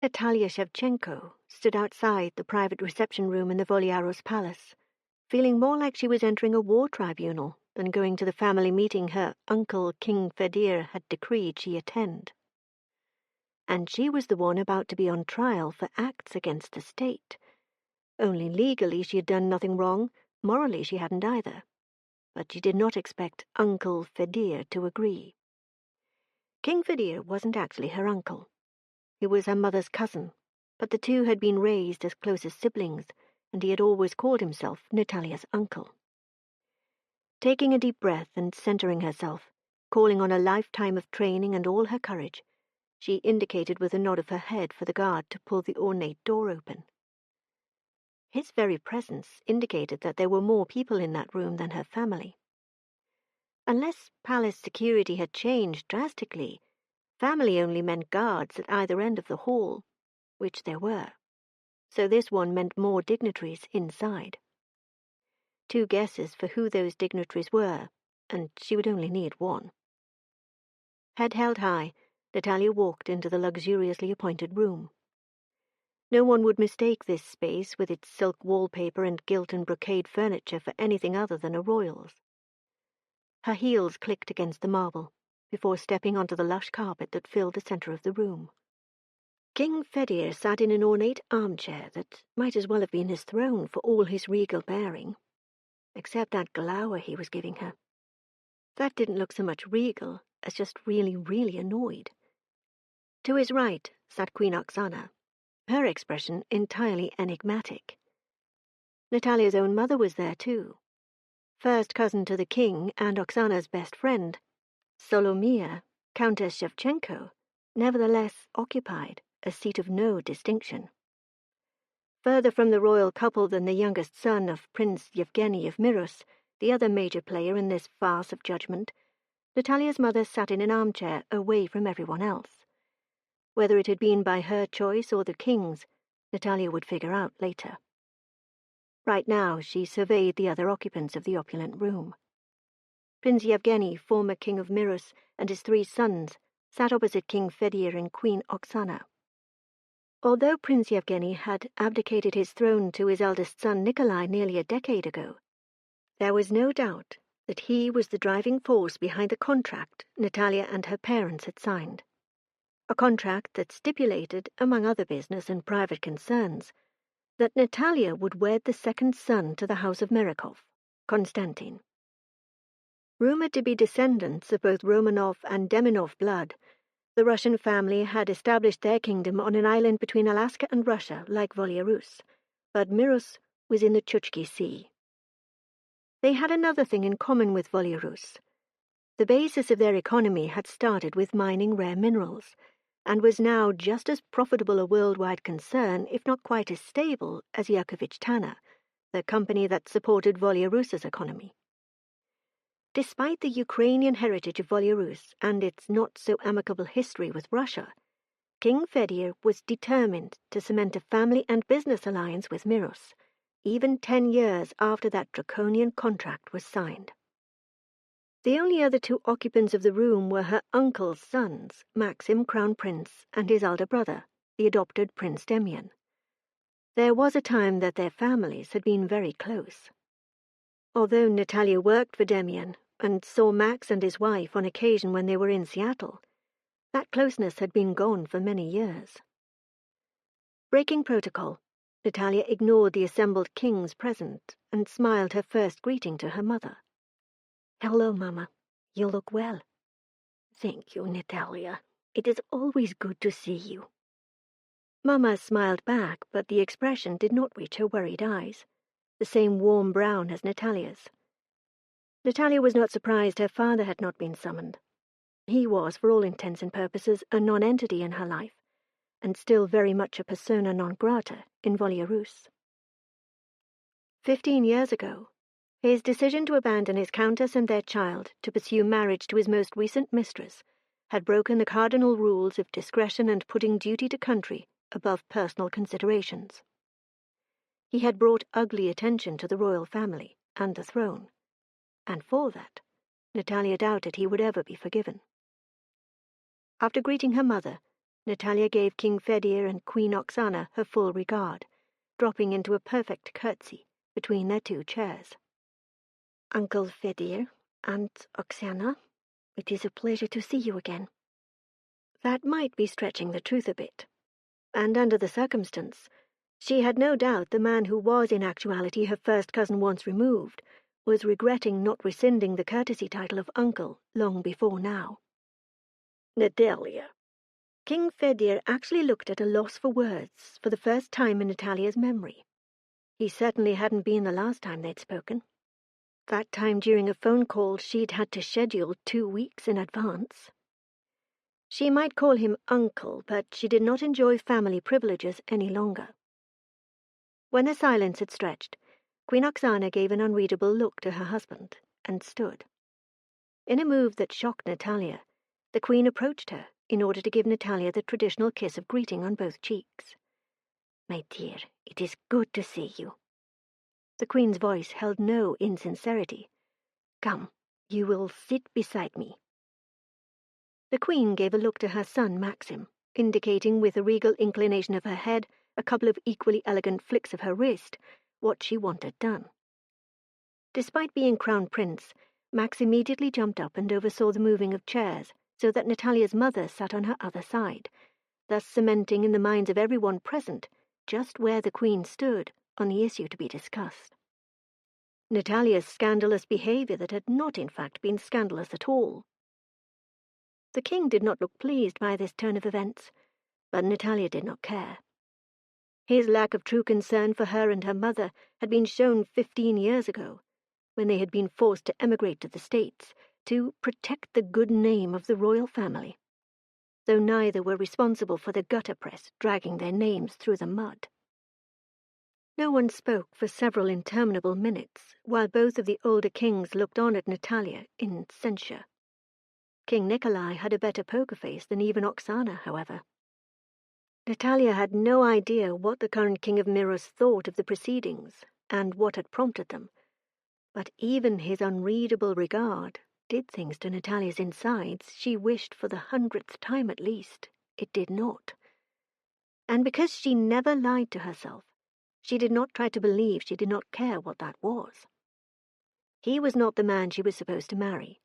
Nataliya Shevchenko stood outside the private reception room in the Volyaros palace, feeling more like she was entering a war tribunal than going to the family meeting her uncle King Fedir had decreed she attend. And she was the one about to be on trial for acts against the state. Only legally she had done nothing wrong, morally she hadn't either. But she did not expect Uncle Fedir to agree. King Fedir wasn't actually her uncle. He was her mother's cousin, but the two had been raised as close as siblings, and he had always called himself Nataliya's uncle. Taking a deep breath and centering herself, calling on a lifetime of training and all her courage, she indicated with a nod of her head for the guard to pull the ornate door open. His very presence indicated that there were more people in that room than her family. Unless palace security had changed drastically, family only meant guards at either end of the hall, which there were. So this one meant more dignitaries inside. 2 guesses for who those dignitaries were, and she would only need one. Head held high, Nataliya walked into the luxuriously appointed room. No one would mistake this space with its silk wallpaper and gilt and brocade furniture for anything other than a royal's. Her heels clicked against the marble before stepping onto the lush carpet that filled the center of the room. King Fedir sat in an ornate armchair that might as well have been his throne for all his regal bearing, except that glower he was giving her. That didn't look so much regal as just really, really annoyed. To his right sat Queen Oksana, her expression entirely enigmatic. Nataliya's own mother was there too, first cousin to the king and Oksana's best friend. Solomia, Countess Shevchenko, nevertheless occupied a seat of no distinction. Further from the royal couple than the youngest son of Prince Yevgeny of Miros, the other major player in this farce of judgment, Nataliya's mother sat in an armchair away from everyone else. Whether it had been by her choice or the king's, Nataliya would figure out later. Right now she surveyed the other occupants of the opulent room. Prince Yevgeny, former king of Miros, and his 3 sons sat opposite King Fedir and Queen Oksana. Although Prince Yevgeny had abdicated his throne to his eldest son Nikolai nearly a decade ago, there was no doubt that he was the driving force behind the contract Nataliya and her parents had signed. A contract that stipulated, among other business and private concerns, that Nataliya would wed the second son to the House of Merakov, Konstantin. Rumored to be descendants of both Romanov and Deminov blood, the Russian family had established their kingdom on an island between Alaska and Russia, like Volyarus, but Miros was in the Chukchi Sea. They had another thing in common with Volyarus. The basis of their economy had started with mining rare minerals, and was now just as profitable a worldwide concern, if not quite as stable, as Yakovich Tana, the company that supported Volyarus's economy. Despite the Ukrainian heritage of Volyarus and its not-so-amicable history with Russia, King Fedir was determined to cement a family and business alliance with Miros, even 10 years after that draconian contract was signed. The only other 2 occupants of the room were her uncle's sons, Maxim, Crown Prince, and his elder brother, the adopted Prince Demian. There was a time that their families had been very close. Although Nataliya worked for Demian and saw Max and his wife on occasion when they were in Seattle, that closeness had been gone for many years. Breaking protocol, Nataliya ignored the assembled kings present and smiled her first greeting to her mother. "Hello, Mama. You look well." "Thank you, Nataliya. It is always good to see you." Mama smiled back, but the expression did not reach her worried eyes, the same warm brown as Nataliya's. Nataliya was not surprised her father had not been summoned. He was, for all intents and purposes, a non-entity in her life, and still very much a persona non grata in Volyarus. 15 years ago, his decision to abandon his countess and their child to pursue marriage to his most recent mistress had broken the cardinal rules of discretion and putting duty to country above personal considerations. He had brought ugly attention to the royal family and the throne, and for that, Nataliya doubted he would ever be forgiven. After greeting her mother, Nataliya gave King Fedir and Queen Oksana her full regard, dropping into a perfect curtsy between their two chairs. "Uncle Fedir, Aunt Oksana, it is a pleasure to see you again." That might be stretching the truth a bit, and under the circumstance, she had no doubt the man who was in actuality her first cousin once removed was regretting not rescinding the courtesy title of uncle long before now. "Nataliya." King Fedir actually looked at a loss for words for the first time in Nataliya's memory. He certainly hadn't been the last time they'd spoken. That time during a phone call she'd had to schedule 2 weeks in advance. She might call him uncle, but she did not enjoy family privileges any longer. When the silence had stretched, Queen Oksana gave an unreadable look to her husband and stood. In a move that shocked Nataliya, the Queen approached her in order to give Nataliya the traditional kiss of greeting on both cheeks. "My dear, it is good to see you." The Queen's voice held no insincerity. "Come, you will sit beside me." The Queen gave a look to her son Maxim, indicating with a regal inclination of her head, a couple of equally elegant flicks of her wrist, what she wanted done. Despite being Crown Prince, Max immediately jumped up and oversaw the moving of chairs, so that Nataliya's mother sat on her other side, thus cementing in the minds of everyone present just where the Queen stood on the issue to be discussed. Nataliya's scandalous behavior that had not in fact been scandalous at all. The King did not look pleased by this turn of events, but Nataliya did not care. His lack of true concern for her and her mother had been shown 15 years ago, when they had been forced to emigrate to the States to protect the good name of the royal family, though neither were responsible for the gutter press dragging their names through the mud. No one spoke for several interminable minutes, while both of the older kings looked on at Nataliya in censure. King Nikolai had a better poker face than even Oksana, however. Nataliya had no idea what the current King of Mirrors thought of the proceedings and what had prompted them, but even his unreadable regard did things to Nataliya's insides she wished for the 100th time at least it did not. And because she never lied to herself, she did not try to believe she did not care what that was. He was not the man she was supposed to marry,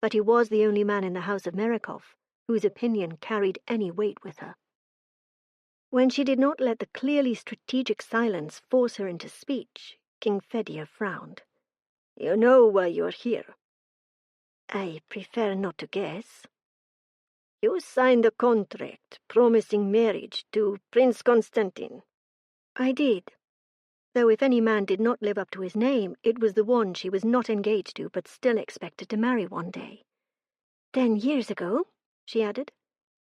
but he was the only man in the House of Merakov whose opinion carried any weight with her. When she did not let the clearly strategic silence force her into speech, King Fedir frowned. "You know why you're here." "I prefer not to guess." "You signed a contract promising marriage to Prince Constantine." "I did. Though if any man did not live up to his name, it was the one she was not engaged to but still expected to marry one day. 10 years ago," she added,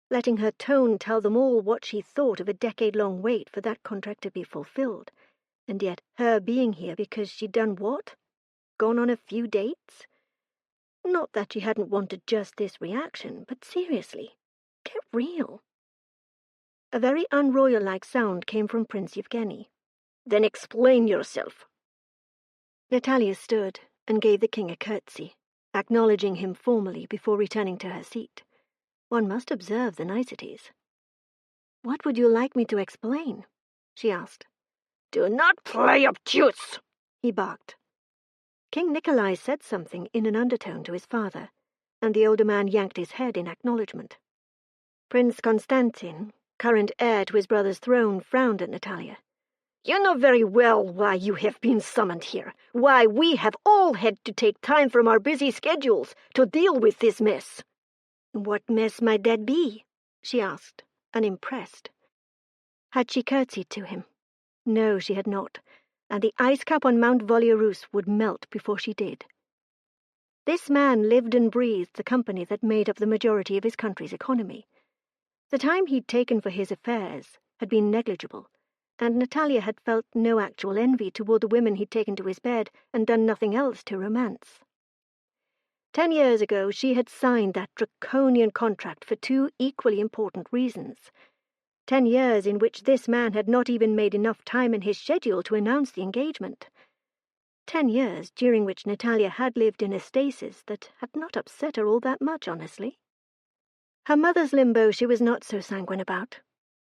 letting her tone tell them all what she thought of a decade-long wait for that contract to be fulfilled, and yet her being here because she'd done what? Gone on a few dates? Not that she hadn't wanted just this reaction, but seriously, get real. A very unroyal-like sound came from Prince Yevgeny. "Then explain yourself." Nataliya stood and gave the king a curtsy, acknowledging him formally before returning to her seat. One must observe the niceties. "What would you like me to explain?" she asked. "Do not play obtuse," he barked. King Nikolai said something in an undertone to his father, and the older man yanked his head in acknowledgement. Prince Constantine, current heir to his brother's throne, frowned at Nataliya. "You know very well why you have been summoned here, why we have all had to take time from our busy schedules to deal with this mess." "What mess might that be?" she asked, unimpressed. Had she curtsied to him? No, she had not, and the ice cap on Mount Volirus would melt before she did. This man lived and breathed the company that made up the majority of his country's economy. The time he'd taken for his affairs had been negligible, and Nataliya had felt no actual envy toward the women he'd taken to his bed and done nothing else to romance. 10 years ago she had signed that draconian contract for 2 equally important reasons. 10 years in which this man had not even made enough time in his schedule to announce the engagement. 10 years during which Nataliya had lived in a stasis that had not upset her all that much, honestly. Her mother's limbo she was not so sanguine about,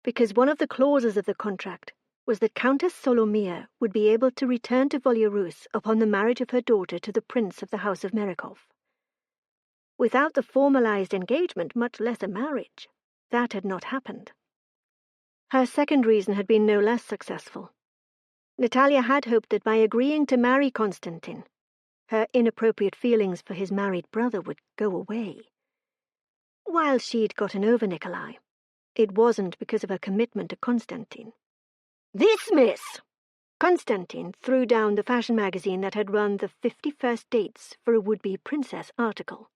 because one of the clauses of the contract was that Countess Solomia would be able to return to Volyarus upon the marriage of her daughter to the prince of the House of Merikov. Without the formalized engagement, much less a marriage, that had not happened. Her second reason had been no less successful. Nataliya had hoped that by agreeing to marry Konstantin, her inappropriate feelings for his married brother would go away. While she'd gotten over Nikolai, it wasn't because of her commitment to Konstantin. "This miss!" Konstantin threw down the fashion magazine that had run the 51st dates for a would-be princess article.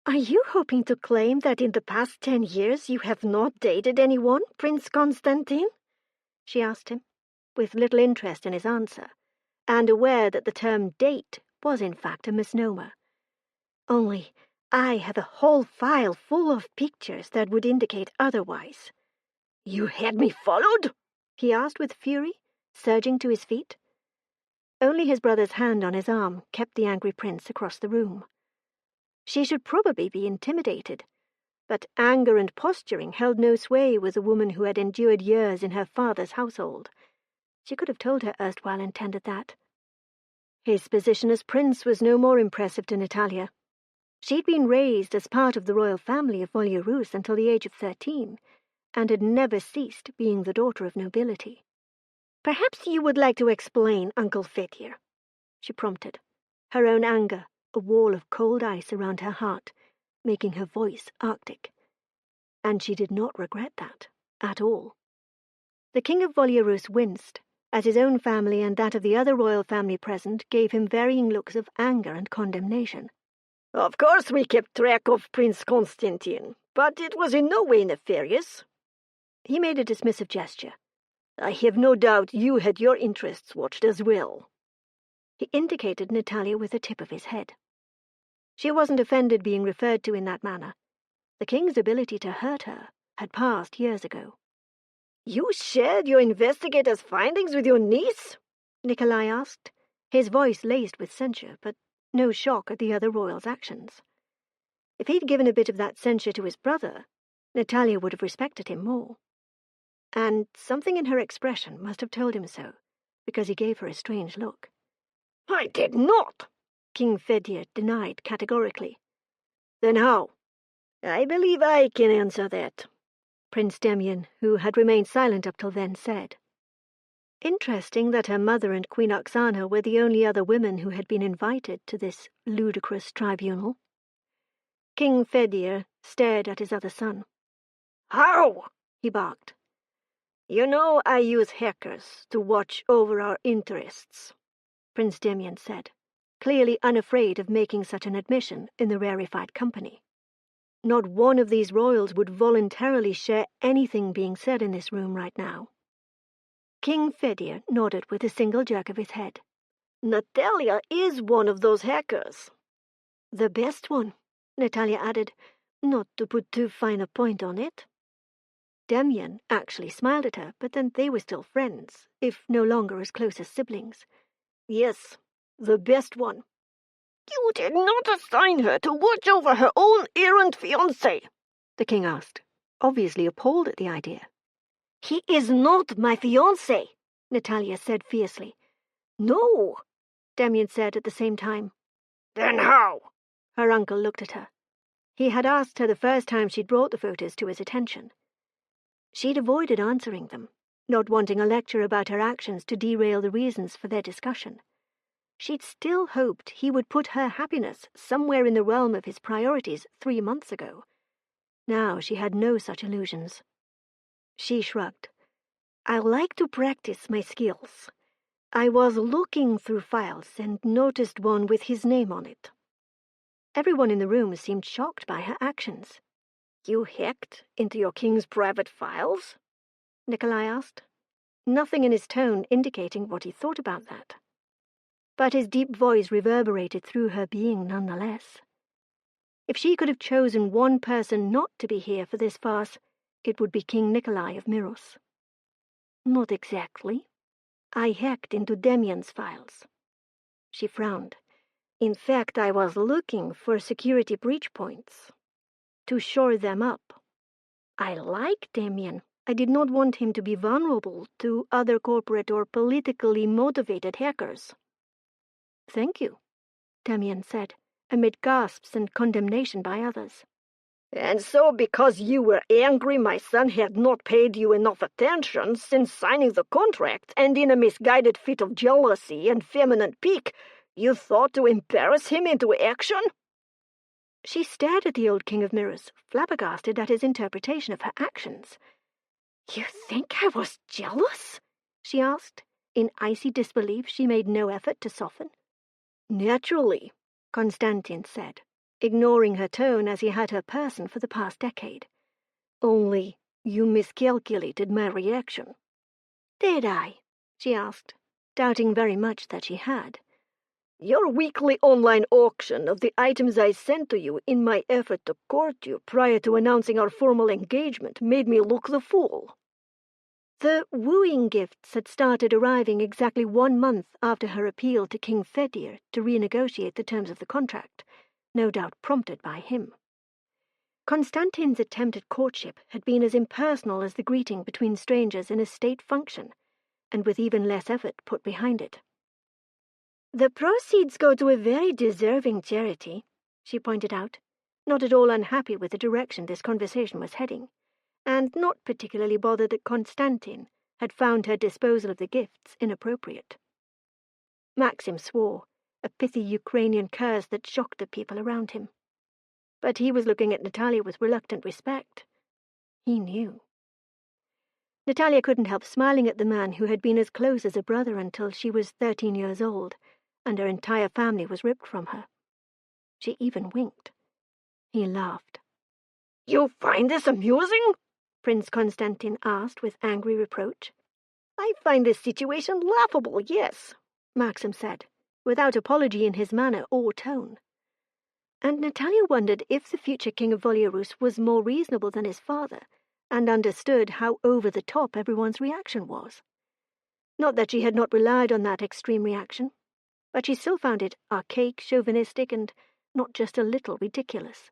"Are you hoping to claim that in the past 10 years you have not dated anyone, Prince Konstantin?" she asked him, with little interest in his answer, and aware that the term date was in fact a misnomer. "Only I have a whole file full of pictures that would indicate otherwise." "You had me followed?" he asked with fury, surging to his feet. Only his brother's hand on his arm kept the angry prince across the room. She should probably be intimidated, but anger and posturing held no sway with a woman who had endured years in her father's household. She could have told her erstwhile intended that. His position as prince was no more impressive to Nataliya. She'd been raised as part of the royal family of Volyarus until the age of 13, and had never ceased being the daughter of nobility. "Perhaps you would like to explain, Uncle Fedir," she prompted, her own anger a wall of cold ice around her heart, making her voice arctic. And she did not regret that, at all. The King of Volyarus winced, as his own family and that of the other royal family present gave him varying looks of anger and condemnation. "Of course we kept track of Prince Konstantin, but it was in no way nefarious." He made a dismissive gesture. "I have no doubt you had your interests watched as well." He indicated Nataliya with the tip of his head. She wasn't offended being referred to in that manner. The king's ability to hurt her had passed years ago. "You shared your investigator's findings with your niece?" Nikolai asked, his voice laced with censure, but no shock at the other royal's actions. If he'd given a bit of that censure to his brother, Nataliya would have respected him more. And something in her expression must have told him so, because he gave her a strange look. "I did not," King Fedir denied categorically. "Then how?" "I believe I can answer that," Prince Demyan, who had remained silent up till then, said. Interesting that her mother and Queen Oksana were the only other women who had been invited to this ludicrous tribunal. King Fedir stared at his other son. "How?" he barked. "You know I use hackers to watch over our interests," Prince Demyan said, clearly unafraid of making such an admission in the rarefied company. Not one of these royals would voluntarily share anything being said in this room right now. King Fedir nodded with a single jerk of his head. "Nataliya is one of those hackers." "The best one," Nataliya added, not to put too fine a point on it. Demyan actually smiled at her, but then they were still friends, if no longer as close as siblings. "Yes, the best one." "You did not assign her to watch over her own errant fiancé?" the king asked, obviously appalled at the idea. "He is not my fiancé," Nataliya said fiercely. "No," Demyan said at the same time. "Then how?" Her uncle looked at her. He had asked her the first time she'd brought the photos to his attention. She'd avoided answering them, not wanting a lecture about her actions to derail the reasons for their discussion. She'd still hoped he would put her happiness somewhere in the realm of his priorities 3 months ago. Now she had no such illusions. She shrugged. "I like to practice my skills. I was looking through files and noticed one with his name on it." Everyone in the room seemed shocked by her actions. "You hacked into your king's private files?" Nikolai asked, nothing in his tone indicating what he thought about that. But his deep voice reverberated through her being nonetheless. If she could have chosen one person not to be here for this farce, it would be King Nikolai of Miros. "Not exactly. I hacked into Demyan's files." She frowned. "In fact, I was looking for security breach points." to shore them up. I like Damien. I did not want him to be vulnerable to other corporate or politically motivated hackers. Thank you, Damien said, amid gasps and condemnation by others. And so because you were angry my son had not paid you enough attention since signing the contract, and in a misguided fit of jealousy and feminine pique, you thought to embarrass him into action? She stared at the old King of Mirrors, flabbergasted at his interpretation of her actions. You think I was jealous? She asked. In icy disbelief, she made no effort to soften. Naturally, Constantin said, ignoring her tone as he had her person for the past decade. Only you miscalculated my reaction. Did I? She asked, doubting very much that she had. Your weekly online auction of the items I sent to you in my effort to court you prior to announcing our formal engagement made me look the fool. The wooing gifts had started arriving exactly 1 month after her appeal to King Fedir to renegotiate the terms of the contract, no doubt prompted by him. Constantin's attempt at courtship had been as impersonal as the greeting between strangers in a state function, and with even less effort put behind it. The proceeds go to a very deserving charity, she pointed out, not at all unhappy with the direction this conversation was heading, and not particularly bothered that Constantin had found her disposal of the gifts inappropriate. Maxim swore, a pithy Ukrainian curse that shocked the people around him. But he was looking at Nataliya with reluctant respect. He knew. Nataliya couldn't help smiling at the man who had been as close as a brother until she was 13 years old, and her entire family was ripped from her. She even winked. He laughed. You find this amusing? Prince Constantin asked with angry reproach. I find this situation laughable, yes, Maxim said, without apology in his manner or tone. And Nataliya wondered if the future king of Volyarus was more reasonable than his father, and understood how over-the-top everyone's reaction was. Not that she had not relied on that extreme reaction, but she still found it archaic, chauvinistic, and not just a little ridiculous.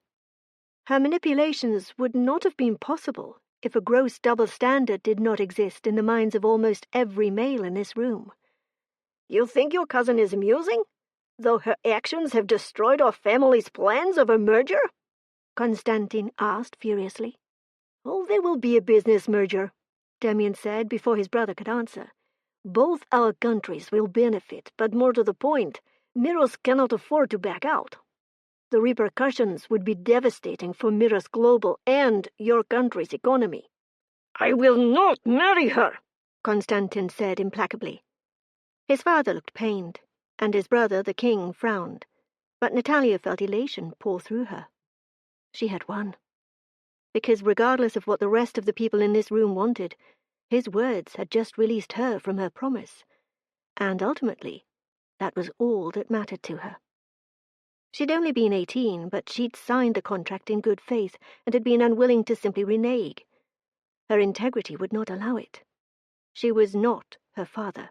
Her manipulations would not have been possible if a gross double standard did not exist in the minds of almost every male in this room. You think your cousin is amusing, though her actions have destroyed our family's plans of a merger? Constantin asked furiously. Oh, there will be a business merger, Damien said before his brother could answer. Both our countries will benefit, but more to the point, Miros cannot afford to back out. The repercussions would be devastating for Miros Global and your country's economy. I will not marry her, Constantin said implacably. His father looked pained, and his brother, the king, frowned, but Nataliya felt elation pour through her. She had won. Because regardless of what the rest of the people in this room wanted, his words had just released her from her promise, and ultimately, that was all that mattered to her. She'd only been 18, but she'd signed the contract in good faith and had been unwilling to simply renege. Her integrity would not allow it. She was not her father.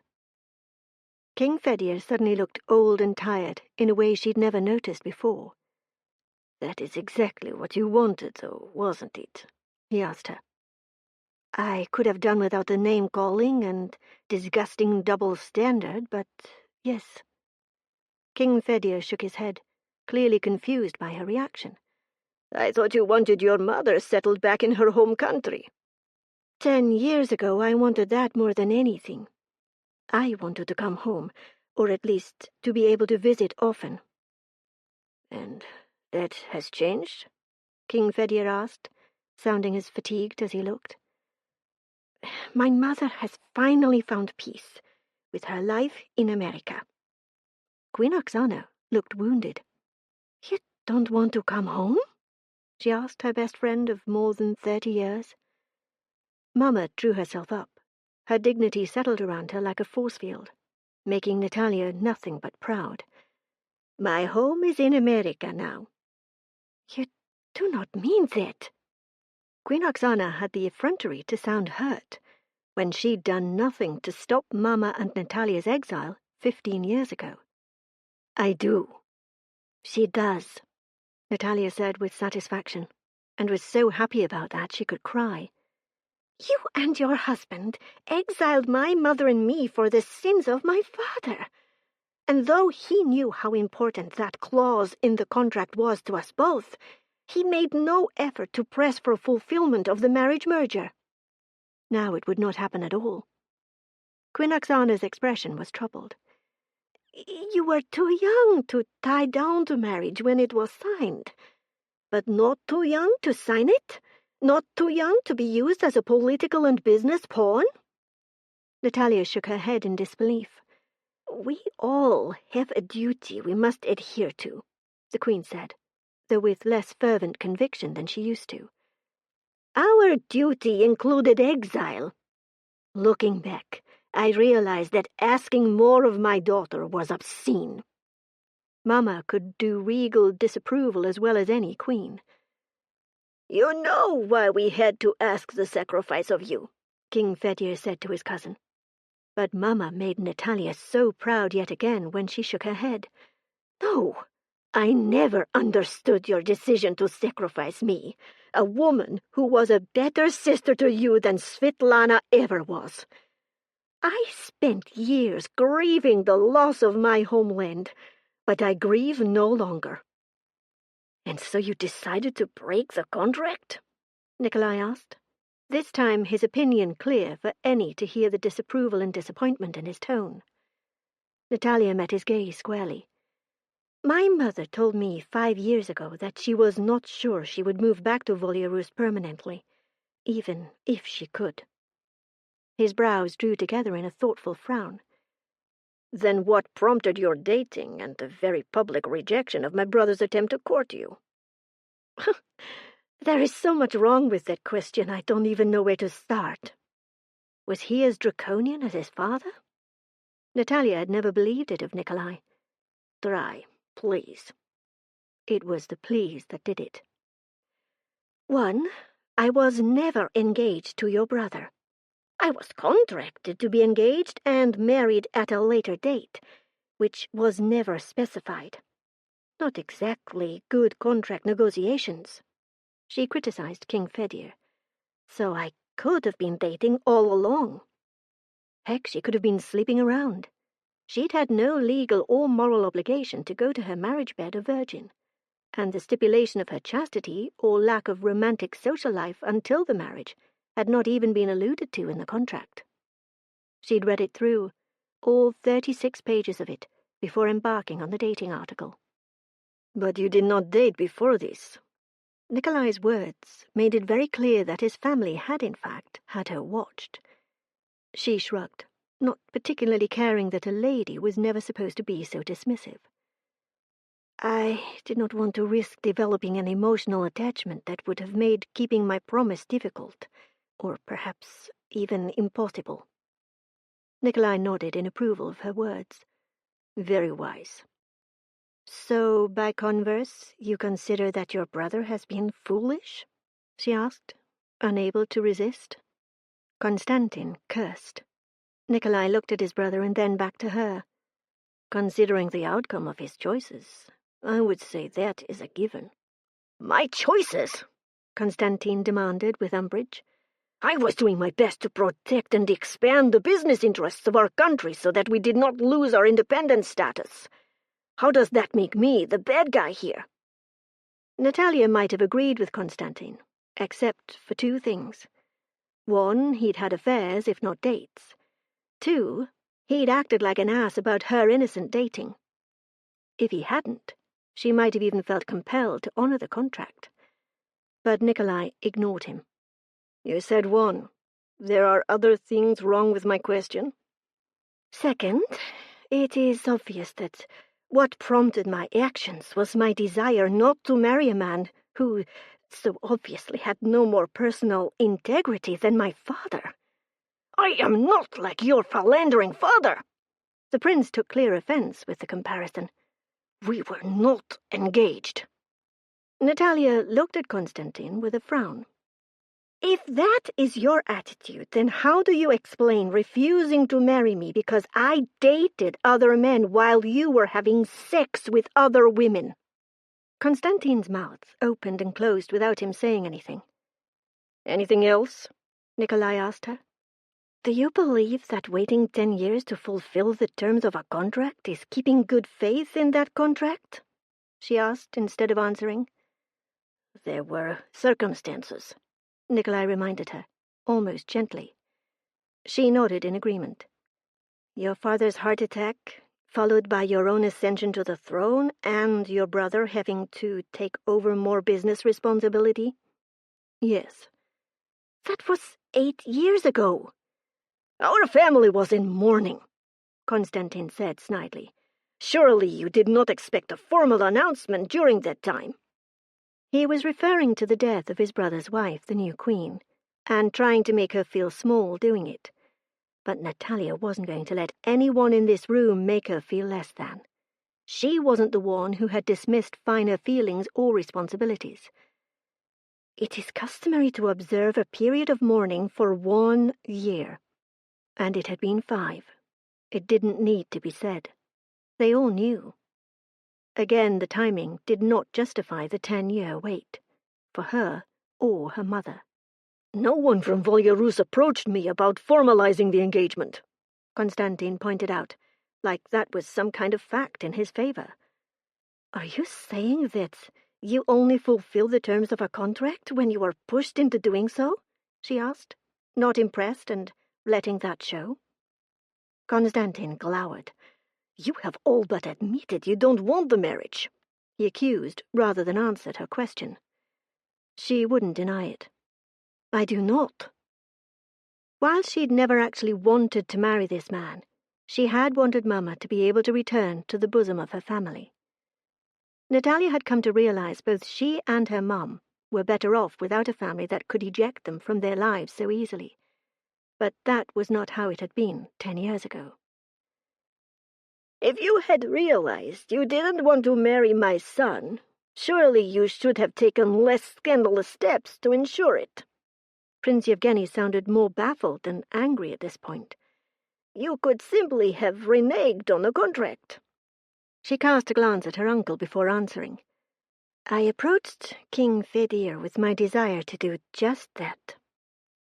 King Fedir suddenly looked old and tired in a way she'd never noticed before. That is exactly what you wanted, though, wasn't it? He asked her. I could have done without the name-calling and disgusting double standard, but yes. King Fedir shook his head, clearly confused by her reaction. I thought you wanted your mother settled back in her home country. 10 years ago, I wanted that more than anything. I wanted to come home, or at least to be able to visit often. And that has changed? King Fedir asked, sounding as fatigued as he looked. My mother has finally found peace with her life in America. Queen Oksana looked wounded. You don't want to come home? She asked her best friend of more than 30 years. Mama drew herself up. Her dignity settled around her like a force field, making Nataliya nothing but proud. My home is in America now. You do not mean that. Queen Oksana had the effrontery to sound hurt, when she'd done nothing to stop Mama and Nataliya's exile 15 years ago. I do. She does, Nataliya said with satisfaction. and was so happy about that she could cry. "You and your husband exiled my mother and me for the sins of my father. And though he knew how important that clause in the contract was to us both, he made no effort to press for fulfillment of the marriage merger." Now it would not happen at all. Queen Oksana's expression was troubled. "You were too young to tie down to marriage when it was signed, but not too young to sign it? Not too young to be used as a political and business pawn?" Nataliya shook her head in disbelief. "We all have a duty we must adhere to," the Queen said, though with less fervent conviction than she used to. "Our duty included exile. Looking back, I realized that asking more of my daughter was obscene." Mama could do regal disapproval as well as any queen. "You know why we had to ask the sacrifice of you," King Fedir said to his cousin. But Mama made Nataliya so proud yet again when she shook her head. "No, I never understood your decision to sacrifice me, a woman who was a better sister to you than Svetlana ever was. I spent years grieving the loss of my homeland, but I grieve no longer." "And so you decided to break the contract?" Nikolai asked, this time his opinion clear for any to hear the disapproval and disappointment in his tone. Nataliya met his gaze squarely. "My mother told me 5 years ago that she was not sure she would move back to Volyarus permanently, even if she could." His brows drew together in a thoughtful frown. "Then what prompted your dating and the very public rejection of my brother's attempt to court you?" "There is so much wrong with that question I don't even know where to start. Was he as draconian as his father?" Nataliya had never believed it of Nikolai. "Try, please." It was the please that did it. "1, I was never engaged to your brother. I was contracted to be engaged and married at a later date, which was never specified. Not exactly good contract negotiations." She criticized King Fedir. "So I could have been dating all along." Heck, she could have been sleeping around. She'd had no legal or moral obligation to go to her marriage bed a virgin, and the stipulation of her chastity or lack of romantic social life until the marriage had not even been alluded to in the contract. She'd read it through, all 36 pages of it, before embarking on the dating article. "But you did not date before this." Nikolai's words made it very clear that his family had, in fact, had her watched. She shrugged, not particularly caring that a lady was never supposed to be so dismissive. "I did not want to risk developing an emotional attachment that would have made keeping my promise difficult, or perhaps even impossible." Nikolai nodded in approval of her words. "Very wise." "So, by converse, you consider that your brother has been foolish?" she asked, unable to resist. Konstantin cursed. Nikolai looked at his brother and then back to her. "Considering the outcome of his choices, I would say that is a given." "My choices?" Konstantin demanded with umbrage. "I was doing my best to protect and expand the business interests of our country so that we did not lose our independent status. How does that make me the bad guy here?" Nataliya might have agreed with Konstantin, except for 2 things. 1, he'd had affairs, if not dates. 2, he'd acted like an ass about her innocent dating. If he hadn't, she might have even felt compelled to honor the contract. But Nikolai ignored him. "You said 1. There are other things wrong with my question?" "Second, it is obvious that what prompted my actions was my desire not to marry a man who so obviously had no more personal integrity than my father." "I am not like your philandering father." The prince took clear offense with the comparison. "We were not engaged." Nataliya looked at Konstantin with a frown. "If that is your attitude, then how do you explain refusing to marry me because I dated other men while you were having sex with other women?" Konstantin's mouth opened and closed without him saying anything. "Anything else?" Nikolai asked her. "Do you believe that waiting 10 years to fulfill the terms of a contract is keeping good faith in that contract?" she asked instead of answering. "There were circumstances," Nikolai reminded her, almost gently. She nodded in agreement. "Your father's heart attack, followed by your own ascension to the throne, and your brother having to take over more business responsibility?" "Yes." "That was 8 years ago." "Our family was in mourning," Konstantin said snidely. "Surely you did not expect a formal announcement during that time." He was referring to the death of his brother's wife, the new queen, and trying to make her feel small doing it. But Nataliya wasn't going to let anyone in this room make her feel less than. She wasn't the one who had dismissed finer feelings or responsibilities. "It is customary to observe a period of mourning for 1 year. And it had been 5. It didn't need to be said. They all knew. Again, the timing did not justify the 10-year wait, for her or her mother. "No one from Volyarus approached me about formalizing the engagement," Konstantin pointed out, like that was some kind of fact in his favor. "Are you saying that you only fulfill the terms of a contract when you are pushed into doing so?" she asked, not impressed and letting that show. Konstantin glowered. "You have all but admitted you don't want the marriage," he accused rather than answered her question. She wouldn't deny it. "I do not." While she'd never actually wanted to marry this man, she had wanted Mama to be able to return to the bosom of her family. Nataliya had come to realize both she and her mum were better off without a family that could eject them from their lives so easily. But that was not how it had been 10 years ago. "If you had realized you didn't want to marry my son, surely you should have taken less scandalous steps to ensure it." Prince Yevgeny sounded more baffled than angry at this point. "You could simply have reneged on the contract." She cast a glance at her uncle before answering. "I approached King Fedir with my desire to do just that."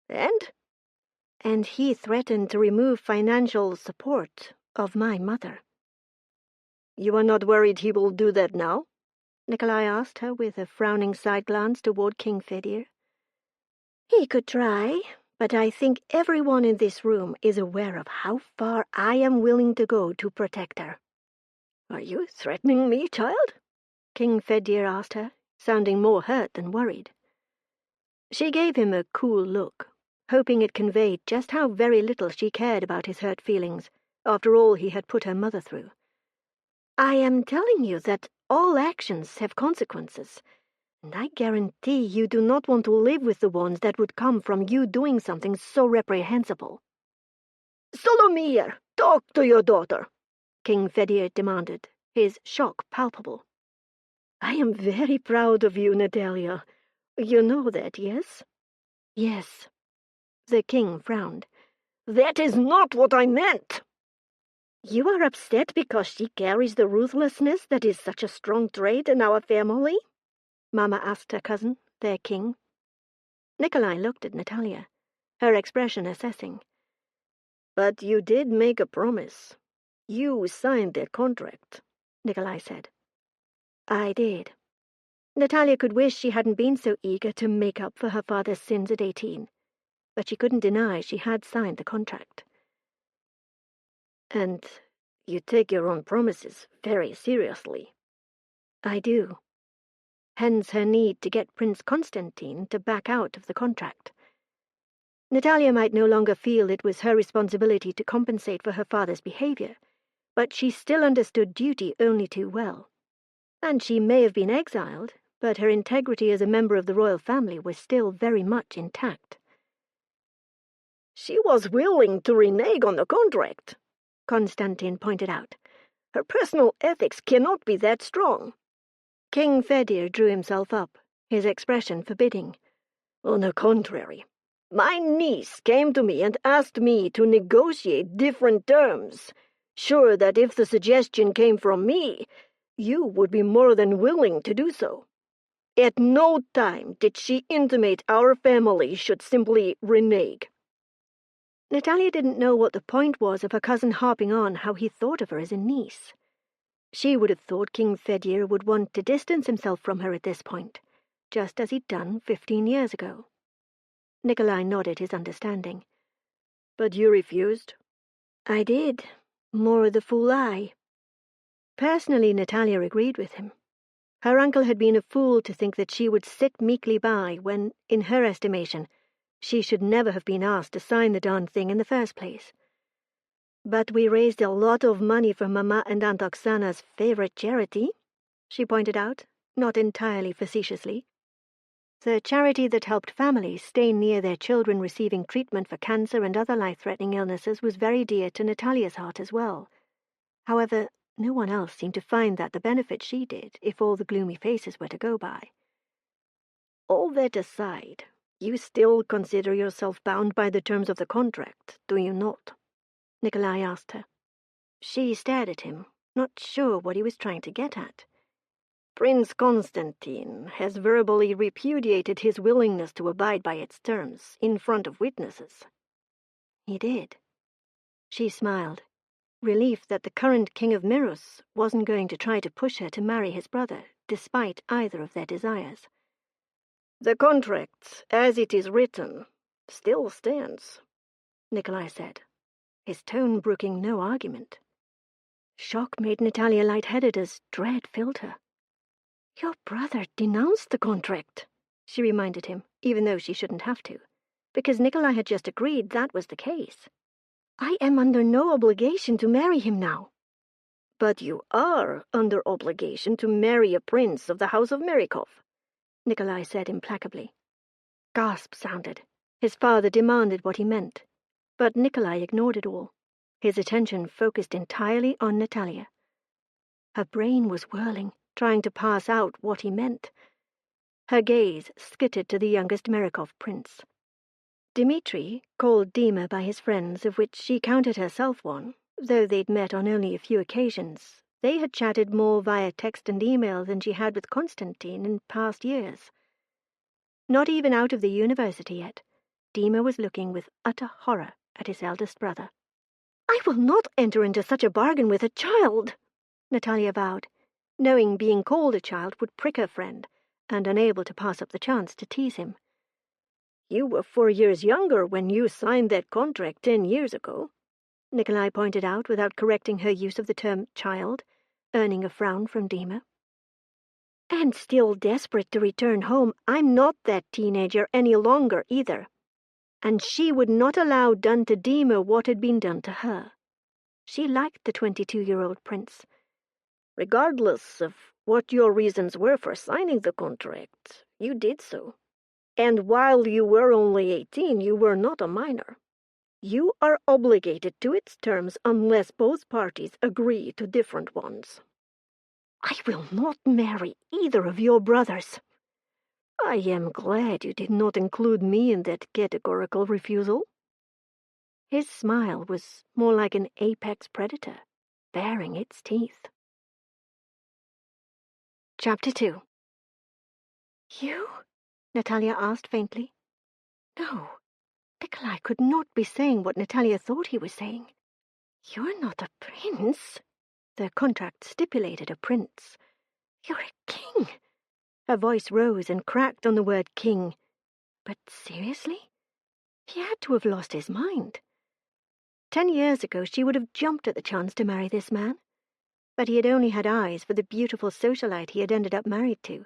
"And?" "And he threatened to remove financial support of my mother." "You are not worried he will do that now?" Nikolai asked her with a frowning side glance toward King Fedir. "He could try, but I think everyone in this room is aware of how far I am willing to go to protect her." "Are you threatening me, child?" King Fedir asked her, sounding more hurt than worried. She gave him a cool look, hoping it conveyed just how very little she cared about his hurt feelings, after all he had put her mother through. "I am telling you that all actions have consequences, and I guarantee you do not want to live with the ones that would come from you doing something so reprehensible." "Solomir, talk to your daughter," King Fedir demanded, his shock palpable. "I am very proud of you, Nataliya. You know that, yes?" "Yes." The king frowned. "That is not what I meant." "You are upset because she carries the ruthlessness that is such a strong trait in our family?" Mama asked her cousin, their king. Nikolai looked at Nataliya, her expression assessing. "But you did make a promise. You signed that contract," Nikolai said. "I did." Nataliya could wish she hadn't been so eager to make up for her father's sins at 18, but she couldn't deny she had signed the contract. "And you take your own promises very seriously." "I do." Hence her need to get Prince Constantine to back out of the contract. Nataliya might no longer feel it was her responsibility to compensate for her father's behavior, but she still understood duty only too well. And she may have been exiled, but her integrity as a member of the royal family was still very much intact. "She was willing to renege on the contract," Konstantin pointed out. "Her personal ethics cannot be that strong." King Fedir drew himself up, his expression forbidding. "On the contrary, my niece came to me and asked me to negotiate different terms, sure that if the suggestion came from me, you would be more than willing to do so. At no time did she intimate our family should simply renege." Nataliya didn't know what the point was of her cousin harping on how he thought of her as a niece. She would have thought King Fedir would want to distance himself from her at this point, just as he'd done 15 years ago. Nikolai nodded his understanding. "But you refused?" "I did. More the fool I." Personally, Nataliya agreed with him. Her uncle had been a fool to think that she would sit meekly by when, in her estimation, she should never have been asked to sign the darn thing in the first place. "But we raised a lot of money for Mama and Aunt Oksana's favorite charity," she pointed out, not entirely facetiously. The charity that helped families stay near their children receiving treatment for cancer and other life-threatening illnesses was very dear to Nataliya's heart as well. However, no one else seemed to find that the benefit she did, if all the gloomy faces were to go by. "All that aside, you still consider yourself bound by the terms of the contract, do you not?" Nikolai asked her. She stared at him, not sure what he was trying to get at. "Prince Constantine has verbally repudiated his willingness to abide by its terms in front of witnesses." "He did." She smiled, relief that the current king of Miros wasn't going to try to push her to marry his brother, despite either of their desires. "The contract, as it is written, still stands," Nikolai said, his tone brooking no argument. Shock made Nataliya lightheaded as dread filled her. "Your brother denounced the contract," she reminded him, even though she shouldn't have to, because Nikolai had just agreed that was the case. "I am under no obligation to marry him now." "But you are under obligation to marry a prince of the House of Marikov," Nikolai said implacably. Gasps sounded. His father demanded what he meant, but Nikolai ignored it all, his attention focused entirely on Nataliya. Her brain was whirling, trying to parse out what he meant. Her gaze skittered to the youngest Marikov prince. Dmitri, called Dima by his friends, of which she counted herself one, though they'd met on only a few occasions. They had chatted more via text and email than she had with Constantine in past years. Not even out of the university yet, Dima was looking with utter horror at his eldest brother. "I will not enter into such a bargain with a child," Nataliya vowed, knowing being called a child would prick her friend, and unable to pass up the chance to tease him. "You were 4 years younger when you signed that contract 10 years ago," Nikolai pointed out without correcting her use of the term child, earning a frown from Dima. "And still desperate to return home, I'm not that teenager any longer either. And she would not allow done to Dima what had been done to her." She liked the 22-year-old prince. "Regardless of what your reasons were for signing the contract, you did so. And while you were only 18, you were not a minor. You are obligated to its terms unless both parties agree to different ones." "I will not marry either of your brothers." "I am glad you did not include me in that categorical refusal." His smile was more like an apex predator, baring its teeth. Chapter 2. "You?" Nataliya asked faintly. No, Nikolai could not be saying what Nataliya thought he was saying. "You're not a prince." The contract stipulated a prince. "You're a king." Her voice rose and cracked on the word king. But seriously? He had to have lost his mind. 10 years ago she would have jumped at the chance to marry this man. But he had only had eyes for the beautiful socialite he had ended up married to.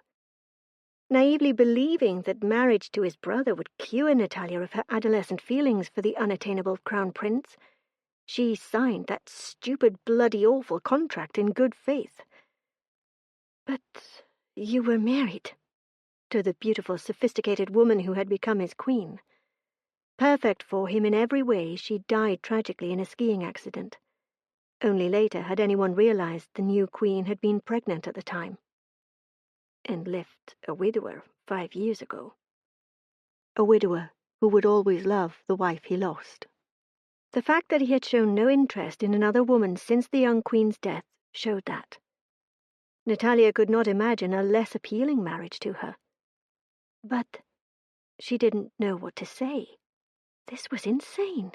Naively believing that marriage to his brother would cure Nataliya of her adolescent feelings for the unattainable crown prince, she signed that stupid, bloody, awful contract in good faith. "But you were married to the beautiful, sophisticated woman who had become his queen. Perfect for him in every way, she died tragically in a skiing accident. Only later had anyone realized the new queen had been pregnant at the time. And left a widower 5 years ago. A widower who would always love the wife he lost." The fact that he had shown no interest in another woman since the young queen's death showed that. Nataliya could not imagine a less appealing marriage to her. But she didn't know what to say. This was insane.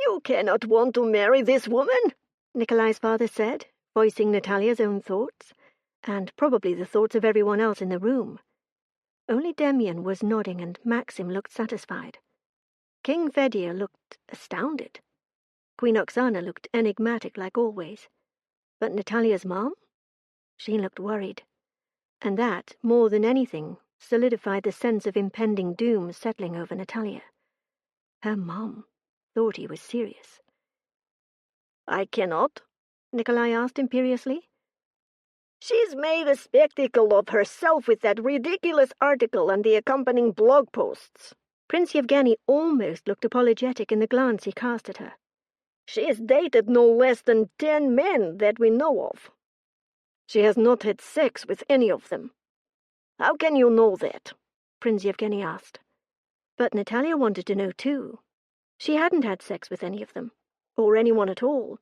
"You cannot want to marry this woman," Nikolai's father said, voicing Nataliya's own thoughts, and probably the thoughts of everyone else in the room. Only Demian was nodding and Maxim looked satisfied. King Fedir looked astounded. Queen Oksana looked enigmatic like always. But Nataliya's mom? She looked worried. And that, more than anything, solidified the sense of impending doom settling over Nataliya. Her mom thought he was serious. "I cannot?" Nikolai asked imperiously. "She's made a spectacle of herself with that ridiculous article and the accompanying blog posts." Prince Yevgeny almost looked apologetic in the glance he cast at her. "She has dated no less than 10 men that we know of. She has not had sex with any of them. How can you know that?" Prince Yevgeny asked. But Nataliya wanted to know too. She hadn't had sex with any of them, or anyone at all.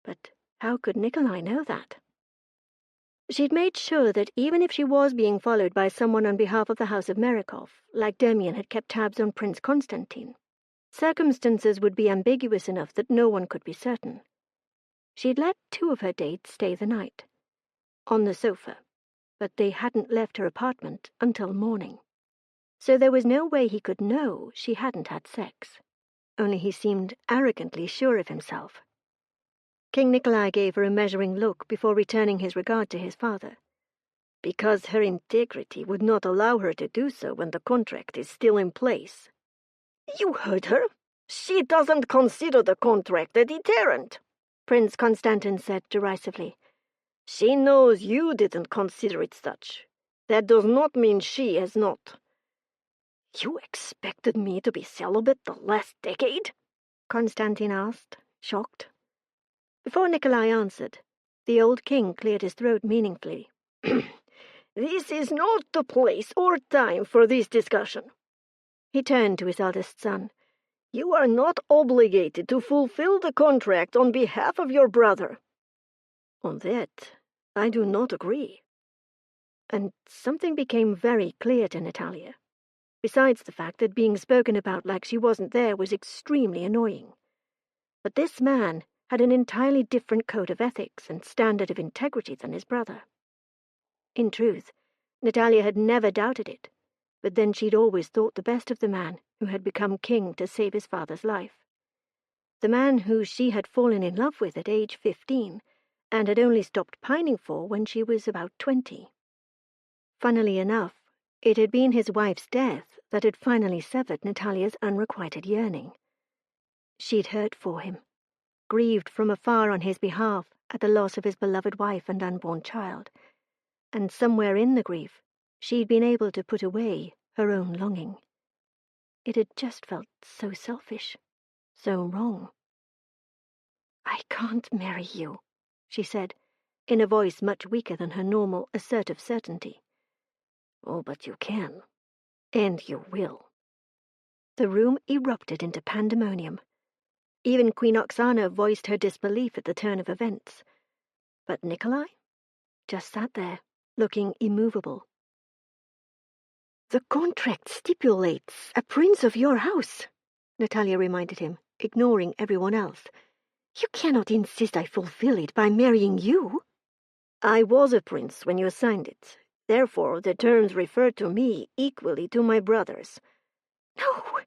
But how could Nikolai know that? She'd made sure that even if she was being followed by someone on behalf of the House of Merakov, like Demian had kept tabs on Prince Constantine, circumstances would be ambiguous enough that no one could be certain. She'd let 2 of her dates stay the night, on the sofa, but they hadn't left her apartment until morning. So there was no way he could know she hadn't had sex. Only he seemed arrogantly sure of himself. King Nikolai gave her a measuring look before returning his regard to his father. "Because her integrity would not allow her to do so when the contract is still in place." "You heard her. She doesn't consider the contract a deterrent," Prince Constantine said derisively. "She knows you didn't consider it such. That does not mean she has not." "You expected me to be celibate the last decade?" Constantine asked, shocked. Before Nikolai answered, the old king cleared his throat meaningfully. "This is not the place or time for this discussion." He turned to his eldest son. "You are not obligated to fulfill the contract on behalf of your brother." "On that, I do not agree." And something became very clear to Nataliya, besides the fact that being spoken about like she wasn't there was extremely annoying. But this man had an entirely different code of ethics and standard of integrity than his brother. In truth, Nataliya had never doubted it, but then she'd always thought the best of the man who had become king to save his father's life. The man who she had fallen in love with at age 15 and had only stopped pining for when she was about 20. Funnily enough, it had been his wife's death that had finally severed Nataliya's unrequited yearning. She'd hurt for him, grieved from afar on his behalf at the loss of his beloved wife and unborn child, and somewhere in the grief, she'd been able to put away her own longing. It had just felt so selfish, so wrong. "I can't marry you," she said, in a voice much weaker than her normal assertive certainty. "Oh, but you can. And you will." The room erupted into pandemonium. Even Queen Oksana voiced her disbelief at the turn of events. But Nikolai just sat there, looking immovable. "The contract stipulates a prince of your house," Nataliya reminded him, ignoring everyone else. "You cannot insist I fulfill it by marrying you." "I was a prince when you signed it. Therefore, the terms refer to me equally to my brothers." "No,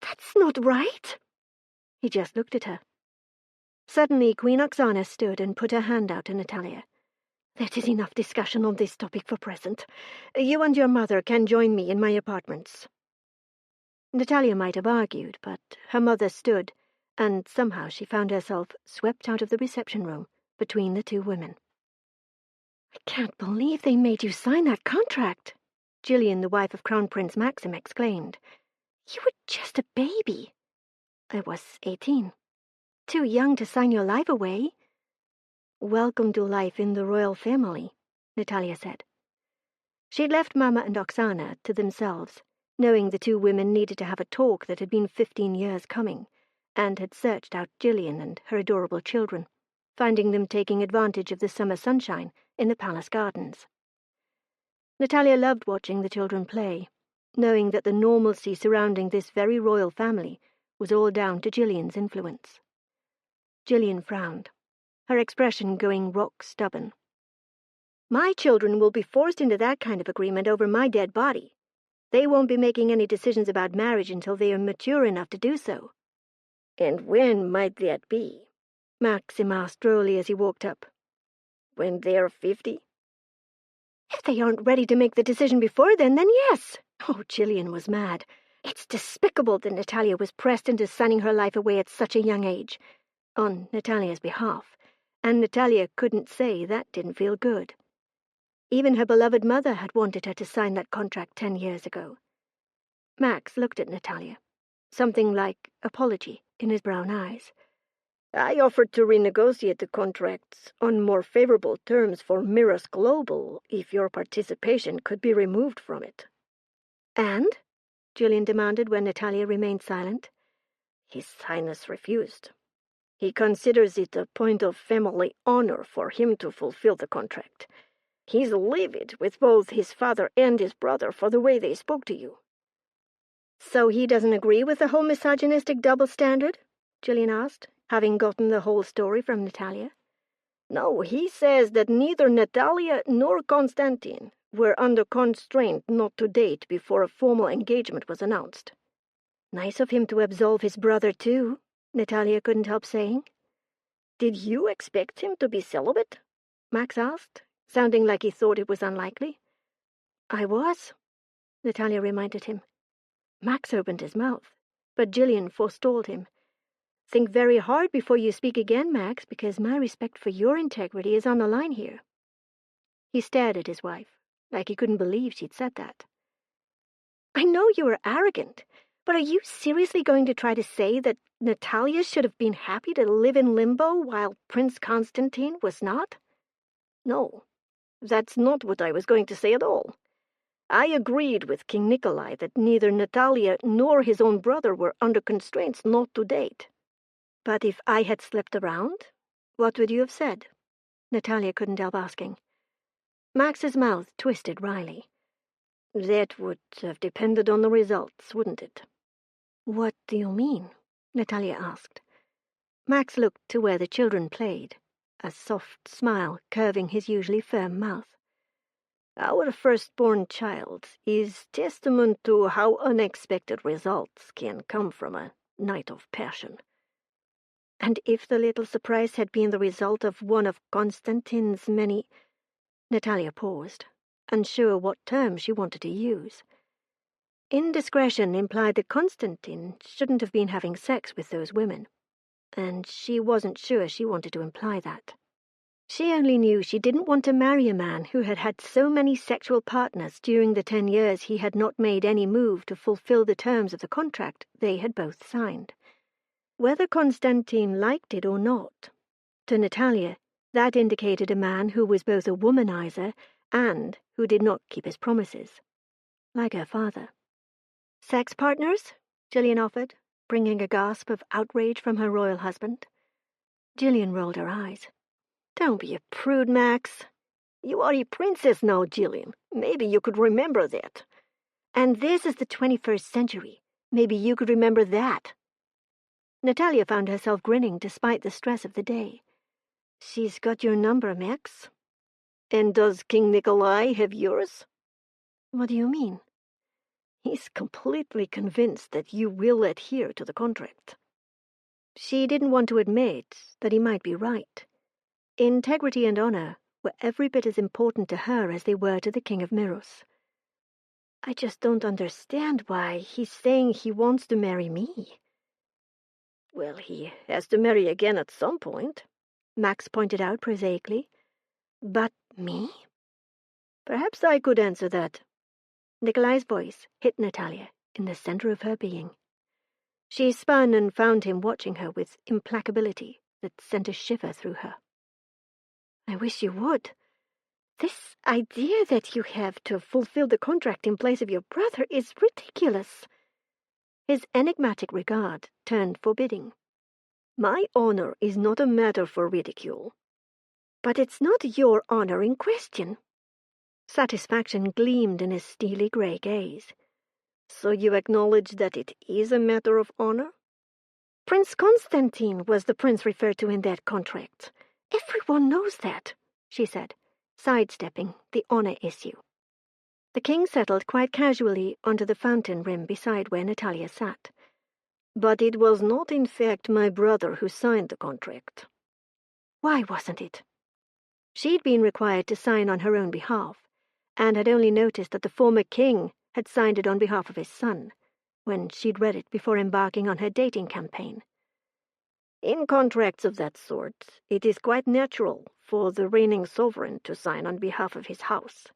that's not right." He just looked at her. Suddenly, Queen Oksana stood and put her hand out to Nataliya. "That is enough discussion on this topic for present. You and your mother can join me in my apartments." Nataliya might have argued, but her mother stood, and somehow she found herself swept out of the reception room between the 2 women. "I can't believe they made you sign that contract," Gillian, the wife of Crown Prince Maxim, exclaimed. "You were just a baby." "I was 18. Too young to sign your life away." "Welcome to life in the royal family," Nataliya said. She'd left Mama and Oksana to themselves, knowing the 2 women needed to have a talk that had been 15 years coming, and had searched out Gillian and her adorable children, finding them taking advantage of the summer sunshine in the palace gardens. Nataliya loved watching the children play, knowing that the normalcy surrounding this very royal family was all down to Gillian's influence. Gillian frowned, her expression going rock-stubborn. "My children will be forced into that kind of agreement over my dead body. They won't be making any decisions about marriage until they are mature enough to do so." "And when might that be?" Maxim asked drolly as he walked up. "When they're 50? "If they aren't ready to make the decision before then yes." Oh, Gillian was mad. It's despicable that Nataliya was pressed into signing her life away at such a young age, on Nataliya's behalf, and Nataliya couldn't say that didn't feel good. Even her beloved mother had wanted her to sign that contract 10 years ago. Max looked at Nataliya, something like apology in his brown eyes. "I offered to renegotiate the contracts on more favorable terms for Miros Global if your participation could be removed from it." "And?" Gillian demanded when Nataliya remained silent. "His Highness refused. He considers it a point of family honor for him to fulfill the contract. He's livid with both his father and his brother for the way they spoke to you." "So he doesn't agree with the whole misogynistic double standard?" Gillian asked, having gotten the whole story from Nataliya. "No, he says that neither Nataliya nor Konstantin were under constraint not to date before a formal engagement was announced." "Nice of him to absolve his brother, too," Nataliya couldn't help saying. "Did you expect him to be celibate?" Max asked, sounding like he thought it was unlikely. "I was," Nataliya reminded him. Max opened his mouth, but Gillian forestalled him. "Think very hard before you speak again, Max, because my respect for your integrity is on the line here." He stared at his wife, like he couldn't believe she'd said that. "I know you are arrogant, but are you seriously going to try to say that Nataliya should have been happy to live in limbo while Prince Constantine was not?" "No, that's not what I was going to say at all. I agreed with King Nikolai that neither Nataliya nor his own brother were under constraints not to date." "But if I had slipped around, what would you have said?" Nataliya couldn't help asking. Max's mouth twisted wryly. "That would have depended on the results, wouldn't it?" "What do you mean?" Nataliya asked. Max looked to where the children played, a soft smile curving his usually firm mouth. "Our firstborn child is testament to how unexpected results can come from a night of passion." "And if the little surprise had been the result of one of Constantine's many—" Nataliya paused, unsure what term she wanted to use. Indiscretion implied that Constantine shouldn't have been having sex with those women, and she wasn't sure she wanted to imply that. She only knew she didn't want to marry a man who had had so many sexual partners during the 10 years he had not made any move to fulfill the terms of the contract they had both signed. Whether Constantine liked it or not, to Nataliya that indicated a man who was both a womanizer and who did not keep his promises, like her father. "Sex partners?" Gillian offered, bringing a gasp of outrage from her royal husband. Gillian rolled her eyes. "Don't be a prude, Max. You are a princess now, Gillian. Maybe you could remember that." "And this is the 21st century. Maybe you could remember that." Nataliya found herself grinning despite the stress of the day. "She's got your number, Max." "And does King Nikolai have yours?" "What do you mean?" "He's completely convinced that you will adhere to the contract." She didn't want to admit that he might be right. Integrity and honor were every bit as important to her as they were to the King of Miros. "I just don't understand why he's saying he wants to marry me." "Well, he has to marry again at some point," Max pointed out prosaically. "But me?" "Perhaps I could answer that." Nikolai's voice hit Nataliya in the center of her being. She spun and found him watching her with implacability that sent a shiver through her. "I wish you would. This idea that you have to fulfill the contract in place of your brother is ridiculous." His enigmatic regard turned forbidding. My honor is not a matter for ridicule. But it's not your honor in question. Satisfaction gleamed in his steely gray gaze. So you acknowledge that it is a matter of honor? Prince Constantine was the prince referred to in that contract. Everyone knows that, she said, sidestepping the honor issue. The king settled quite casually onto the fountain rim beside where Nataliya sat. But it was not in fact my brother who signed the contract. Why wasn't it? She'd been required to sign on her own behalf, and had only noticed that the former king had signed it on behalf of his son, when she'd read it before embarking on her dating campaign. In contracts of that sort, it is quite natural for the reigning sovereign to sign on behalf of his house.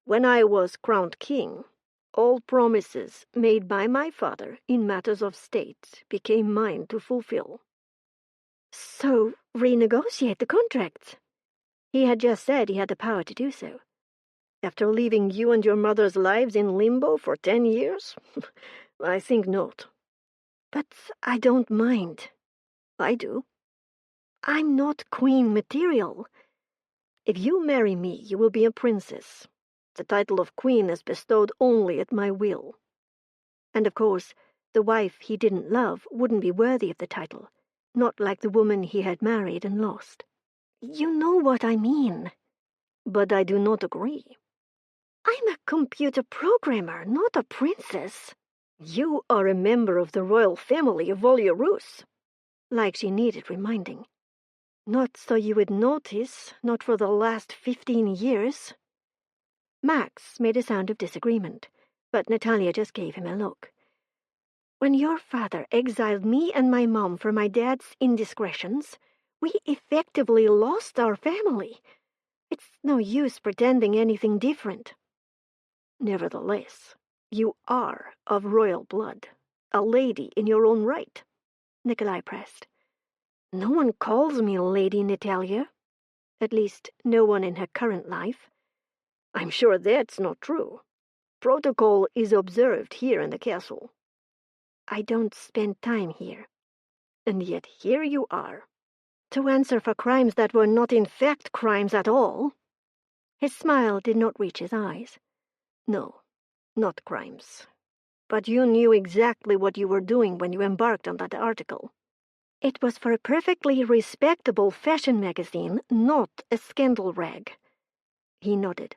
When I was crowned king, all promises made by my father in matters of state became mine to fulfill. So, renegotiate the contract. He had just said he had the power to do so. After leaving you and your mother's lives in limbo for 10 years? I think not. But I don't mind. I do. I'm not queen material. If you marry me, you will be a princess. The title of queen is bestowed only at my will. And of course, the wife he didn't love wouldn't be worthy of the title, not like the woman he had married and lost. You know what I mean. But I do not agree. I'm a computer programmer, not a princess. You are a member of the royal family of Volya-Rus. Like she needed reminding. Not so you would notice, not for the last 15 years. Max made a sound of disagreement, but Nataliya just gave him a look. When your father exiled me and my mom for my dad's indiscretions, we effectively lost our family. It's no use pretending anything different. Nevertheless, you are of royal blood, a lady in your own right, Nikolai pressed. No one calls me Lady Nataliya. At least, no one in her current life. I'm sure that's not true. Protocol is observed here in the castle. I don't spend time here. And yet here you are, to answer for crimes that were not in fact crimes at all. His smile did not reach his eyes. No, not crimes. But you knew exactly what you were doing when you embarked on that article. It was for a perfectly respectable fashion magazine, not a scandal rag. He nodded.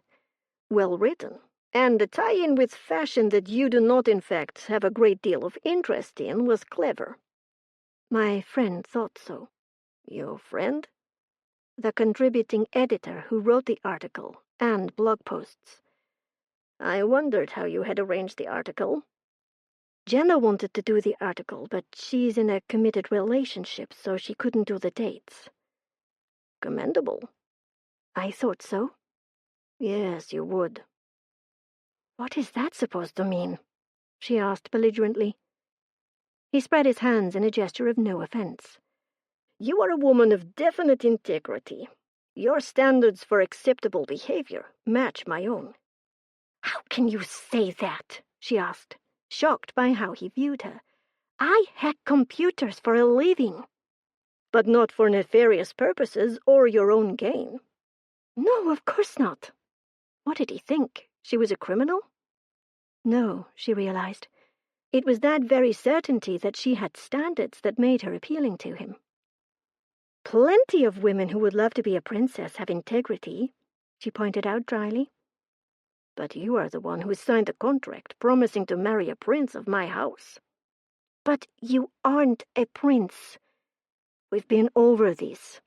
Well written, and the tie-in with fashion that you do not in fact have a great deal of interest in was clever. My friend thought so. Your friend? The contributing editor who wrote the article and blog posts. I wondered how you had arranged the article. Jenna wanted to do the article, but she's in a committed relationship, so she couldn't do the dates. Commendable. I thought so. Yes, you would. What is that supposed to mean? She asked belligerently. He spread his hands in a gesture of no offense. You are a woman of definite integrity. Your standards for acceptable behavior match my own. How can you say that? She asked, shocked by how he viewed her. I hack computers for a living. But not for nefarious purposes or your own gain. No, of course not. What did he think? She was a criminal? No, she realized. It was that very certainty that she had standards that made her appealing to him. Plenty of women who would love to be a princess have integrity, she pointed out dryly. But you are the one who signed the contract promising to marry a prince of my house. But you aren't a prince. We've been over this.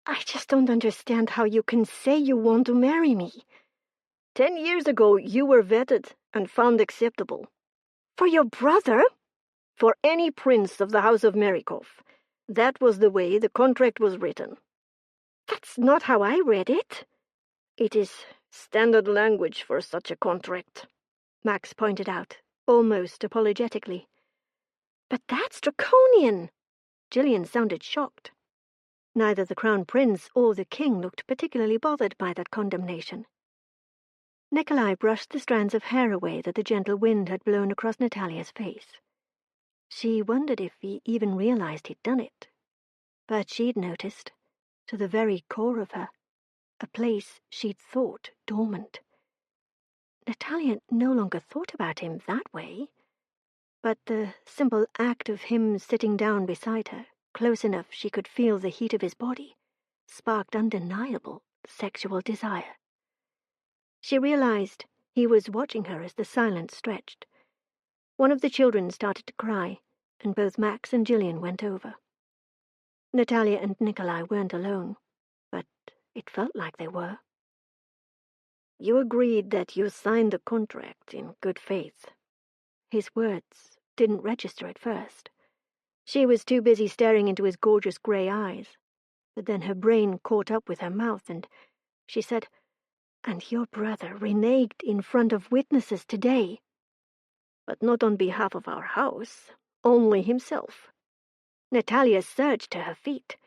I just don't understand how you can say you want to marry me. 10 years ago, you were vetted and found acceptable. For your brother? For any prince of the House of Marikov. That was the way the contract was written. That's not how I read it. It is standard language for such a contract, Max pointed out, almost apologetically. But that's draconian. Gillian sounded shocked. Neither the Crown Prince or the King looked particularly bothered by that condemnation. Nikolai brushed the strands of hair away that the gentle wind had blown across Nataliya's face. She wondered if he even realized he'd done it. But she'd noticed, to the very core of her, a place she'd thought dormant. Nataliya no longer thought about him that way, but the simple act of him sitting down beside her, close enough she could feel the heat of his body, sparked undeniable sexual desire. She realized he was watching her as the silence stretched. One of the children started to cry, and both Max and Gillian went over. Nataliya and Nikolai weren't alone, but it felt like they were. "You agreed that you signed the contract in good faith." His words didn't register at first. She was too busy staring into his gorgeous grey eyes. But then her brain caught up with her mouth, and she said, "And your brother reneged in front of witnesses today." "But not on behalf of our house, only himself." Nataliya surged to her feet.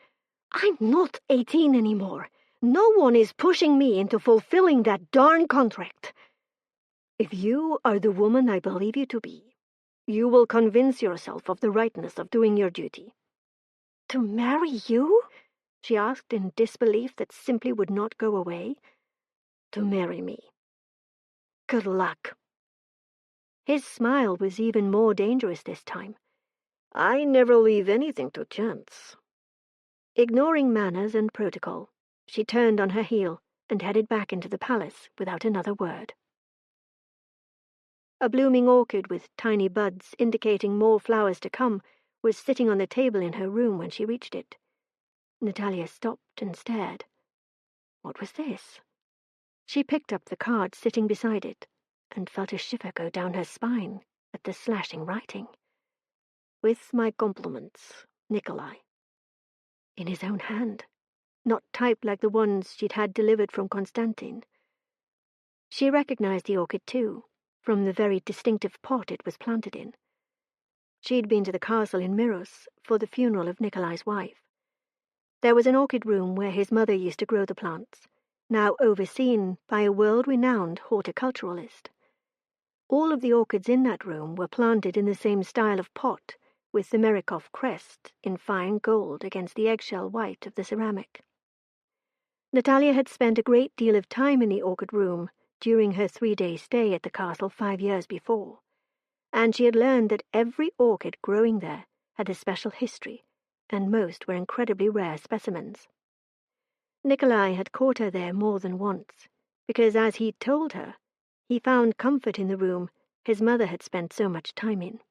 "I'm not 18 anymore. No one is pushing me into fulfilling that darn contract." "If you are the woman I believe you to be, you will convince yourself of the rightness of doing your duty." "To marry you?" she asked in disbelief that simply would not go away. "To marry me." "Good luck." His smile was even more dangerous this time. "I never leave anything to chance." Ignoring manners and protocol, she turned on her heel and headed back into the palace without another word. A blooming orchid with tiny buds indicating more flowers to come was sitting on the table in her room when she reached it. Nataliya stopped and stared. What was this? She picked up the card sitting beside it and felt a shiver go down her spine at the slashing writing. "With my compliments, Nikolai." In his own hand, not typed like the ones she'd had delivered from Constantine. She recognized the orchid too, from the very distinctive pot it was planted in. She'd been to the castle in Miros for the funeral of Nikolai's wife. There was an orchid room where his mother used to grow the plants, now overseen by a world-renowned horticulturalist. All of the orchids in that room were planted in the same style of pot, with the Merikov crest in fine gold against the eggshell white of the ceramic. Nataliya had spent a great deal of time in the orchid room during her 3-day stay at the castle 5 years before, and she had learned that every orchid growing there had a special history, and most were incredibly rare specimens. Nikolai had caught her there more than once, because as he'd told her, he found comfort in the room his mother had spent so much time in.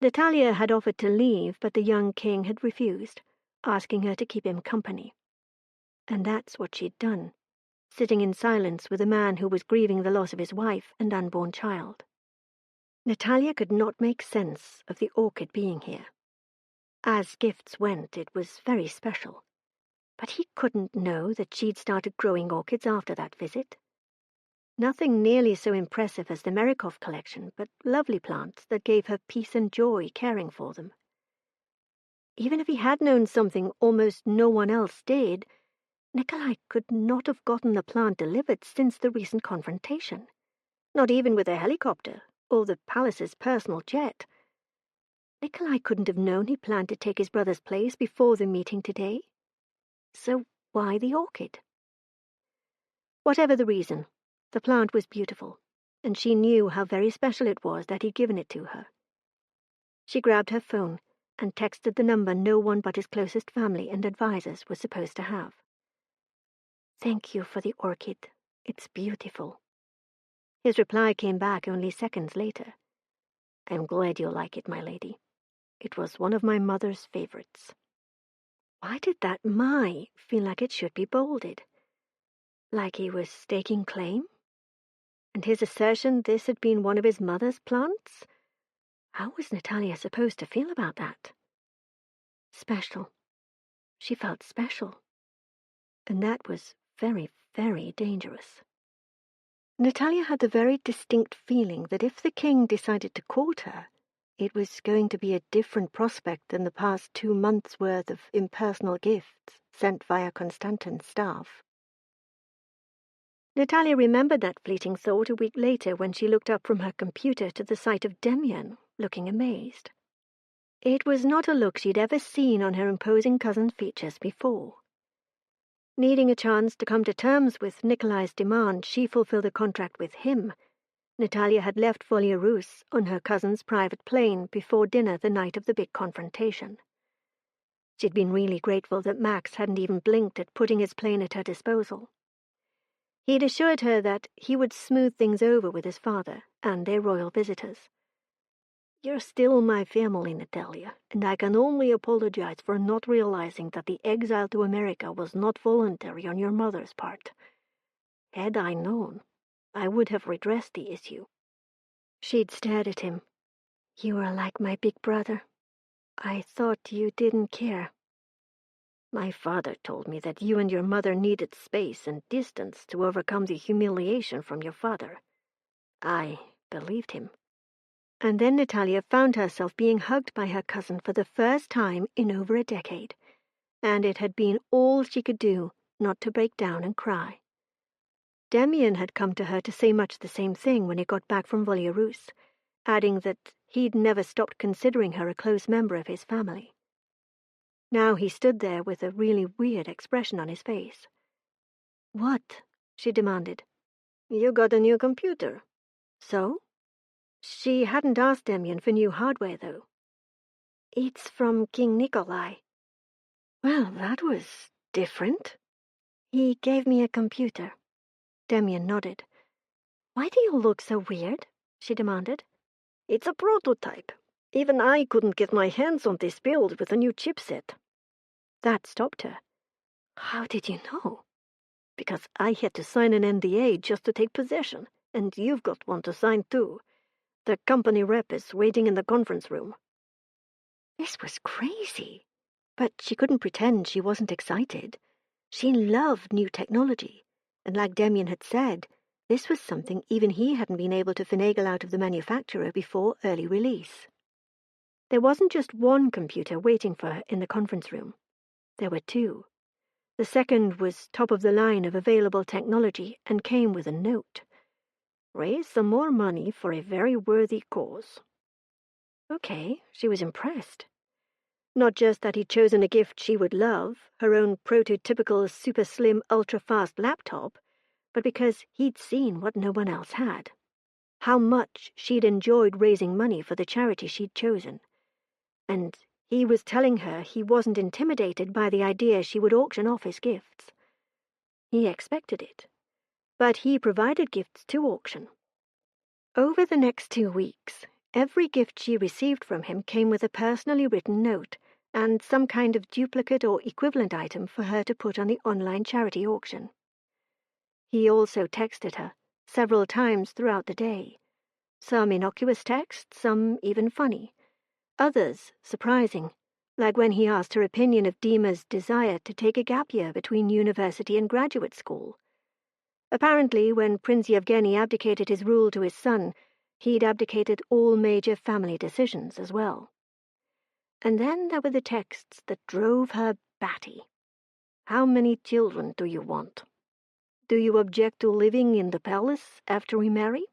Nataliya had offered to leave, but the young king had refused, asking her to keep him company. And that's what she'd done, sitting in silence with a man who was grieving the loss of his wife and unborn child. Nataliya could not make sense of the orchid being here. As gifts went, it was very special. But he couldn't know that she'd started growing orchids after that visit. Nothing nearly so impressive as the Merikov collection, but lovely plants that gave her peace and joy caring for them. Even if he had known something almost no one else did, Nikolai could not have gotten the plant delivered since the recent confrontation. Not even with a helicopter or the palace's personal jet. Nikolai couldn't have known he planned to take his brother's place before the meeting today. So why the orchid? Whatever the reason, the plant was beautiful, and she knew how very special it was that he'd given it to her. She grabbed her phone and texted the number no one but his closest family and advisors was supposed to have. "Thank you for the orchid. It's beautiful." His reply came back only seconds later. "I'm glad you like it, my lady. It was one of my mother's favorites." Why did that "my" feel like it should be bolded? Like he was staking claim? And his assertion this had been one of his mother's plants? How was Nataliya supposed to feel about that? Special. She felt special. And that was very, very dangerous. Nataliya had the very distinct feeling that if the king decided to court her, it was going to be a different prospect than the past 2 months' worth of impersonal gifts sent via Constantine's staff. Nataliya remembered that fleeting thought a week later when she looked up from her computer to the sight of Demian, looking amazed. It was not a look she'd ever seen on her imposing cousin's features before. Needing a chance to come to terms with Nikolai's demand she fulfill the contract with him, Nataliya had left Volia-Rus on her cousin's private plane before dinner the night of the big confrontation. She'd been really grateful that Max hadn't even blinked at putting his plane at her disposal. He'd assured her that he would smooth things over with his father and their royal visitors. "You're still my family, Nataliya, and I can only apologize for not realizing that the exile to America was not voluntary on your mother's part. Had I known, I would have redressed the issue." She'd stared at him. "You are like my big brother. I thought you didn't care." "My father told me that you and your mother needed space and distance to overcome the humiliation from your father. I believed him." And then Nataliya found herself being hugged by her cousin for the first time in over a decade, and it had been all she could do not to break down and cry. Damian had come to her to say much the same thing when he got back from Volia-Rus, adding that he'd never stopped considering her a close member of his family. Now he stood there with a really weird expression on his face. "What?" she demanded. "You got a new computer." "So?" She hadn't asked Damian for new hardware, though. "It's from King Nikolai." "Well, that was different." "He gave me a computer." Damian nodded. "Why do you look so weird?" she demanded. "It's a prototype. Even I couldn't get my hands on this build with a new chipset." That stopped her. "How did you know?" "Because I had to sign an NDA just to take possession, and you've got one to sign too. The company rep is waiting in the conference room." This was crazy, but she couldn't pretend she wasn't excited. She loved new technology, and like Damian had said, this was something even he hadn't been able to finagle out of the manufacturer before early release. There wasn't just one computer waiting for her in the conference room. There were two. The second was top of the line of available technology and came with a note. "Raise some more money for a very worthy cause." Okay, she was impressed. Not just that he'd chosen a gift she would love, her own prototypical super slim ultra-fast laptop, but because he'd seen what no one else had. How much she'd enjoyed raising money for the charity she'd chosen. And he was telling her he wasn't intimidated by the idea she would auction off his gifts. He expected it, but he provided gifts to auction. Over the next 2 weeks, every gift she received from him came with a personally written note and some kind of duplicate or equivalent item for her to put on the online charity auction. He also texted her several times throughout the day, some innocuous texts, some even funny, others surprising, like when he asked her opinion of Dima's desire to take a gap year between university and graduate school. Apparently, when Prince Yevgeny abdicated his rule to his son, he'd abdicated all major family decisions as well. And then there were the texts that drove her batty. "How many children do you want? Do you object to living in the palace after we marry?"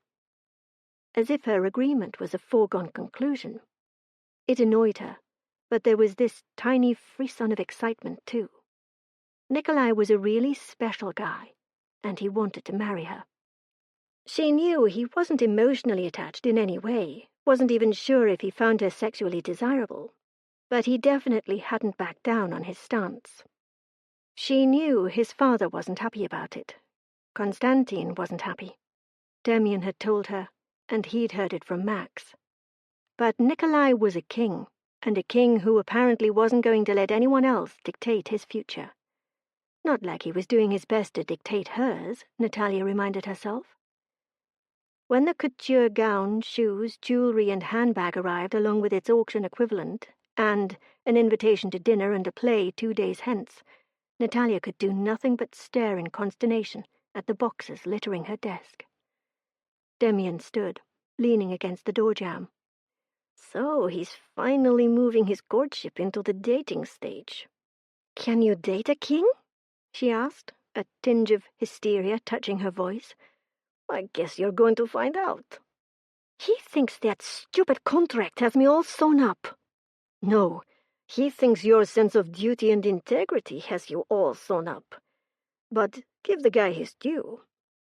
As if her agreement was a foregone conclusion. It annoyed her, but there was this tiny frisson of excitement, too. Nikolai was a really special guy, and he wanted to marry her. She knew he wasn't emotionally attached in any way, wasn't even sure if he found her sexually desirable, but he definitely hadn't backed down on his stance. She knew his father wasn't happy about it. Konstantin wasn't happy. Damian had told her, and he'd heard it from Max. But Nikolai was a king, and a king who apparently wasn't going to let anyone else dictate his future. Not like he was doing his best to dictate hers, Nataliya reminded herself. When the couture gown, shoes, jewelry, and handbag arrived along with its auction equivalent, and an invitation to dinner and a play 2 days hence, Nataliya could do nothing but stare in consternation at the boxes littering her desk. Damian stood, leaning against the door jamb. "So he's finally moving his courtship into the dating stage." "Can you date a king?" she asked, a tinge of hysteria touching her voice. "I guess you're going to find out." He thinks that stupid contract has me all sewn up. No, he thinks your sense of duty and integrity has you all sewn up. But give the guy his due.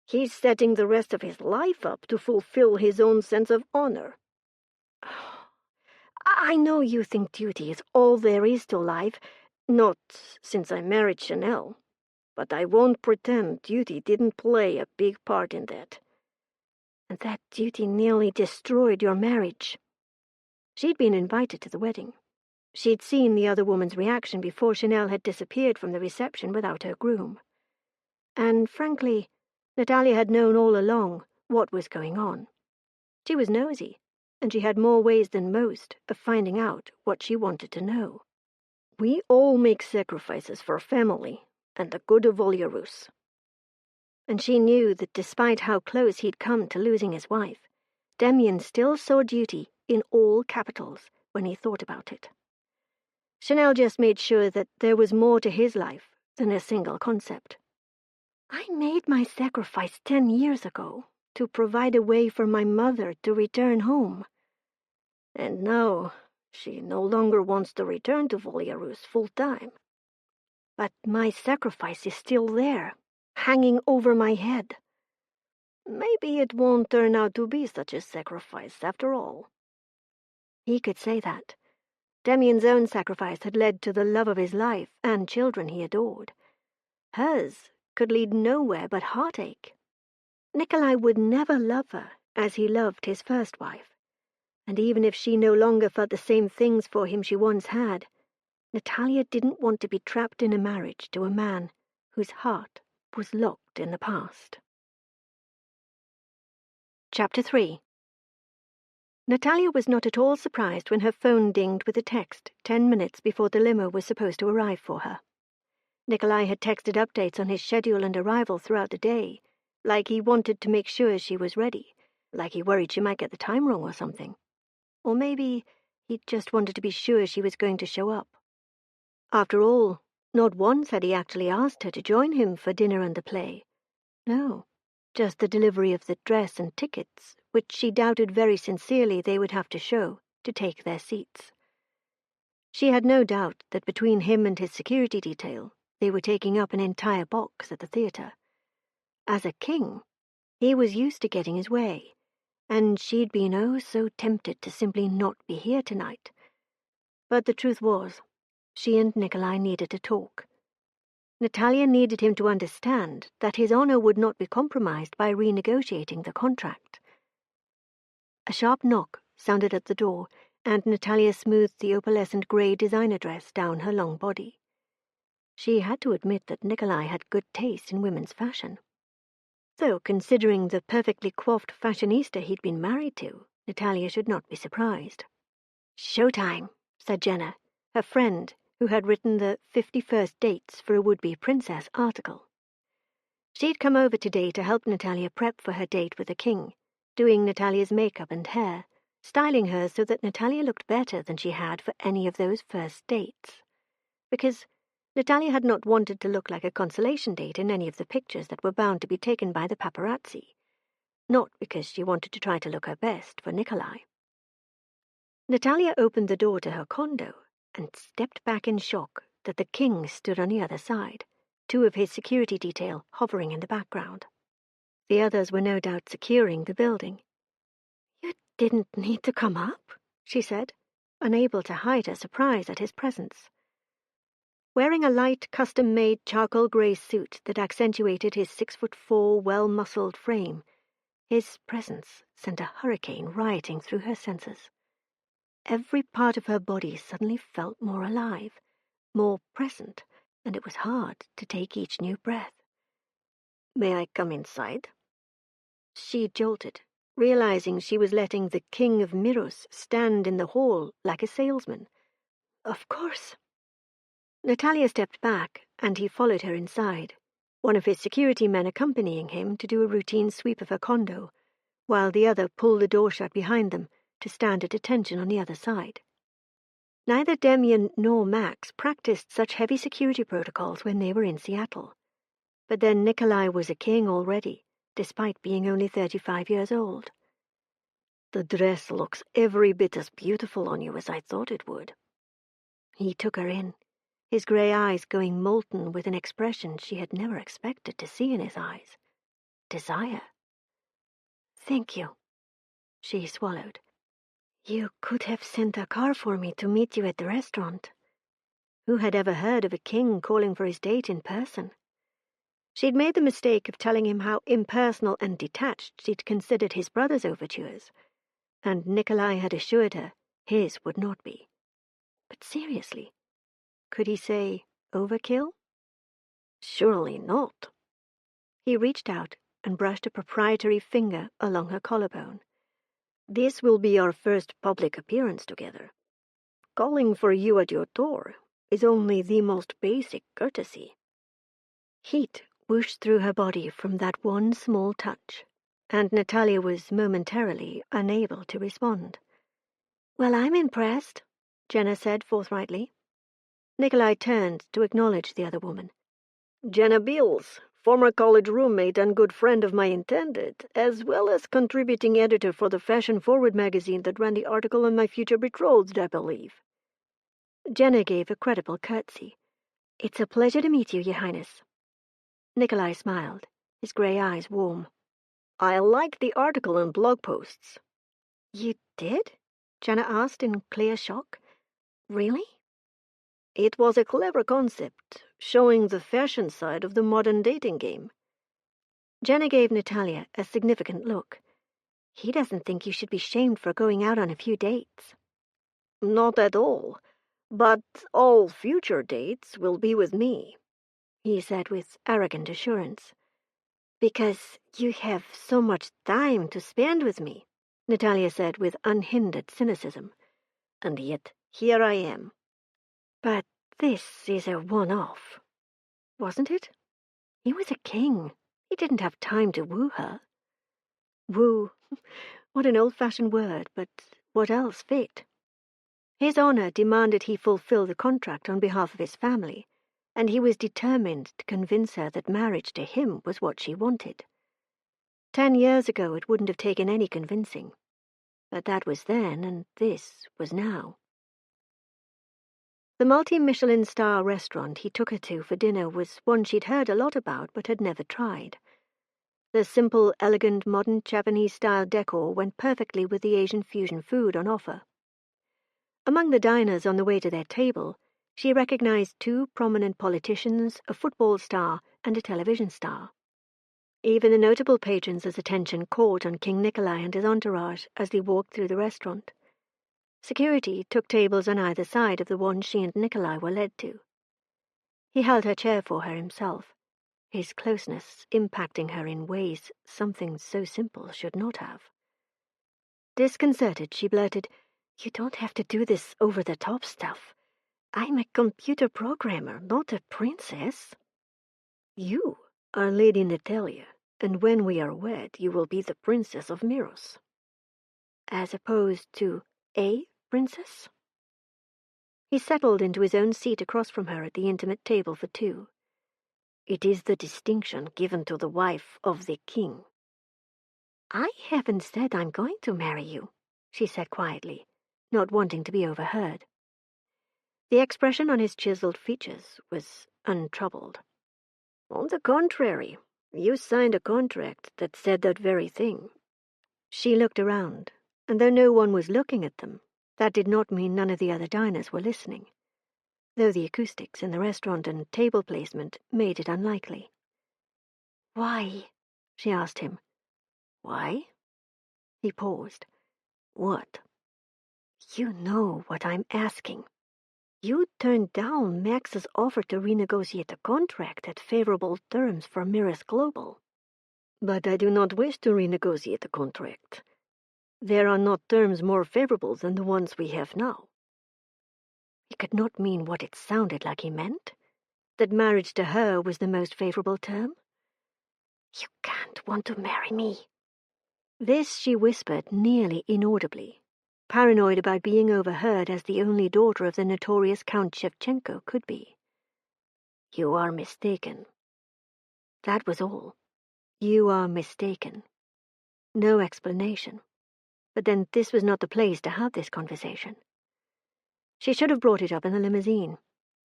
He's setting the rest of his life up to fulfill his own sense of honor. I know you think duty is all there is to life. Not since I married Chanel. But I won't pretend duty didn't play a big part in that. And that duty nearly destroyed your marriage. She'd been invited to the wedding. She'd seen the other woman's reaction before Chanel had disappeared from the reception without her groom. And frankly, Nataliya had known all along what was going on. She was nosy, and she had more ways than most of finding out what she wanted to know. We all make sacrifices for family and the good of Volyarus. And she knew that despite how close he'd come to losing his wife, Demian still saw duty in all capitals when he thought about it. Chanel just made sure that there was more to his life than a single concept. I made my sacrifice 10 years ago to provide a way for my mother to return home. And now she no longer wants to return to Volyarus full-time. But my sacrifice is still there, hanging over my head. Maybe it won't turn out to be such a sacrifice after all. He could say that. Demian's own sacrifice had led to the love of his life and children he adored. Hers could lead nowhere but heartache. Nikolai would never love her as he loved his first wife. And even if she no longer felt the same things for him she once had, Nataliya didn't want to be trapped in a marriage to a man whose heart was locked in the past. Chapter 3. Nataliya was not at all surprised when her phone dinged with a text 10 minutes before the limo was supposed to arrive for her. Nikolai had texted updates on his schedule and arrival throughout the day, like he wanted to make sure she was ready, like he worried she might get the time wrong or something. Or maybe he just wanted to be sure she was going to show up. After all, not once had he actually asked her to join him for dinner and the play. No, just the delivery of the dress and tickets, which she doubted very sincerely they would have to show to take their seats. She had no doubt that between him and his security detail, they were taking up an entire box at the theatre. As a king, he was used to getting his way, and she'd been oh so tempted to simply not be here tonight. But the truth was, she and Nikolai needed to talk. Nataliya needed him to understand that his honor would not be compromised by renegotiating the contract. A sharp knock sounded at the door, and Nataliya smoothed the opalescent grey designer dress down her long body. She had to admit that Nikolai had good taste in women's fashion. Though, considering the perfectly coiffed fashionista he'd been married to, Nataliya should not be surprised. "Showtime," said Jenna, her friend, who had written the 51st Dates for a Would-Be Princess article. She'd come over today to help Nataliya prep for her date with the king, doing Nataliya's makeup and hair, styling her so that Nataliya looked better than she had for any of those first dates. Because Nataliya had not wanted to look like a consolation date in any of the pictures that were bound to be taken by the paparazzi, not because she wanted to try to look her best for Nikolai. Nataliya opened the door to her condo and stepped back in shock that the king stood on the other side, 2 of his security detail hovering in the background. The others were no doubt securing the building. "You didn't need to come up," she said, unable to hide her surprise at his presence. Wearing a light, custom-made charcoal grey suit that accentuated his 6'4", well-muscled frame, his presence sent a hurricane rioting through her senses. Every part of her body suddenly felt more alive, more present, and it was hard to take each new breath. "May I come inside?" She jolted, realizing she was letting the king of Miros stand in the hall like a salesman. "Of course." Nataliya stepped back, and he followed her inside, one of his security men accompanying him to do a routine sweep of her condo, while the other pulled the door shut behind them to stand at attention on the other side. Neither Demian nor Max practiced such heavy security protocols when they were in Seattle. But then Nikolai was a king already, despite being only 35 years old. The dress looks every bit as beautiful on you as I thought it would." He took her in, his grey eyes going molten with an expression she had never expected to see in his eyes. Desire. "Thank you," she swallowed. "You could have sent a car for me to meet you at the restaurant." Who had ever heard of a king calling for his date in person? She'd made the mistake of telling him how impersonal and detached she'd considered his brother's overtures, and Nikolai had assured her his would not be. But seriously, could he say overkill? Surely not. He reached out and brushed a proprietary finger along her collarbone. "This will be our first public appearance together. Calling for you at your door is only the most basic courtesy." Heat whooshed through her body from that one small touch, and Nataliya was momentarily unable to respond. "Well, I'm impressed," Jenna said forthrightly. Nikolai turned to acknowledge the other woman. "Jenna Beals, former college roommate and good friend of my intended, as well as contributing editor for the Fashion Forward magazine that ran the article on my future betrothed, I believe." Jenna gave a credible curtsy. "It's a pleasure to meet you, Your Highness." Nikolai smiled, his grey eyes warm. "I liked the article and blog posts." "You did?" Jenna asked in clear shock. "Really?" "It was a clever concept, showing the fashion side of the modern dating game." Jenna gave Nataliya a significant look. "He doesn't think you should be shamed for going out on a few dates." "Not at all. But all future dates will be with me," he said with arrogant assurance. "Because you have so much time to spend with me," Nataliya said with unhindered cynicism. "And yet here I am." "But this is a one-off, wasn't it? He was a king. He didn't have time to woo her." Woo. What an old-fashioned word, but what else fit? His honor demanded he fulfill the contract on behalf of his family, and he was determined to convince her that marriage to him was what she wanted. 10 years ago it wouldn't have taken any convincing, but that was then and this was now. The multi-Michelin star restaurant he took her to for dinner was one she'd heard a lot about but had never tried. The simple, elegant, modern Japanese-style decor went perfectly with the Asian fusion food on offer. Among the diners on the way to their table, she recognized 2 prominent politicians, a football star, and a television star. Even the notable patrons' attention caught on King Nikolai and his entourage as they walked through the restaurant. Security took tables on either side of the one she and Nikolai were led to. He held her chair for her himself, his closeness impacting her in ways something so simple should not have. Disconcerted, she blurted, "You don't have to do this over-the-top stuff. I'm a computer programmer, not a princess." "You are Lady Nataliya, and when we are wed, you will be the Princess of Miros." "As opposed to a princess?" He settled into his own seat across from her at the intimate table for 2. "It is the distinction given to the wife of the king." "I haven't said I'm going to marry you," she said quietly, not wanting to be overheard. The expression on his chiseled features was untroubled. "On the contrary, you signed a contract that said that very thing." She looked around, and though no one was looking at them, that did not mean none of the other diners were listening, though the acoustics in the restaurant and table placement made it unlikely. "Why?" she asked him. "Why?" He paused. "What?" "You know what I'm asking. You turned down Max's offer to renegotiate the contract at favorable terms for Miros Global." "But I do not wish to renegotiate the contract. There are not terms more favorable than the ones we have now." He could not mean what it sounded like he meant, that marriage to her was the most favorable term. "You can't want to marry me." This she whispered nearly inaudibly, paranoid about being overheard as the only daughter of the notorious Count Shevchenko could be. "You are mistaken." That was all. You are mistaken. No explanation. but then this was not the place to have this conversation. She should have brought it up in the limousine,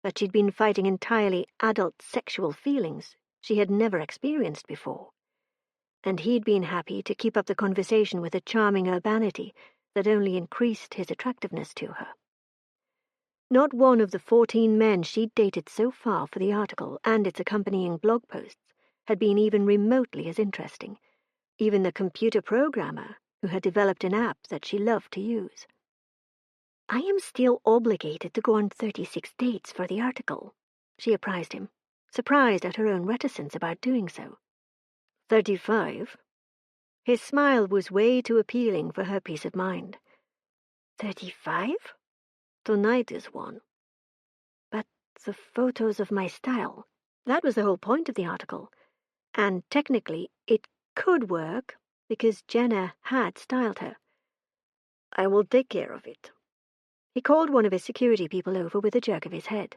but she'd been fighting entirely adult sexual feelings she had never experienced before, and he'd been happy to keep up the conversation with a charming urbanity that only increased his attractiveness to her. Not one of the 14 men she'd dated so far for the article and its accompanying blog posts had been even remotely as interesting, even the computer programmer who had developed an app that she loved to use. "I am still obligated to go on 36 dates for the article," she apprised him, surprised at her own reticence about doing so. 35? His smile was way too appealing for her peace of mind. 35? Tonight is one. But the photos of my style, that was the whole point of the article. And technically, it could work because Jenna had styled her. "I will take care of it." He called one of his security people over with a jerk of his head.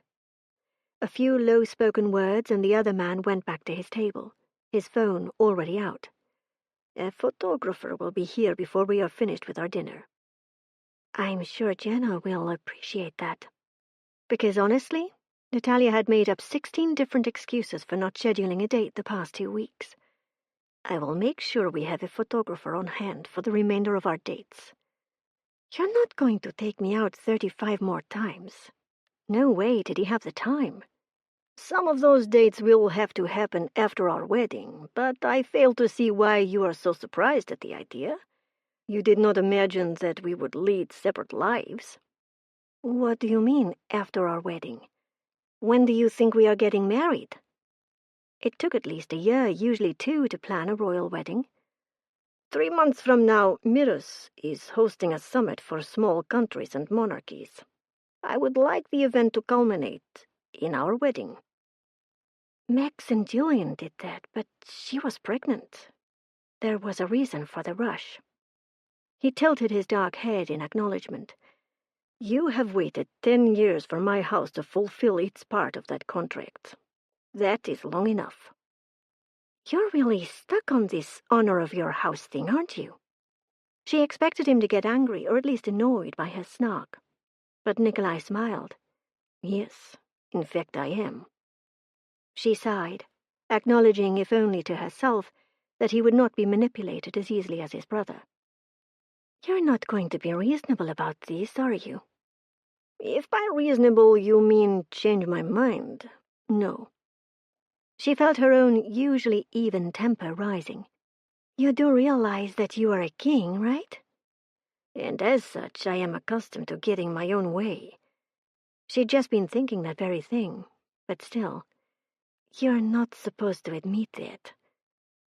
A few low-spoken words and the other man went back to his table, his phone already out. "A photographer will be here before we are finished with our dinner." "I'm sure Jenna will appreciate that." Because honestly, Nataliya had made up 16 different excuses for not scheduling a date the past 2 weeks. "I will make sure we have a photographer on hand for the remainder of our dates." "You're not going to take me out 35 more times." No way did he have the time. "Some of those dates will have to happen after our wedding, but I fail to see why you are so surprised at the idea. You did not imagine that we would lead separate lives." "What do you mean, after our wedding? When do you think we are getting married?" It took at least a year, usually 2, to plan a royal wedding. 3 months from now, Miros is hosting a summit for small countries and monarchies. I would like the event to culminate in our wedding." Max and Julian did that, but she was pregnant. There was a reason for the rush. He tilted his dark head in acknowledgement. "You have waited 10 years for my house to fulfill its part of that contract. That is long enough." "You're really stuck on this honor of your house thing, aren't you?" She expected him to get angry, or at least annoyed by her snark. But Nikolai smiled. "Yes, in fact I am." She sighed, acknowledging, if only to herself, that he would not be manipulated as easily as his brother. "You're not going to be reasonable about this, are you?" "If by reasonable you mean change my mind, no." She felt her own usually even temper rising. "You do realize that you are a king, right?" "And as such, I am accustomed to getting my own way." She'd just been thinking that very thing, but still. "You're not supposed to admit it."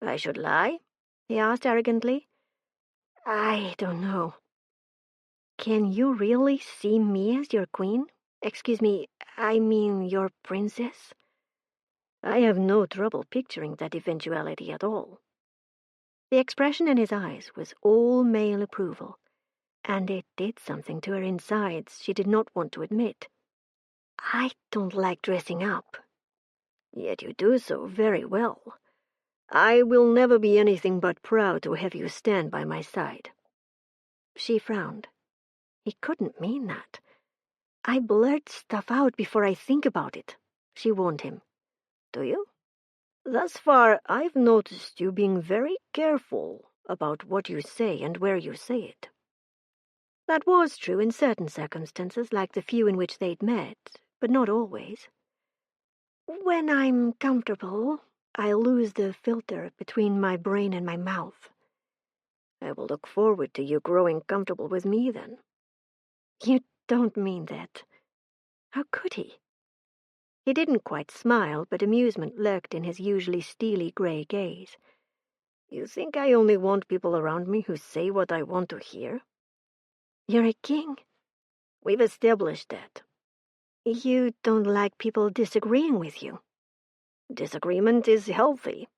"I should lie?" he asked arrogantly. "I don't know." "Can you really see me as your queen? Excuse me, I mean your princess?" "I have no trouble picturing that eventuality at all." The expression in his eyes was all male approval, and it did something to her insides she did not want to admit. "I don't like dressing up." "Yet you do so very well. I will never be anything but proud to have you stand by my side." She frowned. He couldn't mean that. "I blurt stuff out before I think about it," she warned him. "Do you? Thus far, I've noticed you being very careful about what you say and where you say it." That was true in certain circumstances, like the few in which they'd met, but not always. "When I'm comfortable, I lose the filter between my brain and my mouth." "I will look forward to you growing comfortable with me, then." "You don't mean that." How could he? He didn't quite smile, but amusement lurked in his usually steely gray gaze. "You think I only want people around me who say what I want to hear?" "You're a king." "We've established that." "You don't like people disagreeing with you." "Disagreement is healthy."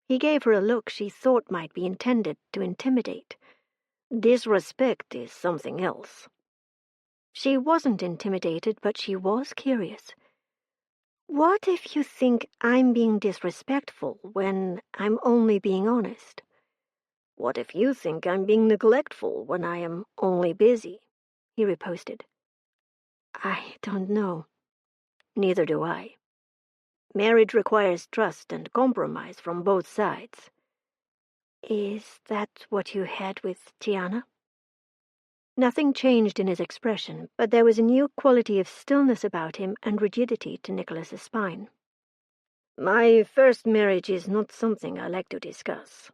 He gave her a look she thought might be intended to intimidate. "Disrespect is something else." She wasn't intimidated, but she was curious. "What if you think I'm being disrespectful when I'm only being honest?" What if you think I'm being neglectful when I am only busy? He riposted. I don't know. Neither do I. Marriage requires trust and compromise from both sides. Is that what you had with Tiana? Nothing changed in his expression, but there was a new quality of stillness about him and rigidity to Nicholas's spine. My first marriage is not something I like to discuss.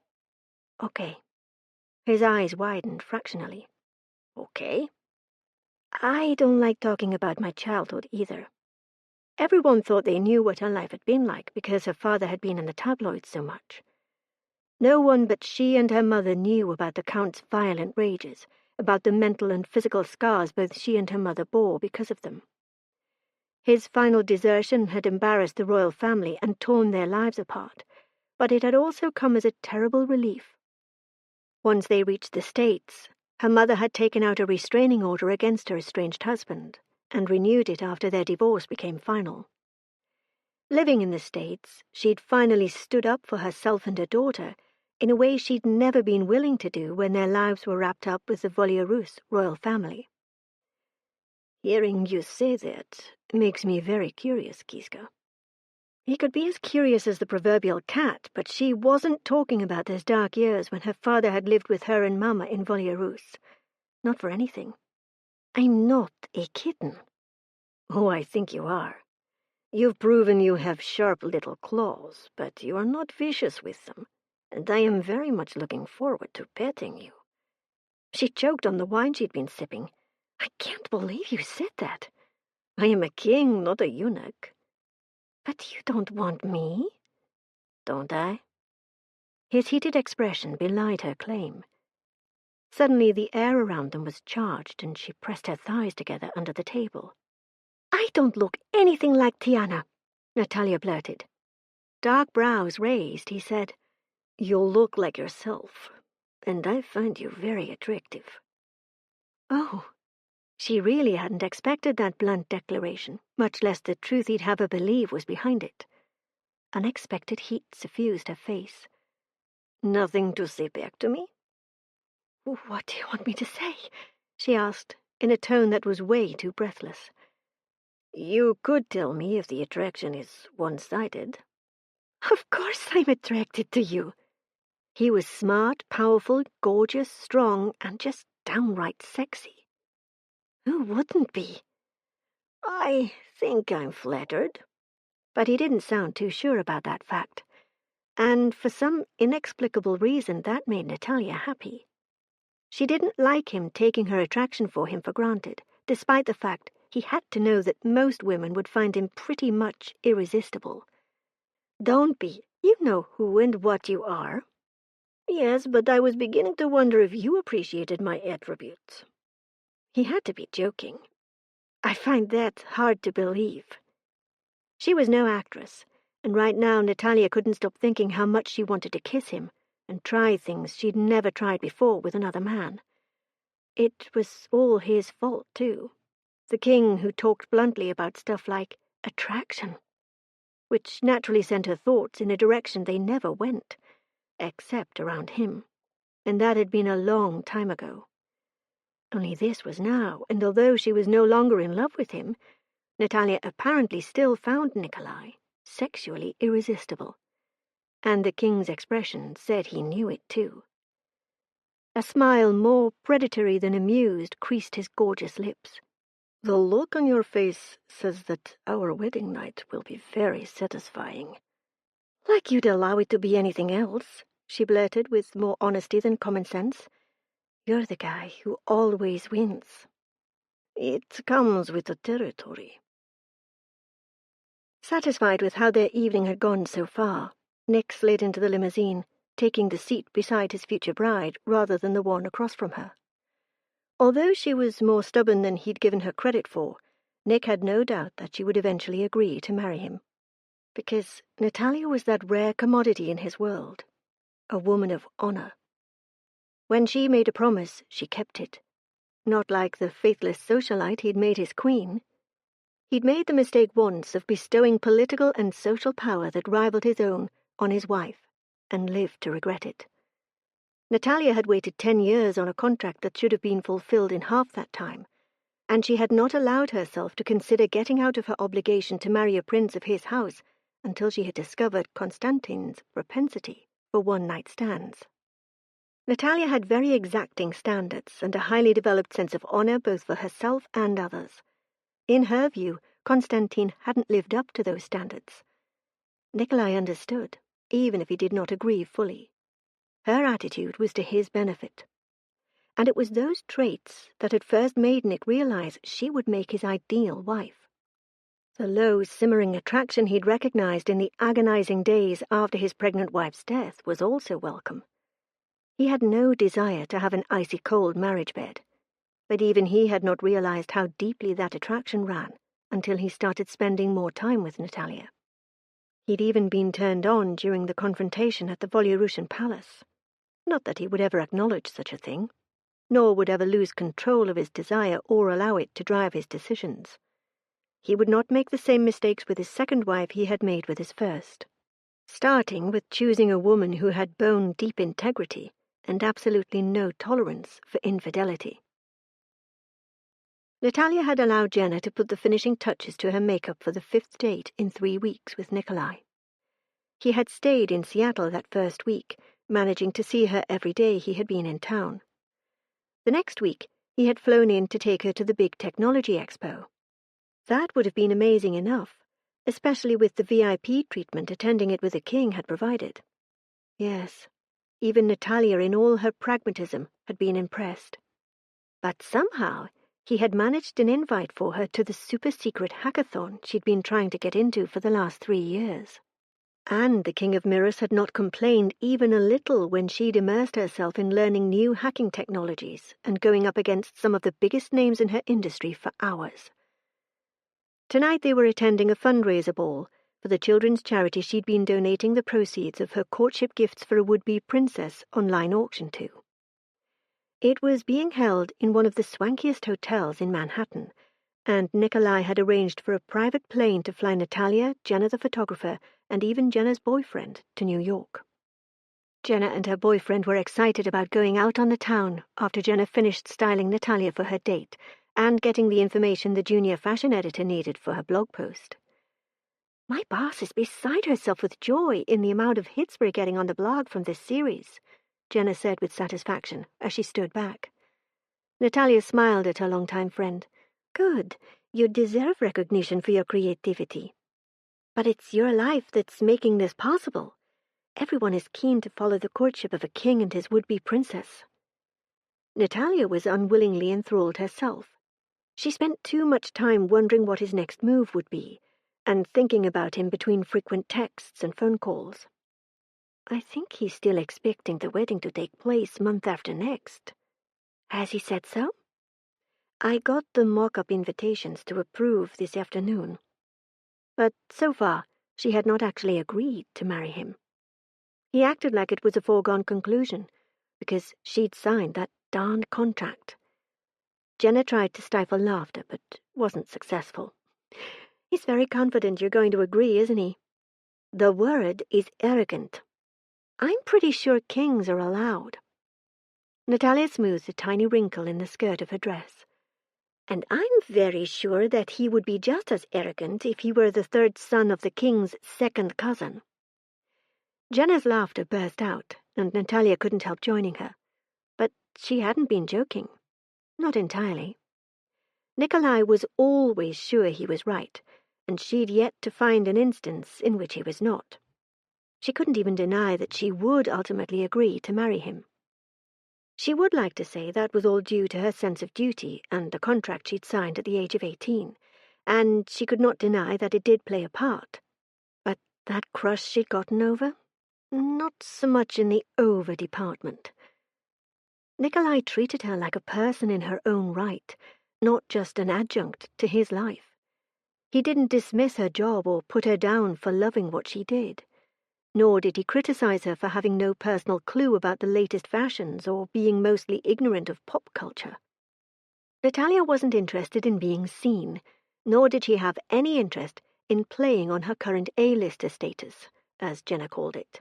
Okay. His eyes widened fractionally. Okay. I don't like talking about my childhood either. Everyone thought they knew what her life had been like because her father had been in the tabloids so much. No one but she and her mother knew about the Count's violent rages, about the mental and physical scars both she and her mother bore because of them. His final desertion had embarrassed the royal family and torn their lives apart, but it had also come as a terrible relief. Once they reached the States, her mother had taken out a restraining order against her estranged husband, and renewed it after their divorce became final. Living in the States, she'd finally stood up for herself and her daughter in a way she'd never been willing to do when their lives were wrapped up with the Volierus royal family. Hearing you say that makes me very curious, Kiska. He could be as curious as the proverbial cat, but she wasn't talking about those dark years when her father had lived with her and Mama in Volierus. Not for anything. I'm not a kitten. Oh, I think you are. You've proven you have sharp little claws, but you are not vicious with them, and I am very much looking forward to petting you. She choked on the wine she'd been sipping. I can't believe you said that. I am a king, not a eunuch. But you don't want me? Don't I? His heated expression belied her claim. Suddenly the air around them was charged, and she pressed her thighs together under the table. I don't look anything like Tiana, Nataliya blurted. Dark brows raised, he said, You'll look like yourself, and I find you very attractive. Oh, she really hadn't expected that blunt declaration, much less the truth he'd have her believe was behind it. Unexpected heat suffused her face. Nothing to say back to me? What do you want me to say? She asked, in a tone that was way too breathless. You could tell me if the attraction is one-sided. Of course I'm attracted to you. He was smart, powerful, gorgeous, strong, and just downright sexy. Who wouldn't be? I think I'm flattered. But he didn't sound too sure about that fact. And for some inexplicable reason that made Nataliya happy. She didn't like him taking her attraction for him for granted, despite the fact he had to know that most women would find him pretty much irresistible. Don't be. You know who and what you are. Yes, but I was beginning to wonder if you appreciated my attributes. He had to be joking. I find that hard to believe. She was no actress, and right now Nataliya couldn't stop thinking how much she wanted to kiss him and try things she'd never tried before with another man. It was all his fault, too. The king who talked bluntly about stuff like attraction, which naturally sent her thoughts in a direction they never went, except around him, and that had been a long time ago. Only this was now, and although she was no longer in love with him, Nataliya apparently still found Nikolai sexually irresistible, and the king's expression said he knew it too. A smile more predatory than amused creased his gorgeous lips. The look on your face says that our wedding night will be very satisfying. Like you'd allow it to be anything else, she blurted with more honesty than common sense. You're the guy who always wins. It comes with the territory. Satisfied with how their evening had gone so far, Nick slid into the limousine, taking the seat beside his future bride rather than the one across from her. Although she was more stubborn than he'd given her credit for, Nick had no doubt that she would eventually agree to marry him. Because Nataliya was that rare commodity in his world, a woman of honor. When she made a promise, she kept it. Not like the faithless socialite he'd made his queen. He'd made the mistake once of bestowing political and social power that rivaled his own on his wife, and lived to regret it. Nataliya had waited 10 years on a contract that should have been fulfilled in half that time, and she had not allowed herself to consider getting out of her obligation to marry a prince of his house until she had discovered Constantine's propensity for one-night stands. Nataliya had very exacting standards and a highly developed sense of honor both for herself and others. In her view, Constantine hadn't lived up to those standards. Nikolai understood, even if he did not agree fully. Her attitude was to his benefit. And it was those traits that had first made Nick realize she would make his ideal wife. The low, simmering attraction he'd recognized in the agonizing days after his pregnant wife's death was also welcome. He had no desire to have an icy cold marriage bed, but even he had not realized how deeply that attraction ran until he started spending more time with Nataliya. He'd even been turned on during the confrontation at the Volyarussian palace. Not that he would ever acknowledge such a thing, nor would ever lose control of his desire or allow it to drive his decisions. He would not make the same mistakes with his second wife he had made with his first, starting with choosing a woman who had bone-deep integrity and absolutely no tolerance for infidelity. Nataliya had allowed Jenna to put the finishing touches to her makeup for the 5th date in 3 weeks with Nikolai. He had stayed in Seattle that first week, managing to see her every day he had been in town. The next week, he had flown in to take her to the big technology expo. That would have been amazing enough, especially with the VIP treatment attending it with the king had provided. Yes, even Nataliya in all her pragmatism had been impressed. But somehow, he had managed an invite for her to the super-secret hackathon she'd been trying to get into for the last 3 years. And the King of Mirrors had not complained even a little when she'd immersed herself in learning new hacking technologies and going up against some of the biggest names in her industry for hours. Tonight they were attending a fundraiser ball for the children's charity she'd been donating the proceeds of her courtship gifts for a would-be princess online auction to. It was being held in one of the swankiest hotels in Manhattan, and Nikolai had arranged for a private plane to fly Nataliya, Jenna the photographer, and even Jenna's boyfriend to New York. Jenna and her boyfriend were excited about going out on the town after Jenna finished styling Nataliya for her date and getting the information the junior fashion editor needed for her blog post. "My boss is beside herself with joy in the amount of hits we're getting on the blog from this series," Jenna said with satisfaction as she stood back. Nataliya smiled at her longtime friend. "Good. You deserve recognition for your creativity. But it's your life that's making this possible. Everyone is keen to follow the courtship of a king and his would-be princess." Nataliya was unwillingly enthralled herself. She spent too much time wondering what his next move would be, and thinking about him between frequent texts and phone calls. "I think he's still expecting the wedding to take place month after next. Has he said so? I got the mock-up invitations to approve this afternoon." But so far, she had not actually agreed to marry him. He acted like it was a foregone conclusion, because she'd signed that darned contract. Jenna tried to stifle laughter, but wasn't successful. "He's very confident you're going to agree, isn't he? The word is arrogant. I'm pretty sure kings are allowed." Nataliya smoothed a tiny wrinkle in the skirt of her dress. "And I'm very sure that he would be just as arrogant if he were the 3rd son of the king's second cousin." Jenna's laughter burst out, and Nataliya couldn't help joining her. But she hadn't been joking. Not entirely. Nikolai was always sure he was right, and she'd yet to find an instance in which he was not. She couldn't even deny that she would ultimately agree to marry him. She would like to say that was all due to her sense of duty and the contract she'd signed at the age of 18, and she could not deny that it did play a part. But that crush she'd gotten over? Not so much in the over department. Nikolai treated her like a person in her own right, not just an adjunct to his life. He didn't dismiss her job or put her down for loving what she did. Nor did he criticize her for having no personal clue about the latest fashions or being mostly ignorant of pop culture. Nataliya wasn't interested in being seen, nor did she have any interest in playing on her current A-lister status, as Jenna called it.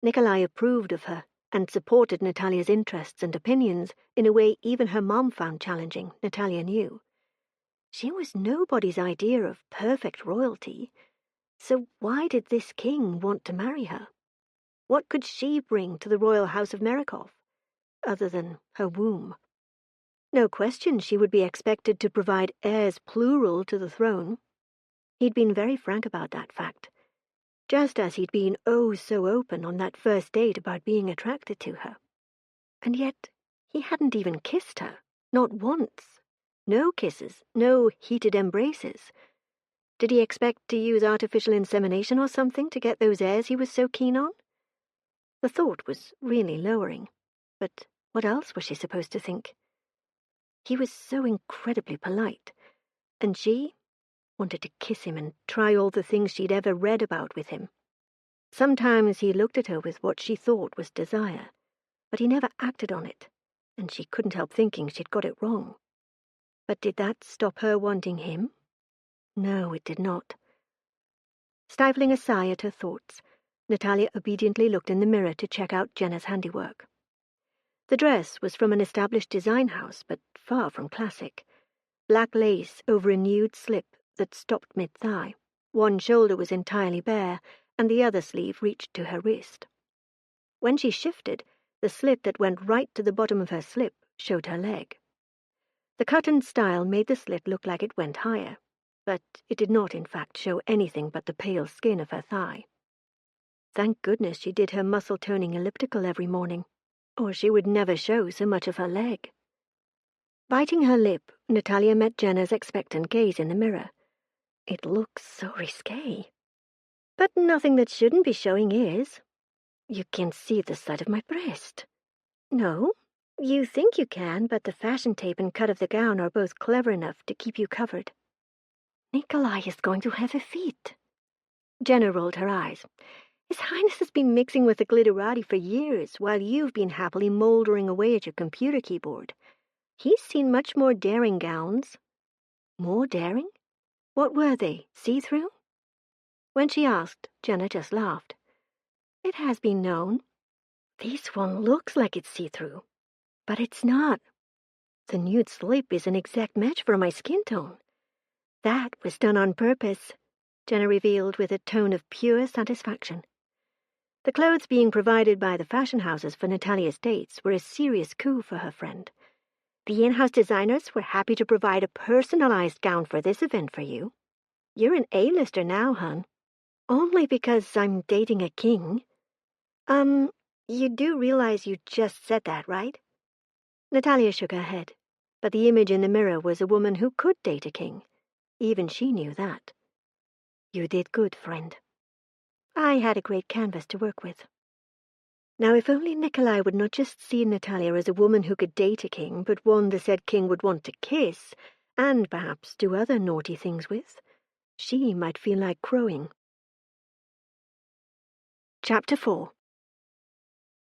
Nikolai approved of her and supported Nataliya's interests and opinions in a way even her mom found challenging, Nataliya knew. She was nobody's idea of perfect royalty, so why did this king want to marry her? What could she bring to the royal house of Merakov, other than her womb? No question she would be expected to provide heirs plural to the throne. He'd been very frank about that fact, just as he'd been oh so open on that first date about being attracted to her. And yet he hadn't even kissed her, not once. No kisses, no heated embraces. Did he expect to use artificial insemination or something to get those heirs he was so keen on? The thought was really lowering, but what else was she supposed to think? He was so incredibly polite, and she wanted to kiss him and try all the things she'd ever read about with him. Sometimes he looked at her with what she thought was desire, but he never acted on it, and she couldn't help thinking she'd got it wrong. But did that stop her wanting him? No, it did not. Stifling a sigh at her thoughts, Nataliya obediently looked in the mirror to check out Jenna's handiwork. The dress was from an established design house, but far from classic. Black lace over a nude slip that stopped mid-thigh. One shoulder was entirely bare, and the other sleeve reached to her wrist. When she shifted, the slit that went right to the bottom of her slip showed her leg. The cut-and style made the slit look like it went higher, but it did not in fact show anything but the pale skin of her thigh. Thank goodness she did her muscle-toning elliptical every morning, or she would never show so much of her leg. Biting her lip, Nataliya met Jenna's expectant gaze in the mirror. It looks so risque. But nothing that shouldn't be showing is. You can see the side of my breast. No, you think you can, but the fashion tape and cut of the gown are both clever enough to keep you covered. Nikolai is going to have a fit. Jenna rolled her eyes. His Highness has been mixing with the glitterati for years, while you've been happily mouldering away at your computer keyboard. He's seen much more daring gowns. More daring? What were they, see-through? When she asked, Jenna just laughed. It has been known. This one looks like it's see-through, but it's not. The nude slip is an exact match for my skin tone. That was done on purpose, Jenna revealed with a tone of pure satisfaction. The clothes being provided by the fashion houses for Nataliya's dates were a serious coup for her friend. The in-house designers were happy to provide a personalized gown for this event for you. You're an A-lister now, hon. Only because I'm dating a king. You do realize you just said that, right? Nataliya shook her head, but the image in the mirror was a woman who could date a king. Even she knew that. You did good, friend. I had a great canvas to work with. Now, if only Nikolai would not just see Nataliya as a woman who could date a king, but one the said king would want to kiss, and perhaps do other naughty things with, she might feel like crowing. Chapter 4.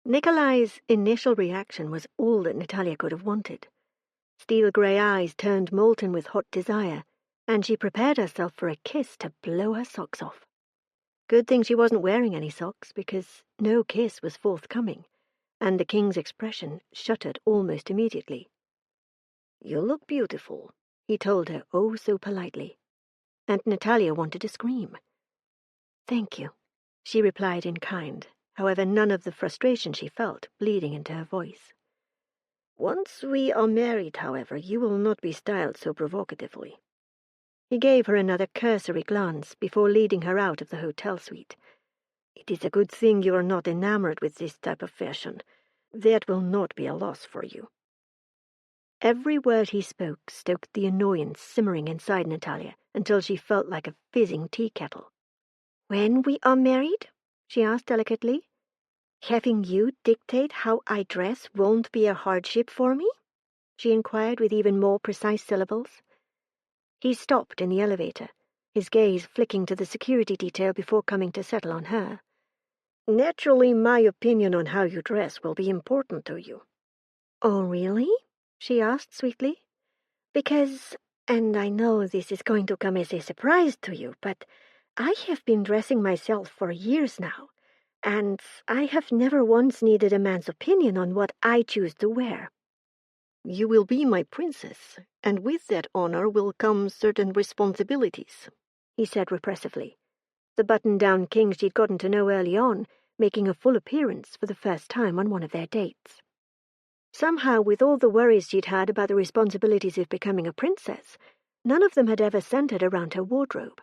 Nikolai's initial reaction was all that Nataliya could have wanted. Steel-grey eyes turned molten with hot desire, and she prepared herself for a kiss to blow her socks off. Good thing she wasn't wearing any socks, because no kiss was forthcoming, and the king's expression shuttered almost immediately. You look beautiful, he told her oh so politely, and Nataliya wanted to scream. Thank you, she replied in kind, however none of the frustration she felt bleeding into her voice. Once we are married, however, you will not be styled so provocatively. He gave her another cursory glance before leading her out of the hotel suite. It is a good thing you are not enamored with this type of fashion. That will not be a loss for you. Every word he spoke stoked the annoyance simmering inside Nataliya until she felt like a fizzing tea kettle. When we are married? She asked delicately. Having you dictate how I dress won't be a hardship for me? She inquired with even more precise syllables. He stopped in the elevator, his gaze flicking to the security detail before coming to settle on her. Naturally, my opinion on how you dress will be important to you. Oh, really? She asked sweetly. Because, and I know this is going to come as a surprise to you, but I have been dressing myself for years now, And I have never once needed a man's opinion on what I choose to wear. You will be my princess, and with that honor will come certain responsibilities, he said repressively, the button-down king she'd gotten to know early on, making a full appearance for the first time on one of their dates. Somehow, with all the worries she'd had about the responsibilities of becoming a princess, none of them had ever centered around her wardrobe.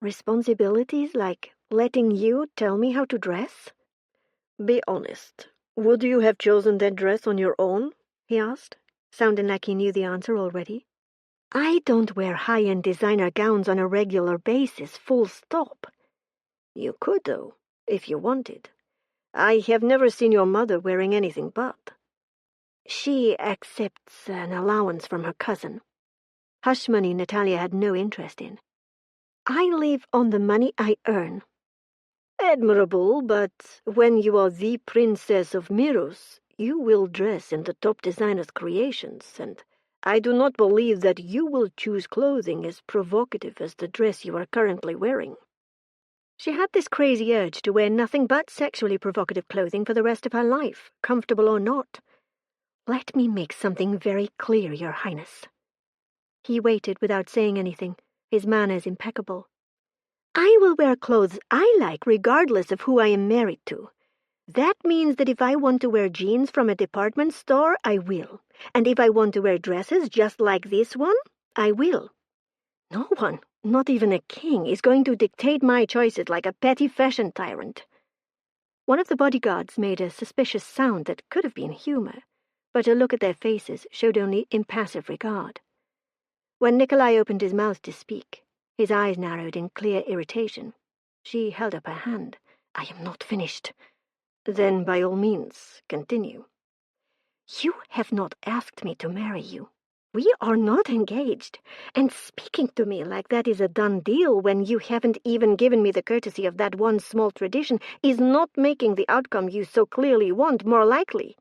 Responsibilities like letting you tell me how to dress? Be honest. Would you have chosen that dress on your own? He asked, sounding like he knew the answer already. I don't wear high-end designer gowns on a regular basis, full stop. You could, though, if you wanted. I have never seen your mother wearing anything but. She accepts an allowance from her cousin. Hush money Nataliya had no interest in. I live on the money I earn. Admirable, but when you are the princess of Miros, you will dress in the top designer's creations, and I do not believe that you will choose clothing as provocative as the dress you are currently wearing. She had this crazy urge to wear nothing but sexually provocative clothing for the rest of her life, comfortable or not. Let me make something very clear, Your Highness. He waited without saying anything, his manners impeccable. I will wear clothes I like regardless of who I am married to. That means that if I want to wear jeans from a department store, I will. And if I want to wear dresses just like this one, I will. No one, not even a king, is going to dictate my choices like a petty fashion tyrant. One of the bodyguards made a suspicious sound that could have been humor, but a look at their faces showed only impassive regard. When Nikolai opened his mouth to speak, his eyes narrowed in clear irritation. She held up her hand. I am not finished. Then, by all means, continue. You have not asked me to marry you. We are not engaged, and speaking to me like that is a done deal when you haven't even given me the courtesy of that one small tradition is not making the outcome you so clearly want more likely.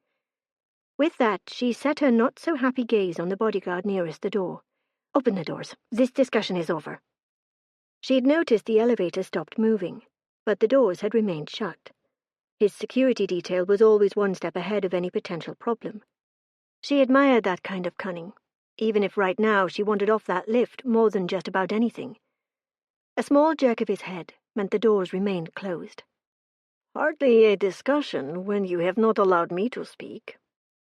With that, she set her not-so-happy gaze on the bodyguard nearest the door. Open the doors. This discussion is over. She'd noticed the elevator stopped moving, but the doors had remained shut. His security detail was always one step ahead of any potential problem. She admired that kind of cunning, even if right now she wanted off that lift more than just about anything. A small jerk of his head meant the doors remained closed. Hardly a discussion when you have not allowed me to speak.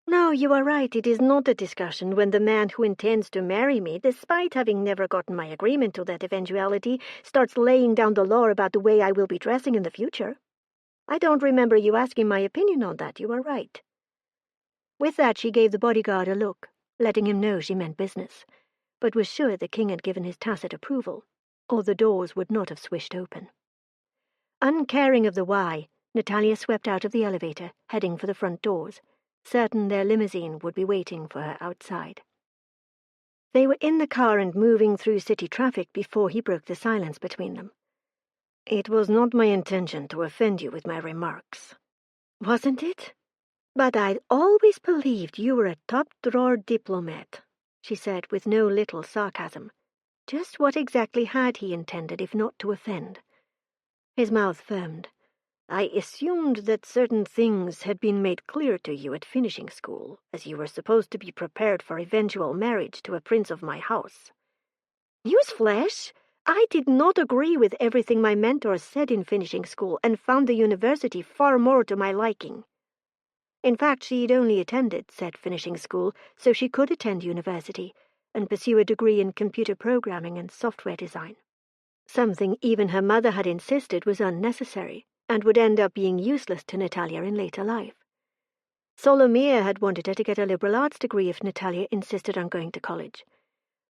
No, you are right, it is not a discussion when the man who intends to marry me, despite having never gotten my agreement to that eventuality, starts laying down the law about the way I will be dressing in the future. I don't remember you asking my opinion on that, you are right. With that she gave the bodyguard a look, letting him know she meant business, but was sure the king had given his tacit approval, or the doors would not have swished open. Uncaring of the why, Nataliya swept out of the elevator, heading for the front doors, certain their limousine would be waiting for her outside. They were in the car and moving through city traffic before he broke the silence between them. It was not my intention to offend you with my remarks. Wasn't it? But I'd always believed you were a top-drawer diplomat, she said with no little sarcasm. Just what exactly had he intended if not to offend? His mouth firmed. I assumed that certain things had been made clear to you at finishing school, as you were supposed to be prepared for eventual marriage to a prince of my house. Newsflash! I did not agree with everything my mentor said in finishing school and found the university far more to my liking. In fact, she'd only attended said finishing school so she could attend university and pursue a degree in computer programming and software design. Something even her mother had insisted was unnecessary and would end up being useless to Nataliya in later life. Solomia had wanted her to get a liberal arts degree if Nataliya insisted on going to college.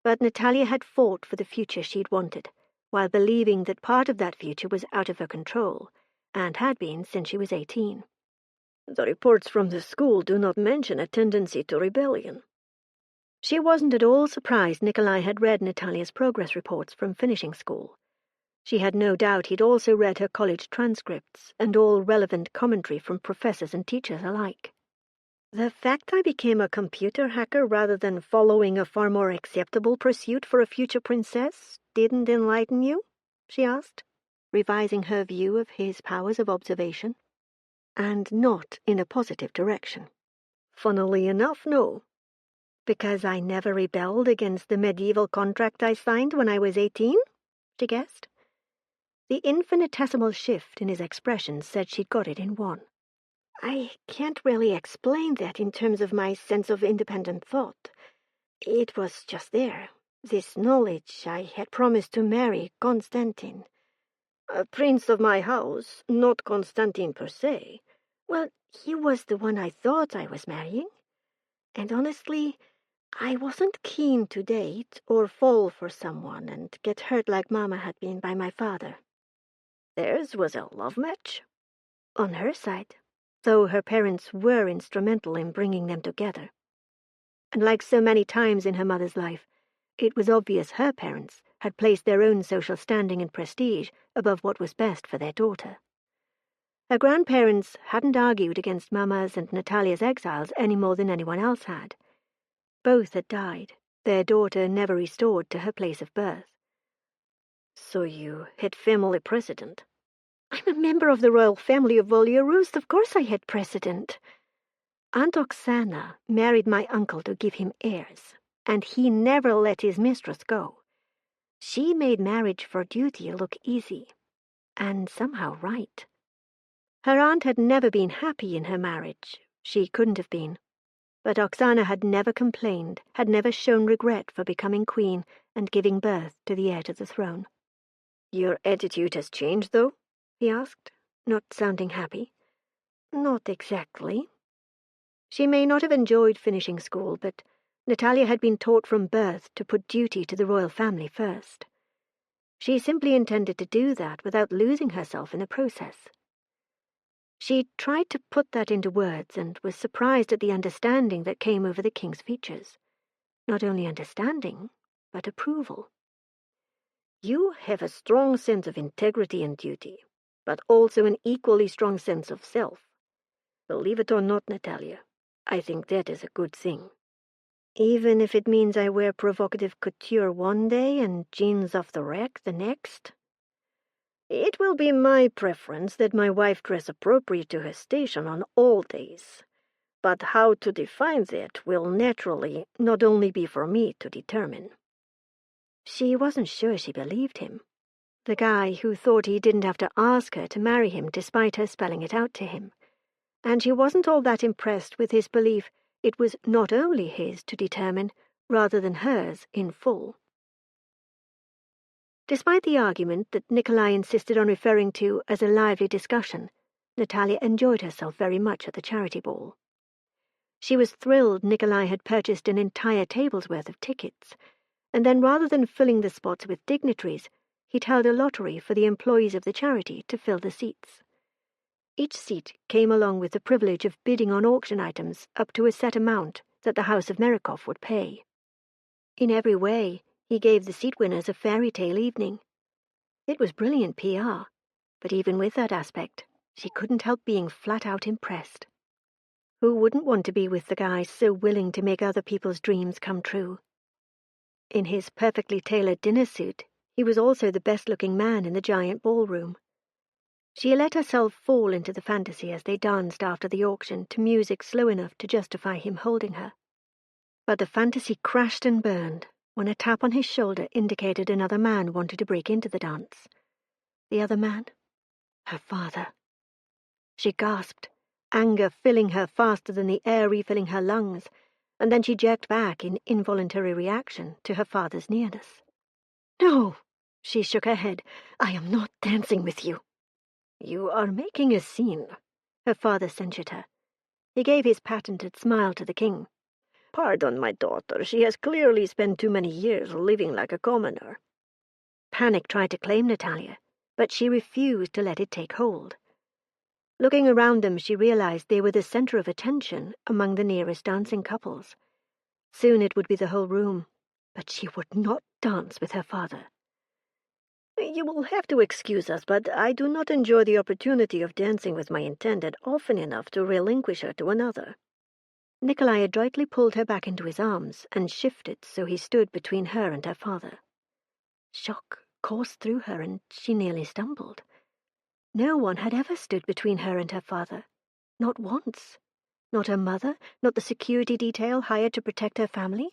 But Nataliya had fought for the future she'd wanted, while believing that part of that future was out of her control, and had been since she was 18. The reports from the school do not mention a tendency to rebellion. She wasn't at all surprised Nikolai had read Nataliya's progress reports from finishing school. She had no doubt he'd also read her college transcripts and all relevant commentary from professors and teachers alike. The fact I became a computer hacker rather than following a far more acceptable pursuit for a future princess didn't enlighten you? She asked. revising her view of his powers of observation, and not in a positive direction. Funnily enough, no. Because I never rebelled against the medieval contract I signed when I was 18, she guessed. The infinitesimal shift in his expression said she'd got it in one. I can't really explain that in terms of my sense of independent thought. It was just there, this knowledge I had promised to marry Constantine. A prince of my house, not Constantine per se. Well, he was the one I thought I was marrying. And honestly, I wasn't keen to date or fall for someone and get hurt like Mama had been by my father. Theirs was a love match? On her side, though her parents were instrumental in bringing them together. And like so many times in her mother's life, it was obvious her parents had placed their own social standing and prestige above what was best for their daughter. Her grandparents hadn't argued against Mama's and Nataliya's exiles any more than anyone else had. Both had died, their daughter never restored to her place of birth. So you had family precedent? I'm a member of the royal family of Volya-Rust. Of course I had precedent. Aunt Oksana married my uncle to give him heirs, and he never let his mistress go. She made marriage for duty look easy, and somehow right. Her aunt had never been happy in her marriage. She couldn't have been. But Oksana had never complained, had never shown regret for becoming queen and giving birth to the heir to the throne. Your attitude has changed, though? He asked, not sounding happy. Not exactly. She may not have enjoyed finishing school, but Nataliya had been taught from birth to put duty to the royal family first. She simply intended to do that without losing herself in the process. She tried to put that into words and was surprised at the understanding that came over the king's features. Not only understanding, but approval. You have a strong sense of integrity and duty, but also an equally strong sense of self. Believe it or not, Nataliya, I think that is a good thing. Even if it means I wear provocative couture one day and jeans off the rack the next? It will be my preference that my wife dress appropriate to her station on all days. But how to define that will naturally not only be for me to determine. She wasn't sure she believed him. The guy who thought he didn't have to ask her to marry him despite her spelling it out to him. And she wasn't all that impressed with his belief it was not only his to determine, rather than hers in full. Despite the argument that Nikolai insisted on referring to as a lively discussion, Nataliya enjoyed herself very much at the charity ball. She was thrilled Nikolai had purchased an entire table's worth of tickets, and then rather than filling the spots with dignitaries, he'd held a lottery for the employees of the charity to fill the seats. Each seat came along with the privilege of bidding on auction items up to a set amount that the House of Merikov would pay. In every way, he gave the seat winners a fairy tale evening. It was brilliant PR, but even with that aspect, she couldn't help being flat out impressed. Who wouldn't want to be with the guy so willing to make other people's dreams come true? In his perfectly tailored dinner suit, he was also the best-looking man in the giant ballroom. She let herself fall into the fantasy as they danced after the auction to music slow enough to justify him holding her. But the fantasy crashed and burned when a tap on his shoulder indicated another man wanted to break into the dance. The other man? Her father. She gasped, anger filling her faster than the air refilling her lungs, and then she jerked back in involuntary reaction to her father's nearness. "No," she shook her head, "I am not dancing with you." "You are making a scene," her father censured her. He gave his patented smile to the king. "Pardon my daughter, she has clearly spent too many years living like a commoner." Panic tried to claim Nataliya, but she refused to let it take hold. Looking around them, she realized they were the center of attention among the nearest dancing couples. Soon it would be the whole room, but she would not dance with her father. "You will have to excuse us, but I do not enjoy the opportunity of dancing with my intended often enough to relinquish her to another." Nikolai adroitly pulled her back into his arms and shifted so he stood between her and her father. Shock coursed through her, and she nearly stumbled. No one had ever stood between her and her father. Not once. Not her mother, not the security detail hired to protect her family,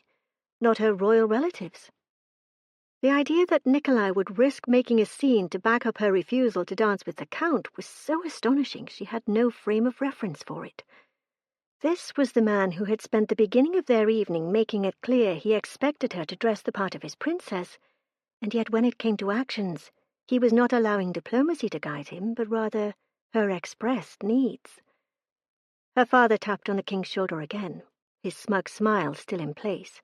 not her royal relatives. The idea that Nikolai would risk making a scene to back up her refusal to dance with the Count was so astonishing she had no frame of reference for it. This was the man who had spent the beginning of their evening making it clear he expected her to dress the part of his princess, and yet when it came to actions, he was not allowing diplomacy to guide him, but rather her expressed needs. Her father tapped on the king's shoulder again, his smug smile still in place.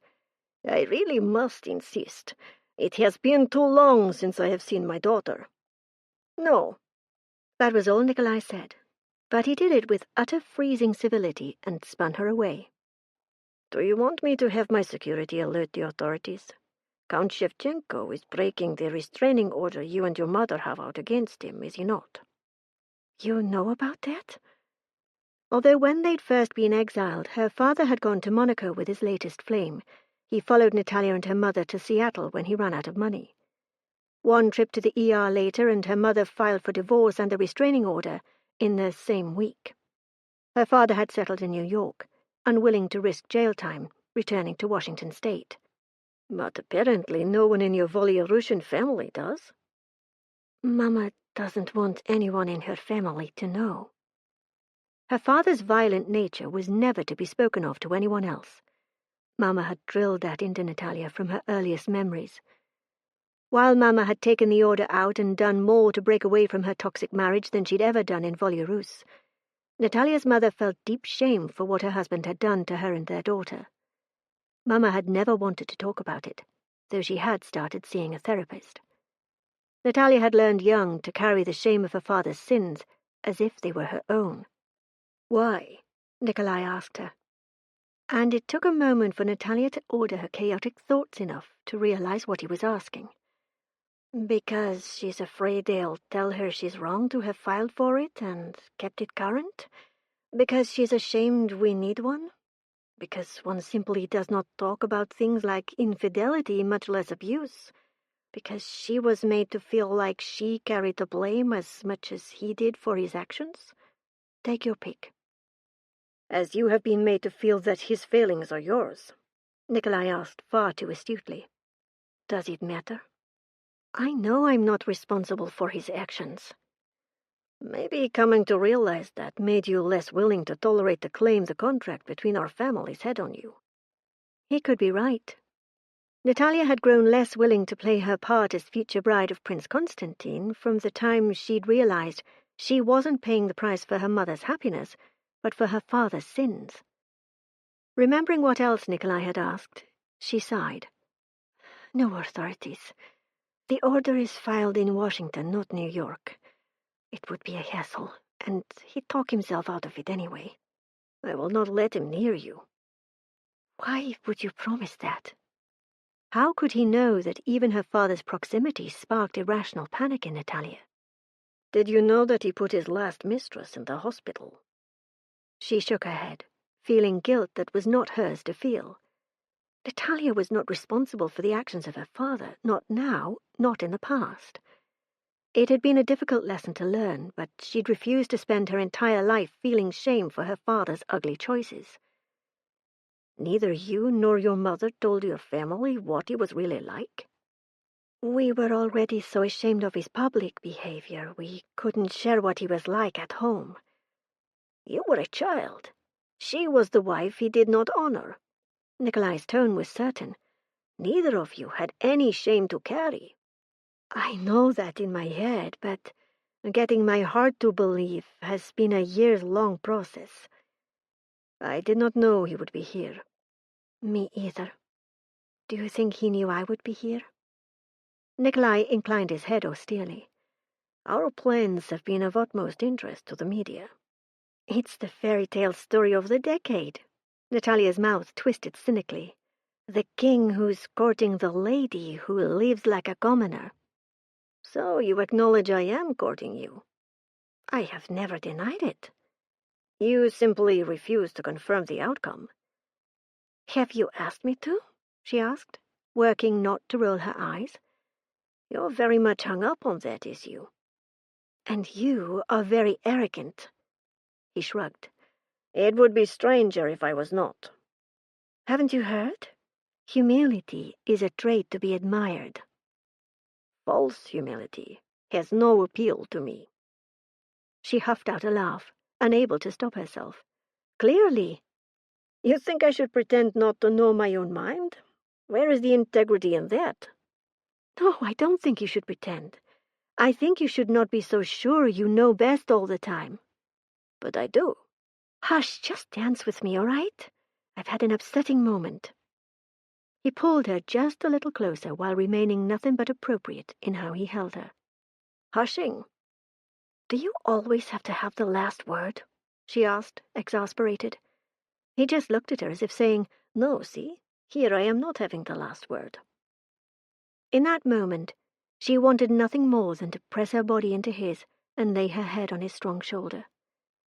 "I really must insist. It has been too long since I have seen my daughter." "No." That was all Nikolai said, but he did it with utter freezing civility and spun her away. "Do you want me to have my security alert the authorities? Count Shevchenko is breaking the restraining order you and your mother have out against him, is he not?" "You know about that?" Although when they'd first been exiled, her father had gone to Monaco with his latest flame, he followed Nataliya and her mother to Seattle when he ran out of money. One trip to the ER later, and her mother filed for divorce and the restraining order in the same week. Her father had settled in New York, unwilling to risk jail time, returning to Washington State. "But apparently no one in your Volya-Russian family does." "Mama doesn't want anyone in her family to know." Her father's violent nature was never to be spoken of to anyone else. Mama had drilled that into Nataliya from her earliest memories. While Mama had taken the order out and done more to break away from her toxic marriage than she'd ever done in Volya-Rus, Nataliya's mother felt deep shame for what her husband had done to her and their daughter. Mama had never wanted to talk about it, though she had started seeing a therapist. Nataliya had learned young to carry the shame of her father's sins as if they were her own. "Why?" Nikolai asked her. And it took a moment for Nataliya to order her chaotic thoughts enough to realize what he was asking. "Because she's afraid they'll tell her she's wrong to have filed for it and kept it current? Because she's ashamed we need one? Because one simply does not talk about things like infidelity, much less abuse? Because she was made to feel like she carried the blame as much as he did for his actions? Take your pick." "As you have been made to feel that his failings are yours?" Nikolai asked far too astutely. "Does it matter? I know I'm not responsible for his actions." "Maybe coming to realize that made you less willing to tolerate the claim the contract between our families had on you." He could be right. Nataliya had grown less willing to play her part as future bride of Prince Constantine from the time she'd realized she wasn't paying the price for her mother's happiness, but for her father's sins. Remembering what else Nikolai had asked, she sighed. "No authorities. The order is filed in Washington, not New York. It would be a hassle, and he'd talk himself out of it anyway." "I will not let him near you." "Why would you promise that?" How could he know that even her father's proximity sparked irrational panic in Nataliya? "Did you know that he put his last mistress in the hospital?" She shook her head, feeling guilt that was not hers to feel. Nataliya was not responsible for the actions of her father, not now, not in the past. It had been a difficult lesson to learn, but she'd refused to spend her entire life feeling shame for her father's ugly choices. "Neither you nor your mother told your family what he was really like?" "We were already so ashamed of his public behavior, we couldn't share what he was like at home." "You were a child. She was the wife he did not honor." Nikolai's tone was certain. "Neither of you had any shame to carry." "I know that in my head, but getting my heart to believe has been a years-long process." "I did not know he would be here." "Me either. Do you think he knew I would be here?" Nikolai inclined his head austerely. "Our plans have been of utmost interest to the media." "It's the fairy tale story of the decade." Nataliya's mouth twisted cynically. "The king who's courting the lady who lives like a commoner." "So you acknowledge I am courting you?" "I have never denied it." "You simply refuse to confirm the outcome." "Have you asked me to?" she asked, working not to roll her eyes. You're very much hung up on that issue. And you are very arrogant. He shrugged. It would be stranger if I was not. Haven't you heard? Humility is a trait to be admired. False humility has no appeal to me. She huffed out a laugh, unable to stop herself. Clearly. You think I should pretend not to know my own mind? Where is the integrity in that? No, I don't think you should pretend. I think you should not be so sure you know best all the time. But I do. Hush, just dance with me, all right? I've had an upsetting moment. He pulled her just a little closer while remaining nothing but appropriate in how he held her. Hushing. Do you always have to have the last word? She asked, exasperated. He just looked at her as if saying, No, see, here I am not having the last word. In that moment, she wanted nothing more than to press her body into his and lay her head on his strong shoulder.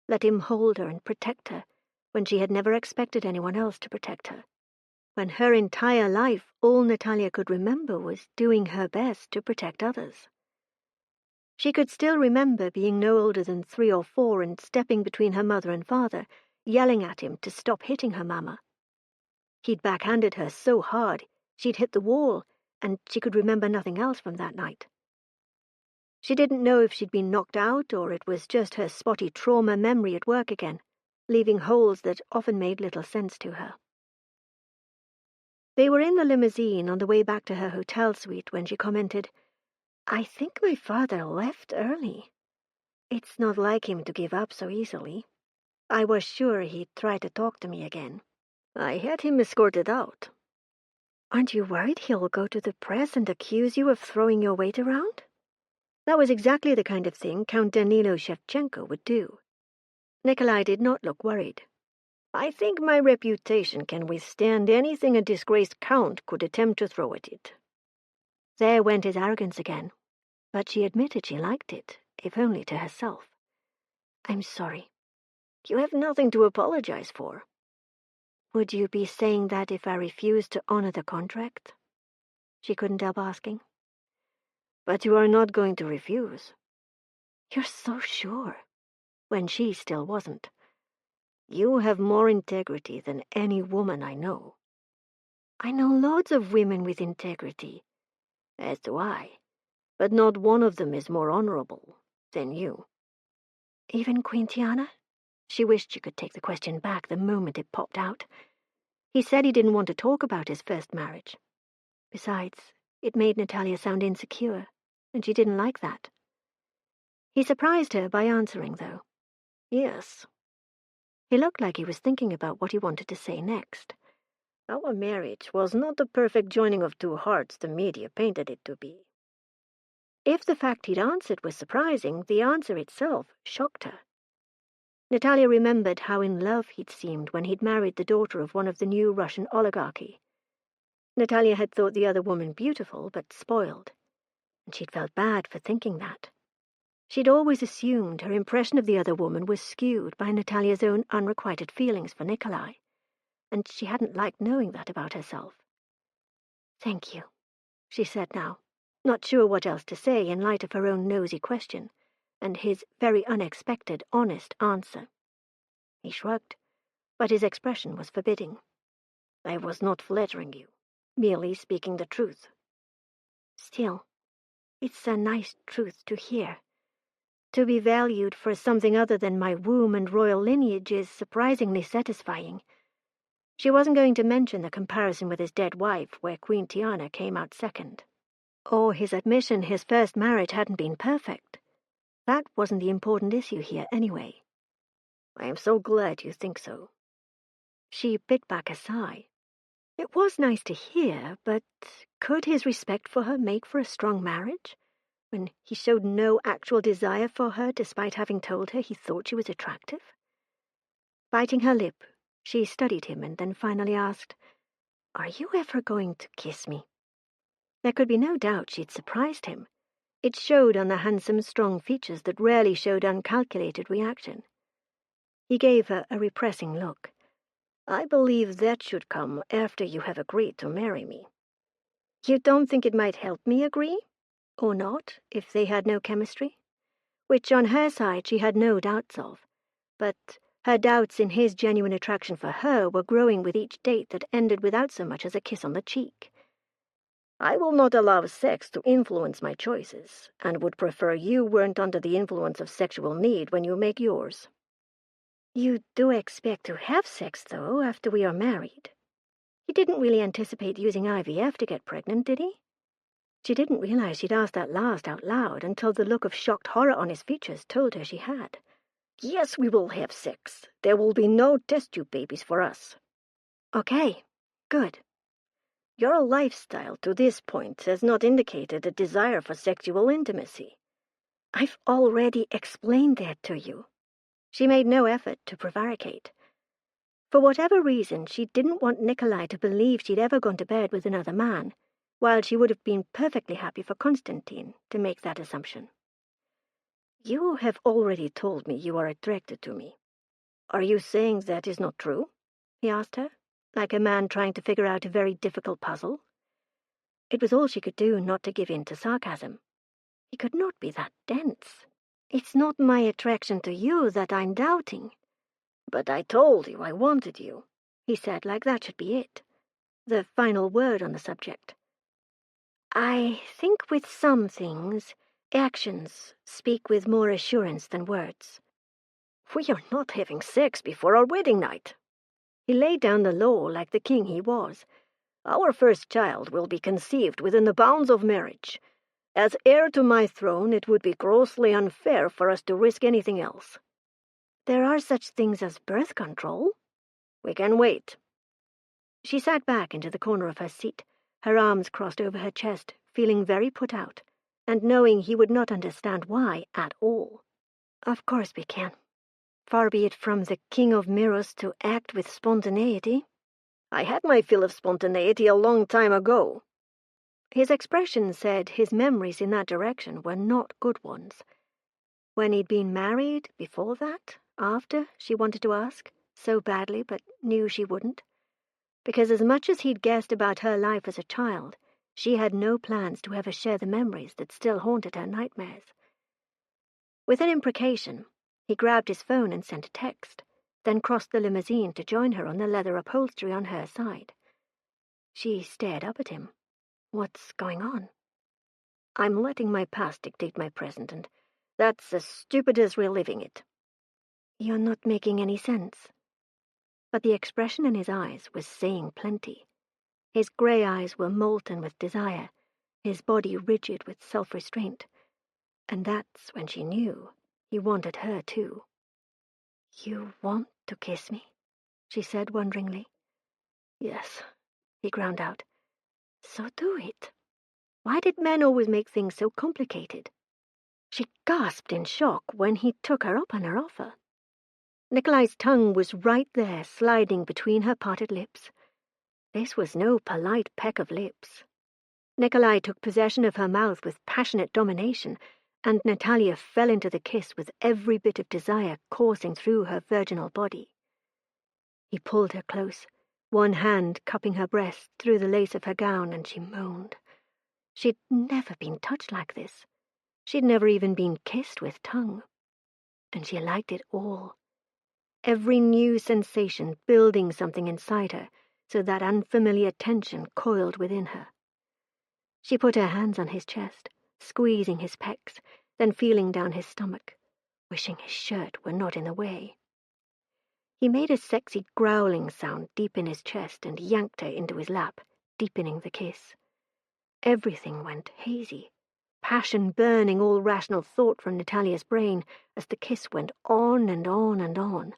Let him hold her and protect her when she had never expected anyone else to protect her. When her entire life all Nataliya could remember was doing her best to protect others. She could still remember being no older than 3 or 4 and stepping between her mother and father, yelling at him to stop hitting her mamma. He'd backhanded her so hard she'd hit the wall, and she could remember nothing else from that night. She didn't know if she'd been knocked out or it was just her spotty trauma memory at work again, leaving holes that often made little sense to her. They were in the limousine on the way back to her hotel suite when she commented, I think my father left early. It's not like him to give up so easily. I was sure he'd try to talk to me again. I had him escorted out. Aren't you worried he'll go to the press and accuse you of throwing your weight around? That was exactly the kind of thing Count Danilo Shevchenko would do. Nikolai did not look worried. I think my reputation can withstand anything a disgraced count could attempt to throw at it. There went his arrogance again, but she admitted she liked it, if only to herself. I'm sorry. You have nothing to apologize for. Would you be saying that if I refused to honor the contract? She couldn't help asking. But you are not going to refuse. You're so sure, when she still wasn't. You have more integrity than any woman I know. I know loads of women with integrity, as do I, but not one of them is more honorable than you. Even Queen Tiana? She wished she could take the question back the moment it popped out. He said he didn't want to talk about his first marriage. Besides, it made Nataliya sound insecure, and she didn't like that. He surprised her by answering, though. Yes. He looked like he was thinking about what he wanted to say next. Our marriage was not the perfect joining of 2 hearts the media painted it to be. If the fact he'd answered was surprising, the answer itself shocked her. Nataliya remembered how in love he'd seemed when he'd married the daughter of one of the new Russian oligarchy. Nataliya had thought the other woman beautiful but spoiled, and she'd felt bad for thinking that. She'd always assumed her impression of the other woman was skewed by Nataliya's own unrequited feelings for Nikolai, and she hadn't liked knowing that about herself. Thank you, she said now, not sure what else to say in light of her own nosy question, and his very unexpected, honest answer. He shrugged, but his expression was forbidding. I was not flattering you, merely speaking the truth. Still, it's a nice truth to hear. To be valued for something other than my womb and royal lineage is surprisingly satisfying. She wasn't going to mention the comparison with his dead wife, where Queen Tiana came out second. Or his admission his first marriage hadn't been perfect. That wasn't the important issue here, anyway. I am so glad you think so. She bit back a sigh. It was nice to hear, but could his respect for her make for a strong marriage, when he showed no actual desire for her despite having told her he thought she was attractive? Biting her lip, she studied him and then finally asked, Are you ever going to kiss me? There could be no doubt she'd surprised him. It showed on the handsome, strong features that rarely showed uncalculated reaction. He gave her a repressing look. I believe that should come after you have agreed to marry me. You don't think it might help me agree? Or not, if they had no chemistry? Which on her side she had no doubts of. But her doubts in his genuine attraction for her were growing with each date that ended without so much as a kiss on the cheek. I will not allow sex to influence my choices, and would prefer you weren't under the influence of sexual need when you make yours. You do expect to have sex, though, after we are married. He didn't really anticipate using IVF to get pregnant, did he? She didn't realize she'd asked that last out loud until the look of shocked horror on his features told her she had. Yes, we will have sex. There will be no test tube babies for us. Okay, good. Your lifestyle to this point has not indicated a desire for sexual intimacy. I've already explained that to you. She made no effort to prevaricate. For whatever reason, she didn't want Nikolai to believe she'd ever gone to bed with another man, while she would have been perfectly happy for Constantine to make that assumption. You have already told me you are attracted to me. Are you saying that is not true? He asked her, like a man trying to figure out a very difficult puzzle. It was all she could do not to give in to sarcasm. He could not be that dense. It's not my attraction to you that I'm doubting. But I told you I wanted you, he said, like that should be it. The final word on the subject. I think with some things, actions speak with more assurance than words. We are not having sex before our wedding night. He laid down the law like the king he was. Our first child will be conceived within the bounds of marriage. As heir to my throne, it would be grossly unfair for us to risk anything else. There are such things as birth control. We can wait. She sat back into the corner of her seat, her arms crossed over her chest, feeling very put out, and knowing he would not understand why at all. Of course we can. Far be it from the King of Mirrors to act with spontaneity. I had my fill of spontaneity a long time ago. His expression said his memories in that direction were not good ones. When he'd been married, before that, after, she wanted to ask, so badly but knew she wouldn't. Because as much as he'd guessed about her life as a child, she had no plans to ever share the memories that still haunted her nightmares. With an imprecation, he grabbed his phone and sent a text, then crossed the limousine to join her on the leather upholstery on her side. She stared up at him. What's going on? I'm letting my past dictate my present, and that's as stupid as reliving it. You're not making any sense. But the expression in his eyes was saying plenty. His grey eyes were molten with desire, his body rigid with self-restraint. And that's when she knew he wanted her too. You want to kiss me? She said wonderingly. Yes, he ground out. So do it. Why did men always make things so complicated? She gasped in shock when he took her up on her offer. Nikolai's tongue was right there, sliding between her parted lips. This was no polite peck of lips. Nikolai took possession of her mouth with passionate domination, and Nataliya fell into the kiss with every bit of desire coursing through her virginal body. He pulled her close, one hand cupping her breast through the lace of her gown, and she moaned. She'd never been touched like this. She'd never even been kissed with tongue. And she liked it all. Every new sensation building something inside her, so that unfamiliar tension coiled within her. She put her hands on his chest, squeezing his pecs, then feeling down his stomach, wishing his shirt were not in the way. He made a sexy growling sound deep in his chest and yanked her into his lap, deepening the kiss. Everything went hazy, passion burning all rational thought from Nataliya's brain as the kiss went on and on and on.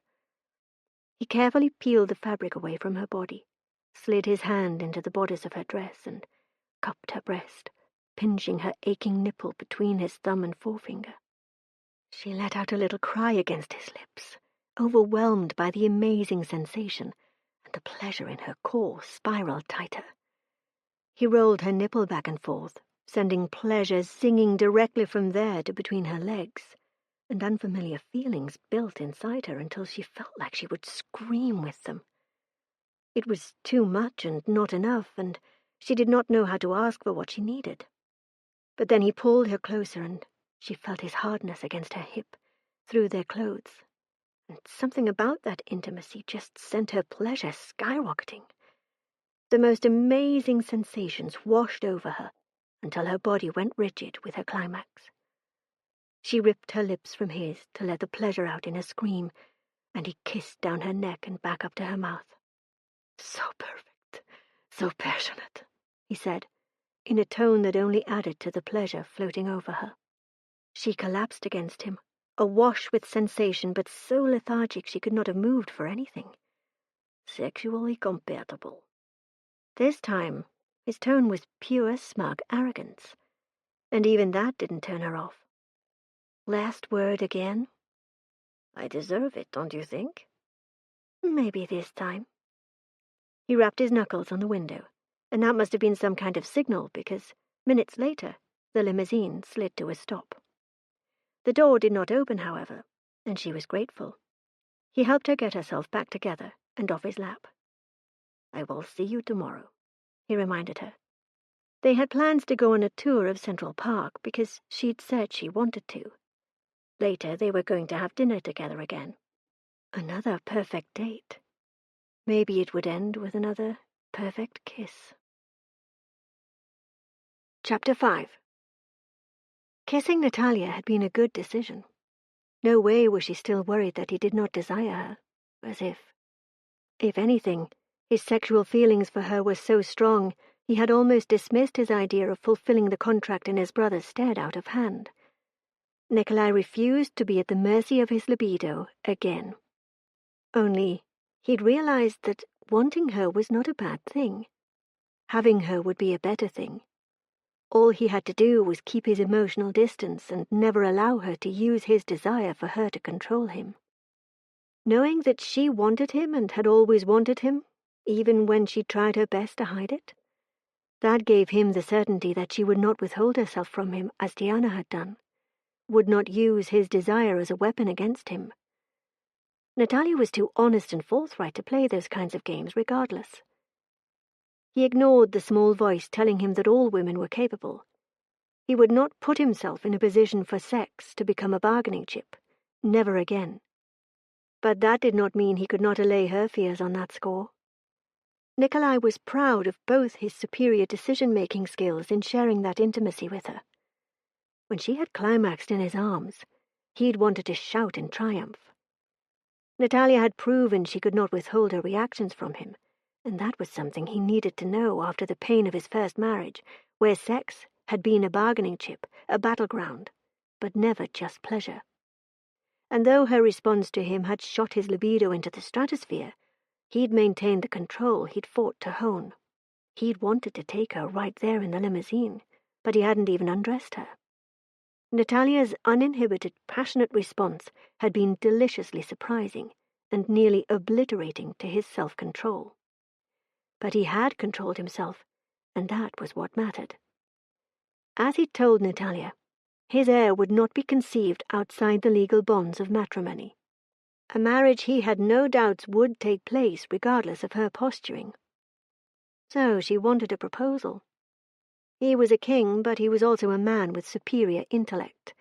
He carefully peeled the fabric away from her body, slid his hand into the bodice of her dress, and cupped her breast, pinching her aching nipple between his thumb and forefinger. She let out a little cry against his lips, overwhelmed by the amazing sensation, and the pleasure in her core spiraled tighter. He rolled her nipple back and forth, sending pleasure zinging directly from there to between her legs, and unfamiliar feelings built inside her until she felt like she would scream with them. It was too much and not enough, and she did not know how to ask for what she needed. But then he pulled her closer, and she felt his hardness against her hip, through their clothes. And something about that intimacy just sent her pleasure skyrocketing. The most amazing sensations washed over her until her body went rigid with her climax. She ripped her lips from his to let the pleasure out in a scream, and he kissed down her neck and back up to her mouth. "So perfect, so passionate," he said, in a tone that only added to the pleasure floating over her. She collapsed against him, awash with sensation, but so lethargic she could not have moved for anything. "Sexually compatible." This time, his tone was pure smug arrogance, and even that didn't turn her off. "Last word again?" "I deserve it, don't you think?" "Maybe this time." He rapped his knuckles on the window, and that must have been some kind of signal, because minutes later the limousine slid to a stop. The door did not open, however, and she was grateful. He helped her get herself back together and off his lap. "I will see you tomorrow," he reminded her. They had plans to go on a tour of Central Park because she'd said she wanted to. Later they were going to have dinner together again. Another perfect date. Maybe it would end with another perfect kiss. Chapter 5. Kissing Nataliya had been a good decision. No way was she still worried that he did not desire her, as if anything, his sexual feelings for her were so strong he had almost dismissed his idea of fulfilling the contract in his brother's stead out of hand. Nikolai refused to be at the mercy of his libido again. Only, he'd realized that wanting her was not a bad thing. Having her would be a better thing. All he had to do was keep his emotional distance and never allow her to use his desire for her to control him. Knowing that she wanted him and had always wanted him, even when she tried her best to hide it, that gave him the certainty that she would not withhold herself from him as Diana had done, would not use his desire as a weapon against him. Nataliya was too honest and forthright to play those kinds of games regardless. He ignored the small voice telling him that all women were capable. He would not put himself in a position for sex to become a bargaining chip. Never again. But that did not mean he could not allay her fears on that score. Nikolai was proud of both his superior decision-making skills in sharing that intimacy with her. When she had climaxed in his arms, he'd wanted to shout in triumph. Nataliya had proven she could not withhold her reactions from him, and that was something he needed to know after the pain of his first marriage, where sex had been a bargaining chip, a battleground, but never just pleasure. And though her response to him had shot his libido into the stratosphere, he'd maintained the control he'd fought to hone. He'd wanted to take her right there in the limousine, but he hadn't even undressed her. Nataliya's uninhibited, passionate response had been deliciously surprising and nearly obliterating to his self-control. But he had controlled himself, and that was what mattered. As he told Nataliya, his heir would not be conceived outside the legal bonds of matrimony. A marriage he had no doubts would take place regardless of her posturing. So she wanted a proposal. He was a king, but he was also a man with superior intellect.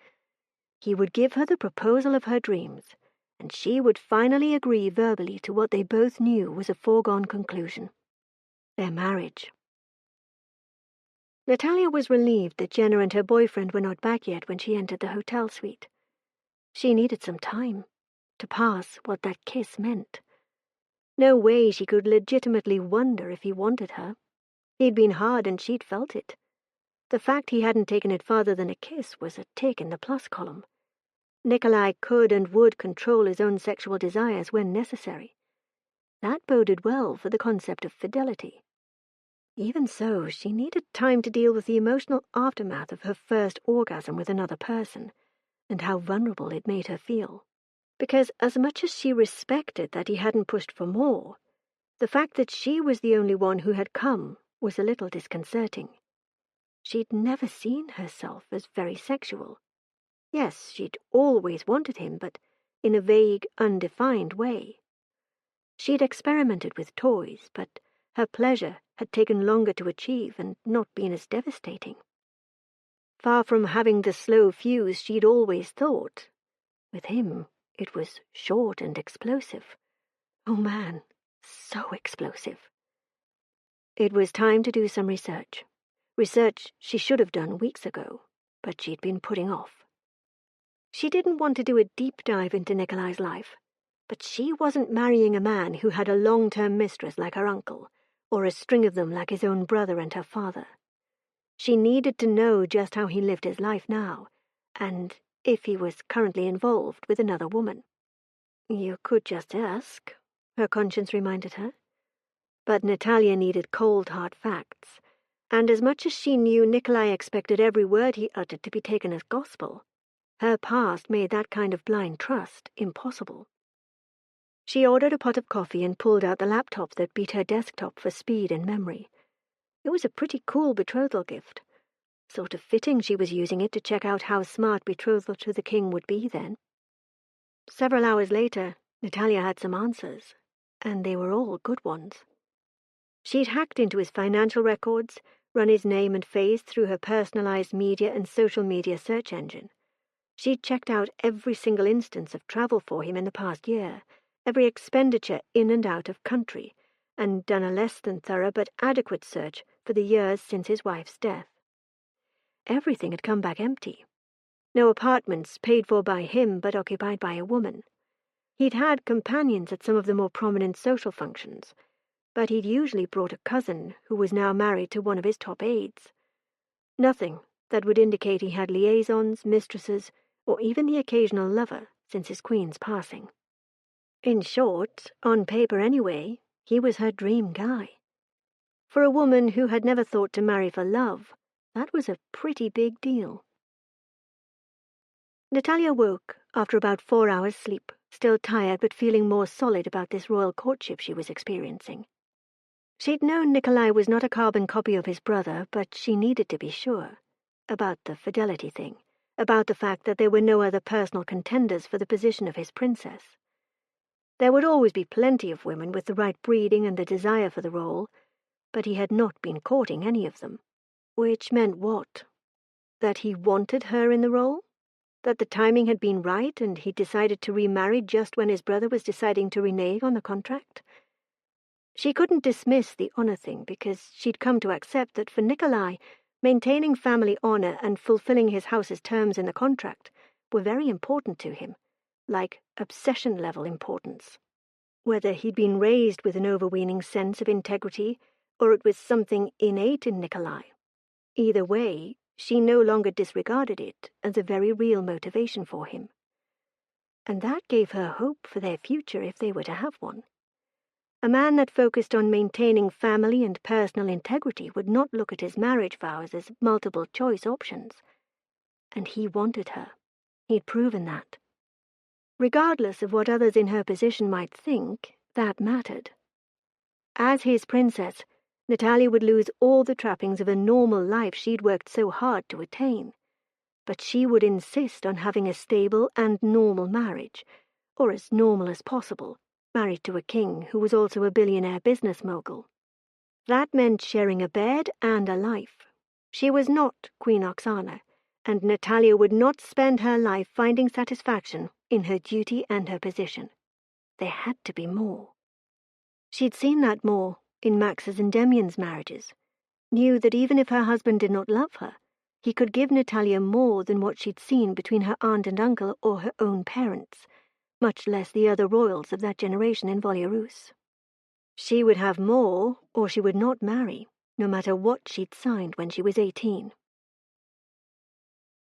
He would give her the proposal of her dreams, and she would finally agree verbally to what they both knew was a foregone conclusion: their marriage. Nataliya was relieved that Jenna and her boyfriend were not back yet when she entered the hotel suite. She needed some time to pass what that kiss meant. No way she could legitimately wonder if he wanted her. He'd been hard and she'd felt it. The fact he hadn't taken it farther than a kiss was a tick in the plus column. Nikolai could and would control his own sexual desires when necessary. That boded well for the concept of fidelity. Even so, she needed time to deal with the emotional aftermath of her first orgasm with another person, and how vulnerable it made her feel. Because as much as she respected that he hadn't pushed for more, the fact that she was the only one who had come was a little disconcerting. She'd never seen herself as very sexual. Yes, she'd always wanted him, but in a vague, undefined way. She'd experimented with toys, but her pleasure had taken longer to achieve and not been as devastating. Far from having the slow fuse she'd always thought. With him, it was short and explosive. Oh man, so explosive. It was time to do some research. Research she should have done weeks ago, but she'd been putting off. She didn't want to do a deep dive into Nikolai's life, but she wasn't marrying a man who had a long-term mistress like her uncle, or a string of them like his own brother and her father. She needed to know just how he lived his life now, and if he was currently involved with another woman. You could just ask, her conscience reminded her. But Nataliya needed cold, hard facts, and as much as she knew Nikolai expected every word he uttered to be taken as gospel, her past made that kind of blind trust impossible. She ordered a pot of coffee and pulled out the laptop that beat her desktop for speed and memory. It was a pretty cool betrothal gift. Sort of fitting she was using it to check out how smart betrothal to the king would be then. Several hours later, Nataliya had some answers, and they were all good ones. She'd hacked into his financial records, run his name and face through her personalized media and social media search engine. She'd checked out every single instance of travel for him in the past year, every expenditure in and out of country, and done a less than thorough but adequate search for the years since his wife's death. Everything had come back empty. No apartments paid for by him but occupied by a woman. He'd had companions at some of the more prominent social functions, but he'd usually brought a cousin who was now married to one of his top aides. Nothing that would indicate he had liaisons, mistresses, or even the occasional lover since his queen's passing. In short, on paper anyway, he was her dream guy. For a woman who had never thought to marry for love, that was a pretty big deal. Nataliya woke after about 4 hours' sleep, still tired but feeling more solid about this royal courtship she was experiencing. She'd known Nikolai was not a carbon copy of his brother, but she needed to be sure. About the fidelity thing, about the fact that there were no other personal contenders for the position of his princess. There would always be plenty of women with the right breeding and the desire for the role, but he had not been courting any of them. Which meant what? That he wanted her in the role? That the timing had been right and he decided to remarry just when his brother was deciding to renege on the contract? She couldn't dismiss the honor thing because she'd come to accept that for Nikolai, maintaining family honor and fulfilling his house's terms in the contract were very important to him, like obsession-level importance. Whether he'd been raised with an overweening sense of integrity or it was something innate in Nikolai. Either way, she no longer disregarded it as a very real motivation for him. And that gave her hope for their future if they were to have one. A man that focused on maintaining family and personal integrity would not look at his marriage vows as multiple-choice options. And he wanted her. He'd proven that. Regardless of what others in her position might think, that mattered. As his princess, Nataliya would lose all the trappings of a normal life she'd worked so hard to attain. But she would insist on having a stable and normal marriage, or as normal as possible, married to a king who was also a billionaire business mogul. That meant sharing a bed and a life. She was not Queen Oksana, and Nataliya would not spend her life finding satisfaction in her duty and her position. There had to be more. She'd seen that more in Max's and Demian's marriages, knew that even if her husband did not love her, he could give Nataliya more than what she'd seen between her aunt and uncle or her own parents, much less the other royals of that generation in Volyarus. She would have more, or she would not marry, no matter what she'd signed when she was 18.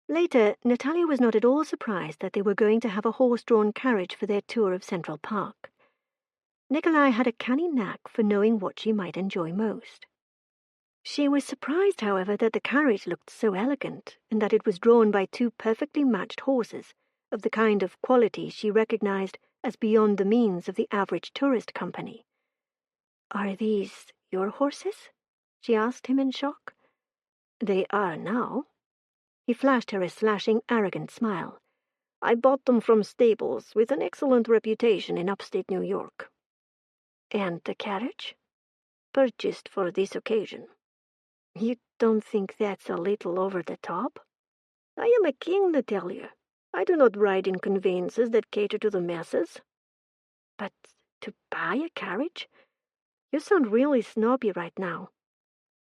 Later, Nataliya was not at all surprised that they were going to have a horse-drawn carriage for their tour of Central Park. Nikolai had a canny knack for knowing what she might enjoy most. She was surprised, however, that the carriage looked so elegant, and that it was drawn by 2 perfectly matched horses, of the kind of quality she recognized as beyond the means of the average tourist company. "Are these your horses?" she asked him in shock. "They are now." He flashed her a slashing, arrogant smile. "I bought them from stables with an excellent reputation in upstate New York." "And the carriage?" "Purchased for this occasion." "You don't think that's a little over the top?" I am a king, Nataliya. I do not ride in conveyances that cater to the masses. But to buy a carriage? You sound really snobby right now.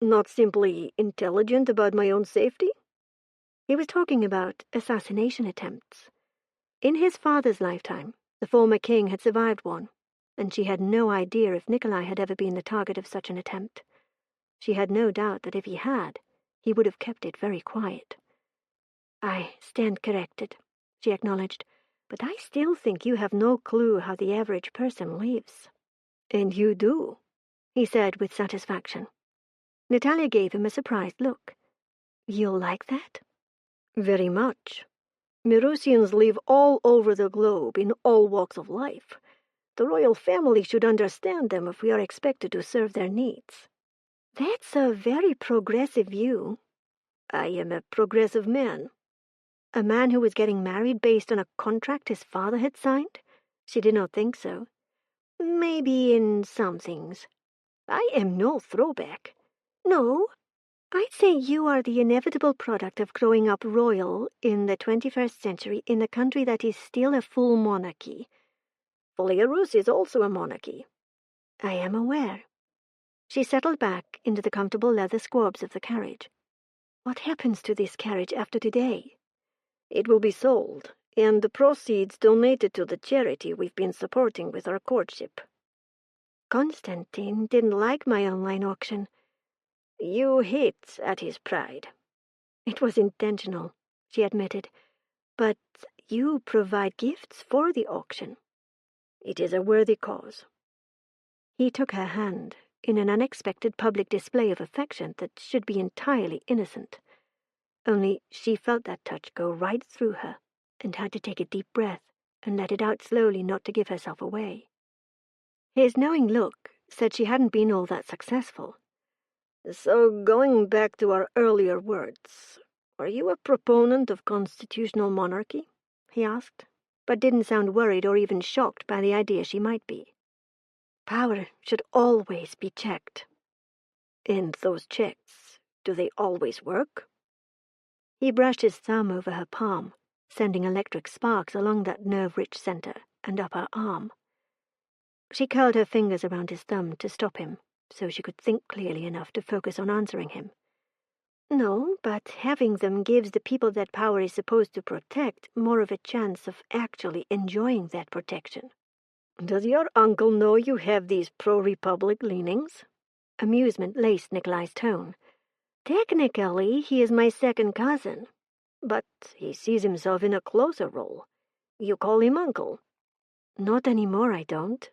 Not simply intelligent about my own safety? He was talking about assassination attempts. In his father's lifetime, the former king had survived one, and she had no idea if Nikolai had ever been the target of such an attempt. She had no doubt that if he had, he would have kept it very quiet. I stand corrected, she acknowledged, but I still think you have no clue how the average person lives. And you do, he said with satisfaction. Nataliya gave him a surprised look. You like that? Very much. Mirusians live all over the globe in all walks of life. The royal family should understand them if we are expected to serve their needs. That's a very progressive view. I am a progressive man. A man who was getting married based on a contract his father had signed? She did not think so. Maybe in some things. I am no throwback. No, I'd say you are the inevitable product of growing up royal in the 21st century in a country that is still a full monarchy. Belarus is also a monarchy. I am aware. She settled back into the comfortable leather squabs of the carriage. What happens to this carriage after today? It will be sold, and the proceeds donated to the charity we've been supporting with our courtship. Constantine didn't like my online auction. You hit at his pride. It was intentional, she admitted. But you provide gifts for the auction. It is a worthy cause. He took her hand in an unexpected public display of affection that should be entirely innocent. Only she felt that touch go right through her and had to take a deep breath and let it out slowly not to give herself away. His knowing look said she hadn't been all that successful. So going back to our earlier words, are you a proponent of constitutional monarchy? He asked, but didn't sound worried or even shocked by the idea she might be. Power should always be checked. And those checks, do they always work? He brushed his thumb over her palm, sending electric sparks along that nerve-rich center and up her arm. She curled her fingers around his thumb to stop him, so she could think clearly enough to focus on answering him. No, but having them gives the people that power is supposed to protect more of a chance of actually enjoying that protection. Does your uncle know you have these pro-republic leanings? Amusement laced Nikolai's tone. Technically, he is my second cousin, but he sees himself in a closer role. You call him uncle. Not anymore, I don't.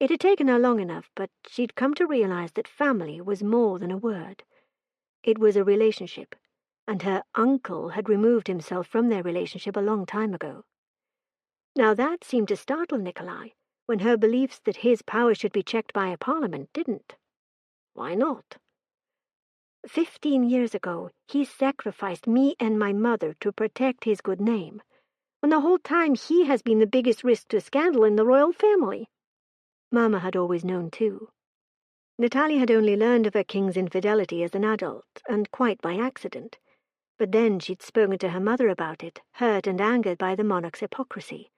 It had taken her long enough, but she'd come to realize that family was more than a word. It was a relationship, and her uncle had removed himself from their relationship a long time ago. Now that seemed to startle Nikolai, when her beliefs that his power should be checked by a parliament didn't. Why not? 15 years ago, he sacrificed me and my mother to protect his good name, when the whole time he has been the biggest risk to scandal in the royal family. Mama had always known, too. Nataliya had only learned of her king's infidelity as an adult, and quite by accident. But then she'd spoken to her mother about it, hurt and angered by the monarch's hypocrisy.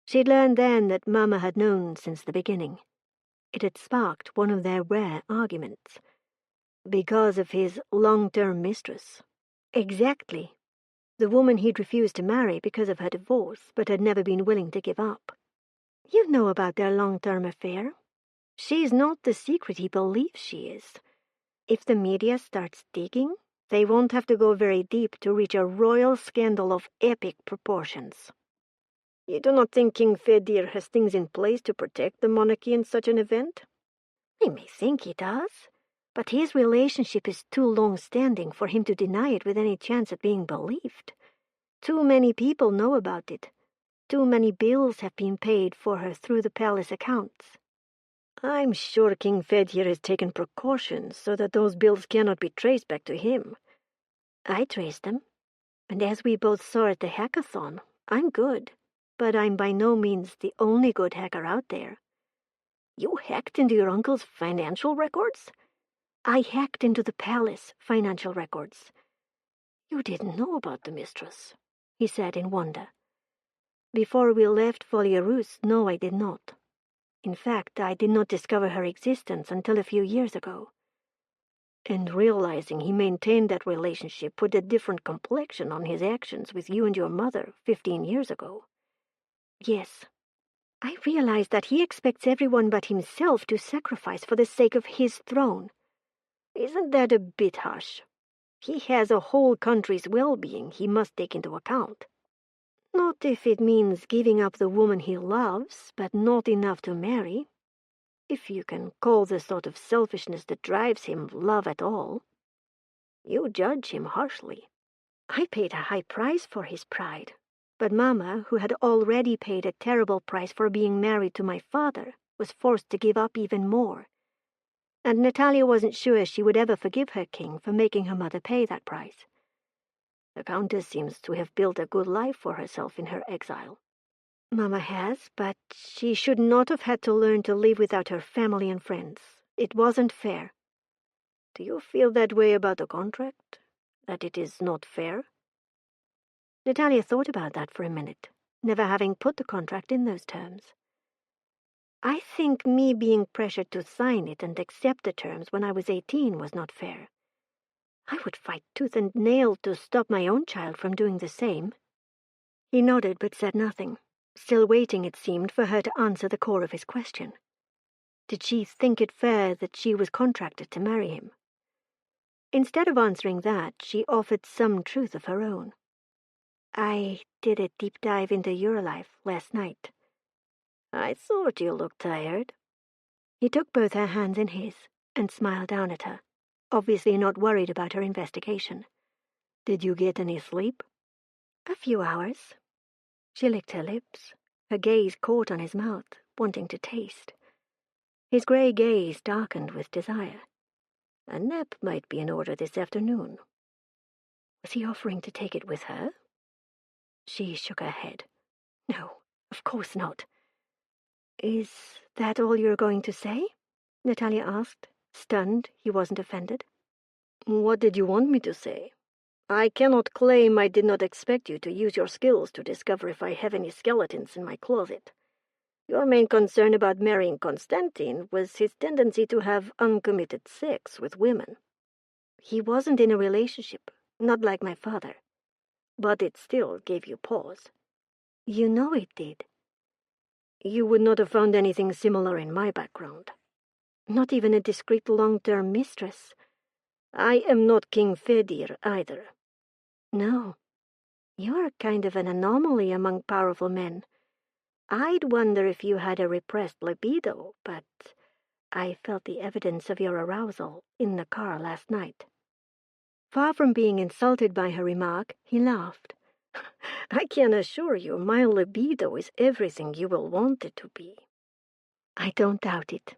She'd learned then that Mama had known since the beginning. It had sparked one of their rare arguments. Because of his long-term mistress. Exactly. The woman he'd refused to marry because of her divorce, but had never been willing to give up. You know about their long-term affair. She's not the secret he believes she is. If the media starts digging, they won't have to go very deep to reach a royal scandal of epic proportions. You do not think King Fedir has things in place to protect the monarchy in such an event? I may think he does, but his relationship is too long-standing for him to deny it with any chance of being believed. Too many people know about it. Too many bills have been paid for her through the palace accounts. I'm sure King Fedir has taken precautions so that those bills cannot be traced back to him. I traced them, and as we both saw at the hackathon, I'm good, but I'm by no means the only good hacker out there. You hacked into your uncle's financial records? I hacked into the palace financial records. You didn't know about the mistress, he said in wonder. Before we left Volyaros, no, I did not. In fact, I did not discover her existence until a few years ago. And realizing he maintained that relationship put a different complexion on his actions with you and your mother 15 years ago. Yes, I realized that he expects everyone but himself to sacrifice for the sake of his throne. Isn't that a bit harsh? He has a whole country's well-being he must take into account. Not if it means giving up the woman he loves, but not enough to marry. If you can call the sort of selfishness that drives him love at all. You judge him harshly. I paid a high price for his pride, but Mama, who had already paid a terrible price for being married to my father, was forced to give up even more. And Nataliya wasn't sure she would ever forgive her king for making her mother pay that price. The Countess seems to have built a good life for herself in her exile. Mama has, but she should not have had to learn to live without her family and friends. It wasn't fair. Do you feel that way about the contract? That it is not fair? Nataliya thought about that for a minute, never having put the contract in those terms. I think me being pressured to sign it and accept the terms when I was 18 was not fair. I would fight tooth and nail to stop my own child from doing the same. He nodded but said nothing, still waiting, it seemed, for her to answer the core of his question. Did she think it fair that she was contracted to marry him? Instead of answering that, she offered some truth of her own. I did a deep dive into your life last night. I thought you looked tired. He took both her hands in his and smiled down at her, obviously not worried about her investigation. Did you get any sleep? A few hours. She licked her lips, her gaze caught on his mouth, wanting to taste. His grey gaze darkened with desire. A nap might be in order this afternoon. Was he offering to take it with her? She shook her head. No, of course not. Is that all you're going to say? Nataliya asked, stunned he wasn't offended. What did you want me to say? I cannot claim I did not expect you to use your skills to discover if I have any skeletons in my closet. Your main concern about marrying Constantine was his tendency to have uncommitted sex with women. He wasn't in a relationship, not like my father. But it still gave you pause. You know it did. You would not have found anything similar in my background. Not even a discreet long-term mistress. I am not King Fedir either. No. You're kind of an anomaly among powerful men. I'd wonder if you had a repressed libido, but I felt the evidence of your arousal in the car last night. Far from being insulted by her remark, he laughed. I can assure you my libido is everything you will want it to be. I don't doubt it.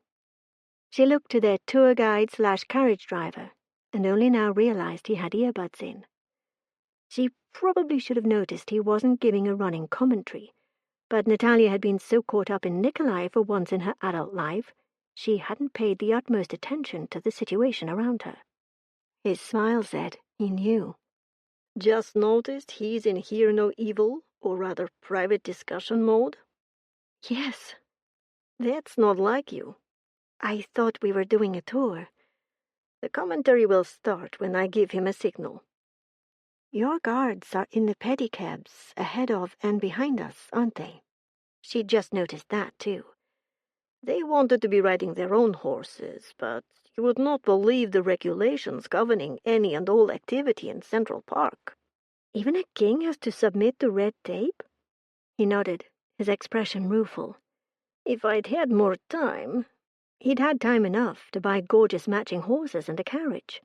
She looked to their tour guide/carriage driver, and only now realized he had earbuds in. She probably should have noticed he wasn't giving a running commentary, but Nataliya had been so caught up in Nikolai for once in her adult life, she hadn't paid the utmost attention to the situation around her. His smile said he knew. Just noticed he's in hear no evil, or rather private discussion mode? Yes. That's not like you. I thought we were doing a tour. The commentary will start when I give him a signal. Your guards are in the pedicabs ahead of and behind us, aren't they? She'd just noticed that, too. They wanted to be riding their own horses, but you would not believe the regulations governing any and all activity in Central Park. Even a king has to submit to red tape? He nodded, his expression rueful. If I'd had more time... He'd had time enough to buy gorgeous matching horses and a carriage.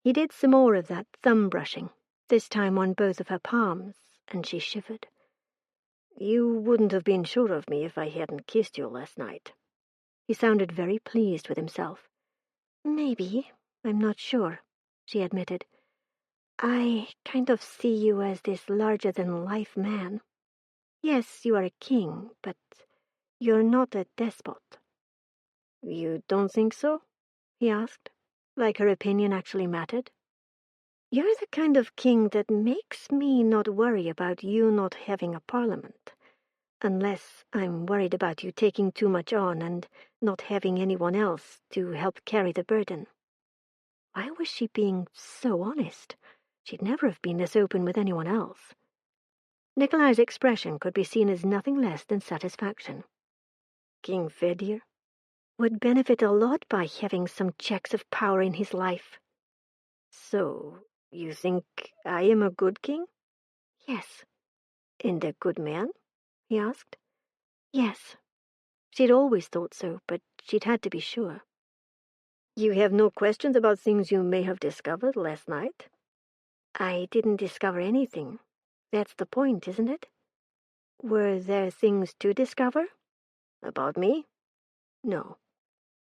He did some more of that thumb brushing, this time on both of her palms, and she shivered. You wouldn't have been sure of me if I hadn't kissed you last night. He sounded very pleased with himself. Maybe, I'm not sure, she admitted. I kind of see you as this larger-than-life man. Yes, you are a king, but you're not a despot. You don't think so? He asked, like her opinion actually mattered. You're the kind of king that makes me not worry about you not having a parliament, unless I'm worried about you taking too much on and not having anyone else to help carry the burden. Why was she being so honest? She'd never have been this open with anyone else. Nikolai's expression could be seen as nothing less than satisfaction. King Fedir would benefit a lot by having some checks of power in his life. So, you think I am a good king? Yes. And a good man? He asked. Yes. She'd always thought so, but she'd had to be sure. You have no questions about things you may have discovered last night? I didn't discover anything. That's the point, isn't it? Were there things to discover? About me? No.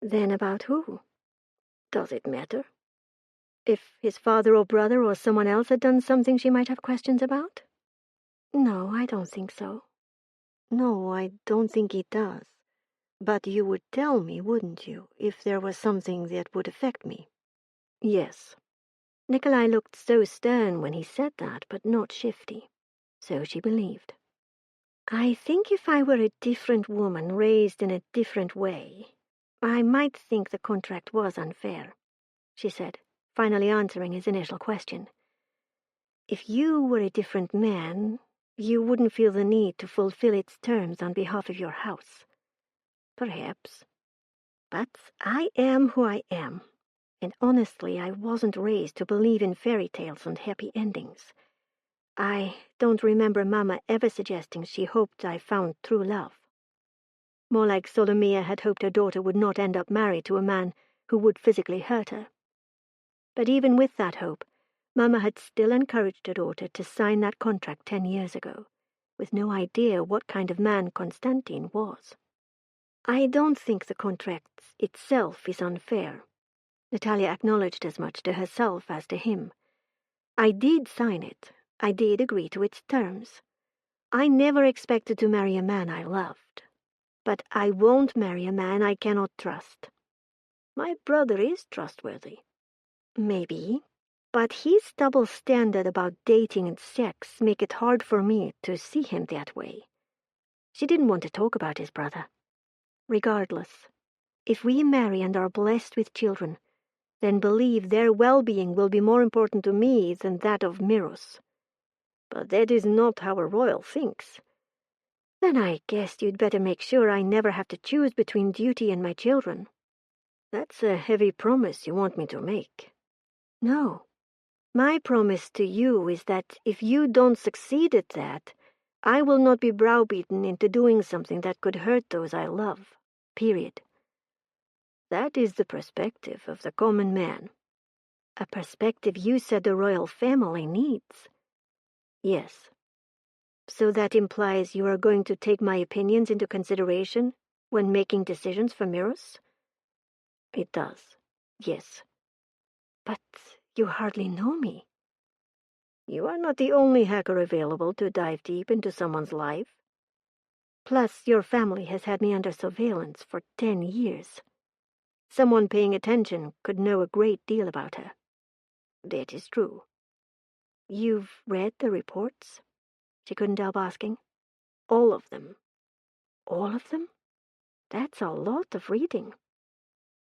Then about who? Does it matter? If his father or brother or someone else had done something she might have questions about? No, I don't think so. No, I don't think it does. But you would tell me, wouldn't you, if there was something that would affect me? Yes. Nikolai looked so stern when he said that, but not shifty. So she believed. I think if I were a different woman raised in a different way, I might think the contract was unfair, she said, finally answering his initial question. If you were a different man, you wouldn't feel the need to fulfill its terms on behalf of your house. Perhaps. But I am who I am, and honestly, I wasn't raised to believe in fairy tales and happy endings. I don't remember Mama ever suggesting she hoped I found true love. More like Solomia had hoped her daughter would not end up married to a man who would physically hurt her. But even with that hope, Mama had still encouraged her daughter to sign that contract 10 years ago, with no idea what kind of man Constantine was. I don't think the contract itself is unfair. Nataliya acknowledged as much to herself as to him. I did sign it. I did agree to its terms. I never expected to marry a man I loved. But I won't marry a man I cannot trust. My brother is trustworthy. Maybe. But his double standard about dating and sex make it hard for me to see him that way. She didn't want to talk about his brother. Regardless, if we marry and are blessed with children, then believe their well-being will be more important to me than that of Miros. But that is not how a royal thinks. Then I guess you'd better make sure I never have to choose between duty and my children. That's a heavy promise you want me to make. No. My promise to you is that if you don't succeed at that, I will not be browbeaten into doing something that could hurt those I love. Period. That is the perspective of the common man. A perspective you said the royal family needs. Yes. So that implies you are going to take my opinions into consideration when making decisions for Miros? It does. Yes. But you hardly know me. You are not the only hacker available to dive deep into someone's life. Plus, your family has had me under surveillance for 10 years. Someone paying attention could know a great deal about her. That is true. You've read the reports? She couldn't help asking. All of them. All of them? That's a lot of reading.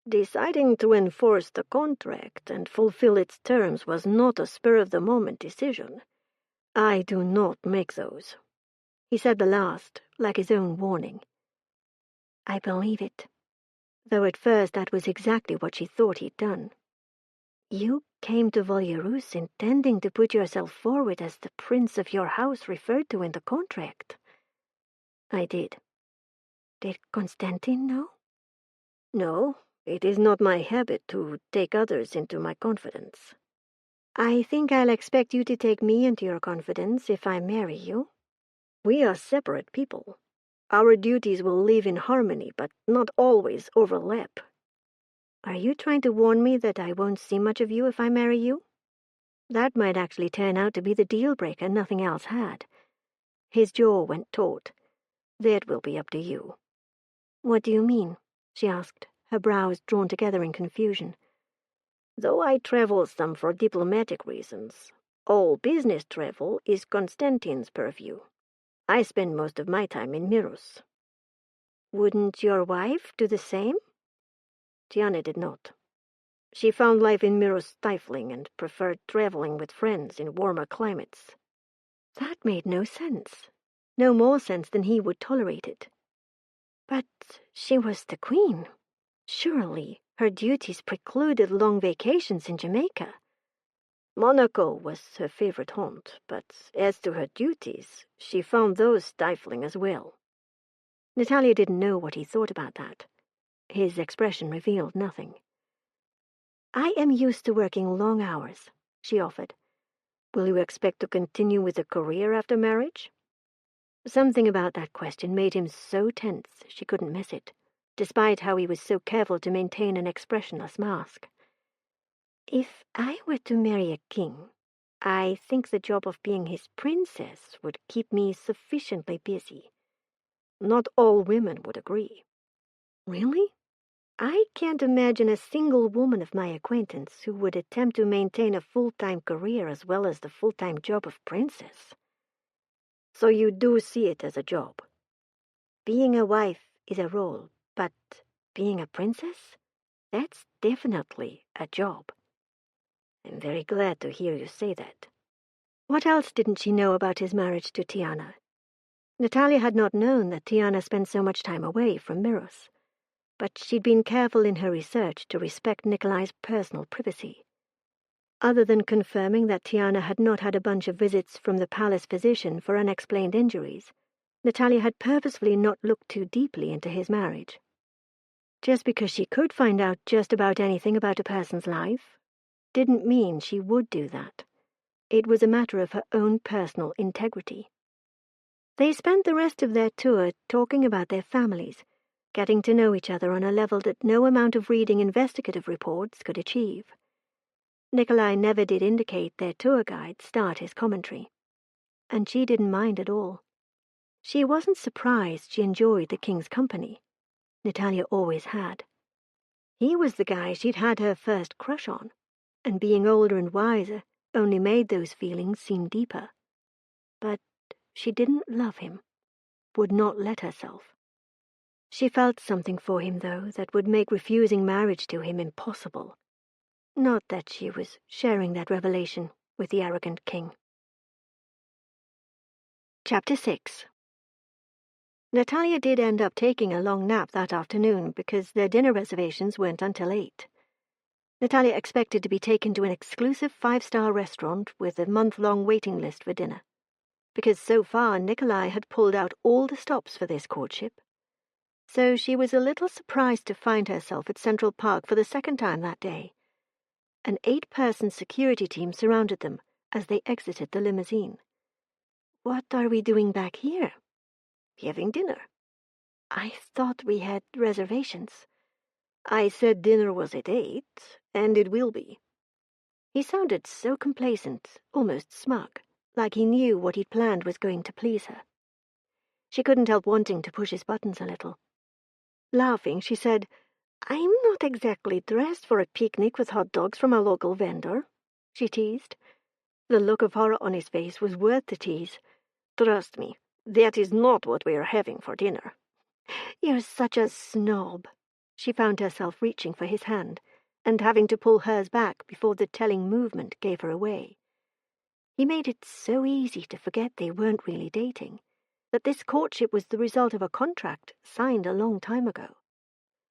Deciding to enforce the contract and fulfill its terms was not a spur-of-the-moment decision. I do not make those. He said the last, like his own warning. I believe it, though at first that was exactly what she thought he'd done. You came to Volyarus intending to put yourself forward as the prince of your house referred to in the contract. I did. Did Constantine know? No, it is not my habit to take others into my confidence. I think I'll expect you to take me into your confidence if I marry you. We are separate people. Our duties will live in harmony, but not always overlap. Are you trying to warn me that I won't see much of you if I marry you? That might actually turn out to be the deal-breaker nothing else had. His jaw went taut. That will be up to you. What do you mean? She asked, her brows drawn together in confusion. Though I travel some for diplomatic reasons, all business travel is Konstantin's purview. I spend most of my time in Miros." "Wouldn't your wife do the same?" Tiana did not. She found life in Miros stifling and preferred traveling with friends in warmer climates. That made no sense. No more sense than he would tolerate it. But she was the queen. Surely her duties precluded long vacations in Jamaica. Monaco was her favorite haunt, but as to her duties, she found those stifling as well. Nataliya didn't know what he thought about that. His expression revealed nothing. "I am used to working long hours," she offered. "Will you expect to continue with a career after marriage?" Something about that question made him so tense she couldn't miss it, despite how he was so careful to maintain an expressionless mask. "If I were to marry a king, I think the job of being his princess would keep me sufficiently busy." Not all women would agree. "Really? I can't imagine a single woman of my acquaintance who would attempt to maintain a full-time career as well as the full-time job of princess." "So you do see it as a job?" "Being a wife is a role, but being a princess? That's definitely a job." "I'm very glad to hear you say that." What else didn't she know about his marriage to Tiana? Nataliya had not known that Tiana spent so much time away from Miros, but she'd been careful in her research to respect Nikolai's personal privacy. Other than confirming that Tiana had not had a bunch of visits from the palace physician for unexplained injuries, Nataliya had purposefully not looked too deeply into his marriage. Just because she could find out just about anything about a person's life didn't mean she would do that. It was a matter of her own personal integrity. They spent the rest of their tour talking about their families, getting to know each other on a level that no amount of reading investigative reports could achieve. Nikolai never did indicate their tour guide start his commentary, and she didn't mind at all. She wasn't surprised she enjoyed the king's company. Nataliya always had. He was the guy she'd had her first crush on, and being older and wiser only made those feelings seem deeper. But she didn't love him, would not let herself. She felt something for him, though, that would make refusing marriage to him impossible. Not that she was sharing that revelation with the arrogant king. Chapter 6. Nataliya did end up taking a long nap that afternoon because their dinner reservations weren't until 8. Nataliya expected to be taken to an exclusive 5-star restaurant with a month-long waiting list for dinner, because so far Nikolai had pulled out all the stops for this courtship. So she was a little surprised to find herself at Central Park for the second time that day. An 8-person security team surrounded them as they exited the limousine. "What are we doing back here?" "Having dinner." "I thought we had reservations." "I said dinner was at 8, and it will be." He sounded so complacent, almost smug, like he knew what he'd planned was going to please her. She couldn't help wanting to push his buttons a little. Laughing, she said, "I'm not exactly dressed for a picnic with hot dogs from a local vendor," she teased. The look of horror on his face was worth the tease. "Trust me, that is not what we are having for dinner." "You're such a snob." She found herself reaching for his hand and having to pull hers back before the telling movement gave her away. He made it so easy to forget they weren't really dating, that this courtship was the result of a contract signed a long time ago.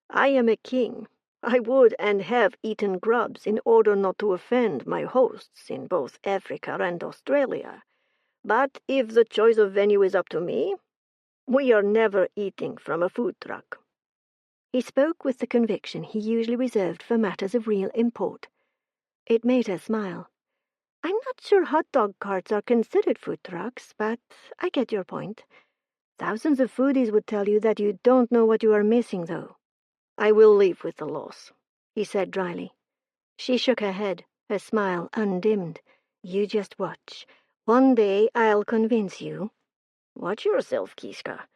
"I am a king. I would and have eaten grubs in order not to offend my hosts in both Africa and Australia. But if the choice of venue is up to me, we are never eating from a food truck." He spoke with the conviction he usually reserved for matters of real import. It made her smile. "I'm not sure hot dog carts are considered food trucks, but I get your point. Thousands of foodies would tell you that you don't know what you are missing, though." "I will live with the loss," he said dryly. She shook her head, her smile undimmed. "You just watch. One day I'll convince you." "Watch yourself, Kiska.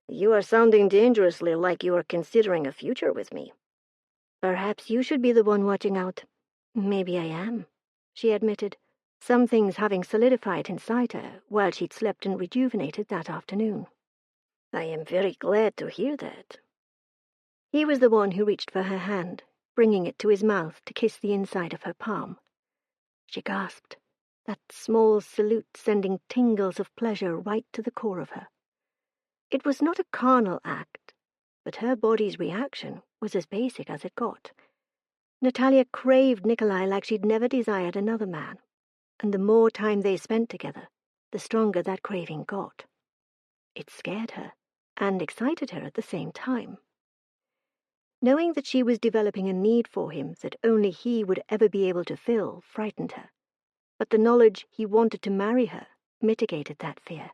You are sounding dangerously like you are considering a future with me." "Perhaps you should be the one watching out. Maybe I am, she admitted, some things having solidified inside her while she'd slept and rejuvenated that afternoon. I am very glad to hear that. He was the one who reached for her hand, bringing it to his mouth to kiss the inside of her palm. She gasped, that small salute sending tingles of pleasure right to the core of her. It was not a carnal act, but her body's reaction was as basic as it got. Nataliya craved Nikolai like she'd never desired another man, and the more time they spent together, the stronger that craving got. It scared her and excited her at the same time. Knowing that she was developing a need for him that only he would ever be able to fill frightened her, but the knowledge he wanted to marry her mitigated that fear.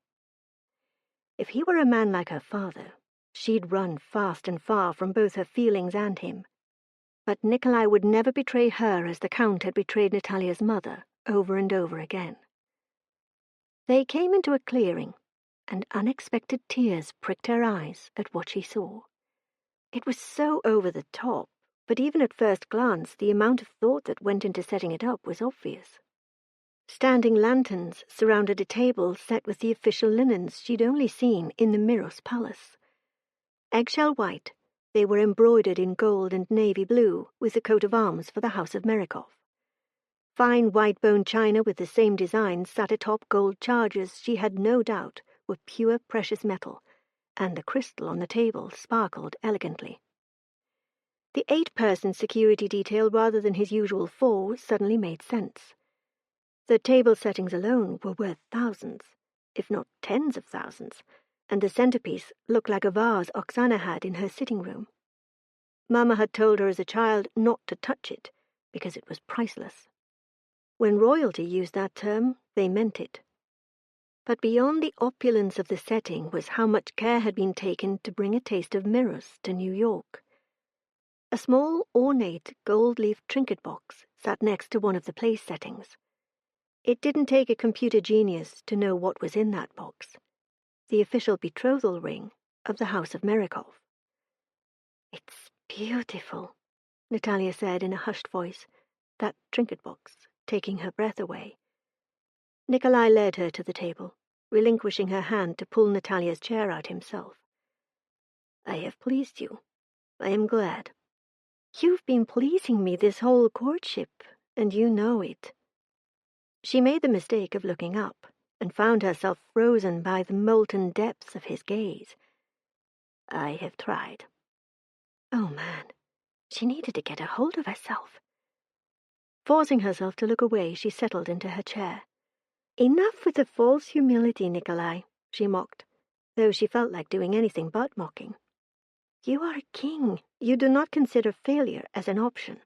If he were a man like her father, she'd run fast and far from both her feelings and him. But Nikolai would never betray her as the Count had betrayed Nataliya's mother over and over again. They came into a clearing, and unexpected tears pricked her eyes at what she saw. It was so over the top, but even at first glance the amount of thought that went into setting it up was obvious. Standing lanterns surrounded a table set with the official linens she'd only seen in the Miros Palace. Eggshell white, they were embroidered in gold and navy blue with the coat of arms for the House of Merikov. Fine white-bone china with the same design sat atop gold chargers she had no doubt were pure precious metal, and the crystal on the table sparkled elegantly. The 8-person security detail rather than his usual 4 suddenly made sense. The table settings alone were worth thousands, if not tens of thousands, and the centerpiece looked like a vase Oksana had in her sitting room. Mama had told her as a child not to touch it, because it was priceless. When royalty used that term, they meant it. But beyond the opulence of the setting was how much care had been taken to bring a taste of Miros to New York. A small, ornate, gold-leaf trinket box sat next to one of the place settings. It didn't take a computer genius to know what was in that box. The official betrothal ring of the House of Merikov. "It's beautiful," Nataliya said in a hushed voice, that trinket box taking her breath away. Nikolai led her to the table, relinquishing her hand to pull Nataliya's chair out himself. "I have pleased you. I am glad." "You've been pleasing me this whole courtship, and you know it." She made the mistake of looking up, and found herself frozen by the molten depths of his gaze. "I have tried." Oh, man. She needed to get a hold of herself. Forcing herself to look away, she settled into her chair. "Enough with the false humility, Nikolai," she mocked, though she felt like doing anything but mocking. "You are a king. You do not consider failure as an option."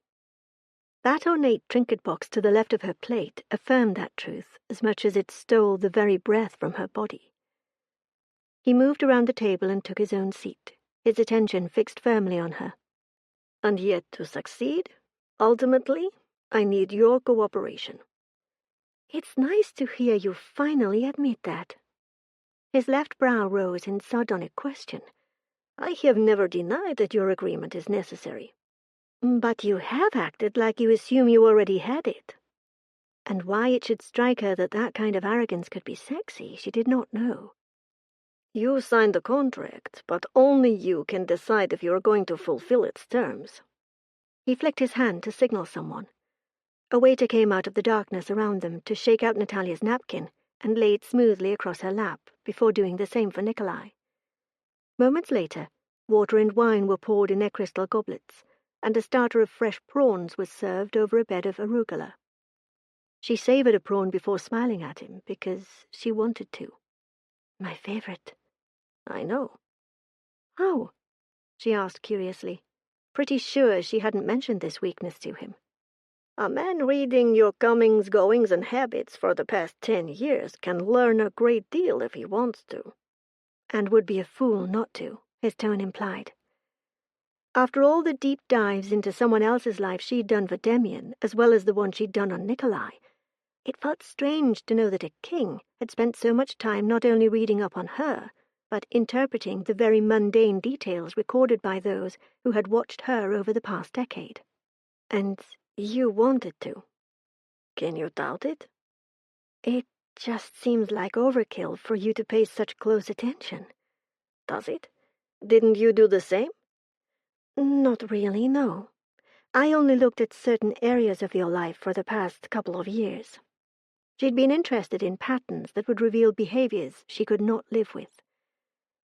That ornate trinket box to the left of her plate affirmed that truth as much as it stole the very breath from her body. He moved around the table and took his own seat, his attention fixed firmly on her. "And yet to succeed, ultimately, I need your cooperation." "It's nice to hear you finally admit that." His left brow rose in sardonic question. "I have never denied that your agreement is necessary." "But you have acted like you assume you already had it." And why it should strike her that that kind of arrogance could be sexy, she did not know. "You signed the contract, but only you can decide if you are going to fulfill its terms." He flicked his hand to signal someone. A waiter came out of the darkness around them to shake out Nataliya's napkin and lay it smoothly across her lap before doing the same for Nikolai. Moments later, water and wine were poured in their crystal goblets, and a starter of fresh prawns was served over a bed of arugula. She savored a prawn before smiling at him because she wanted to. "My favorite." "I know." "How?" she asked curiously, pretty sure she hadn't mentioned this weakness to him. "A man reading your comings, goings, and habits for the past 10 years can learn a great deal if he wants to." And would be a fool not to, his tone implied. After all the deep dives into someone else's life she'd done for Demian, as well as the one she'd done on Nikolai, it felt strange to know that a king had spent so much time not only reading up on her, but interpreting the very mundane details recorded by those who had watched her over the past decade. And You wanted to. Can you doubt it? It just seems like overkill for you to pay such close attention. Does it? Didn't you do the same? Not really, no. I only looked at certain areas of your life for the past couple of years. She'd been interested in patterns that would reveal behaviors she could not live with.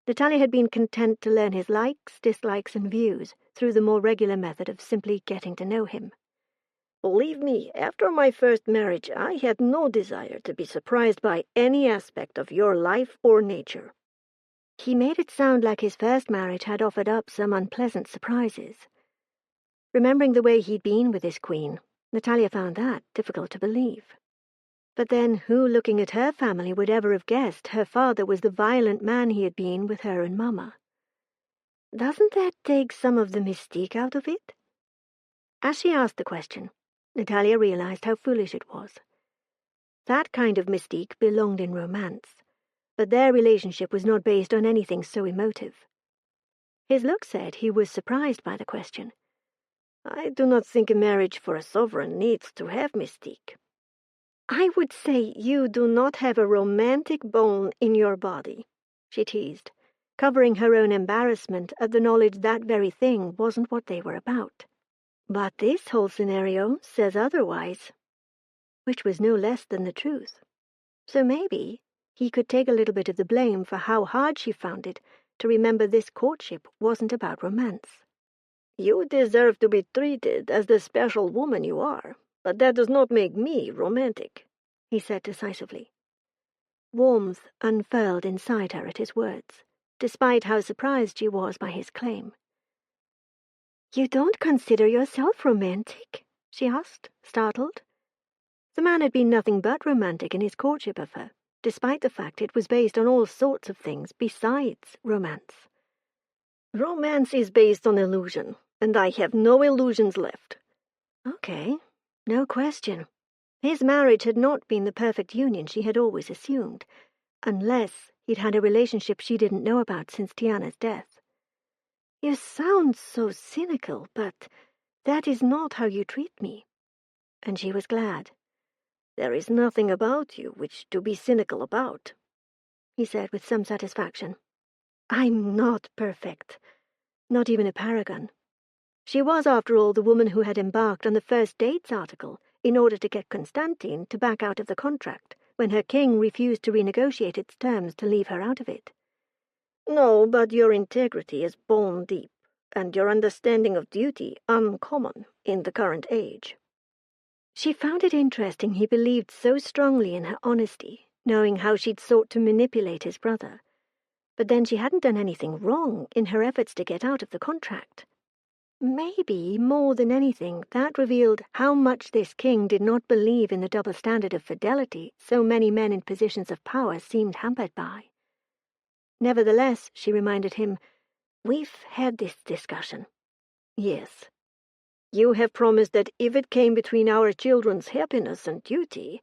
Nataliya had been content to learn his likes, dislikes, and views through the more regular method of simply getting to know him. Believe me, after my first marriage, I had no desire to be surprised by any aspect of your life or nature. He made it sound like his first marriage had offered up some unpleasant surprises. Remembering the way he'd been with his queen, Nataliya found that difficult to believe. But then who, looking at her family, would ever have guessed her father was the violent man he had been with her and Mama? Doesn't that take some of the mystique out of it? As she asked the question, Nataliya realized how foolish it was. That kind of mystique belonged in romance, but their relationship was not based on anything so emotive. His look said he was surprised by the question. I do not think a marriage for a sovereign needs to have mystique. I would say you do not have a romantic bone in your body, she teased, covering her own embarrassment at the knowledge that very thing wasn't what they were about. But this whole scenario says otherwise, which was no less than the truth. So maybe he could take a little bit of the blame for how hard she found it to remember this courtship wasn't about romance. You deserve to be treated as the special woman you are, but that does not make me romantic, he said decisively. Warmth unfurled inside her at his words, despite how surprised she was by his claim. You don't consider yourself romantic? She asked, startled. The man had been nothing but romantic in his courtship of her, despite the fact it was based on all sorts of things besides romance. Romance is based on illusion, and I have no illusions left. Okay, no question. His marriage had not been the perfect union she had always assumed, unless he'd had a relationship she didn't know about since Tiana's death. You sound so cynical, but that is not how you treat me. And she was glad. There is nothing about you which to be cynical about, he said with some satisfaction. I'm not perfect. Not even a paragon. She was, after all, the woman who had embarked on the first dates article in order to get Constantine to back out of the contract when her king refused to renegotiate its terms to leave her out of it. No, but your integrity is bone deep, and your understanding of duty uncommon in the current age. She found it interesting he believed so strongly in her honesty, knowing how she'd sought to manipulate his brother. But then she hadn't done anything wrong in her efforts to get out of the contract. Maybe, more than anything, that revealed how much this king did not believe in the double standard of fidelity so many men in positions of power seemed hampered by. Nevertheless, she reminded him, we've had this discussion. Yes. You have promised that if it came between our children's happiness and duty,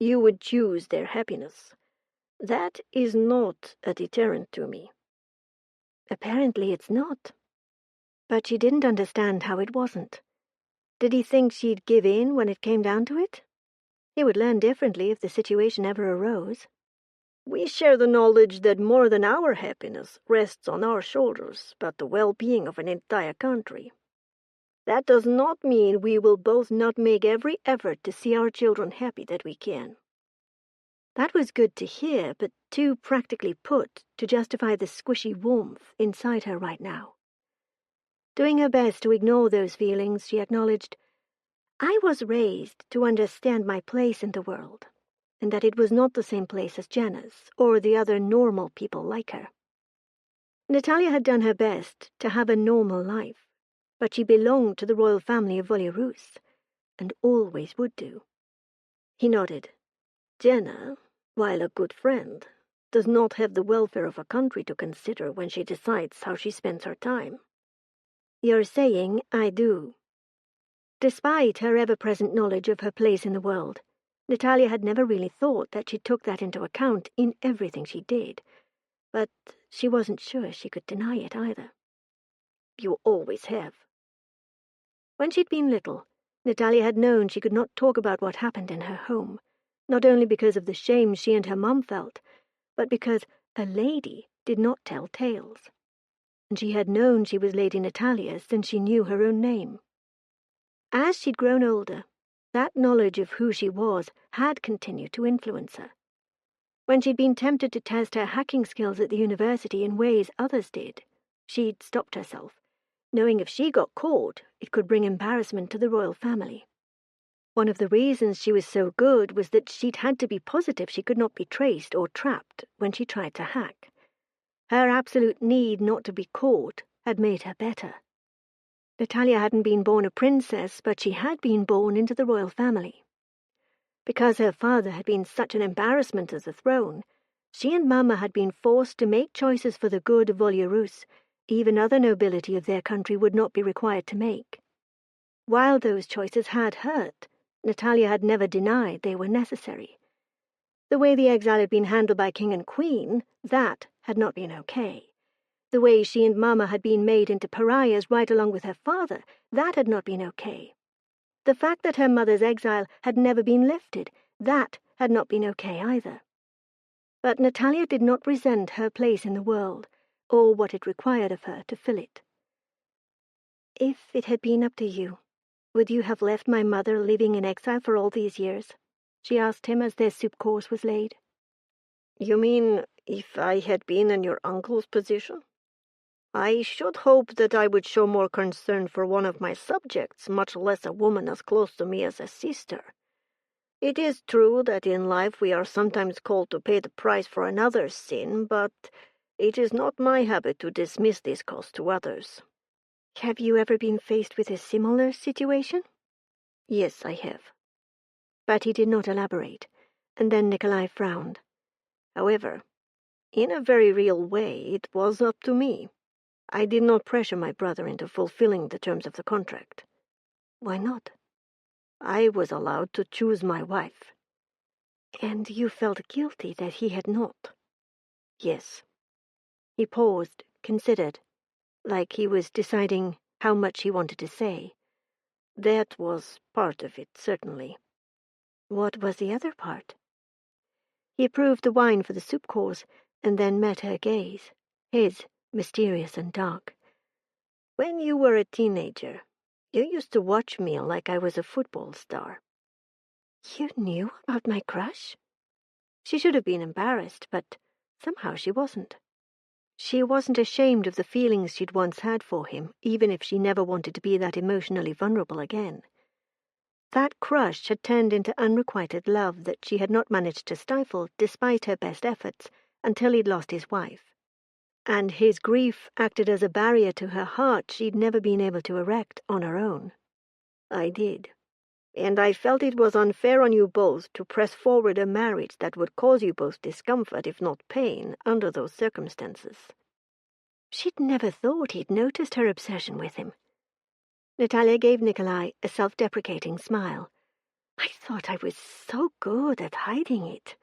you would choose their happiness. That is not a deterrent to me. Apparently it's not. But she didn't understand how it wasn't. Did he think she'd give in when it came down to it? He would learn differently if the situation ever arose. We share the knowledge that more than our happiness rests on our shoulders, but the well-being of an entire country. That does not mean we will both not make every effort to see our children happy that we can. That was good to hear, but too practically put to justify the squishy warmth inside her right now. Doing her best to ignore those feelings, she acknowledged, I was raised to understand my place in the world, and that it was not the same place as Jenna's or the other normal people like her. Nataliya had done her best to have a normal life, but she belonged to the royal family of Volyarus, and always would do. He nodded. Jenna, while a good friend, does not have the welfare of a country to consider when she decides how she spends her time. You're saying I do. Despite her ever-present knowledge of her place in the world, Nataliya had never really thought that she took that into account in everything she did, but she wasn't sure she could deny it either. You always have. When she'd been little, Nataliya had known she could not talk about what happened in her home, not only because of the shame she and her mum felt, but because a lady did not tell tales. And she had known she was Lady Nataliya since she knew her own name. As she'd grown older, that knowledge of who she was had continued to influence her. When she'd been tempted to test her hacking skills at the university in ways others did, she'd stopped herself, knowing if she got caught, it could bring embarrassment to the royal family. One of the reasons she was so good was that she'd had to be positive she could not be traced or trapped when she tried to hack. Her absolute need not to be caught had made her better. Nataliya hadn't been born a princess, but she had been born into the royal family. Because her father had been such an embarrassment to the throne, she and Mama had been forced to make choices for the good of Volyarus even other nobility of their country would not be required to make. While those choices had hurt, Nataliya had never denied they were necessary. The way the exile had been handled by King and Queen, that had not been okay. The way she and Mama had been made into pariahs right along with her father, that had not been okay. The fact that her mother's exile had never been lifted, that had not been okay either. But Nataliya did not resent her place in the world, or what it required of her to fill it. "If it had been up to you, would you have left my mother living in exile for all these years?" she asked him as their soup course was laid. "You mean if I had been in your uncle's position? I should hope that I would show more concern for one of my subjects, much less a woman as close to me as a sister. It is true that in life we are sometimes called to pay the price for another's sin, but it is not my habit to dismiss this cost to others." "Have you ever been faced with a similar situation?" "Yes, I have." But he did not elaborate, and then Nikolai frowned. "However, in a very real way, it was up to me. I did not pressure my brother into fulfilling the terms of the contract." "Why not?" "I was allowed to choose my wife." "And you felt guilty that he had not?" "Yes." He paused, considered, like he was deciding how much he wanted to say. "That was part of it, certainly." "What was the other part?" He approved the wine for the soup course, and then met her gaze, his mysterious and dark. "When you were a teenager, you used to watch me like I was a football star." "You knew about my crush?" She should have been embarrassed, but somehow she wasn't. She wasn't ashamed of the feelings she'd once had for him, even if she never wanted to be that emotionally vulnerable again. That crush had turned into unrequited love that she had not managed to stifle, despite her best efforts, until he'd lost his wife. And his grief acted as a barrier to her heart she'd never been able to erect on her own. "I did. And I felt it was unfair on you both to press forward a marriage that would cause you both discomfort, if not pain, under those circumstances." She'd never thought he'd noticed her obsession with him. Nataliya gave Nikolai a self-deprecating smile. "I thought I was so good at hiding it."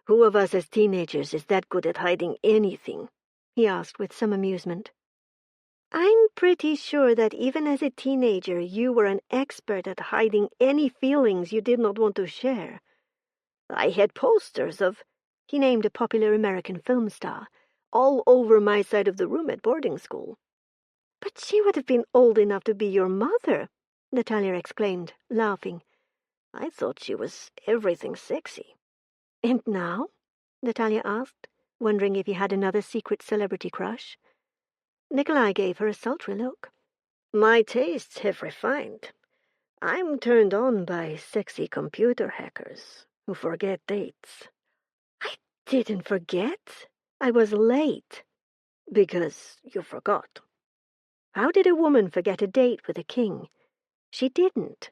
"Who of us as teenagers is that good at hiding anything?" he asked with some amusement. "I'm pretty sure that even as a teenager you were an expert at hiding any feelings you did not want to share. I had posters of—" he named a popular American film star, "all over my side of the room at boarding school." "But she would have been old enough to be your mother," Nataliya exclaimed, laughing. "I thought she was everything sexy." "And now?" Nataliya asked, wondering if he had another secret celebrity crush. Nikolai gave her a sultry look. "My tastes have refined. I'm turned on by sexy computer hackers who forget dates." "I didn't forget. I was late." "Because you forgot." How did a woman forget a date with a king? She didn't.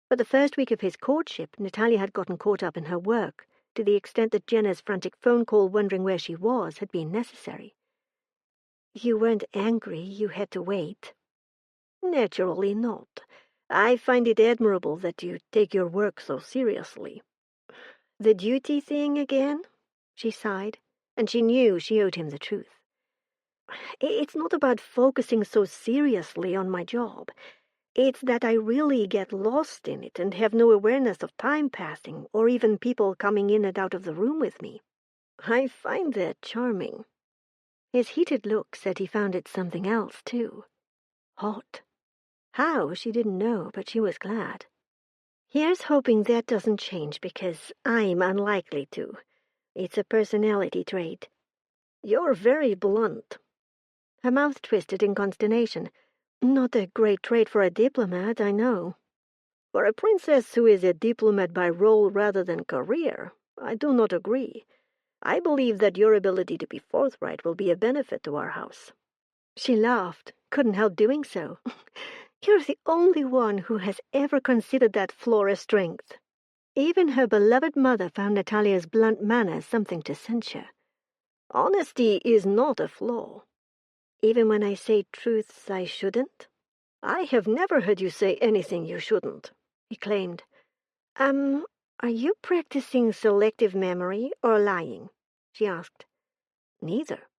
For the first week of his courtship, Nataliya had gotten caught up in her work, to the extent that Jenna's frantic phone call wondering where she was had been necessary. "You weren't angry you had to wait?" "Naturally not. I find it admirable that you take your work so seriously." "The duty thing again?" She sighed, and she knew she owed him the truth. "It's not about focusing so seriously on my job. It's that I really get lost in it and have no awareness of time passing or even people coming in and out of the room with me. I find that charming." His heated look said he found it something else, too. Hot. How, she didn't know, but she was glad. "Here's hoping that doesn't change, because I'm unlikely to. It's a personality trait." "You're very blunt." Her mouth twisted in consternation. "Not a great trait for a diplomat, I know." "For a princess who is a diplomat by role rather than career, I do not agree. I believe that your ability to be forthright will be a benefit to our house." She laughed, couldn't help doing so. "You're the only one who has ever considered that flaw a strength." Even her beloved mother found Nataliya's blunt manner something to censure. "Honesty is not a flaw." "Even when I say truths I shouldn't?" "I have never heard you say anything you shouldn't," he claimed. Are you practicing selective memory or lying?" she asked. "Neither."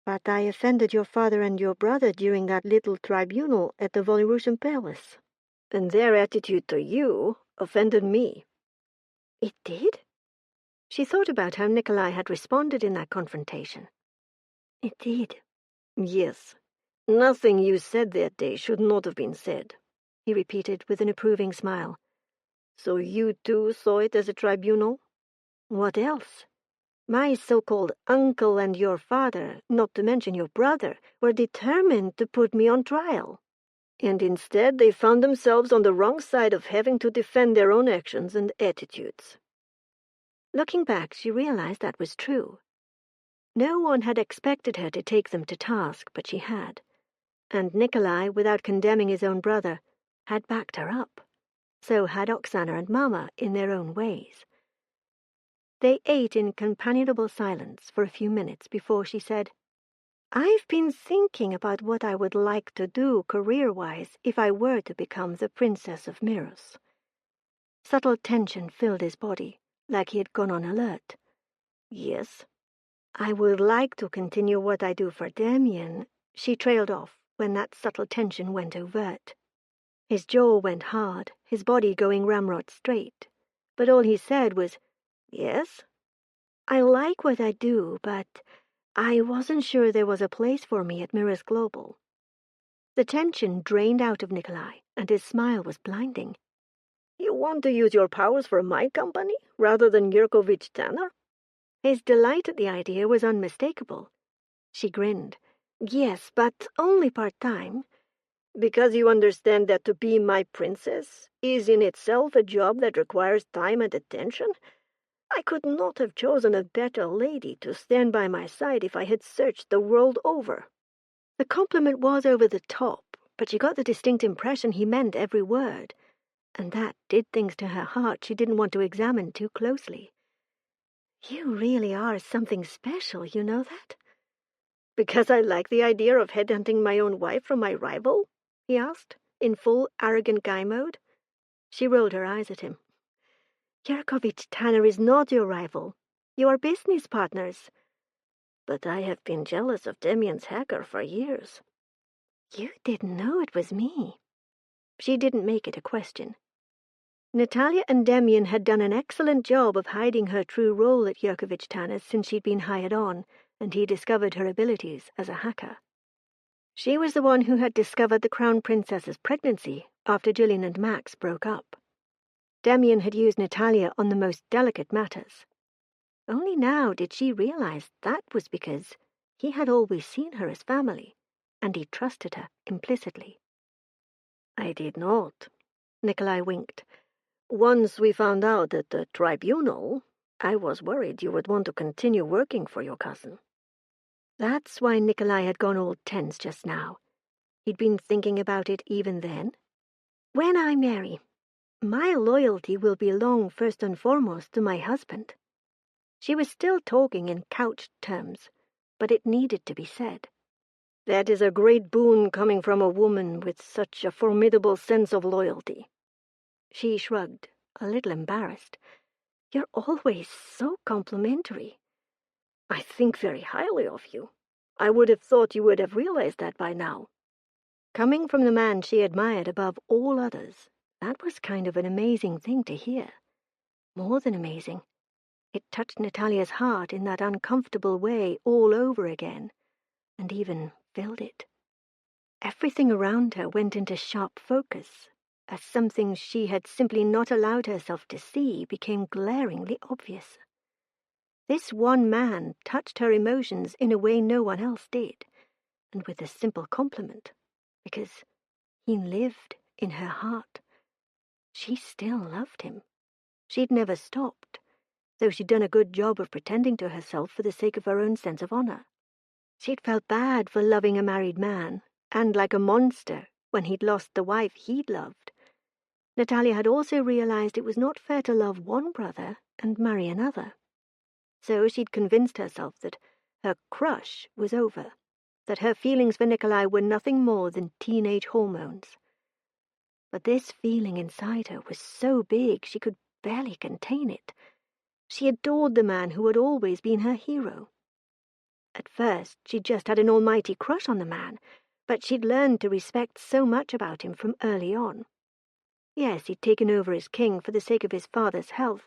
"But I offended your father and your brother during that little tribunal at the Volirusian palace." "And their attitude to you offended me." "It did?" She thought about how Nikolai had responded in that confrontation. "It did." "Yes. Nothing you said that day should not have been said," he repeated with an approving smile. "So you too saw it as a tribunal?" "What else? My so-called uncle and your father, not to mention your brother, were determined to put me on trial. And instead they found themselves on the wrong side of having to defend their own actions and attitudes." Looking back, she realized that was true. No one had expected her to take them to task, but she had. And Nikolai, without condemning his own brother, had backed her up. So had Oksana and Mama in their own ways. They ate in companionable silence for a few minutes before she said, "I've been thinking about what I would like to do career-wise if I were to become the Princess of Mirrors." Subtle tension filled his body, like he had gone on alert. "Yes?" "I would like to continue what I do for Damien." She trailed off when that subtle tension went overt. His jaw went hard, his body going ramrod straight. But all he said was, "Yes?" "I like what I do, but I wasn't sure there was a place for me at Mirrors Global." The tension drained out of Nikolai, and his smile was blinding. "You want to use your powers for my company, rather than Yurkovich Tanner?" His delight at the idea was unmistakable. She grinned. "Yes, but only part-time." "Because you understand that to be my princess is in itself a job that requires time and attention? I could not have chosen a better lady to stand by my side if I had searched the world over." The compliment was over the top, but she got the distinct impression he meant every word, and that did things to her heart she didn't want to examine too closely. "You really are something special, you know that?" "Because I like the idea of headhunting my own wife from my rival?" he asked, in full arrogant guy mode. She rolled her eyes at him. "Yurkovich Tanner is not your rival. You are business partners." "But I have been jealous of Damien's hacker for years." "You didn't know it was me." She didn't make it a question. Nataliya and Damien had done an excellent job of hiding her true role at Yurkovich Tanner's since she'd been hired on, and he discovered her abilities as a hacker. She was the one who had discovered the Crown Princess's pregnancy after Gillian and Max broke up. Damien had used Nataliya on the most delicate matters. Only now did she realize that was because he had always seen her as family, and he trusted her implicitly. "I did not," Nikolai winked. "Once we found out at the tribunal, I was worried you would want to continue working for your cousin." That's why Nikolai had gone all tense just now. He'd been thinking about it even then. "When I marry, my loyalty will belong first and foremost to my husband." She was still talking in couched terms, but it needed to be said. "That is a great boon coming from a woman with such a formidable sense of loyalty." She shrugged, a little embarrassed. "You're always so complimentary." "I think very highly of you. I would have thought you would have realized that by now." Coming from the man she admired above all others, that was kind of an amazing thing to hear. More than amazing. It touched Nataliya's heart in that uncomfortable way all over again, and even filled it. Everything around her went into sharp focus, as something she had simply not allowed herself to see became glaringly obvious. This one man touched her emotions in a way no one else did, and with a simple compliment, because he lived in her heart. She still loved him. She'd never stopped, though she'd done a good job of pretending to herself for the sake of her own sense of honor. She'd felt bad for loving a married man, and like a monster when he'd lost the wife he'd loved. Nataliya had also realized it was not fair to love one brother and marry another. So she'd convinced herself that her crush was over, that her feelings for Nikolai were nothing more than teenage hormones. But this feeling inside her was so big she could barely contain it. She adored the man who had always been her hero. At first, she'd just had an almighty crush on the man, but she'd learned to respect so much about him from early on. Yes, he'd taken over as king for the sake of his father's health,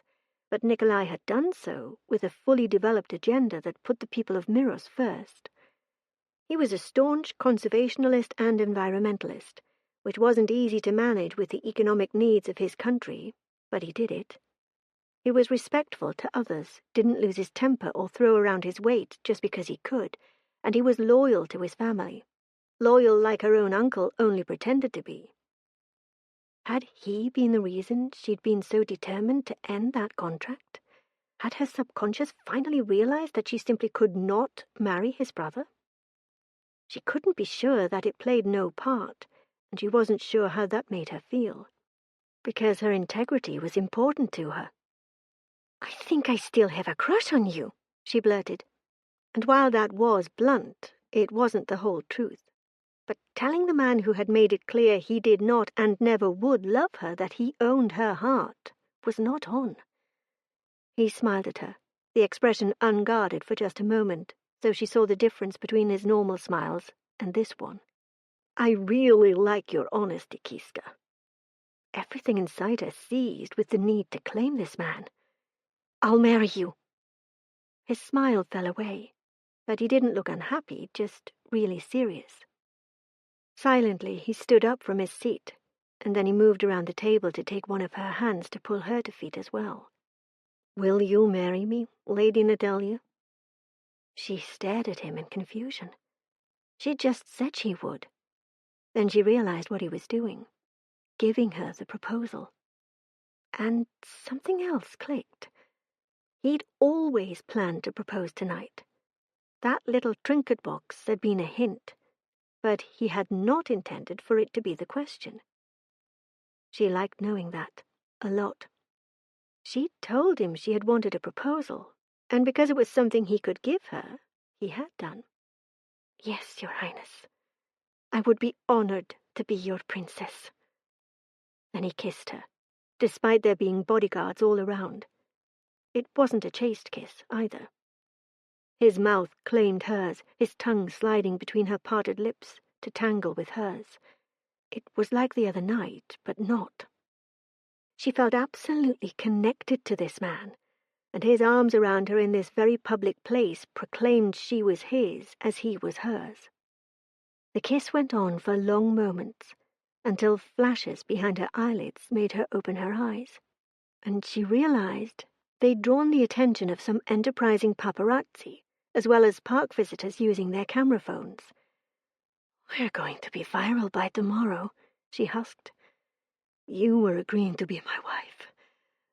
but Nikolai had done so with a fully developed agenda that put the people of Miros first. He was a staunch conservationalist and environmentalist, which wasn't easy to manage with the economic needs of his country, but he did it. He was respectful to others, didn't lose his temper or throw around his weight just because he could, and he was loyal to his family. Loyal like her own uncle only pretended to be. Had he been the reason she'd been so determined to end that contract? Had her subconscious finally realized that she simply could not marry his brother? She couldn't be sure that it played no part, and she wasn't sure how that made her feel, because her integrity was important to her. "I think I still have a crush on you," she blurted. And while that was blunt, it wasn't the whole truth. But telling the man who had made it clear he did not and never would love her that he owned her heart was not on. He smiled at her, the expression unguarded for just a moment, so she saw the difference between his normal smiles and this one. "I really like your honesty, Kiska." Everything inside her seized with the need to claim this man. "I'll marry you." His smile fell away, but he didn't look unhappy, just really serious. Silently, he stood up from his seat, and then he moved around the table to take one of her hands to pull her to feet as well. "Will you marry me, Lady Nataliya?" She stared at him in confusion. She'd just said she would. Then she realized what he was doing, giving her the proposal. And something else clicked. He'd always planned to propose tonight. That little trinket box had been a hint, but he had not intended for it to be the question. She liked knowing that, a lot. She'd told him she had wanted a proposal, and because it was something he could give her, he had done. "Yes, Your Highness. I would be honored to be your princess." Then he kissed her, despite there being bodyguards all around. It wasn't a chaste kiss, either. His mouth claimed hers, his tongue sliding between her parted lips to tangle with hers. It was like the other night, but not. She felt absolutely connected to this man, and his arms around her in this very public place proclaimed she was his as he was hers. The kiss went on for long moments, until flashes behind her eyelids made her open her eyes, and she realized they'd drawn the attention of some enterprising paparazzi, as well as park visitors using their camera phones. "We're going to be viral by tomorrow," she husked. "You were agreeing to be my wife.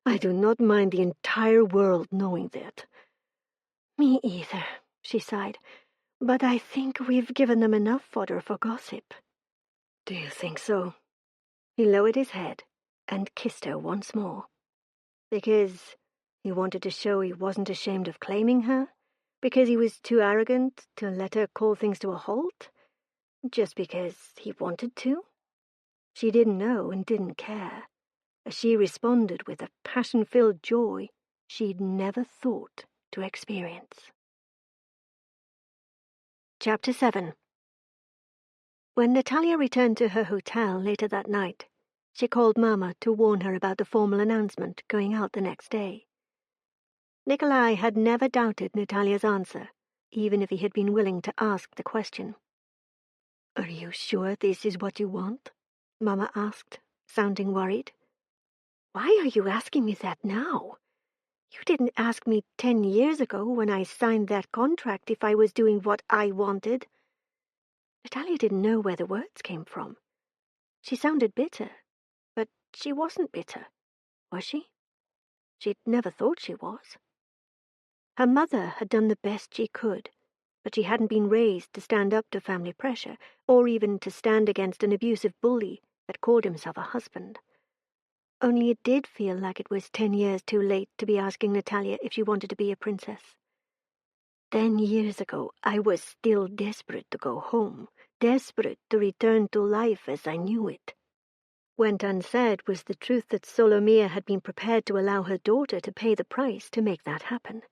I do not mind the entire world knowing that." "Me either," she sighed. "But I think we've given them enough fodder for gossip." "Do you think so?" He lowered his head and kissed her once more. Because he wanted to show he wasn't ashamed of claiming her? Because he was too arrogant to let her call things to a halt? Just because he wanted to? She didn't know and didn't care, as she responded with a passion-filled joy she'd never thought to experience. Chapter 7. When Nataliya returned to her hotel later that night, she called Mama to warn her about the formal announcement going out the next day. Nikolai had never doubted Nataliya's answer, even if he had been willing to ask the question. "Are you sure this is what you want?" Mama asked, sounding worried. "Why are you asking me that now? You didn't ask me 10 years ago when I signed that contract if I was doing what I wanted." Nataliya didn't know where the words came from. She sounded bitter, but she wasn't bitter, was she? She'd never thought she was. Her mother had done the best she could, but she hadn't been raised to stand up to family pressure, or even to stand against an abusive bully that called himself a husband. Only it did feel like it was 10 years too late to be asking Nataliya if she wanted to be a princess. 10 years ago, I was still desperate to go home, desperate to return to life as I knew it. Went unsaid was the truth that Solomia had been prepared to allow her daughter to pay the price to make that happen.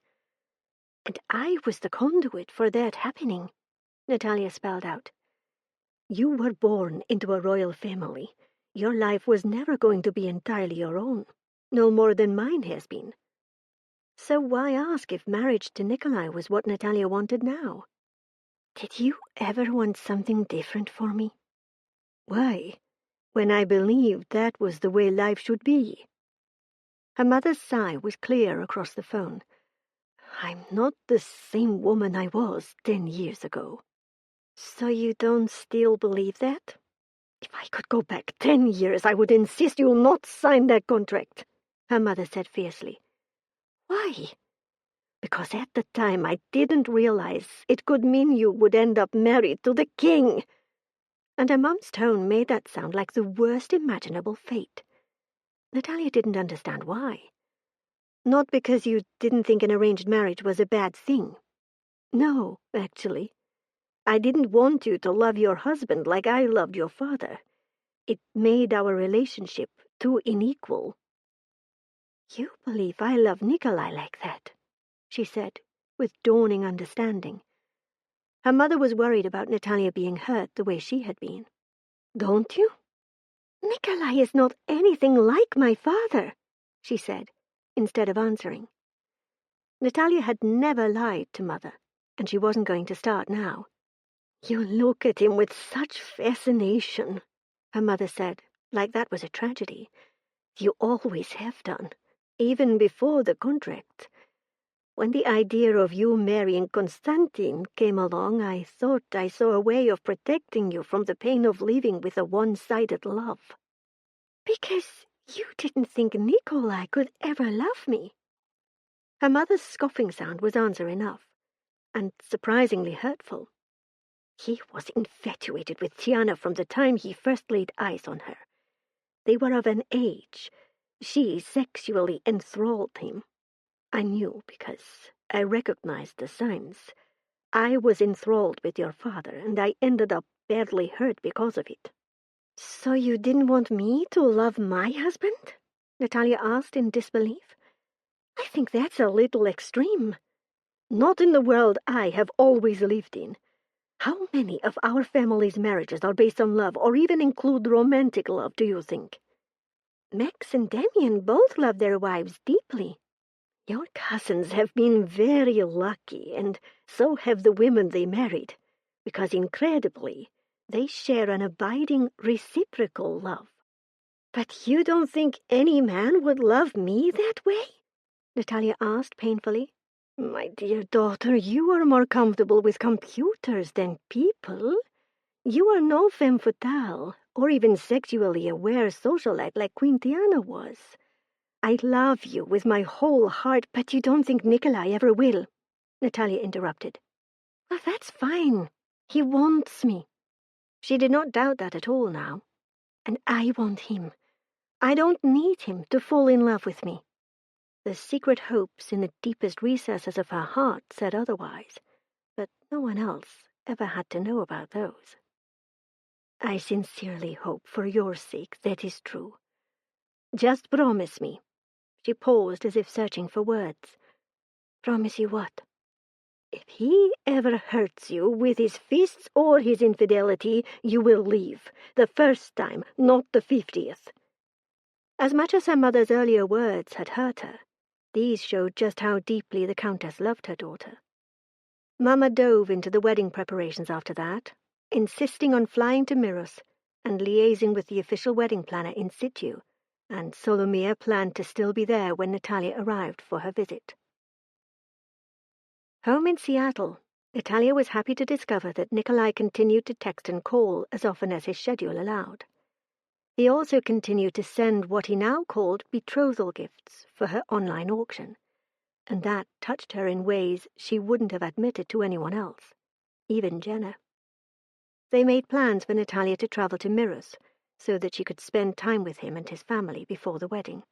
And I was the conduit for that happening, Nataliya spelled out. You were born into a royal family. Your life was never going to be entirely your own, no more than mine has been. So why ask if marriage to Nikolai was what Nataliya wanted now? Did you ever want something different for me? Why, when I believed that was the way life should be? Her mother's sigh was clear across the phone. I'm not the same woman I was 10 years ago. So you don't still believe that? If I could go back 10 years, I would insist you not sign that contract, her mother said fiercely. Why? Because at the time I didn't realize it could mean you would end up married to the king. And her mum's tone made that sound like the worst imaginable fate. Nataliya didn't understand why. Not because you didn't think an arranged marriage was a bad thing. No, actually. I didn't want you to love your husband like I loved your father. It made our relationship too unequal. You believe I love Nikolai like that, she said, with dawning understanding. Her mother was worried about Nataliya being hurt the way she had been. Don't you? Nikolai is not anything like my father, she said, instead of answering. Nataliya had never lied to Mother, and she wasn't going to start now. You look at him with such fascination, her mother said, like that was a tragedy. You always have done, even before the contract. When the idea of you marrying Konstantin came along, I thought I saw a way of protecting you from the pain of living with a one-sided love. Because you didn't think Nikolai could ever love me. Her mother's scoffing sound was answer enough, and surprisingly hurtful. He was infatuated with Tiana from the time he first laid eyes on her. They were of an age. She sexually enthralled him. I knew because I recognized the signs. I was enthralled with your father, and I ended up badly hurt because of it. So you didn't want me to love my husband? Nataliya asked in disbelief. I think that's a little extreme. Not in the world I have always lived in. How many of our family's marriages are based on love, or even include romantic love, do you think? Max and Damien both love their wives deeply. Your cousins have been very lucky, and so have the women they married, because incredibly, they share an abiding reciprocal love. But you don't think any man would love me that way? Nataliya asked painfully. My dear daughter, you are more comfortable with computers than people. You are no femme fatale, or even sexually aware socialite like Queen Tiana was. I love you with my whole heart, but you don't think Nikolai ever will, Nataliya interrupted. Well, that's fine. He wants me. She did not doubt that at all now. And I want him. I don't need him to fall in love with me. The secret hopes in the deepest recesses of her heart said otherwise, but no one else ever had to know about those. I sincerely hope for your sake that is true. Just promise me. She paused as if searching for words. Promise you what? If he ever hurts you with his fists or his infidelity, you will leave. The first time, not the 50th. As much as her mother's earlier words had hurt her, these showed just how deeply the Countess loved her daughter. Mama dove into the wedding preparations after that, insisting on flying to Miros and liaising with the official wedding planner in situ, and Solomia planned to still be there when Nataliya arrived for her visit. Home in Seattle, Nataliya was happy to discover that Nikolai continued to text and call as often as his schedule allowed. He also continued to send what he now called betrothal gifts for her online auction, and that touched her in ways she wouldn't have admitted to anyone else, even Jenna. They made plans for Nataliya to travel to Miros so that she could spend time with him and his family before the wedding.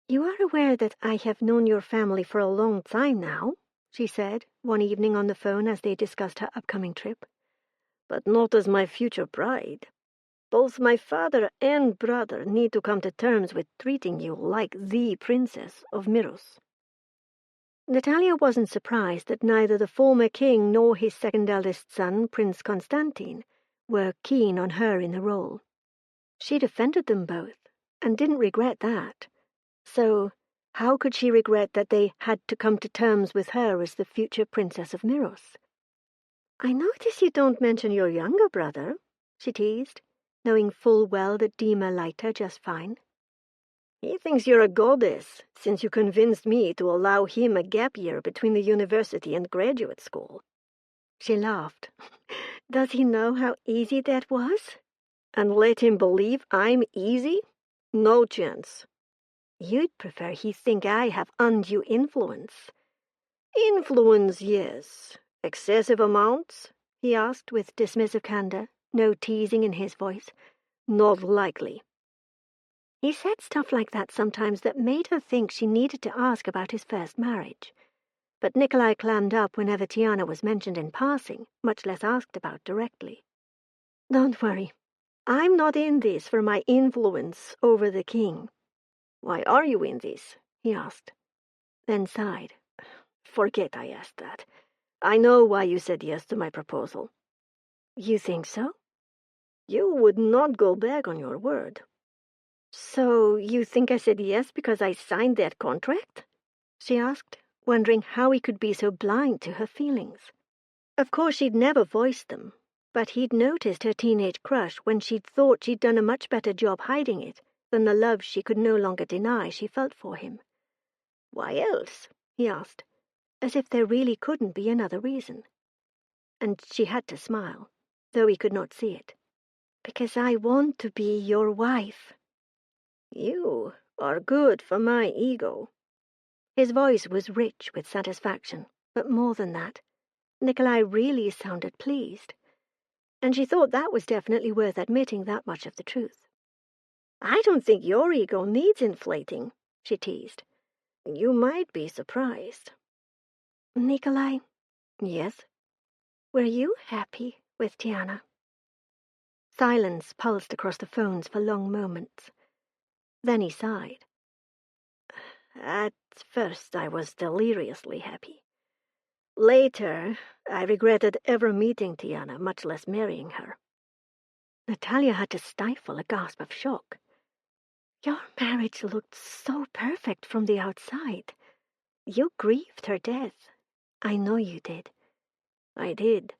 "You are aware that I have known your family for a long time now," she said one evening on the phone as they discussed her upcoming trip. "But not as my future bride. Both my father and brother need to come to terms with treating you like the princess of Miros." Nataliya wasn't surprised that neither the former king nor his second eldest son, Prince Constantine, were keen on her in the role. She defended them both, and didn't regret that. So, how could she regret that they had to come to terms with her as the future princess of Miros? "I notice you don't mention your younger brother," she teased, knowing full well that Dima liked her just fine. "He thinks you're a goddess, since you convinced me to allow him a gap year between the university and graduate school." She laughed. "Does he know how easy that was?" "And let him believe I'm easy? No chance." "You'd prefer he think I have undue influence." "Influence, yes. Excessive amounts?" he asked with dismissive candor, no teasing in his voice. "Not likely." He said stuff like that sometimes that made her think she needed to ask about his first marriage. But Nikolai clammed up whenever Tiana was mentioned in passing, much less asked about directly. "Don't worry. I'm not in this for my influence over the king." "Why are you in this?" he asked, then sighed. "Forget I asked that. I know why you said yes to my proposal." "You think so?" "You would not go back on your word." "So you think I said yes because I signed that contract?" she asked, wondering how he could be so blind to her feelings. Of course she'd never voiced them, but he'd noticed her teenage crush when she'd thought she'd done a much better job hiding it than the love she could no longer deny she felt for him. "Why else?" he asked, as if there really couldn't be another reason. And she had to smile, though he could not see it. "Because I want to be your wife." "You are good for my ego." His voice was rich with satisfaction, but more than that, Nikolai really sounded pleased. And she thought that was definitely worth admitting that much of the truth. "I don't think your ego needs inflating," she teased. "You might be surprised." "Nikolai." "Yes?" "Were you happy with Tiana?" Silence pulsed across the phones for long moments. Then he sighed. "At first I was deliriously happy. Later, I regretted ever meeting Tiana, much less marrying her." Nataliya had to stifle a gasp of shock. "Your marriage looked so perfect from the outside. You grieved her death. I know you did." "I did,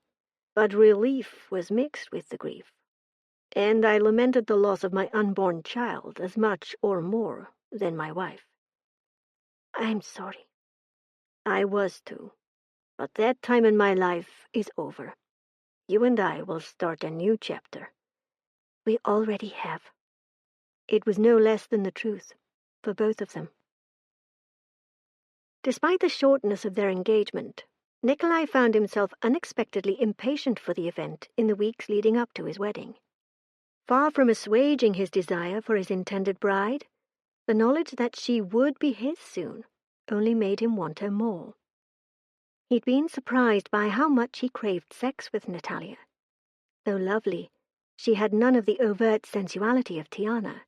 but relief was mixed with the grief. And I lamented the loss of my unborn child as much or more than my wife." "I'm sorry." "I was too. But that time in my life is over. You and I will start a new chapter." "We already have." It was no less than the truth, for both of them. Despite the shortness of their engagement, Nikolai found himself unexpectedly impatient for the event in the weeks leading up to his wedding. Far from assuaging his desire for his intended bride, the knowledge that she would be his soon only made him want her more. He'd been surprised by how much he craved sex with Nataliya. Though lovely, she had none of the overt sensuality of Tiana,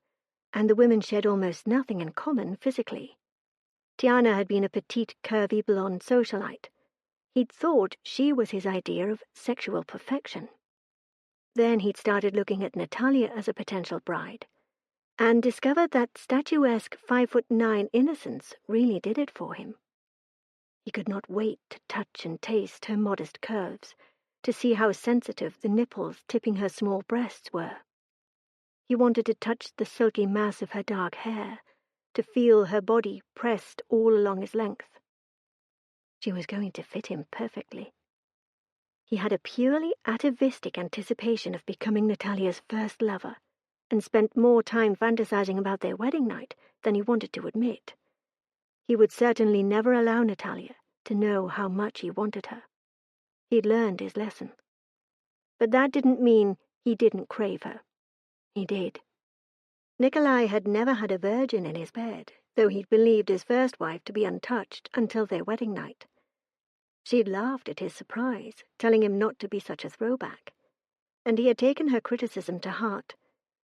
and the women shared almost nothing in common physically. Tiana had been a petite, curvy blonde socialite. He'd thought she was his idea of sexual perfection. Then he'd started looking at Nataliya as a potential bride, and discovered that statuesque 5'9" innocence really did it for him. He could not wait to touch and taste her modest curves, to see how sensitive the nipples tipping her small breasts were. He wanted to touch the silky mass of her dark hair, to feel her body pressed all along his length. She was going to fit him perfectly. He had a purely atavistic anticipation of becoming Nataliya's first lover, and spent more time fantasizing about their wedding night than he wanted to admit. He would certainly never allow Nataliya to know how much he wanted her. He'd learned his lesson. But that didn't mean he didn't crave her. He did. Nikolai had never had a virgin in his bed, though he'd believed his first wife to be untouched until their wedding night. She'd laughed at his surprise, telling him not to be such a throwback, and he had taken her criticism to heart,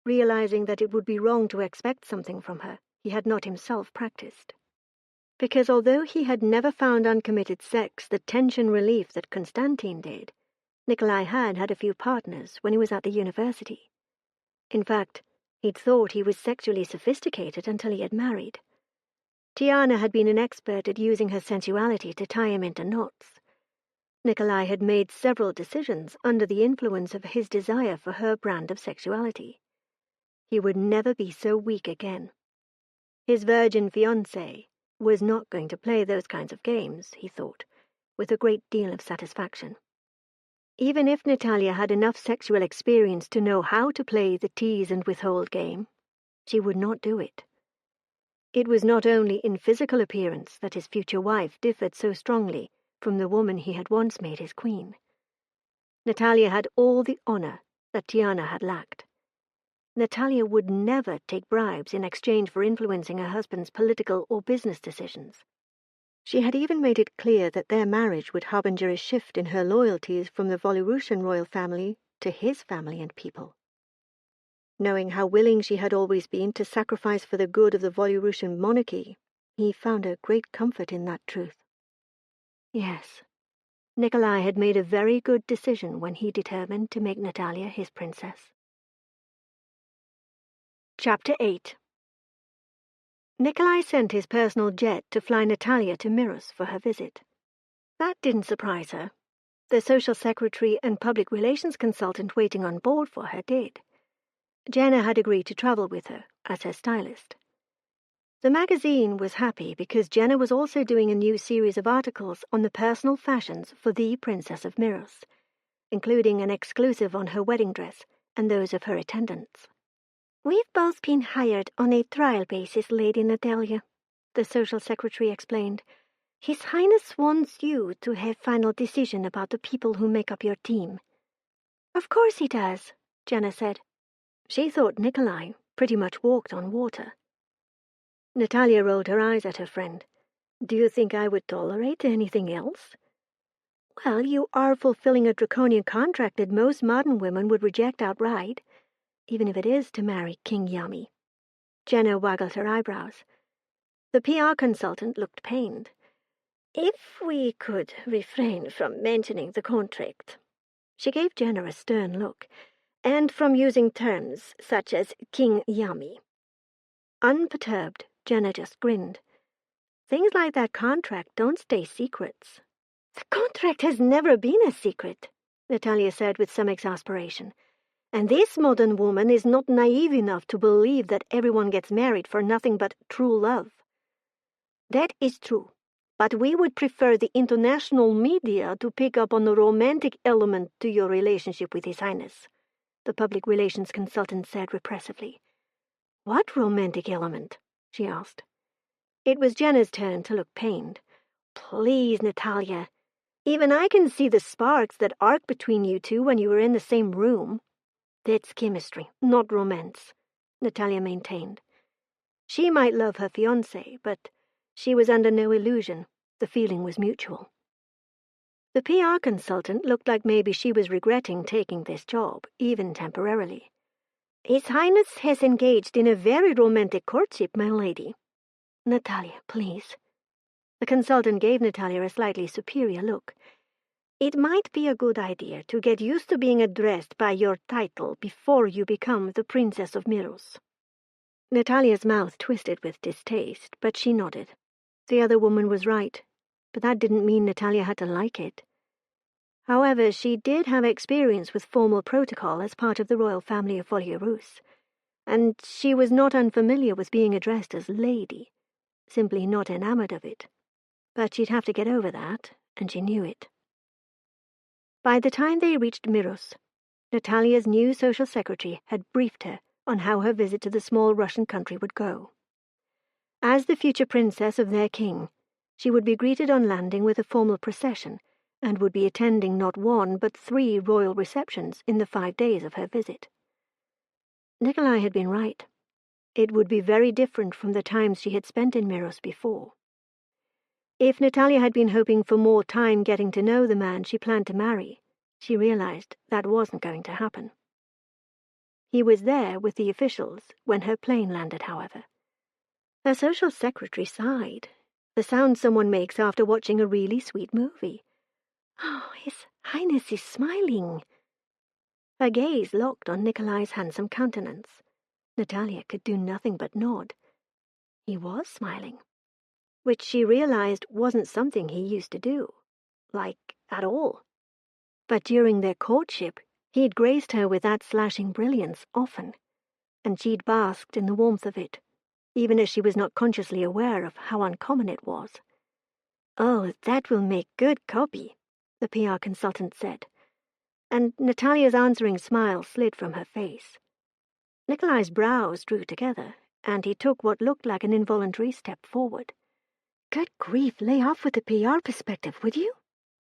realizing that it would be wrong to expect something from her he had not himself practiced. Because although he had never found uncommitted sex the tension relief that Konstantin did, Nikolai had a few partners when he was at the university. In fact, he'd thought he was sexually sophisticated until he had married. Tiana had been an expert at using her sensuality to tie him into knots. Nikolai had made several decisions under the influence of his desire for her brand of sexuality. He would never be so weak again. His virgin fiancée was not going to play those kinds of games, he thought, with a great deal of satisfaction. Even if Nataliya had enough sexual experience to know how to play the tease and withhold game, she would not do it. It was not only in physical appearance that his future wife differed so strongly from the woman he had once made his queen. Nataliya had all the honor that Tiana had lacked. Nataliya would never take bribes in exchange for influencing her husband's political or business decisions. She had even made it clear that their marriage would harbinger a shift in her loyalties from the Volorushan royal family to his family and people. Knowing how willing she had always been to sacrifice for the good of the Volorushan monarchy, he found a great comfort in that truth. Yes, Nikolai had made a very good decision when he determined to make Nataliya his princess. Chapter 8. Nikolai sent his personal jet to fly Nataliya to Miros for her visit. That didn't surprise her. The social secretary and public relations consultant waiting on board for her did. Jenna had agreed to travel with her as her stylist. The magazine was happy because Jenna was also doing a new series of articles on the personal fashions for the Princess of Miros, including an exclusive on her wedding dress and those of her attendants. "We've both been hired on a trial basis, Lady Nataliya," the social secretary explained. "His Highness wants you to have final decision about the people who make up your team." "Of course he does," Jenna said. She thought Nikolai pretty much walked on water. Nataliya rolled her eyes at her friend. "Do you think I would tolerate anything else?" "Well, you are fulfilling a draconian contract that most modern women would reject outright, even if it is to marry King Yami." Jenna waggled her eyebrows. The PR consultant looked pained. "If we could refrain from mentioning the contract." She gave Jenna a stern look. "And from using terms such as King Yami." Unperturbed, Jenna just grinned. "Things like that contract don't stay secrets." "The contract has never been a secret," Nataliya said with some exasperation. "And this modern woman is not naive enough to believe that everyone gets married for nothing but true love." "That is true, but we would prefer the international media to pick up on the romantic element to your relationship with His Highness," the public relations consultant said repressively. "What romantic element?" she asked. It was Jenna's turn to look pained. "Please, Nataliya. Even I can see the sparks that arc between you two when you were in the same room." "That's chemistry, not romance," Nataliya maintained. She might love her fiancé, but she was under no illusion. The feeling was mutual. The PR consultant looked like maybe she was regretting taking this job, even temporarily. "His Highness has engaged in a very romantic courtship, my lady." "Nataliya, please." The consultant gave Nataliya a slightly superior look. It might be a good idea to get used to being addressed by your title before you become the Princess of Miros. Nataliya's mouth twisted with distaste, but she nodded. The other woman was right, but that didn't mean Nataliya had to like it. However, she did have experience with formal protocol as part of the royal family of Volyarus, and she was not unfamiliar with being addressed as lady, simply not enamored of it. But she'd have to get over that, and she knew it. By the time they reached Miros, Nataliya's new social secretary had briefed her on how her visit to the small Russian country would go. As the future princess of their king, she would be greeted on landing with a formal procession, and would be attending not one but 3 royal receptions in the 5 days of her visit. Nikolai had been right. It would be very different from the times she had spent in Miros before. If Nataliya had been hoping for more time getting to know the man she planned to marry, she realized that wasn't going to happen. He was there with the officials when her plane landed, however. Her social secretary sighed, the sound someone makes after watching a really sweet movie. Oh, His Highness is smiling. Her gaze locked on Nikolai's handsome countenance. Nataliya could do nothing but nod. He was smiling, which she realized wasn't something he used to do, at all. But during their courtship, he'd graced her with that slashing brilliance often, and she'd basked in the warmth of it, even as she was not consciously aware of how uncommon it was. "Oh, that will make good copy," the PR consultant said, and Nataliya's answering smile slid from her face. Nikolai's brows drew together, and he took what looked like an involuntary step forward. "Good grief, lay off with the PR perspective, would you?"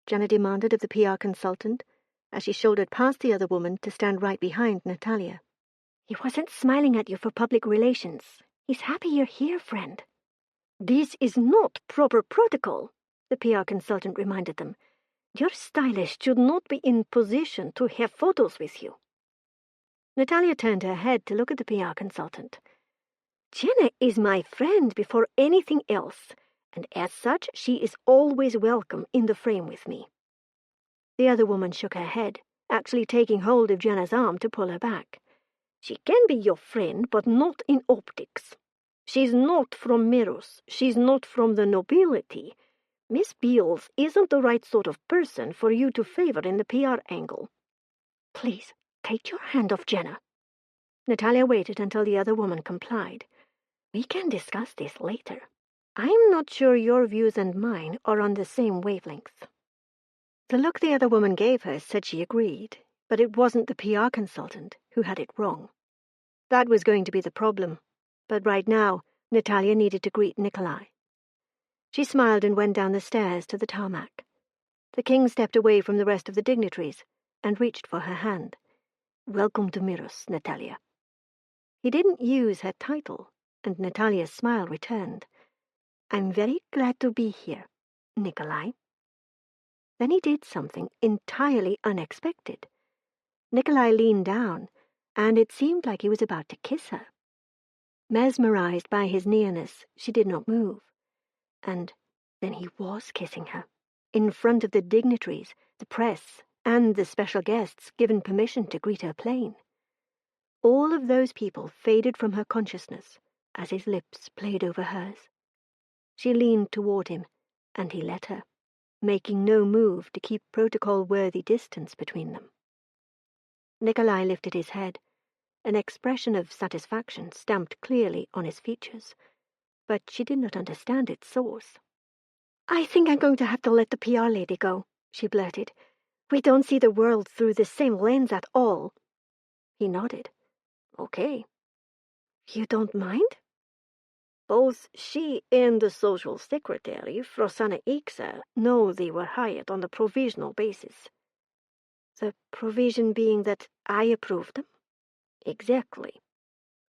Jenna demanded of the PR consultant, as she shouldered past the other woman to stand right behind Nataliya. "He wasn't smiling at you for public relations. He's happy you're here, friend." "This is not proper protocol," the PR consultant reminded them. "Your stylist should not be in position to have photos with you." Nataliya turned her head to look at the PR consultant. "Jenna is my friend before anything else, and as such she is always welcome in the frame with me." The other woman shook her head, actually taking hold of Jenna's arm to pull her back. "She can be your friend, but not in optics. She's not from Miros. She's not from the nobility. Miss Beals isn't the right sort of person for you to favor in the PR angle." "Please, take your hand off Jenna." Nataliya waited until the other woman complied. "We can discuss this later. I'm not sure your views and mine are on the same wavelength." The look the other woman gave her said she agreed, but it wasn't the PR consultant who had it wrong. That was going to be the problem, but right now Nataliya needed to greet Nikolai. She smiled and went down the stairs to the tarmac. The king stepped away from the rest of the dignitaries and reached for her hand. "Welcome to Miros, Nataliya." He didn't use her title, and Nataliya's smile returned. "I'm very glad to be here, Nikolai." Then he did something entirely unexpected. Nikolai leaned down, and it seemed like he was about to kiss her. Mesmerized by his nearness, she did not move. And then he was kissing her, in front of the dignitaries, the press, and the special guests given permission to greet her plane. All of those people faded from her consciousness as his lips played over hers. She leaned toward him, and he let her, making no move to keep protocol-worthy distance between them. Nikolai lifted his head, an expression of satisfaction stamped clearly on his features, but she did not understand its source. "I think I'm going to have to let the PR lady go," she blurted. "We don't see the world through the same lens at all." He nodded. "Okay." "You don't mind?" Both she and the social secretary, Frosana Iksa, know they were hired on the provisional basis. "The provision being that I approved them?" "Exactly."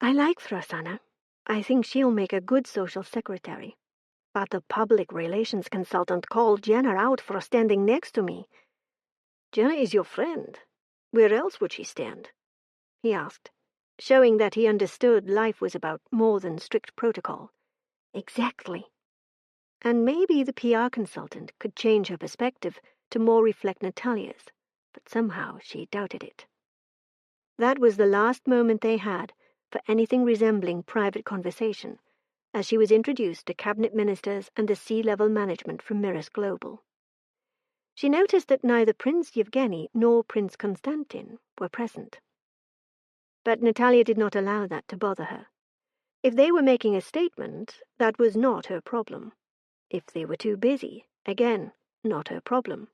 "I like Frosana. I think she'll make a good social secretary. But the public relations consultant called Jenna out for standing next to me." "Jenna is your friend. Where else would she stand?" he asked, showing that he understood life was about more than strict protocol. "Exactly." And maybe the PR consultant could change her perspective to more reflect Nataliya's, but somehow she doubted it. That was the last moment they had for anything resembling private conversation, as she was introduced to cabinet ministers and the C-level management from Mirror's Global. She noticed that neither Prince Yevgeny nor Prince Konstantin were present. But Nataliya did not allow that to bother her. If they were making a statement, that was not her problem. If they were too busy, again, not her problem.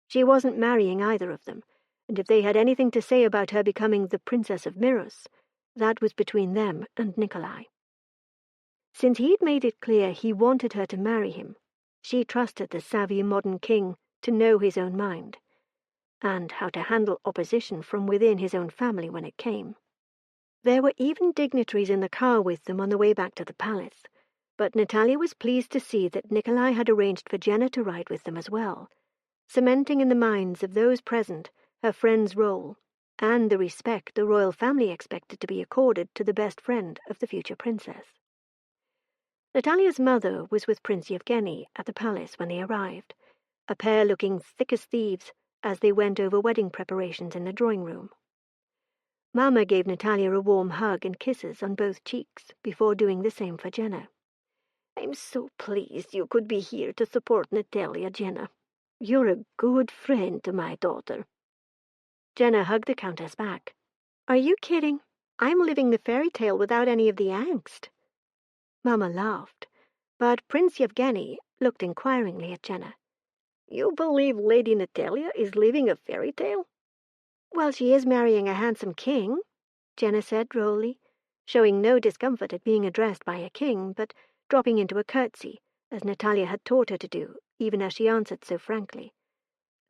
She wasn't marrying either of them, and if they had anything to say about her becoming the Princess of Mirrors, that was between them and Nikolai. Since he'd made it clear he wanted her to marry him, she trusted the savvy modern king to know his own mind, and how to handle opposition from within his own family when it came. There were even dignitaries in the car with them on the way back to the palace, but Nataliya was pleased to see that Nikolai had arranged for Jenna to ride with them as well, cementing in the minds of those present her friend's role and the respect the royal family expected to be accorded to the best friend of the future princess. Nataliya's mother was with Prince Yevgeny at the palace when they arrived, a pair looking thick as thieves as they went over wedding preparations in the drawing room. Mama gave Nataliya a warm hug and kisses on both cheeks before doing the same for Jenna. "I'm so pleased you could be here to support Nataliya, Jenna. You're a good friend to my daughter." Jenna hugged the Countess back. "Are you kidding? I'm living the fairy tale without any of the angst." Mama laughed, but Prince Yevgeny looked inquiringly at Jenna. "You believe Lady Nataliya is living a fairy tale?" "Well, she is marrying a handsome king," Jenna said drolly, showing no discomfort at being addressed by a king, but dropping into a curtsy, as Nataliya had taught her to do, even as she answered so frankly.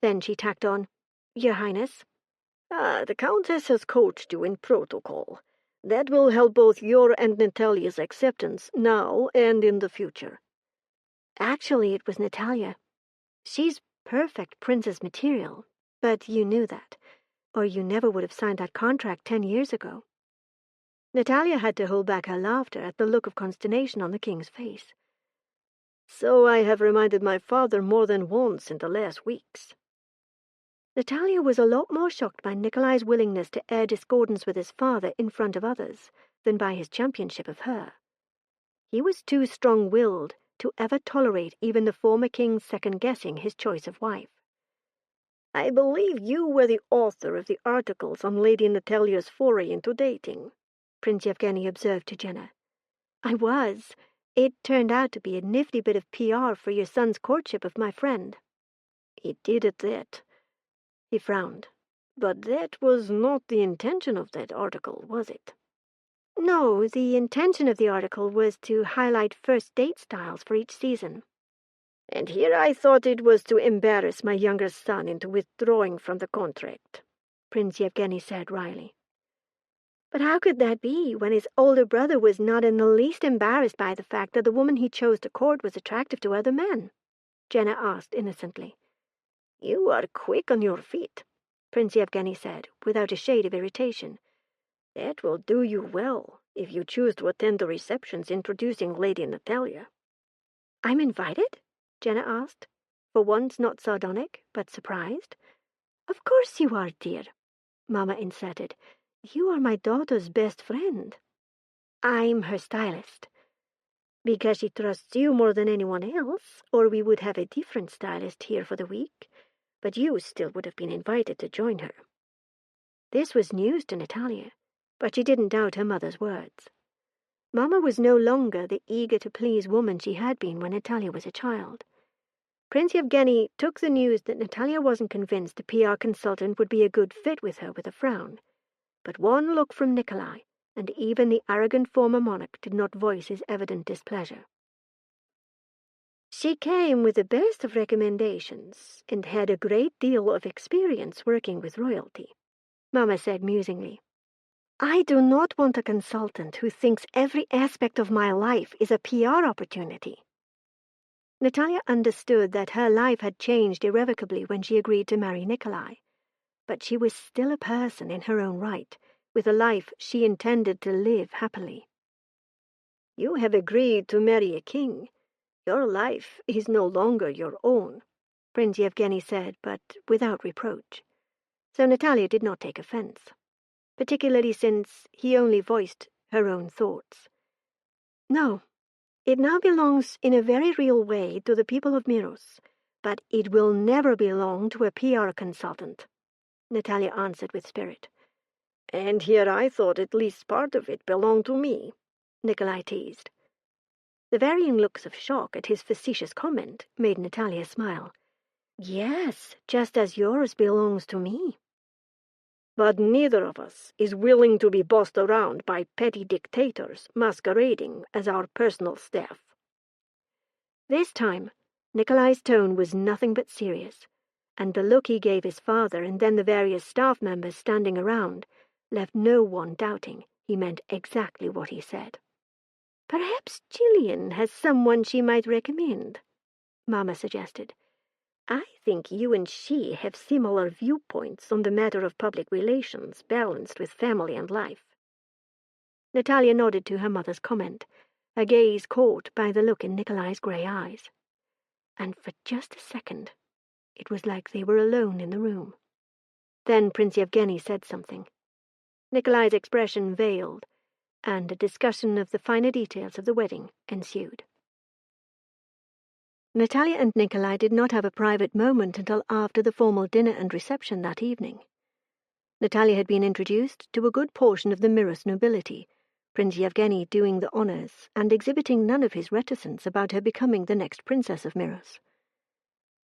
Then she tacked on, "Your Highness." The Countess has coached you in protocol. That will help both your and Nataliya's acceptance now and in the future." Actually, it was Nataliya. She's perfect princess material, but you knew that, or you never would have signed that contract 10 years ago. Nataliya had to hold back her laughter at the look of consternation on the king's face. "So I have reminded my father more than once in the last weeks." Nataliya was a lot more shocked by Nikolai's willingness to air discordance with his father in front of others than by his championship of her. He was too strong-willed to ever tolerate even the former king's second-guessing his choice of wife. "I believe you were the author of the articles on Lady Nataliya's foray into dating," Prince Yevgeny observed to Jenna. "I was. It turned out to be a nifty bit of PR for your son's courtship of my friend." "It did at that." He frowned. "But that was not the intention of that article, was it?" "No, the intention of the article was to highlight first date styles for each season." "And here I thought it was to embarrass my younger son into withdrawing from the contract," Prince Yevgeny said wryly. But how could that be, when his older brother was not in the least embarrassed by the fact that the woman he chose to court was attractive to other men? Jenna asked innocently. "You are quick on your feet," Prince Yevgeny said, without a shade of irritation. "That will do you well, if you choose to attend the receptions introducing Lady Nataliya." "I'm invited?" Jenna asked, for once not sardonic, but surprised. "Of course you are, dear," Mama inserted. "You are my daughter's best friend." "I'm her stylist." "Because she trusts you more than anyone else, or we would have a different stylist here for the week. But you still would have been invited to join her." This was news to Nataliya, but she didn't doubt her mother's words. Mama was no longer the eager-to-please woman she had been when Nataliya was a child. Prince Yevgeny took the news that Nataliya wasn't convinced a PR consultant would be a good fit with her with a frown, but one look from Nikolai, and even the arrogant former monarch did not voice his evident displeasure. "She came with the best of recommendations and had a great deal of experience working with royalty," Mama said musingly. "I do not want a consultant who thinks every aspect of my life is a PR opportunity." Nataliya understood that her life had changed irrevocably when she agreed to marry Nikolai, but she was still a person in her own right, with a life she intended to live happily. "You have agreed to marry a king. Your life is no longer your own," Prince Yevgeny said, but without reproach. So Nataliya did not take offense, particularly since he only voiced her own thoughts. No, it now belongs in a very real way to the people of Miros, but it will never belong to a PR consultant, Nataliya answered with spirit. And here I thought at least part of it belonged to me, Nikolai teased. The varying looks of shock at his facetious comment made Nataliya smile. Yes, just as yours belongs to me. But neither of us is willing to be bossed around by petty dictators masquerading as our personal staff. This time, Nikolai's tone was nothing but serious, and the look he gave his father and then the various staff members standing around left no one doubting he meant exactly what he said. Perhaps Jillian has someone she might recommend, Mama suggested. I think you and she have similar viewpoints on the matter of public relations balanced with family and life. Nataliya nodded to her mother's comment, her gaze caught by the look in Nikolai's grey eyes. And for just a second, it was like they were alone in the room. Then Prince Yevgeny said something. Nikolai's expression veiled, and a discussion of the finer details of the wedding ensued. Nataliya and Nikolai did not have a private moment until after the formal dinner and reception that evening. Nataliya had been introduced to a good portion of the Miros nobility, Prince Yevgeny doing the honors and exhibiting none of his reticence about her becoming the next princess of Miros.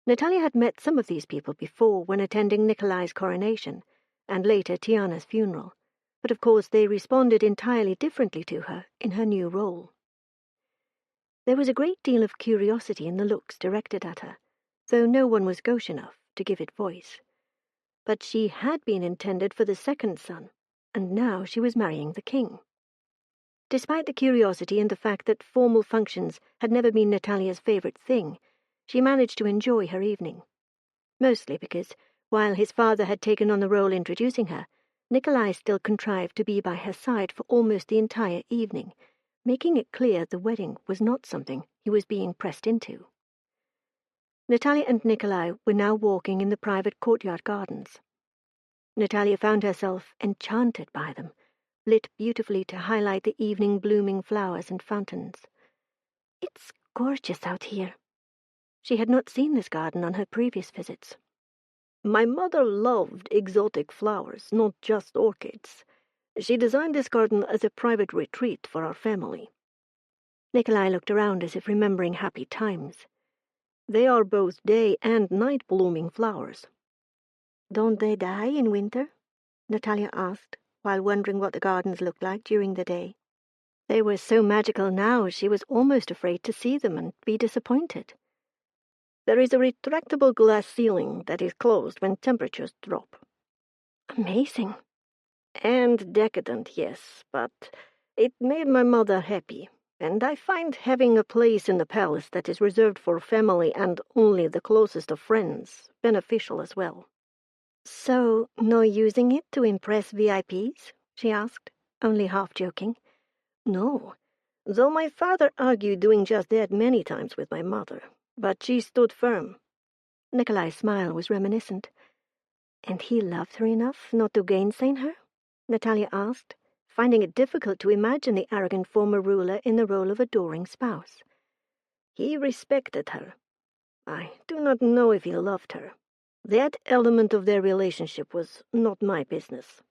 Nataliya had met some of these people before when attending Nikolai's coronation, and later Tiana's funeral, but of course they responded entirely differently to her in her new role. There was a great deal of curiosity in the looks directed at her, though no one was gauche enough to give it voice. But she had been intended for the second son, and now she was marrying the king. Despite the curiosity and the fact that formal functions had never been Nataliya's favorite thing, she managed to enjoy her evening. Mostly because, while his father had taken on the role introducing her, Nikolai still contrived to be by her side for almost the entire evening, making it clear the wedding was not something he was being pressed into. Nataliya and Nikolai were now walking in the private courtyard gardens. Nataliya found herself enchanted by them, lit beautifully to highlight the evening blooming flowers and fountains. It's gorgeous out here. She had not seen this garden on her previous visits. My mother loved exotic flowers, not just orchids. She designed this garden as a private retreat for our family. Nikolai looked around as if remembering happy times. They are both day and night blooming flowers. Don't they die in winter? Nataliya asked, while wondering what the gardens looked like during the day. They were so magical now she was almost afraid to see them and be disappointed. There is a retractable glass ceiling that is closed when temperatures drop. Amazing. And decadent, yes, but it made my mother happy, and I find having a place in the palace that is reserved for family and only the closest of friends beneficial as well. So, no using it to impress VIPs? She asked, only half joking. No, though my father argued doing just that many times with my mother, but she stood firm. Nikolai's smile was reminiscent. And he loved her enough not to gainsay her? Nataliya asked, finding it difficult to imagine the arrogant former ruler in the role of adoring spouse. He respected her. I do not know if he loved her. That element of their relationship was not my business.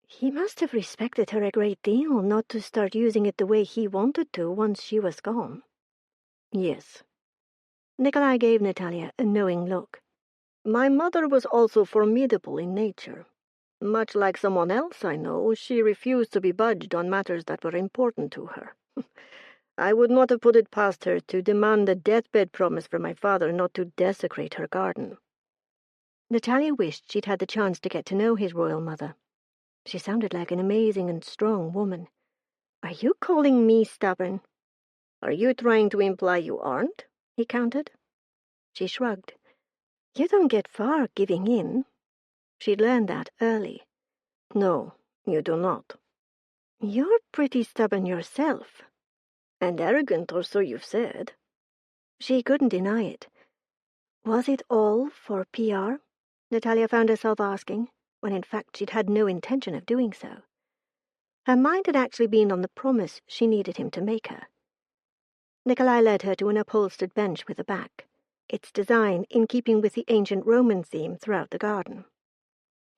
He must have respected her a great deal not to start using it the way he wanted to once she was gone. Yes. Nikolai gave Nataliya a knowing look. My mother was also formidable in nature. Much like someone else I know, she refused to be budged on matters that were important to her. I would not have put it past her to demand a deathbed promise from my father not to desecrate her garden. Nataliya wished she'd had the chance to get to know his royal mother. She sounded like an amazing and strong woman. Are you calling me stubborn? Are you trying to imply you aren't? He countered. She shrugged. You don't get far giving in. She'd learned that early. No, you do not. You're pretty stubborn yourself. And arrogant, or so you've said. She couldn't deny it. Was it all for PR? Nataliya found herself asking, when in fact she'd had no intention of doing so. Her mind had actually been on the promise she needed him to make her. Nikolai led her to an upholstered bench with a back, its design in keeping with the ancient Roman theme throughout the garden.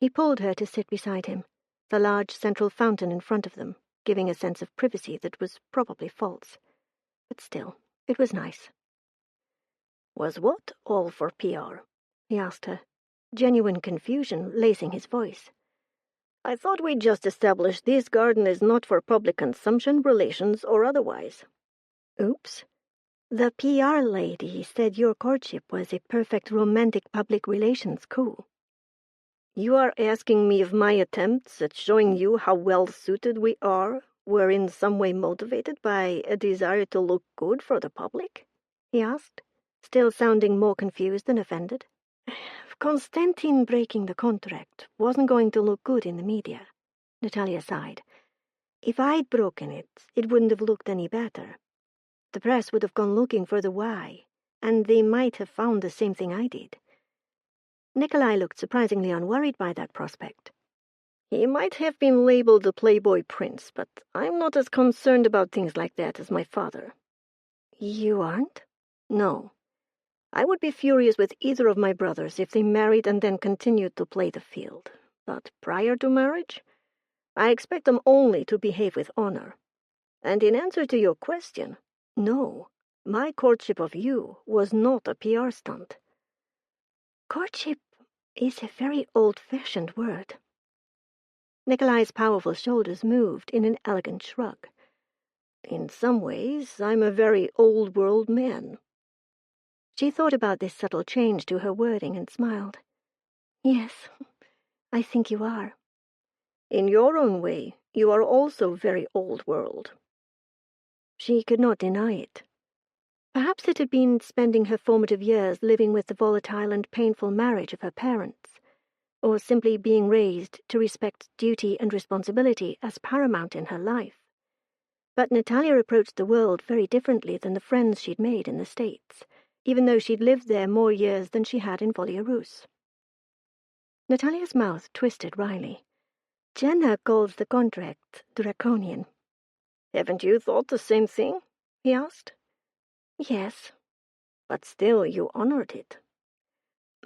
He pulled her to sit beside him, the large central fountain in front of them, giving a sense of privacy that was probably false. But still, it was nice. Was what all for PR? He asked her, genuine confusion lacing his voice. I thought we'd just established this garden is not for public consumption, relations, or otherwise. Oops. The PR lady said your courtship was a perfect romantic public relations coup. You are asking me if my attempts at showing you how well-suited we are were in some way motivated by a desire to look good for the public? He asked, still sounding more confused than offended. Konstantin breaking the contract wasn't going to look good in the media, Nataliya sighed. If I'd broken it, it wouldn't have looked any better. The press would have gone looking for the why, and they might have found the same thing I did. Nikolai looked surprisingly unworried by that prospect. He might have been labeled a playboy prince, but I'm not as concerned about things like that as my father. You aren't? No. I would be furious with either of my brothers if they married and then continued to play the field. But prior to marriage, I expect them only to behave with honor. And in answer to your question, no, my courtship of you was not a PR stunt. Courtship is a very old-fashioned word. Nikolai's powerful shoulders moved in an elegant shrug. In some ways, I'm a very old-world man. She thought about this subtle change to her wording and smiled. Yes, I think you are. In your own way, you are also very old-world. She could not deny it. Perhaps it had been spending her formative years living with the volatile and painful marriage of her parents, or simply being raised to respect duty and responsibility as paramount in her life. But Nataliya approached the world very differently than the friends she'd made in the States, even though she'd lived there more years than she had in Volyarus. Nataliya's mouth twisted wryly. Jenna calls the contract draconian. Haven't you thought the same thing? He asked. Yes. But still you honored it.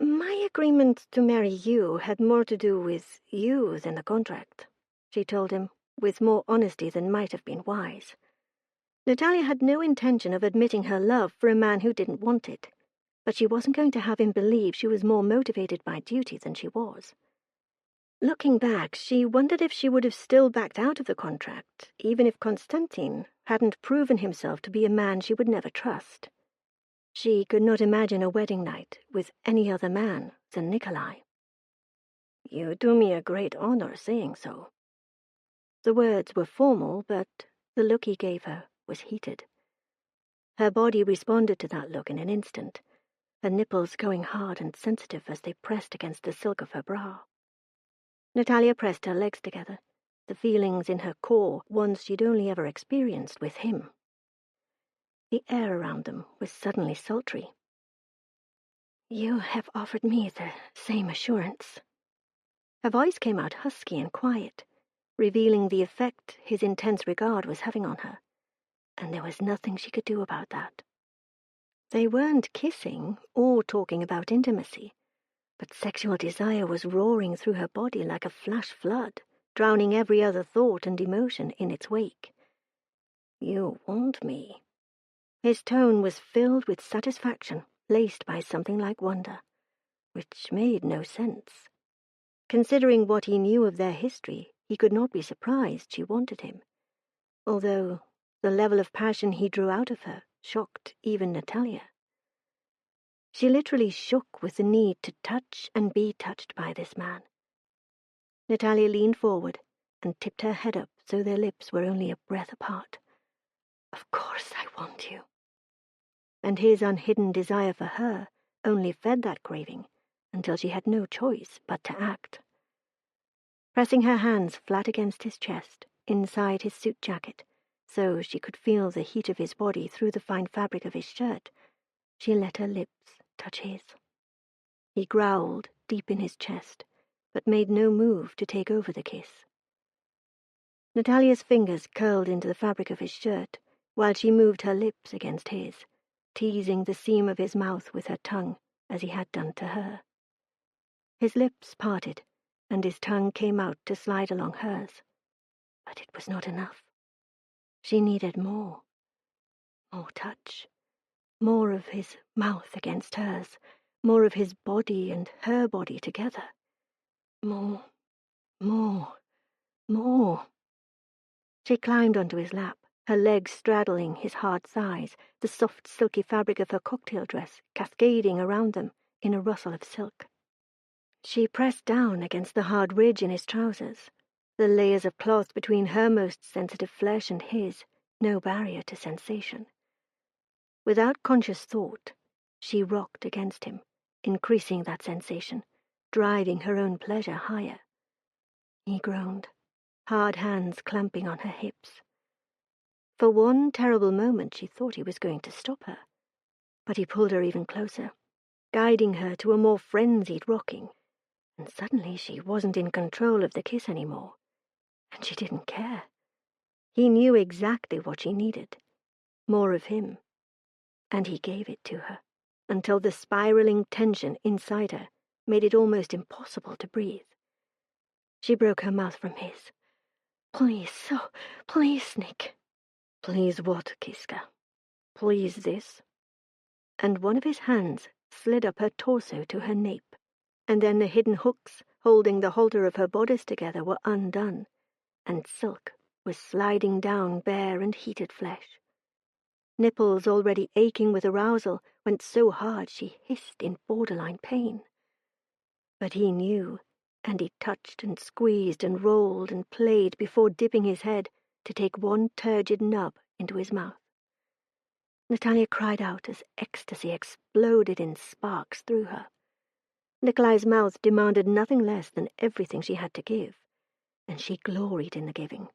My agreement to marry you had more to do with you than the contract, she told him, with more honesty than might have been wise. Nataliya had no intention of admitting her love for a man who didn't want it, but she wasn't going to have him believe she was more motivated by duty than she was. Looking back, she wondered if she would have still backed out of the contract, even if Konstantin hadn't proven himself to be a man she would never trust. She could not imagine a wedding night with any other man than Nikolai. You do me a great honor saying so. The words were formal, but the look he gave her was heated. Her body responded to that look in an instant, her nipples going hard and sensitive as they pressed against the silk of her bra. Nataliya pressed her legs together, the feelings in her core ones she'd only ever experienced with him. The air around them was suddenly sultry. You have offered me the same assurance. Her voice came out husky and quiet, revealing the effect his intense regard was having on her, and there was nothing she could do about that. They weren't kissing or talking about intimacy, but sexual desire was roaring through her body like a flash flood, drowning every other thought and emotion in its wake. You want me. His tone was filled with satisfaction, laced by something like wonder, which made no sense. Considering what he knew of their history, he could not be surprised she wanted him, although the level of passion he drew out of her shocked even Nataliya. She literally shook with the need to touch and be touched by this man. Nataliya leaned forward and tipped her head up so their lips were only a breath apart. Of course I want you. And his unhidden desire for her only fed that craving until she had no choice but to act. Pressing her hands flat against his chest, inside his suit jacket, so she could feel the heat of his body through the fine fabric of his shirt, she let her lips touch his. He growled deep in his chest, but made no move to take over the kiss. Nataliya's fingers curled into the fabric of his shirt, while she moved her lips against his, teasing the seam of his mouth with her tongue, as he had done to her. His lips parted, and his tongue came out to slide along hers. But it was not enough. She needed more. More touch. More of his mouth against hers. More of his body and her body together. More. She climbed onto his lap, her legs straddling his hard thighs, the soft, silky fabric of her cocktail dress cascading around them in a rustle of silk. She pressed down against the hard ridge in his trousers, the layers of cloth between her most sensitive flesh and his, no barrier to sensation. Without conscious thought, she rocked against him, increasing that sensation, driving her own pleasure higher. He groaned, hard hands clamping on her hips. For one terrible moment she thought he was going to stop her, but he pulled her even closer, guiding her to a more frenzied rocking, and suddenly she wasn't in control of the kiss anymore, and she didn't care. He knew exactly what she needed, more of him, and he gave it to her, until the spiraling tension inside her made it almost impossible to breathe. She broke her mouth from his. "Please, oh, please, Nick." "Please what, Kiska? Please this?" And one of his hands slid up her torso to her nape, and then the hidden hooks holding the halter of her bodice together were undone, and silk was sliding down bare and heated flesh. Nipples already aching with arousal went so hard she hissed in borderline pain. But he knew, and he touched and squeezed and rolled and played before dipping his head to take one turgid nub into his mouth. Nataliya cried out as ecstasy exploded in sparks through her. Nikolai's mouth demanded nothing less than everything she had to give, and she gloried in the giving.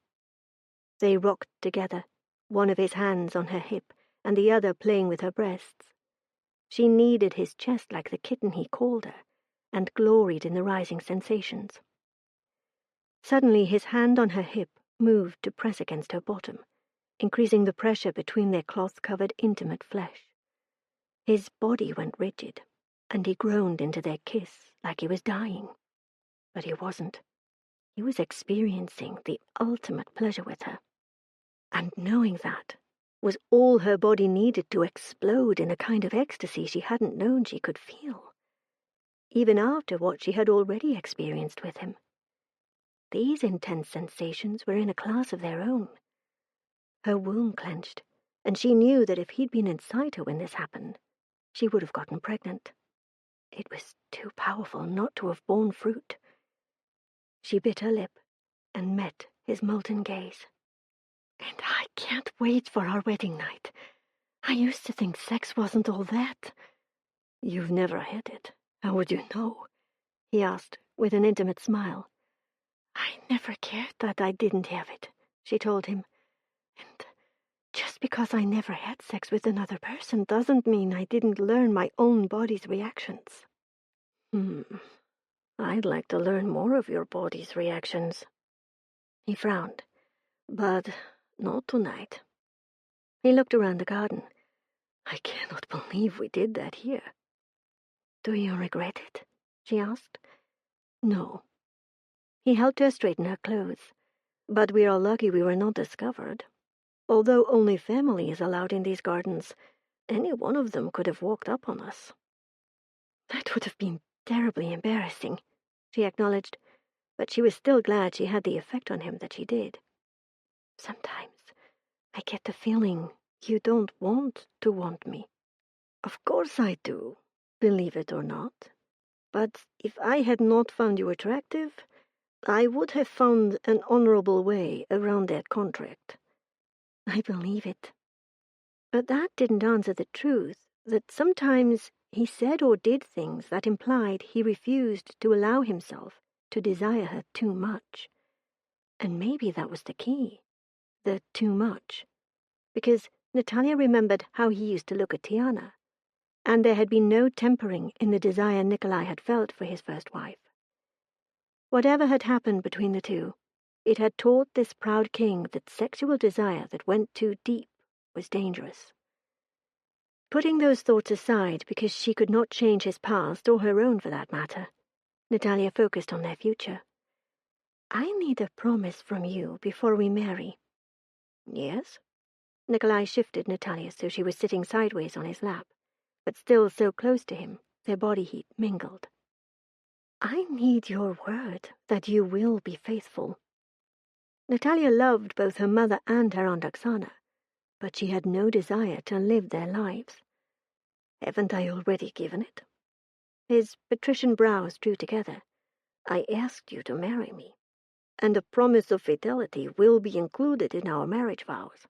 They rocked together, one of his hands on her hip and the other playing with her breasts. She kneaded his chest like the kitten he called her, and gloried in the rising sensations. Suddenly his hand on her hip moved to press against her bottom, increasing the pressure between their cloth-covered intimate flesh. His body went rigid, and he groaned into their kiss like he was dying. But he wasn't. He was experiencing the ultimate pleasure with her. And knowing that was all her body needed to explode in a kind of ecstasy she hadn't known she could feel, even after what she had already experienced with him. These intense sensations were in a class of their own. Her womb clenched, and she knew that if he'd been inside her when this happened, she would have gotten pregnant. It was too powerful not to have borne fruit. She bit her lip and met his molten gaze. "And I can't wait for our wedding night. I used to think sex wasn't all that." "You've never had it. How would you know?" he asked, with an intimate smile. "I never cared that I didn't have it," she told him. "And just because I never had sex with another person doesn't mean I didn't learn my own body's reactions." I'd like to learn more of your body's reactions." He frowned. "But not tonight." He looked around the garden. "I cannot believe we did that here." "Do you regret it?" she asked. "No." He helped her straighten her clothes. "But we are lucky we were not discovered. Although only family is allowed in these gardens, any one of them could have walked up on us." "That would have been terribly embarrassing," she acknowledged, but she was still glad she had the effect on him that she did. "Sometimes I get the feeling you don't want to want me." "Of course I do, believe it or not. But if I had not found you attractive, I would have found an honorable way around that contract." "I believe it." But that didn't answer the truth that sometimes he said or did things that implied he refused to allow himself to desire her too much. And maybe that was the key, the too much. Because Nataliya remembered how he used to look at Tiana. and there had been no tempering in the desire Nikolai had felt for his first wife. Whatever had happened between the two, it had taught this proud king that sexual desire that went too deep was dangerous. Putting those thoughts aside because she could not change his past, or her own for that matter, Nataliya focused on their future. "I need a promise from you before we marry." "Yes?" Nikolai shifted Nataliya so she was sitting sideways on his lap, but still so close to him, their body heat mingled. "I need your word that you will be faithful." Nataliya loved both her mother and her Aunt Oksana, but she had no desire to live their lives. "Haven't I already given it?" His patrician brows drew together. "I asked you to marry me, and a promise of fidelity will be included in our marriage vows."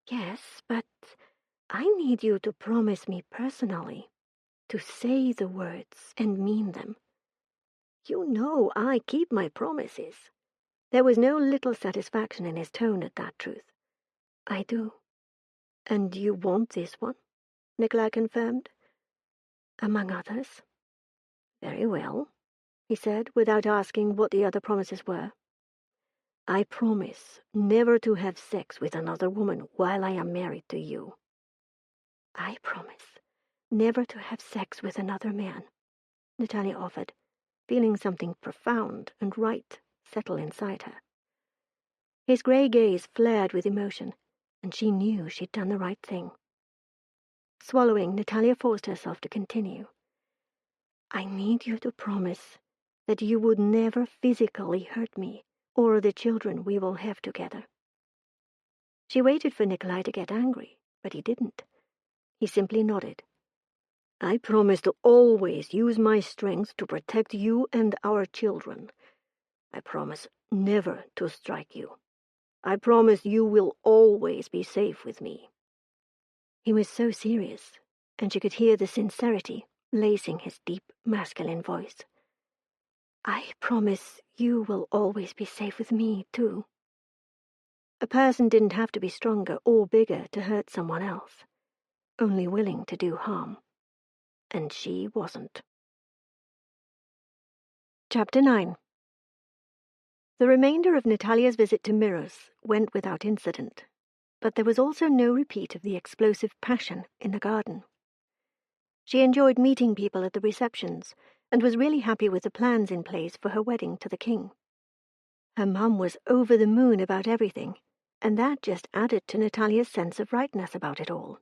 "Yes, but I need you to promise me personally, to say the words and mean them." "You know I keep my promises." There was no little satisfaction in his tone at that truth. "I do." "And you want this one?" Nikolai confirmed. "Among others." "Very well," he said, without asking what the other promises were. "I promise never to have sex with another woman while I am married to you." "I promise never to have sex with another man," Nataliya offered, feeling something profound and right settle inside her. His grey gaze flared with emotion, and she knew she'd done the right thing. Swallowing, Nataliya forced herself to continue. "I need you to promise that you would never physically hurt me or the children we will have together." She waited for Nikolai to get angry, but he didn't. He simply nodded. "I promise to always use my strength to protect you and our children. I promise never to strike you. I promise you will always be safe with me." He was so serious, and she could hear the sincerity lacing his deep, masculine voice. "I promise you will always be safe with me, too." A person didn't have to be stronger or bigger to hurt someone else, only willing to do harm. And she wasn't. Chapter 9. The remainder of Nataliya's visit to Miros went without incident, but there was also no repeat of the explosive passion in the garden. She enjoyed meeting people at the receptions, and was really happy with the plans in place for her wedding to the king. Her mum was over the moon about everything, and that just added to Nataliya's sense of rightness about it all.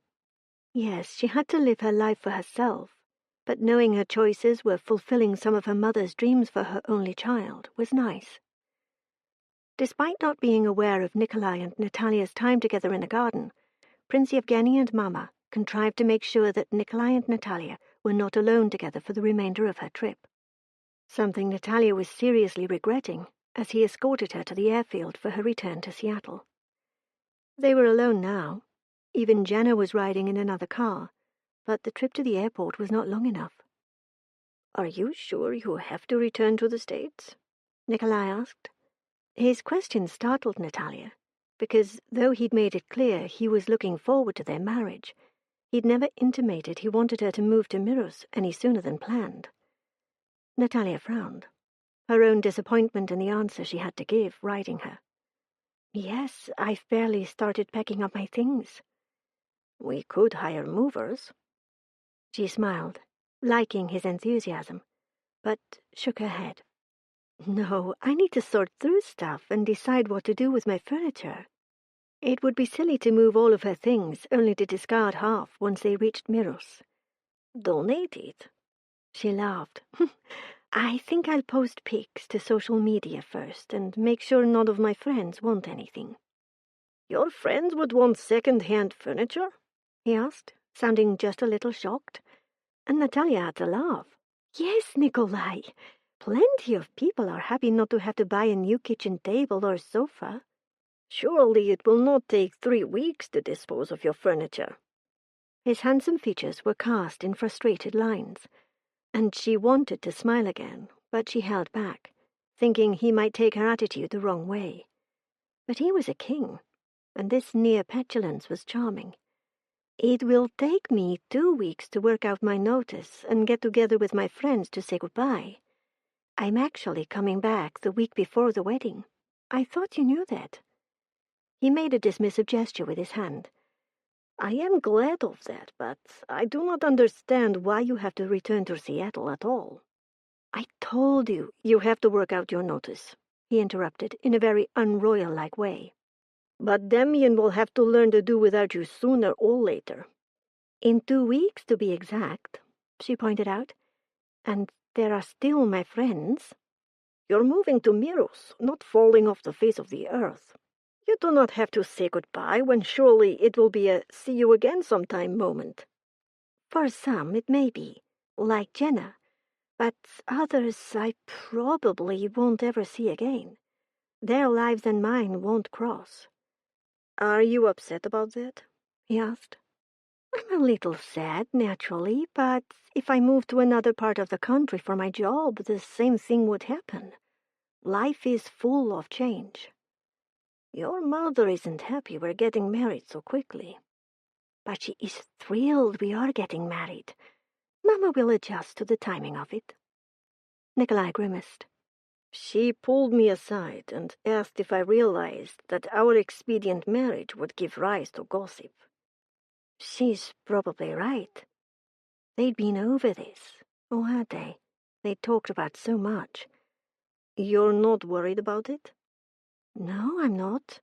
Yes, she had to live her life for herself, but knowing her choices were fulfilling some of her mother's dreams for her only child was nice. Despite not being aware of Nikolai and Nataliya's time together in the garden, Prince Yevgeny and Mama contrived to make sure that Nikolai and Nataliya were not alone together for the remainder of her trip. Something Nataliya was seriously regretting as he escorted her to the airfield for her return to Seattle. They were alone now. Even Jenna was riding in another car, but the trip to the airport was not long enough. "Are you sure you have to return to the States?" Nikolai asked. His question startled Nataliya, because though he'd made it clear he was looking forward to their marriage, he'd never intimated he wanted her to move to Miros any sooner than planned. Nataliya frowned, her own disappointment in the answer she had to give riding her. "Yes, I've barely started packing up my things." "We could hire movers." She smiled, liking his enthusiasm, but shook her head. "No, I need to sort through stuff and decide what to do with my furniture. It would be silly to move all of her things only to discard half once they reached Miros." "Donate it." She laughed. "I think I'll post pics to social media first and make sure none of my friends want anything." "Your friends would want second-hand furniture?" he asked, sounding just a little shocked. And Nataliya had to laugh. "Yes, Nikolai. Plenty of people are happy not to have to buy a new kitchen table or sofa." "Surely it will not take 3 weeks to dispose of your furniture." His handsome features were cast in frustrated lines, and she wanted to smile again, but she held back, thinking he might take her attitude the wrong way. But he was a king, and this near petulance was charming. It will take me 2 weeks to work out my notice and get together with my friends to say goodbye. I'm actually coming back the week before the wedding. I thought you knew that." He made a dismissive gesture with his hand. "I am glad of that, but I do not understand why you have to return to Seattle at all." "I told you you have to work out your notice," he interrupted in a very unroyal-like way. "But Damien will have to learn to do without you sooner or later." "In 2 weeks, to be exact," she pointed out. "And there are still my friends." "You're moving to Miros, not falling off the face of the earth. You do not have to say goodbye when surely it will be a see-you-again sometime moment." "For some, it may be, like Jenna, but others I probably won't ever see again. Their lives and mine won't cross." "Are you upset about that?" he asked. "I'm a little sad, naturally, but if I moved to another part of the country for my job, the same thing would happen. Life is full of change." "Your mother isn't happy we're getting married so quickly." "But she is thrilled we are getting married. Mama will adjust to the timing of it." Nikolai grimaced. "She pulled me aside and asked if I realized that our expedient marriage would give rise to gossip." "She's probably right. They'd been over this, or had they? They'd talked about so much." "You're not worried about it?" "No, I'm not."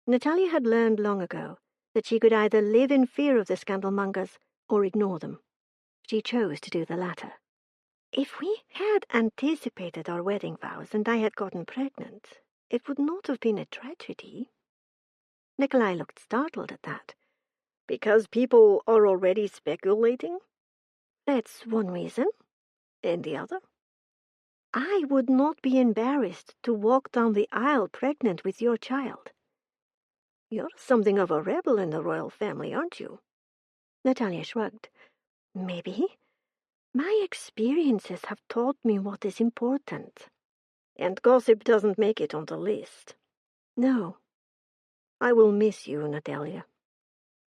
Nataliya had learned long ago that she could either live in fear of the scandalmongers or ignore them. She chose to do the latter. "If we had anticipated our wedding vows and I had gotten pregnant, it would not have been a tragedy." Nikolai looked startled at that. "Because people are already speculating?" "That's one reason." "And the other?" "I would not be embarrassed to walk down the aisle pregnant with your child." "You're something of a rebel in the royal family, aren't you?" Nataliya shrugged. "Maybe. My experiences have taught me what is important." "And gossip doesn't make it on the list." "No." "I will miss you, Nataliya."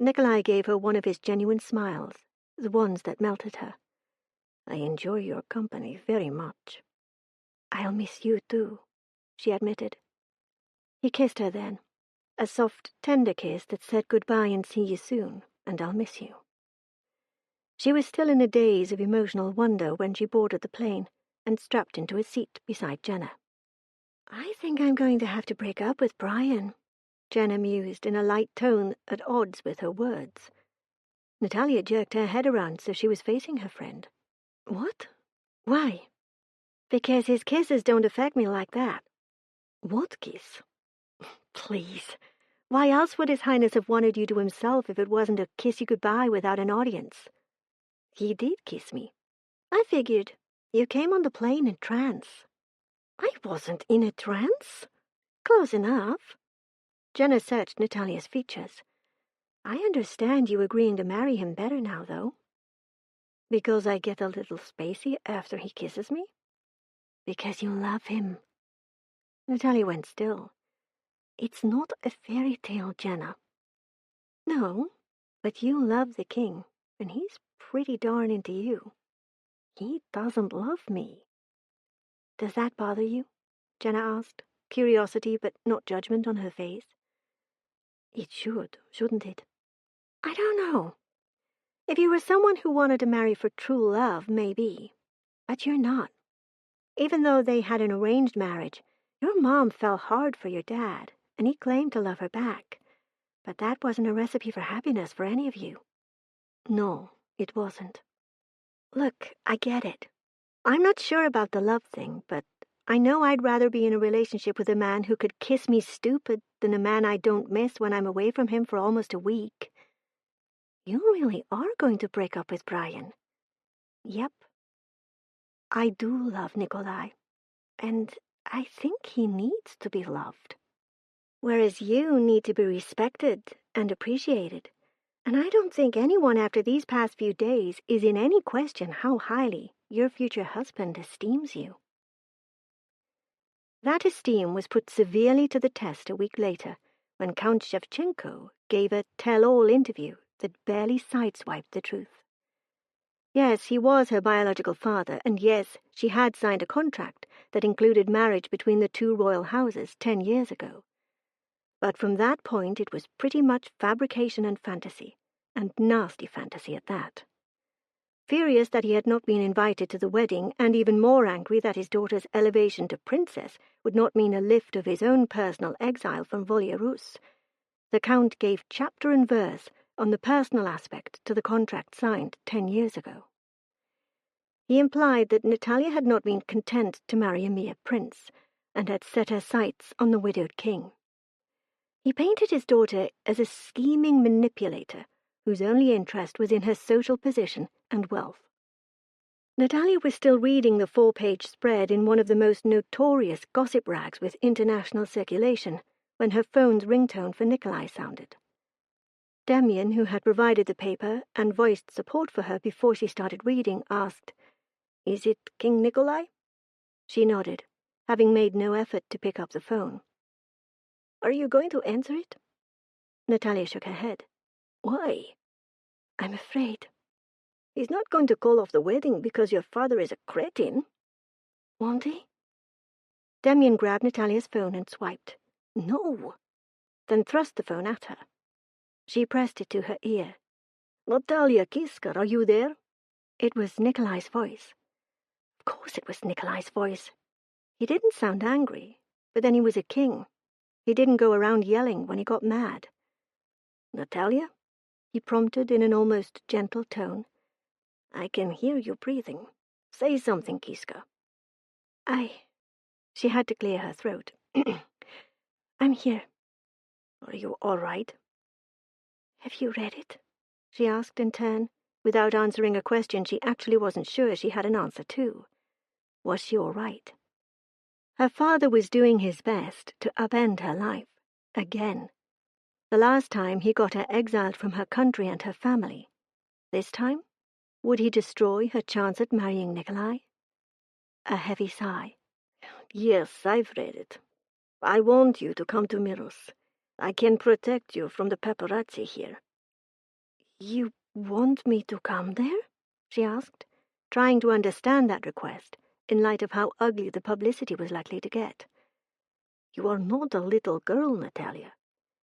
Nikolai gave her one of his genuine smiles, the ones that melted her. "I enjoy your company very much." "I'll miss you too," she admitted. He kissed her then, a soft, tender kiss that said goodbye and see you soon, and I'll miss you. She was still in a daze of emotional wonder when she boarded the plane and strapped into a seat beside Jenna. "I think I'm going to have to break up with Brian," Jenna mused in a light tone at odds with her words. Nataliya jerked her head around so she was facing her friend. "What? Why?" "Because his kisses don't affect me like that." "What kiss?" "Please. Why else would His Highness have wanted you to himself if it wasn't to kiss you goodbye without an audience?" "He did kiss me." "I figured. You came on the plane in trance." "I wasn't in a trance." "Close enough." Jenna searched Nataliya's features. "I understand you agreeing to marry him better now, though." "Because I get a little spacey after he kisses me?" "Because you love him." Nataliya went still. "It's not a fairy tale, Jenna." "No, but you love the king, and he's pretty darn into you." "He doesn't love me." "Does that bother you?" Jenna asked, curiosity but not judgment on her face. "It should, shouldn't it?" "I don't know. If you were someone who wanted to marry for true love, maybe. But you're not. Even though they had an arranged marriage, your mom fell hard for your dad, and he claimed to love her back. But that wasn't a recipe for happiness for any of you." "No, it wasn't." "Look, I get it. I'm not sure about the love thing, but I know I'd rather be in a relationship with a man who could kiss me stupid than a man I don't miss when I'm away from him for almost a week." "You really are going to break up with Brian?" "Yep. I do love Nikolai, and I think he needs to be loved. Whereas you need to be respected and appreciated. And I don't think anyone after these past few days is in any question how highly your future husband esteems you." That esteem was put severely to the test a week later when Count Shevchenko gave a tell-all interview that barely sideswiped the truth. Yes, he was her biological father, and yes, she had signed a contract that included marriage between the two royal houses 10 years ago. But from that point it was pretty much fabrication and fantasy, and nasty fantasy at that. Furious that he had not been invited to the wedding, and even more angry that his daughter's elevation to princess would not mean a lift of his own personal exile from Volyarus, the Count gave chapter and verse on the personal aspect to the contract signed 10 years ago. He implied that Nataliya had not been content to marry a mere prince, and had set her sights on the widowed king. He painted his daughter as a scheming manipulator whose only interest was in her social position and wealth. Nataliya was still reading the 4-page spread in one of the most notorious gossip rags with international circulation when her phone's ringtone for Nikolai sounded. Damian, who had provided the paper and voiced support for her before she started reading, asked, "Is it King Nikolai?" She nodded, having made no effort to pick up the phone. "Are you going to answer it?" Nataliya shook her head. "Why?" "I'm afraid." "He's not going to call off the wedding because your father is a cretin." "Won't he?" Damian grabbed Nataliya's phone and swiped. "No." Then thrust the phone at her. She pressed it to her ear. "Nataliya Kiska, are you there?" It was Nikolai's voice. Of course it was Nikolai's voice. He didn't sound angry, but then he was a king. He didn't go around yelling when he got mad. "Nataliya?" he prompted in an almost gentle tone. "I can hear you breathing. Say something, Kiska." She had to clear her throat. "I'm here." "Are you all right?" "Have you read it?" she asked in turn, without answering a question she actually wasn't sure she had an answer to. Was she all right? Her father was doing his best to upend her life, again. The last time he got her exiled from her country and her family. This time, would he destroy her chance at marrying Nikolai? A heavy sigh. "Yes, I've read it. I want you to come to Miros. I can protect you from the paparazzi here." "You want me to come there?" she asked, trying to understand that request in light of how ugly the publicity was likely to get. "You are not a little girl, Nataliya.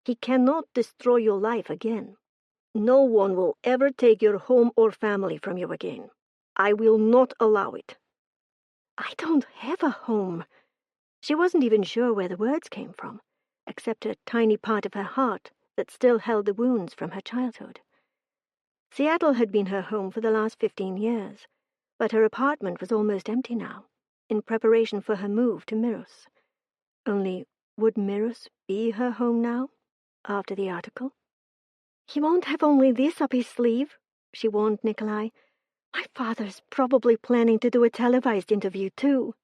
He cannot destroy your life again. No one will ever take your home or family from you again. I will not allow it." "I don't have a home." She wasn't even sure where the words came from, except a tiny part of her heart that still held the wounds from her childhood. Seattle had been her home for the last 15 years, but her apartment was almost empty now, in preparation for her move to Miros. Only, would Miros be her home now, after the article? "He won't have only this up his sleeve," she warned Nikolai. "My father's probably planning to do a televised interview, too."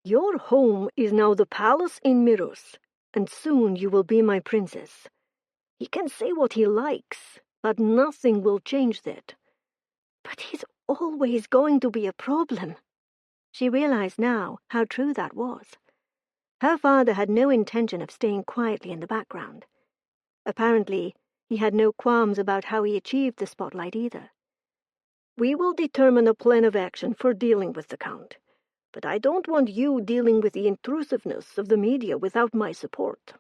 "Your home is now the palace in Miros, and soon you will be my princess. He can say what he likes, but nothing will change that." "But he's always going to be a problem." She realized now how true that was. Her father had no intention of staying quietly in the background. Apparently, he had no qualms about how he achieved the spotlight either. "We will determine a plan of action for dealing with the Count, but I don't want you dealing with the intrusiveness of the media without my support."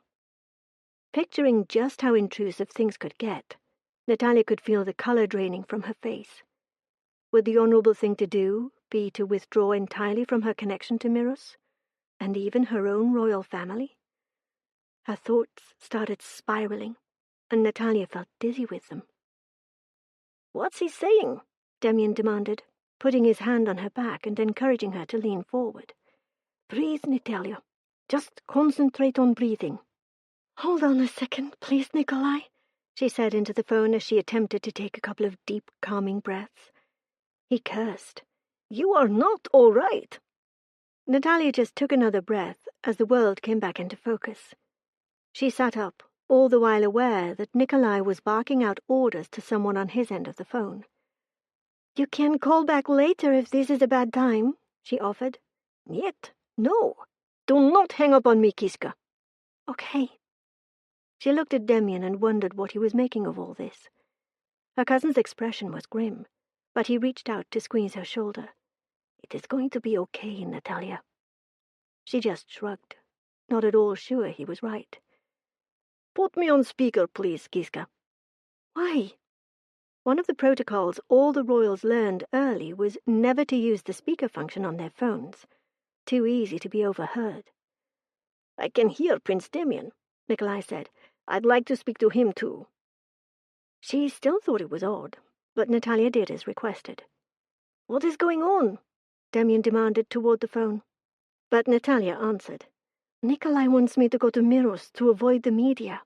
Picturing just how intrusive things could get, Nataliya could feel the color draining from her face. Would the honorable thing to do be to withdraw entirely from her connection to Miros, and even her own royal family? Her thoughts started spiraling, and Nataliya felt dizzy with them. "What's he saying?" Damian demanded, putting his hand on her back and encouraging her to lean forward. "Breathe, Nataliya. Just concentrate on breathing." "Hold on a second, please, Nikolai," she said into the phone as she attempted to take a couple of deep, calming breaths. He cursed. "You are not all right." Nataliya just took another breath as the world came back into focus. She sat up, all the while aware that Nikolai was barking out orders to someone on his end of the phone. "You can call back later if this is a bad time," she offered. "Niet, no. Do not hang up on me, Kiska." "Okay." She looked at Damian and wondered what he was making of all this. Her cousin's expression was grim, but he reached out to squeeze her shoulder. "It is going to be okay, Nataliya." She just shrugged, not at all sure he was right. "Put me on speaker, please, Kiska." "Why?" One of the protocols all the royals learned early was never to use the speaker function on their phones. Too easy to be overheard. "I can hear Prince Damien," Nikolai said. "I'd like to speak to him, too." She still thought it was odd, but Nataliya did as requested. "What is going on?" Damien demanded toward the phone. But Nataliya answered. "Nikolai wants me to go to Miros to avoid the media."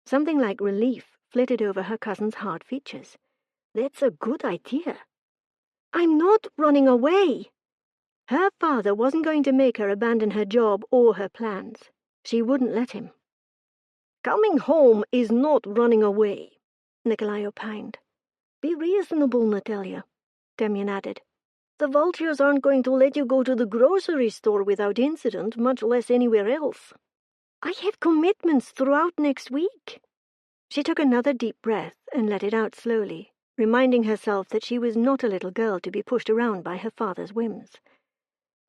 Something like relief flitted over her cousin's hard features. "That's a good idea." "I'm not running away." Her father wasn't going to make her abandon her job or her plans. She wouldn't let him. "Coming home is not running away," Nikolai opined. "Be reasonable, Nataliya," Damien added. "The vultures aren't going to let you go to the grocery store without incident, much less anywhere else." "I have commitments throughout next week." She took another deep breath and let it out slowly, reminding herself that she was not a little girl to be pushed around by her father's whims.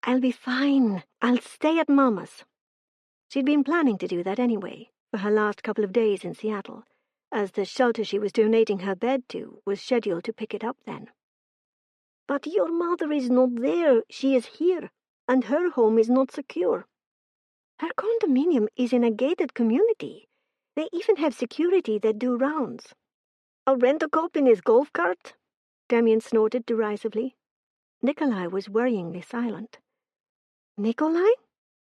"I'll be fine. I'll stay at Mama's." She'd been planning to do that anyway, for her last couple of days in Seattle, as the shelter she was donating her bed to was scheduled to pick it up then. "But your mother is not there. She is here, and her home is not secure." "Her condominium is in a gated community. They even have security that do rounds." "A rent-a-cop in his golf cart?" Damien snorted derisively. Nikolai was worryingly silent. "Nikolai?"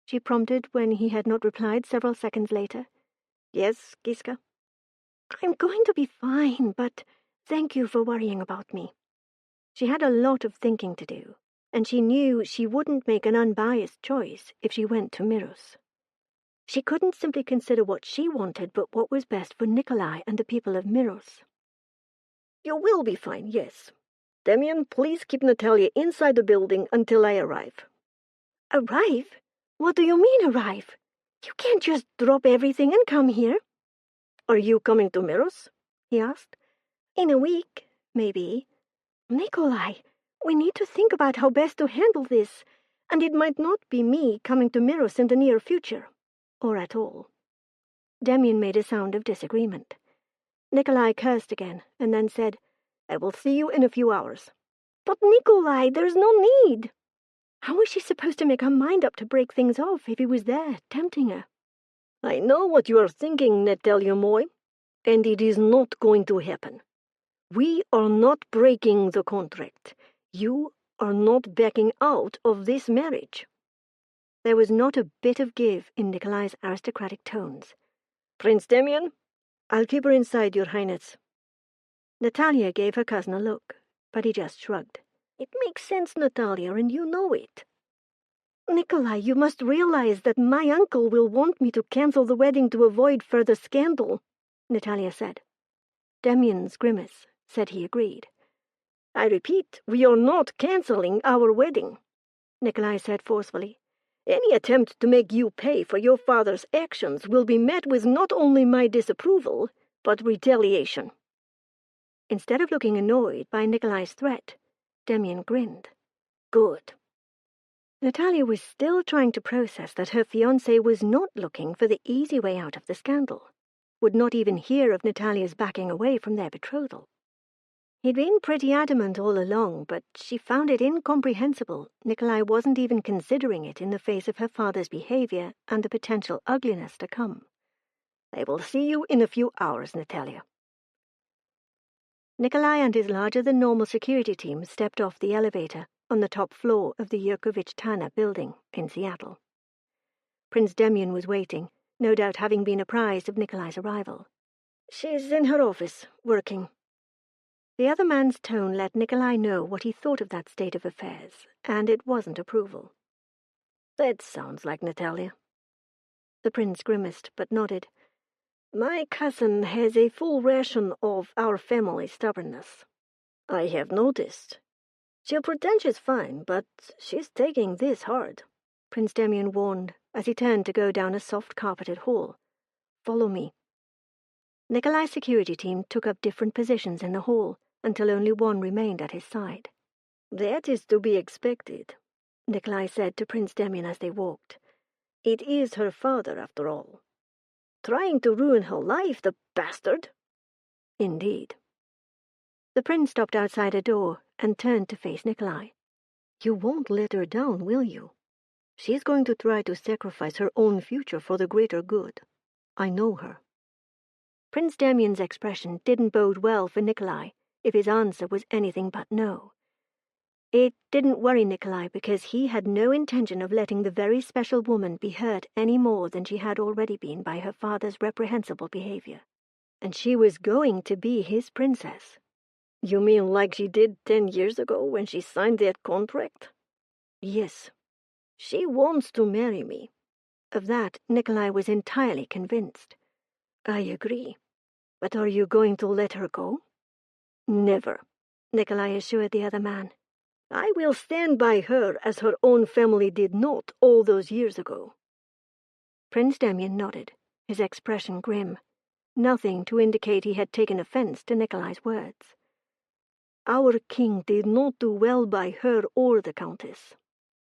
she prompted when he had not replied several seconds later. "Yes, Kiska?" "I'm going to be fine, but thank you for worrying about me." She had a lot of thinking to do, and she knew she wouldn't make an unbiased choice if she went to Miros. She couldn't simply consider what she wanted, but what was best for Nikolai and the people of Miros. "You will be fine, yes. Damien, please keep Nataliya inside the building until I arrive." "Arrive? What do you mean, arrive? You can't just drop everything and come here." "Are you coming to Miros?" he asked. "In a week, maybe." "Nikolai, we need to think about how best to handle this, and it might not be me coming to Miros in the near future, or at all." Damien made a sound of disagreement. Nikolai cursed again, and then said, "I will see you in a few hours." "But Nikolai, there's no need." How was she supposed to make her mind up to break things off if he was there, tempting her? "I know what you are thinking, Nataliya Moy, and it is not going to happen. We are not breaking the contract. You are not backing out of this marriage." There was not a bit of give in Nikolai's aristocratic tones. "Prince Damien, I'll keep her inside, Your Highness." Nataliya gave her cousin a look, but he just shrugged. "It makes sense, Nataliya, and you know it." "Nikolai, you must realize that my uncle will want me to cancel the wedding to avoid further scandal," Nataliya said. Damien's grimace said he agreed. "I repeat, we are not canceling our wedding," Nikolai said forcefully. "Any attempt to make you pay for your father's actions will be met with not only my disapproval, but retaliation." Instead of looking annoyed by Nikolai's threat, Damien grinned. "Good." Nataliya was still trying to process that her fiancé was not looking for the easy way out of the scandal, would not even hear of Nataliya's backing away from their betrothal. He'd been pretty adamant all along, but she found it incomprehensible Nikolai wasn't even considering it in the face of her father's behavior and the potential ugliness to come. "I will see you in a few hours, Nataliya." Nikolai and his larger-than-normal security team stepped off the elevator on the top floor of the Yurkovich-Tana building in Seattle. Prince Damien was waiting, no doubt having been apprised of Nikolai's arrival. "She's in her office, working." The other man's tone let Nikolai know what he thought of that state of affairs, and it wasn't approval. "That sounds like Nataliya." The prince grimaced, but nodded. "My cousin has a full ration of our family stubbornness. I have noticed. She'll pretend she's fine, but she's taking this hard," Prince Damien warned as he turned to go down a soft-carpeted hall. "Follow me." Nikolai's security team took up different positions in the hall until only one remained at his side. "That is to be expected," Nikolai said to Prince Demian as they walked. "It is her father, after all. Trying to ruin her life, the bastard!" Indeed. The prince stopped outside a door and turned to face Nikolai. "You won't let her down, will you? She's going to try to sacrifice her own future for the greater good. I know her." Prince Demian's expression didn't bode well for Nikolai if his answer was anything but no. It didn't worry Nikolai because he had no intention of letting the very special woman be hurt any more than she had already been by her father's reprehensible behavior. And she was going to be his princess. "You mean like she did 10 years ago when she signed that contract?" Yes. "She wants to marry me." Of that, Nikolai was entirely convinced. "I agree. But are you going to let her go?" Never, Nikolai assured the other man. "I will stand by her as her own family did not all those years ago." Prince Demian nodded, his expression grim, nothing to indicate he had taken offense to Nikolai's words. "Our king did not do well by her or the countess."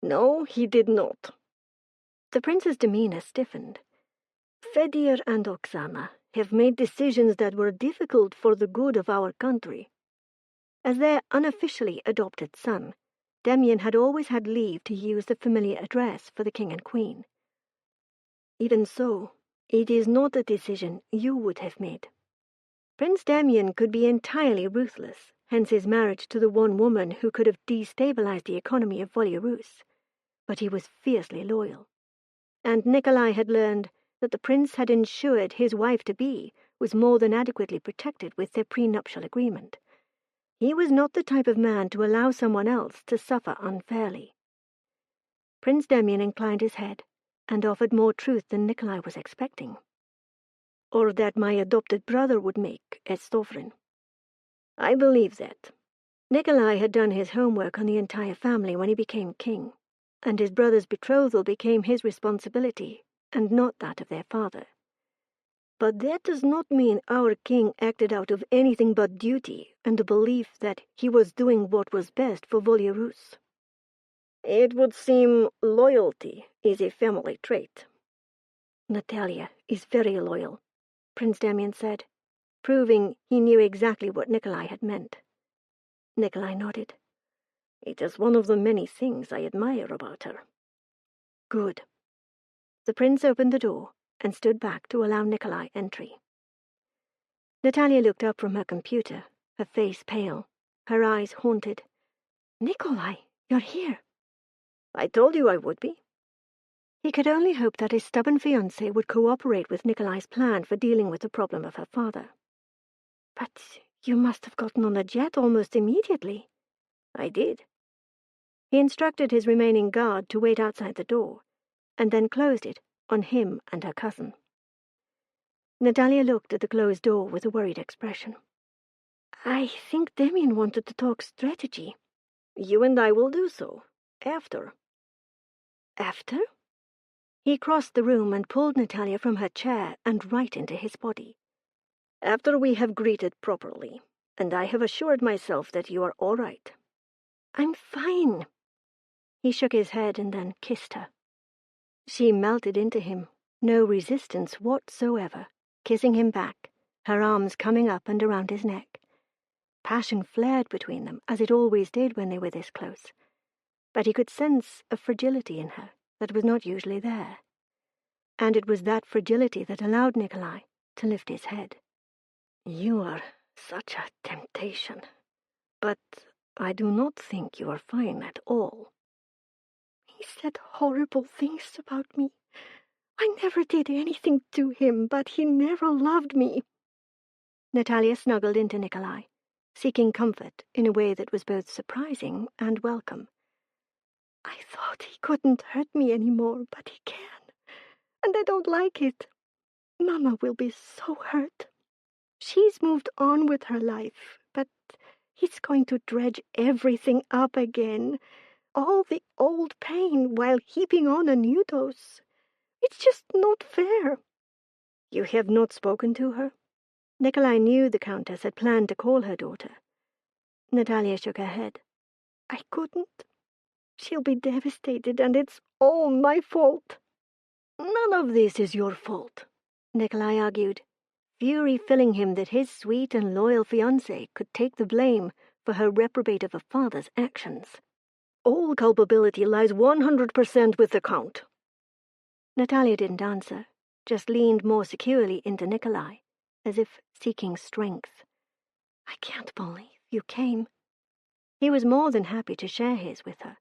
"No, he did not." The prince's demeanor stiffened. "Fedir and Oksana have made decisions that were difficult for the good of our country." As their unofficially adopted son, Demian had always had leave to use the familiar address for the king and queen. "Even so, it is not a decision you would have made." Prince Demian could be entirely ruthless, hence his marriage to the one woman who could have destabilized the economy of Volyarus. But he was fiercely loyal. And Nikolai had learned that the prince had ensured his wife-to-be was more than adequately protected with their prenuptial agreement. He was not the type of man to allow someone else to suffer unfairly. Prince Demian inclined his head and offered more truth than Nikolai was expecting. "Or that my adopted brother would make as sovereign." "I believe that." Nikolai had done his homework on the entire family when he became king, and his brother's betrothal became his responsibility and not that of their father. "But that does not mean our king acted out of anything but duty and the belief that he was doing what was best for Volyarus." "It would seem loyalty is a family trait." "Nataliya is very loyal," Prince Demian said, proving he knew exactly what Nikolai had meant. Nikolai nodded. "It is one of the many things I admire about her." "Good." The prince opened the door and stood back to allow Nikolai entry. Nataliya looked up from her computer, her face pale, her eyes haunted. "Nikolai, you're here." "I told you I would be." He could only hope that his stubborn fiancée would cooperate with Nikolai's plan for dealing with the problem of her father. "But you must have gotten on a jet almost immediately." "I did." He instructed his remaining guard to wait outside the door, and then closed it on him and her cousin. Nataliya looked at the closed door with a worried expression. "I think Demian wanted to talk strategy." "You and I will do so. After." "After?" He crossed the room and pulled Nataliya from her chair and right into his body. "After we have greeted properly, and I have assured myself that you are all right." "I'm fine." He shook his head and then kissed her. She melted into him, no resistance whatsoever, kissing him back, her arms coming up and around his neck. Passion flared between them, as it always did when they were this close, but he could sense a fragility in her that was not usually there. And it was that fragility that allowed Nikolai to lift his head. "You are such a temptation, but I do not think you are fine at all." "He said horrible things about me. I never did anything to him, but he never loved me." Nataliya snuggled into Nikolai, seeking comfort in a way that was both surprising and welcome. "I thought he couldn't hurt me anymore, but he can, and I don't like it. Mama will be so hurt. She's moved on with her life, but he's going to dredge everything up again, all the old pain while heaping on a new dose. It's just not fair." "You have not spoken to her?" Nikolai knew the Countess had planned to call her daughter. Nataliya shook her head. I couldn't. She'll be devastated, and it's all my fault. None of this is your fault, Nikolai argued, fury filling him that his sweet and loyal fiancée could take the blame for her reprobate of a father's actions. All culpability lies 100% with the Count. Nataliya didn't answer, just leaned more securely into Nikolai, as if seeking strength. I can't believe you came. He was more than happy to share his with her,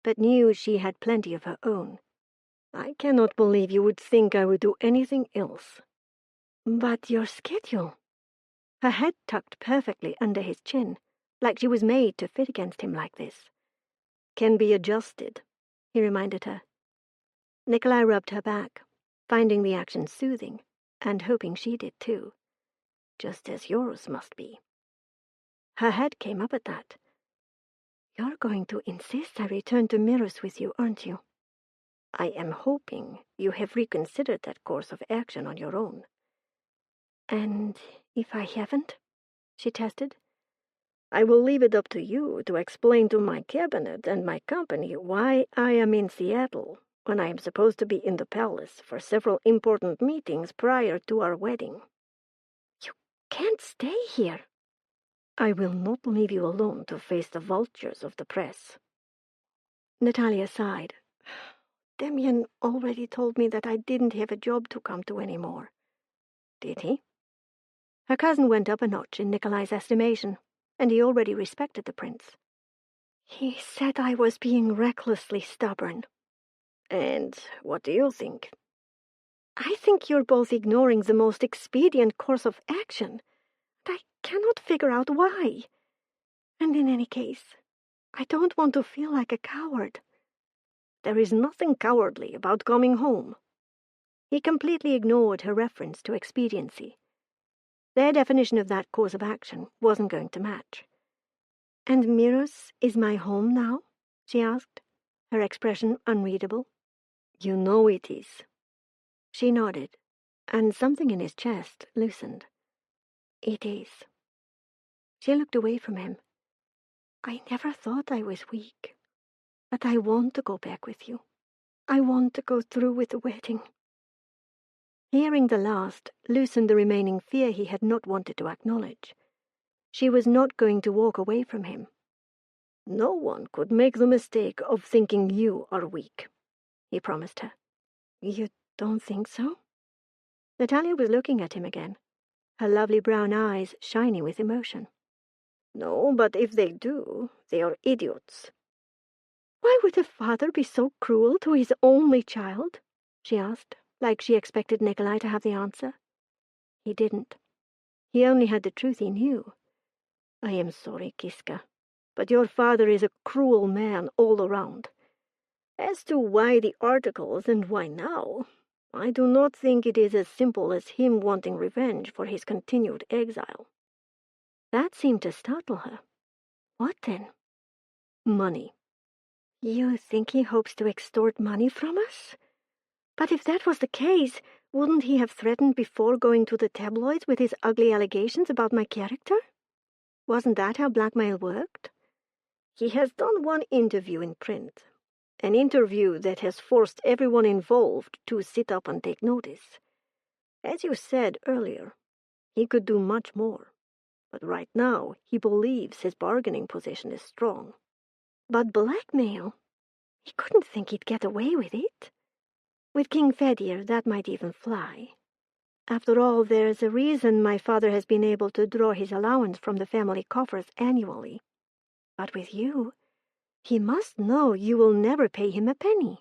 but knew she had plenty of her own. I cannot believe you would think I would do anything else. But your schedule. Her head tucked perfectly under his chin, like she was made to fit against him like this. Can be adjusted, he reminded her. Nikolai rubbed her back, finding the action soothing, and hoping she did too. Just as yours must be. Her head came up at that. You're going to insist I return to Miros with you, aren't you? I am hoping you have reconsidered that course of action on your own. And if I haven't? She tested. I will leave it up to you to explain to my cabinet and my company why I am in Seattle when I am supposed to be in the palace for several important meetings prior to our wedding. You can't stay here. I will not leave you alone to face the vultures of the press. Nataliya sighed. Damian already told me that I didn't have a job to come to anymore. Did he? Her cousin went up a notch in Nikolai's estimation, and he already respected the prince. He said I was being recklessly stubborn. And what do you think? I think you're both ignoring the most expedient course of action, and I cannot figure out why. And in any case, I don't want to feel like a coward. There is nothing cowardly about coming home. He completely ignored her reference to expediency. Their definition of that course of action wasn't going to match. And Miros is my home now? She asked, her expression unreadable. You know it is. She nodded, and something in his chest loosened. It is. She looked away from him. I never thought I was weak. But I want to go back with you. I want to go through with the wedding. Hearing the last loosened the remaining fear he had not wanted to acknowledge. She was not going to walk away from him. No one could make the mistake of thinking you are weak, he promised her. You don't think so? Nataliya was looking at him again, her lovely brown eyes shiny with emotion. No, but if they do, they are idiots. Why would a father be so cruel to his only child? She asked, like she expected Nikolai to have the answer. He didn't. He only had the truth he knew. I am sorry, Kiska, but your father is a cruel man all around. As to why the articles and why now, I do not think it is as simple as him wanting revenge for his continued exile. That seemed to startle her. What then? Money. You think he hopes to extort money from us? But if that was the case, wouldn't he have threatened before going to the tabloids with his ugly allegations about my character? Wasn't that how blackmail worked? He has done one interview in print, an interview that has forced everyone involved to sit up and take notice. As you said earlier, he could do much more, but right now he believes his bargaining position is strong. But blackmail? He couldn't think he'd get away with it. With King Fedir, that might even fly. After all, there's a reason my father has been able to draw his allowance from the family coffers annually. But with you, he must know you will never pay him a penny.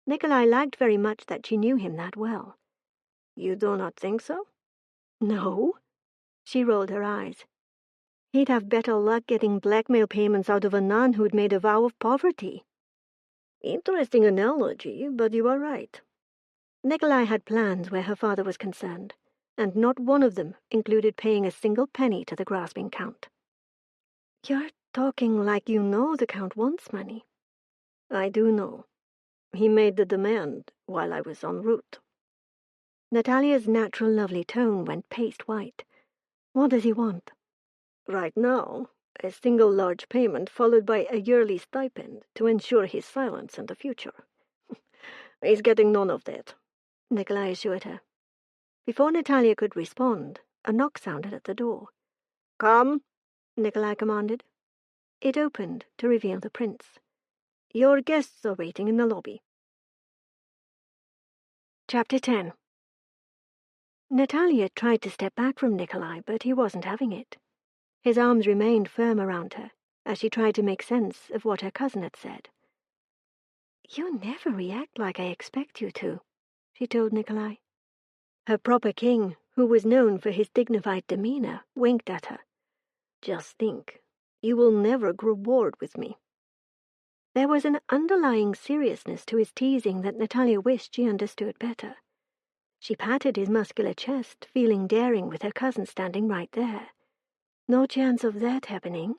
Nikolai liked very much that she knew him that well. You do not think so? No. She rolled her eyes. He'd have better luck getting blackmail payments out of a nun who'd made a vow of poverty. Interesting analogy, but you are right. Nikolai had plans where her father was concerned, and not one of them included paying a single penny to the grasping Count. You're talking like you know the Count wants money. I do know. He made the demand while I was en route. Nataliya's natural lovely tone went paste white. What does he want? Right now, a single large payment followed by a yearly stipend to ensure his silence in the future. He's getting none of that, Nikolai assured her. Before Nataliya could respond, a knock sounded at the door. Come, Nikolai commanded. It opened to reveal the prince. Your guests are waiting in the lobby. Chapter 10. Nataliya tried to step back from Nikolai, but he wasn't having it. His arms remained firm around her as she tried to make sense of what her cousin had said. You never react like I expect you to, she told Nikolai. Her proper king, who was known for his dignified demeanor, winked at her. Just think, you will never grow bored with me. There was an underlying seriousness to his teasing that Nataliya wished she understood better. She patted his muscular chest, feeling daring with her cousin standing right there. No chance of that happening.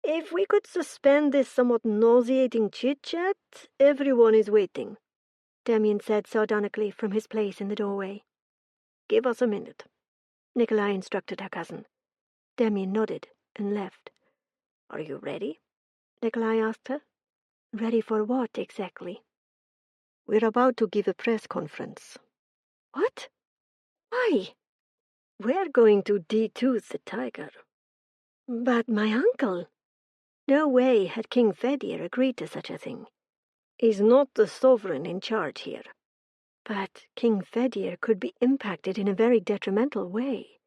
If we could suspend this somewhat nauseating chit-chat, everyone is waiting, Damian said sardonically from his place in the doorway. Give us a minute, Nikolai instructed her cousin. Damian nodded and left. Are you ready? Nikolai asked her. Ready for what exactly? We're about to give a press conference. What? Why? We're going to detooth the tiger. But my uncle... No way had King Fedir agreed to such a thing. He's not the sovereign in charge here. But King Fedir could be impacted in a very detrimental way.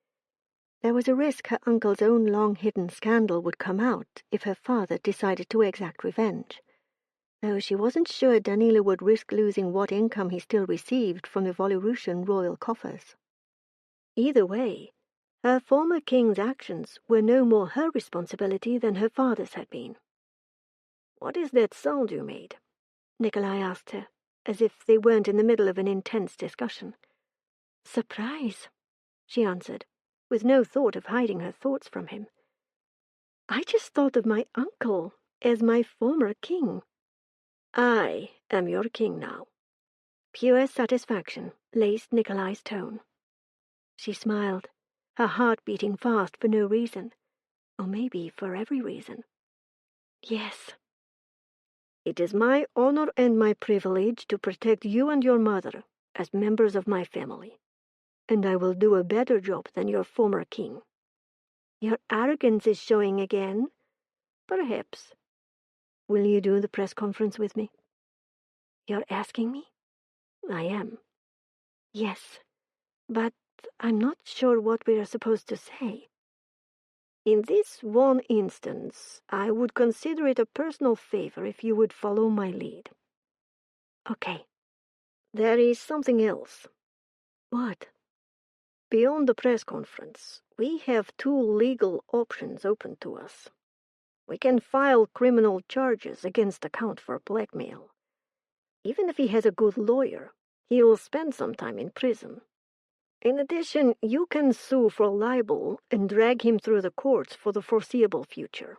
There was a risk her uncle's own long-hidden scandal would come out if her father decided to exact revenge, though she wasn't sure Danila would risk losing what income he still received from the Volorushan royal coffers. Either way, her former king's actions were no more her responsibility than her father's had been. What is that sound you made? Nikolai asked her, as if they weren't in the middle of an intense discussion. Surprise, she answered, with no thought of hiding her thoughts from him. I just thought of my uncle as my former king. I am your king now. Pure satisfaction laced Nikolai's tone. She smiled, her heart beating fast for no reason, or maybe for every reason. Yes. It is my honor and my privilege to protect you and your mother as members of my family, and I will do a better job than your former king. Your arrogance is showing again. Perhaps. Will you do the press conference with me? You're asking me? I am. Yes, but I'm not sure what we are supposed to say. In this one instance, I would consider it a personal favor if you would follow my lead. Okay. There is something else. What? Beyond the press conference, we have two legal options open to us. We can file criminal charges against the Count for blackmail. Even if he has a good lawyer, he will spend some time in prison. In addition, you can sue for libel and drag him through the courts for the foreseeable future.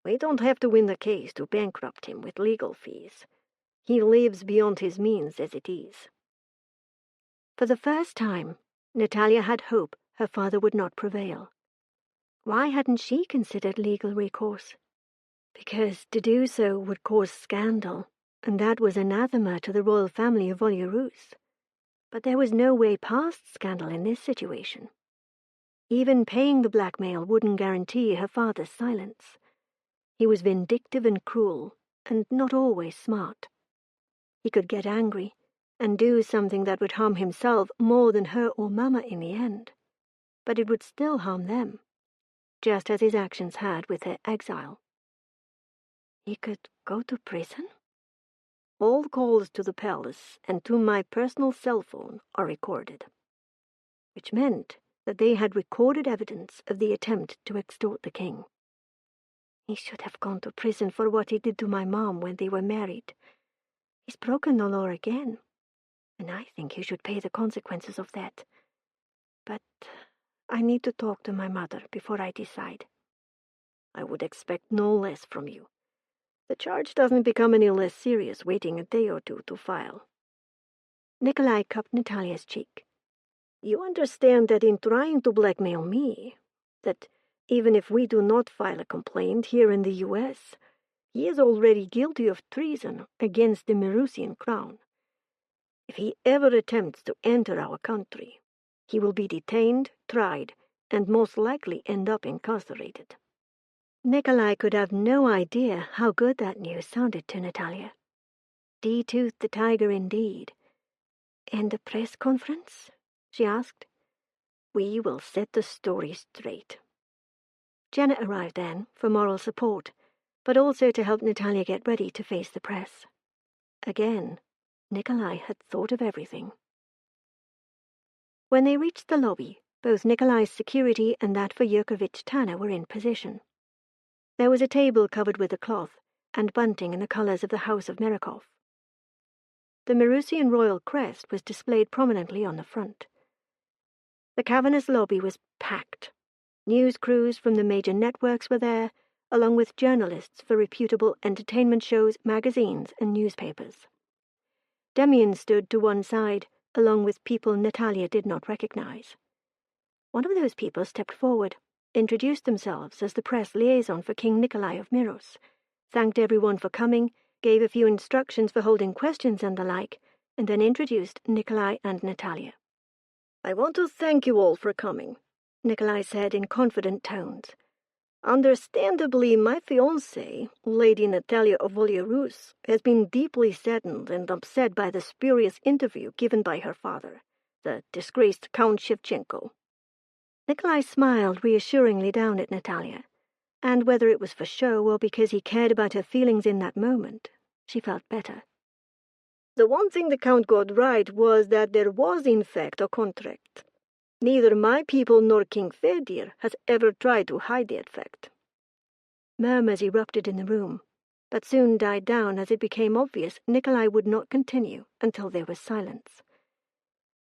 We don't have to win the case to bankrupt him with legal fees. He lives beyond his means as it is. For the first time, Nataliya had hope her father would not prevail. Why hadn't she considered legal recourse? Because to do so would cause scandal, and that was anathema to the royal family of Volorus. But there was no way past scandal in this situation. Even paying the blackmail wouldn't guarantee her father's silence. He was vindictive and cruel, and not always smart. He could get angry and do something that would harm himself more than her or Mama in the end. But it would still harm them, just as his actions had with their exile. He could go to prison? All calls to the palace and to my personal cell phone are recorded. Which meant that they had recorded evidence of the attempt to extort the king. He should have gone to prison for what he did to my mom when they were married. He's broken the law again, and I think he should pay the consequences of that. But I need to talk to my mother before I decide. I would expect no less from you. The charge doesn't become any less serious waiting a day or two to file. Nikolai cupped Nataliya's cheek. You understand that in trying to blackmail me, that even if we do not file a complaint here in the U.S., he is already guilty of treason against the Merusian crown. If he ever attempts to enter our country, he will be detained, tried, and most likely end up incarcerated. Nikolai could have no idea how good that news sounded to Nataliya. D-Tooth the tiger indeed. And the press conference? She asked. We will set the story straight. Janet arrived then for moral support, but also to help Nataliya get ready to face the press. Again, Nikolai had thought of everything. When they reached the lobby, both Nikolai's security and that for Yurkovich Tanner were in position. There was a table covered with a cloth, and bunting in the colors of the House of Merakov. The Merusian royal crest was displayed prominently on the front. The cavernous lobby was packed. News crews from the major networks were there, along with journalists for reputable entertainment shows, magazines, and newspapers. Demian stood to one side, along with people Nataliya did not recognize. One of those people stepped forward, introduced themselves as the press liaison for King Nikolai of Miros, thanked everyone for coming, gave a few instructions for holding questions and the like, and then introduced Nikolai and Nataliya. I want to thank you all for coming, Nikolai said in confident tones. Understandably, my fiancée, Lady Nataliya of Volyarus, has been deeply saddened and upset by the spurious interview given by her father, the disgraced Count Shevchenko. Nikolai smiled reassuringly down at Nataliya, and whether it was for show or because he cared about her feelings in that moment, she felt better. The one thing the Count got right was that there was in fact a contract. Neither my people nor King Fedir has ever tried to hide that fact. Murmurs erupted in the room, but soon died down as it became obvious Nikolai would not continue until there was silence.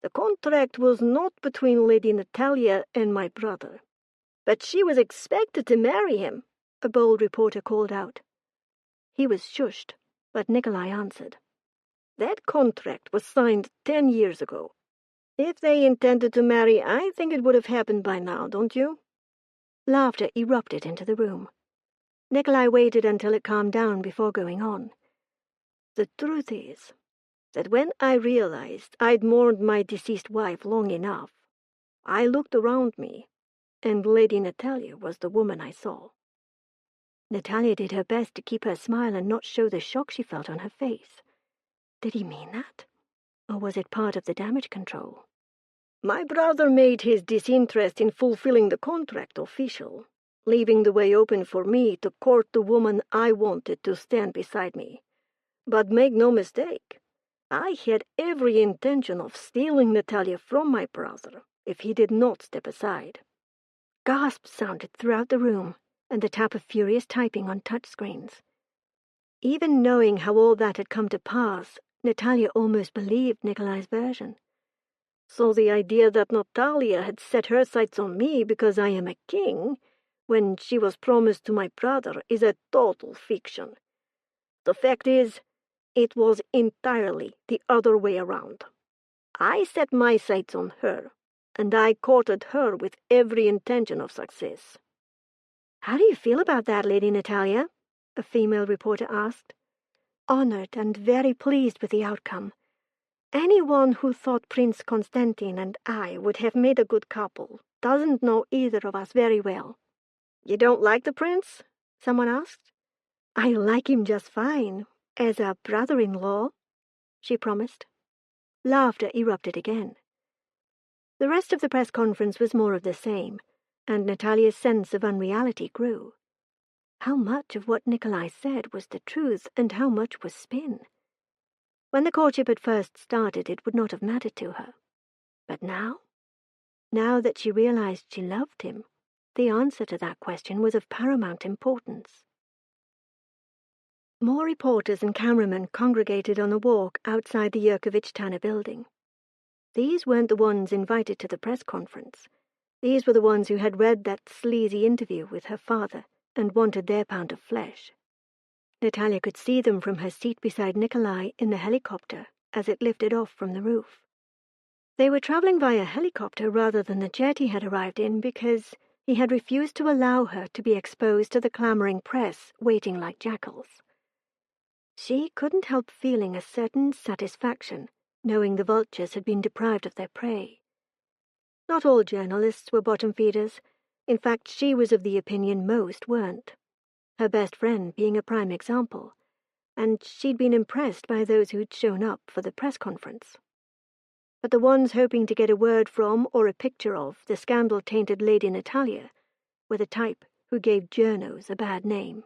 The contract was not between Lady Nataliya and my brother, but she was expected to marry him, a bold reporter called out. He was shushed, but Nikolai answered. That contract was signed 10 years ago. If they intended to marry, I think it would have happened by now, don't you? Laughter erupted into the room. Nikolai waited until it calmed down before going on. The truth is that when I realized I'd mourned my deceased wife long enough, I looked around me, and Lady Nataliya was the woman I saw. Nataliya did her best to keep her smile and not show the shock she felt on her face. Did he mean that? Or was it part of the damage control? My brother made his disinterest in fulfilling the contract official, leaving the way open for me to court the woman I wanted to stand beside me. But make no mistake, I had every intention of stealing Nataliya from my brother if he did not step aside. Gasps sounded throughout the room, and the tap of furious typing on touchscreens. Even knowing how all that had come to pass, Nataliya almost believed Nikolai's version. So the idea that Nataliya had set her sights on me because I am a king, when she was promised to my brother, is a total fiction. The fact is, it was entirely the other way around. I set my sights on her, and I courted her with every intention of success. How do you feel about that, Lady Nataliya? A female reporter asked. Honored and very pleased with the outcome. Anyone who thought Prince Constantine and I would have made a good couple doesn't know either of us very well. You don't like the prince? Someone asked. I like him just fine, as a brother-in-law, she promised. Laughter erupted again. The rest of the press conference was more of the same, and Nataliya's sense of unreality grew. How much of what Nikolai said was the truth, and how much was spin? When the courtship had first started, it would not have mattered to her. But now that she realized she loved him, the answer to that question was of paramount importance. More reporters and cameramen congregated on a walk outside the Yurkovich Tanner building. These weren't the ones invited to the press conference. These were the ones who had read that sleazy interview with her father and wanted their pound of flesh. Nataliya could see them from her seat beside Nikolai in the helicopter as it lifted off from the roof. They were traveling via helicopter rather than the jet he had arrived in because he had refused to allow her to be exposed to the clamoring press waiting like jackals. She couldn't help feeling a certain satisfaction knowing the vultures had been deprived of their prey. Not all journalists were bottom feeders. In fact, she was of the opinion most weren't, her best friend being a prime example, and she'd been impressed by those who'd shown up for the press conference. But the ones hoping to get a word from or a picture of the scandal-tainted Lady Nataliya were the type who gave journos a bad name.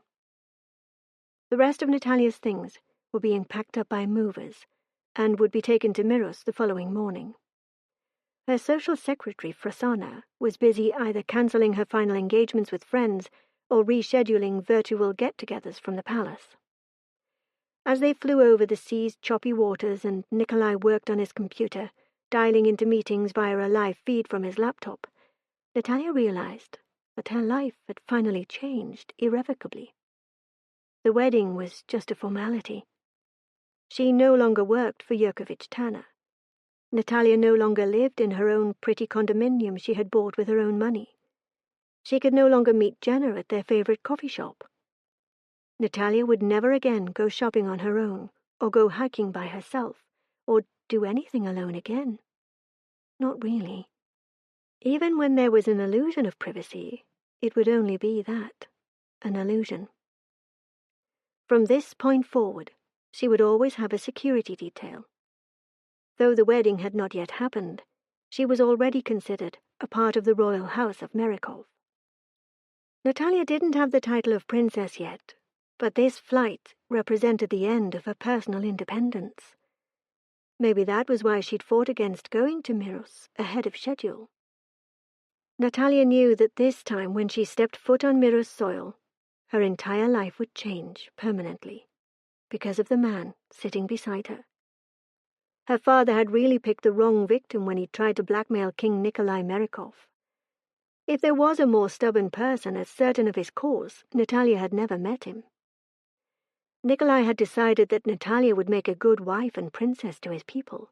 The rest of Nataliya's things were being packed up by movers and would be taken to Miros the following morning. Her social secretary, Frasana, was busy either cancelling her final engagements with friends or rescheduling virtual get-togethers from the palace. As they flew over the sea's choppy waters and Nikolai worked on his computer, dialing into meetings via a live feed from his laptop, Nataliya realized that her life had finally changed irrevocably. The wedding was just a formality. She no longer worked for Yurkovich Tana. Nataliya no longer lived in her own pretty condominium she had bought with her own money. She could no longer meet Jenna at their favorite coffee shop. Nataliya would never again go shopping on her own, or go hiking by herself, or do anything alone again. Not really. Even when there was an illusion of privacy, it would only be that, an illusion. From this point forward, she would always have a security detail. Though the wedding had not yet happened, she was already considered a part of the royal house of Merikov. Nataliya didn't have the title of princess yet, but this flight represented the end of her personal independence. Maybe that was why she'd fought against going to Miros ahead of schedule. Nataliya knew that this time when she stepped foot on Miros soil, her entire life would change permanently, because of the man sitting beside her. Her father had really picked the wrong victim when he tried to blackmail King Nikolai Merikov. If there was a more stubborn person as certain of his cause, Nataliya had never met him. Nikolai had decided that Nataliya would make a good wife and princess to his people,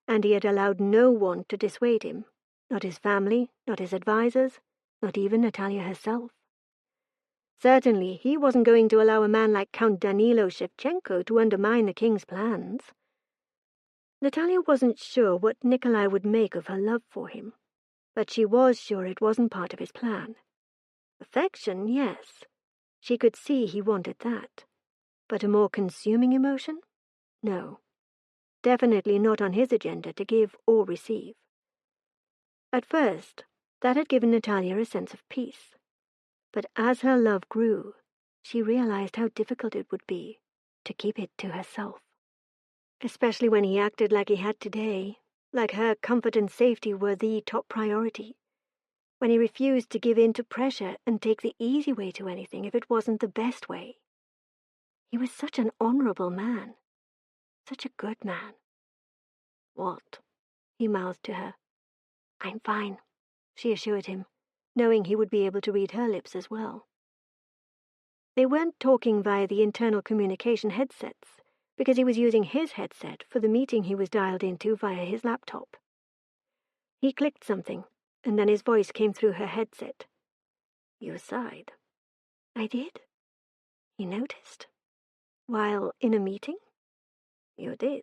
and he had allowed no one to dissuade him, not his family, not his advisors, not even Nataliya herself. Certainly, he wasn't going to allow a man like Count Danilo Shevchenko to undermine the king's plans. Nataliya wasn't sure what Nikolai would make of her love for him, but she was sure it wasn't part of his plan. Affection, yes. She could see he wanted that. But a more consuming emotion? No. Definitely not on his agenda to give or receive. At first, that had given Nataliya a sense of peace. But as her love grew, she realized how difficult it would be to keep it to herself. Especially when he acted like he had today, like her comfort and safety were the top priority. When he refused to give in to pressure and take the easy way to anything if it wasn't the best way. He was such an honorable man. Such a good man. What? He mouthed to her. I'm fine, she assured him, knowing he would be able to read her lips as well. They weren't talking via the internal communication headsets, because he was using his headset for the meeting he was dialed into via his laptop. He clicked something, and then his voice came through her headset. You sighed. I did. He noticed. While in a meeting? You did.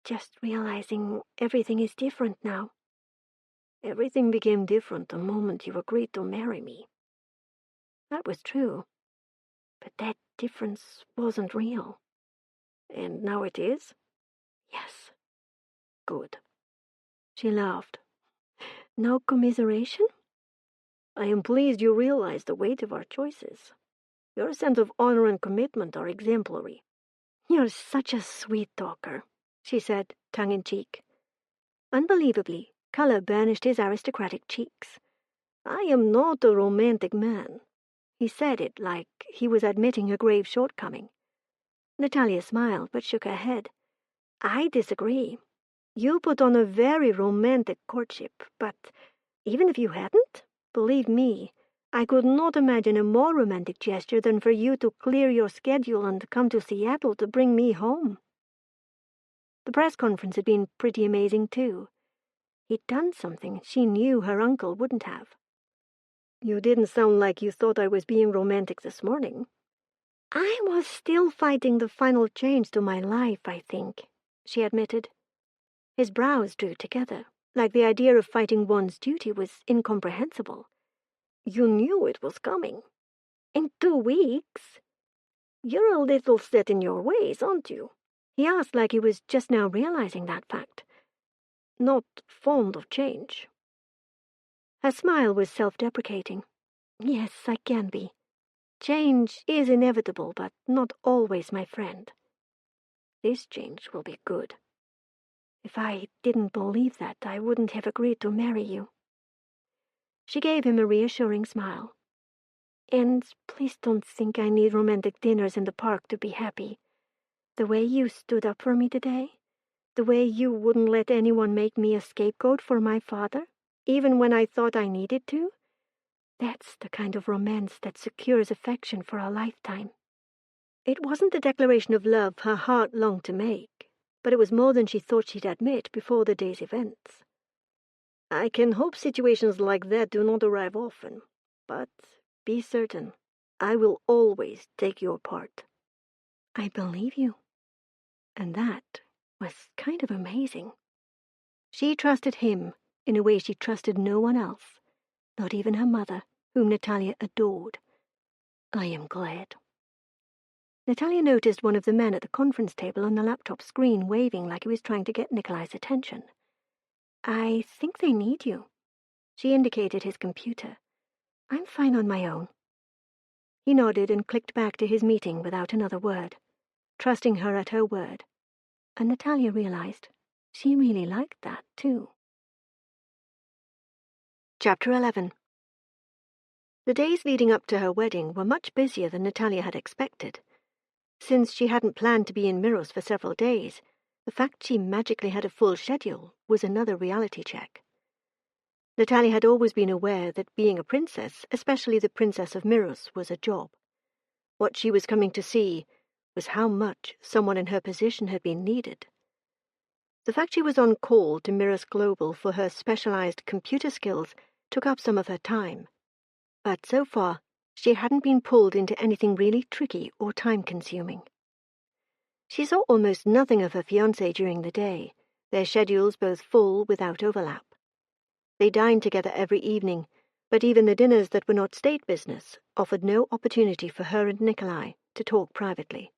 Just realizing everything is different now. Everything became different the moment you agreed to marry me. That was true. But that difference wasn't real. And now it is? Yes. Good. She laughed. No commiseration? I am pleased you realize the weight of our choices. Your sense of honor and commitment are exemplary. You're such a sweet talker, she said, tongue-in-cheek. Unbelievably, color burnished his aristocratic cheeks. I am not a romantic man. He said it like he was admitting a grave shortcoming. Nataliya smiled, but shook her head. I disagree. You put on a very romantic courtship, but even if you hadn't, believe me, I could not imagine a more romantic gesture than for you to clear your schedule and come to Seattle to bring me home. The press conference had been pretty amazing, too. He'd done something she knew her uncle wouldn't have. You didn't sound like you thought I was being romantic this morning. I was still fighting the final change to my life, I think, she admitted. His brows drew together, like the idea of fighting one's duty was incomprehensible. You knew it was coming. In 2 weeks? You're a little set in your ways, aren't you? He asked like he was just now realizing that fact. Not fond of change. Her smile was self-deprecating. Yes, I can be. Change is inevitable, but not always my friend. This change will be good. If I didn't believe that, I wouldn't have agreed to marry you. She gave him a reassuring smile. And please don't think I need romantic dinners in the park to be happy. The way you stood up for me today, the way you wouldn't let anyone make me a scapegoat for my father, even when I thought I needed to, that's the kind of romance that secures affection for a lifetime. It wasn't the declaration of love her heart longed to make, but it was more than she thought she'd admit before the day's events. I can hope situations like that do not arrive often, but be certain, I will always take your part. I believe you. And that was kind of amazing. She trusted him in a way she trusted no one else, not even her mother, whom Nataliya adored. I am glad. Nataliya noticed one of the men at the conference table on the laptop screen waving like he was trying to get Nikolai's attention. I think they need you. She indicated his computer. I'm fine on my own. He nodded and clicked back to his meeting without another word, trusting her at her word. And Nataliya realized she really liked that, too. Chapter 11. The days leading up to her wedding were much busier than Nataliya had expected. Since she hadn't planned to be in Miros for several days, the fact she magically had a full schedule was another reality check. Nataliya had always been aware that being a princess, especially the Princess of Miros, was a job. What she was coming to see was how much someone in her position had been needed. The fact she was on call to Miros Global for her specialized computer skills took up some of her time. But so far, she hadn't been pulled into anything really tricky or time-consuming. She saw almost nothing of her fiancé during the day, their schedules both full without overlap. They dined together every evening, but even the dinners that were not state business offered no opportunity for her and Nikolai to talk privately.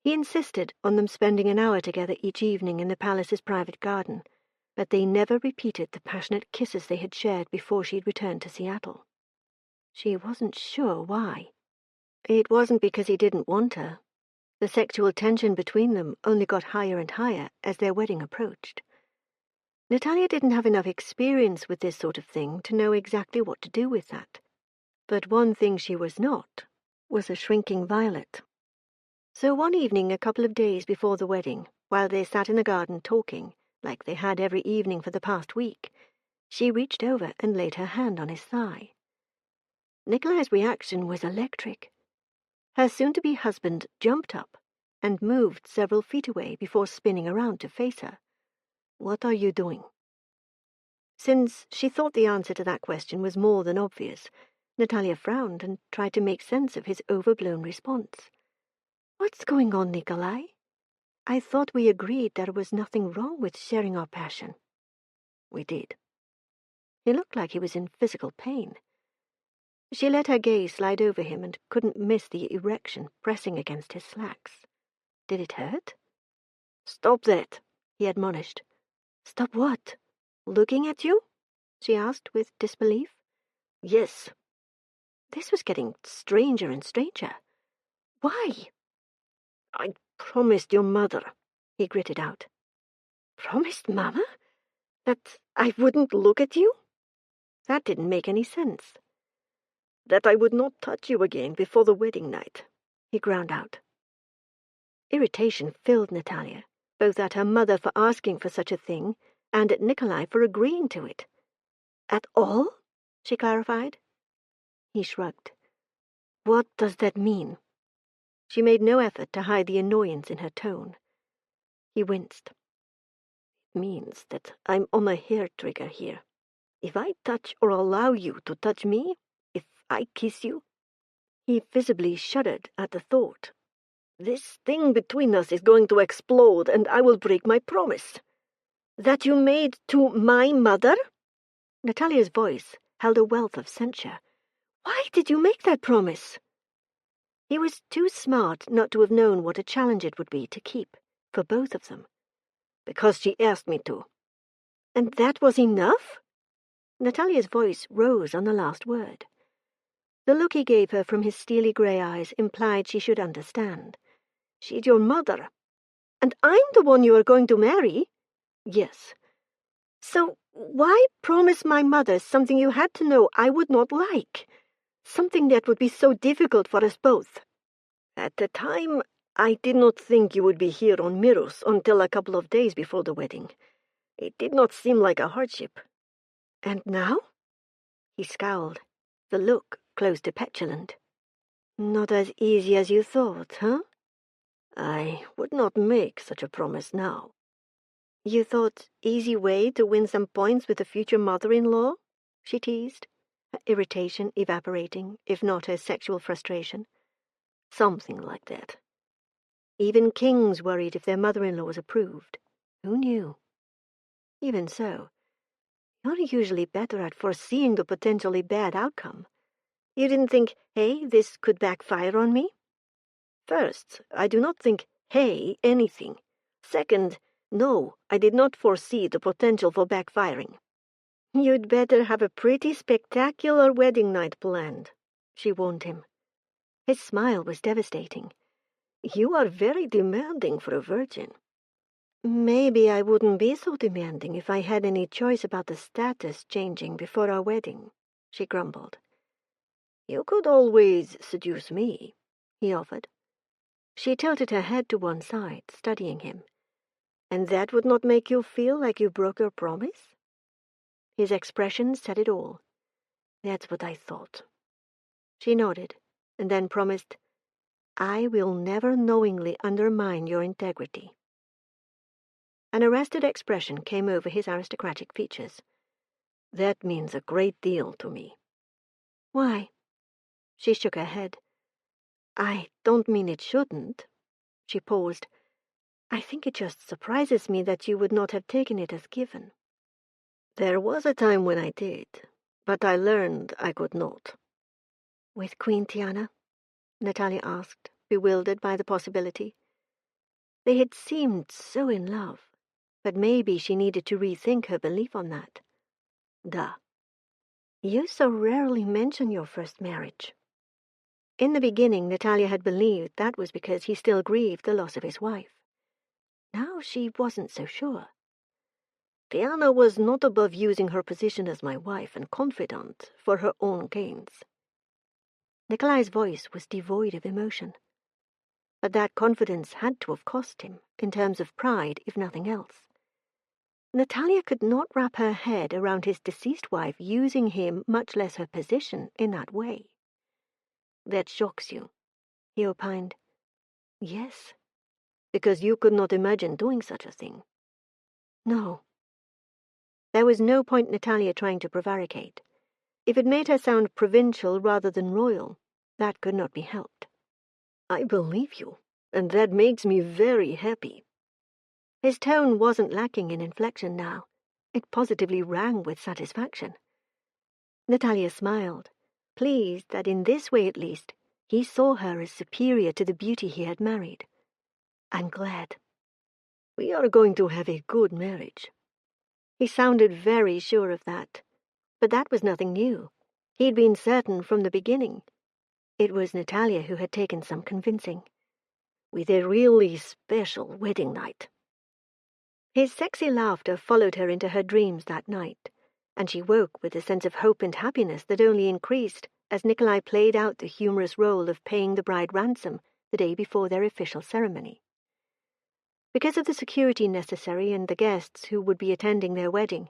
He insisted on them spending an hour together each evening in the palace's private garden, but they never repeated the passionate kisses they had shared before she'd returned to Seattle. She wasn't sure why. It wasn't because he didn't want her. The sexual tension between them only got higher and higher as their wedding approached. Nataliya didn't have enough experience with this sort of thing to know exactly what to do with that. But one thing she was not was a shrinking violet. So one evening a couple of days before the wedding, while they sat in the garden talking, like they had every evening for the past week, she reached over and laid her hand on his thigh. Nikolai's reaction was electric. Her soon-to-be husband jumped up and moved several feet away before spinning around to face her. "What are you doing?" Since she thought the answer to that question was more than obvious, Nataliya frowned and tried to make sense of his overblown response. "What's going on, Nikolai? I thought we agreed there was nothing wrong with sharing our passion." "We did." He looked like he was in physical pain. She let her gaze slide over him and couldn't miss the erection pressing against his slacks. Did it hurt? "Stop that," he admonished. "Stop what? Looking at you?" she asked with disbelief. "Yes." This was getting stranger and stranger. "Why?" "I promised your mother," he gritted out. "Promised Mama? That I wouldn't look at you?" That didn't make any sense. "That I would not touch you again before the wedding night," he ground out. Irritation filled Nataliya, both at her mother for asking for such a thing and at Nikolai for agreeing to it. "At all?" she clarified. He shrugged. "What does that mean?" She made no effort to hide the annoyance in her tone. He winced. It means that I'm on a hair trigger here. If I touch or allow you to touch me, if I kiss you... He visibly shuddered at the thought. This thing between us is going to explode, and I will break my promise. That you made to my mother? Nataliya's voice held a wealth of censure. Why did you make that promise? He was too smart not to have known what a challenge it would be to keep, for both of them. Because she asked me to. And that was enough? Nataliya's voice rose on the last word. The look he gave her from his steely grey eyes implied she should understand. She's your mother. And I'm the one you are going to marry? Yes. So why promise my mother something you had to know I would not like? Something that would be so difficult for us both. At the time, I did not think you would be here on Miros until a couple of days before the wedding. It did not seem like a hardship. And now? He scowled, the look close to petulant. Not as easy as you thought, huh? I would not make such a promise now. You thought easy way to win some points with the future mother-in-law? She teased, her irritation evaporating, if not her sexual frustration. Something like that. Even kings worried if their mother-in-laws approved. Who knew? Even so, you're usually better at foreseeing the potentially bad outcome. You didn't think, hey, this could backfire on me? First, I do not think, hey, anything. Second, no, I did not foresee the potential for backfiring. You'd better have a pretty spectacular wedding night planned, she warned him. His smile was devastating. You are very demanding for a virgin. Maybe I wouldn't be so demanding if I had any choice about the status changing before our wedding, she grumbled. You could always seduce me, he offered. She tilted her head to one side, studying him. And that would not make you feel like you broke your promise? His expression said it all. That's what I thought. She nodded, and then promised, I will never knowingly undermine your integrity. An arrested expression came over his aristocratic features. That means a great deal to me. Why? She shook her head. I don't mean it shouldn't. She paused. I think it just surprises me that you would not have taken it as given. There was a time when I did, but I learned I could not. With Queen Tiana? Nataliya asked, bewildered by the possibility. They had seemed so in love, but maybe she needed to rethink her belief on that. Duh. You so rarely mention your first marriage. In the beginning, Nataliya had believed that was because he still grieved the loss of his wife. Now she wasn't so sure. Tiana was not above using her position as my wife and confidant for her own gains. Nikolai's voice was devoid of emotion. But that confidence had to have cost him, in terms of pride, if nothing else. Nataliya could not wrap her head around his deceased wife using him, much less her position, in that way. That shocks you, he opined. Yes, because you could not imagine doing such a thing. No. There was no point Nataliya trying to prevaricate. If it made her sound provincial rather than royal, that could not be helped. I believe you, and that makes me very happy. His tone wasn't lacking in inflection now. It positively rang with satisfaction. Nataliya smiled, pleased that in this way at least he saw her as superior to the beauty he had married. I'm glad. We are going to have a good marriage. He sounded very sure of that. But that was nothing new. He'd been certain from the beginning. It was Nataliya who had taken some convincing. With a really special wedding night. His sexy laughter followed her into her dreams that night, and she woke with a sense of hope and happiness that only increased as Nikolai played out the humorous role of paying the bride ransom the day before their official ceremony. Because of the security necessary and the guests who would be attending their wedding,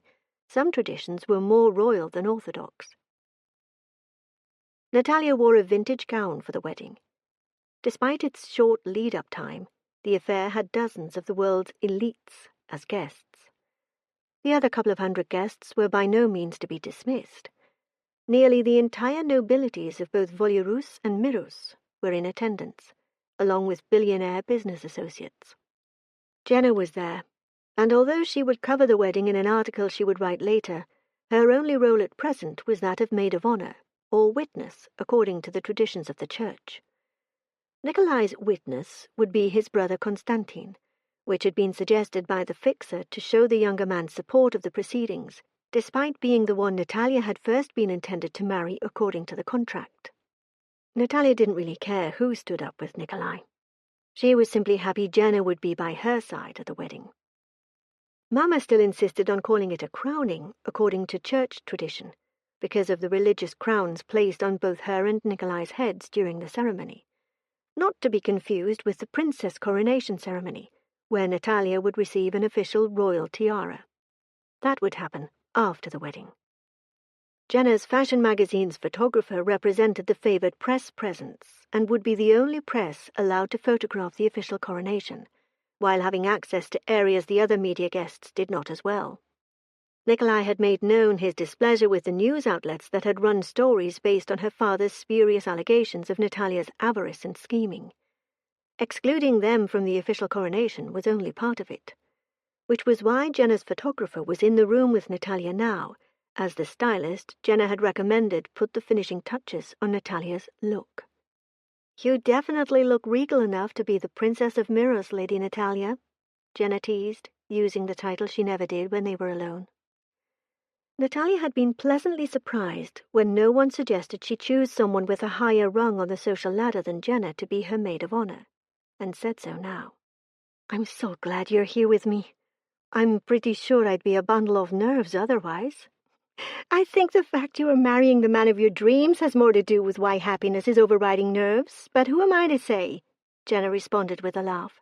some traditions were more royal than orthodox. Nataliya wore a vintage gown for the wedding. Despite its short lead-up time, The affair had dozens of the world's elites as guests. The other couple of hundred guests were by no means to be dismissed. Nearly the entire nobilities of both Volyarus and Miros were in attendance, along with billionaire business associates. Jenna was there, and although she would cover the wedding in an article she would write later, her only role at present was that of maid of honor, or witness, according to the traditions of the church. Nikolai's witness would be his brother Constantine, which had been suggested by the fixer to show the younger man's support of the proceedings, despite being the one Nataliya had first been intended to marry according to the contract. Nataliya didn't really care who stood up with Nikolai. She was simply happy Jenna would be by her side at the wedding. Mama still insisted on calling it a crowning, according to church tradition, because of the religious crowns placed on both her and Nikolai's heads during the ceremony, not to be confused with the princess coronation ceremony, where Nataliya would receive an official royal tiara. That would happen after the wedding. Jenna's fashion magazine's photographer represented the favored press presence and would be the only press allowed to photograph the official coronation, while having access to areas the other media guests did not as well. Nikolai had made known his displeasure with the news outlets that had run stories based on her father's spurious allegations of Nataliya's avarice and scheming. Excluding them from the official coronation was only part of it, which was why Jenna's photographer was in the room with Nataliya now, as the stylist Jenna had recommended put the finishing touches on Nataliya's look. "You definitely look regal enough to be the Princess of Miros, Lady Nataliya," Jenna teased, using the title she never did when they were alone. Nataliya had been pleasantly surprised when no one suggested she choose someone with a higher rung on the social ladder than Jenna to be her maid of honor, and said so now. "I'm so glad you're here with me. I'm pretty sure I'd be a bundle of nerves otherwise. I think the fact you are marrying the man of your dreams has more to do with why happiness is overriding nerves, but who am I to say?" Jenna responded with a laugh.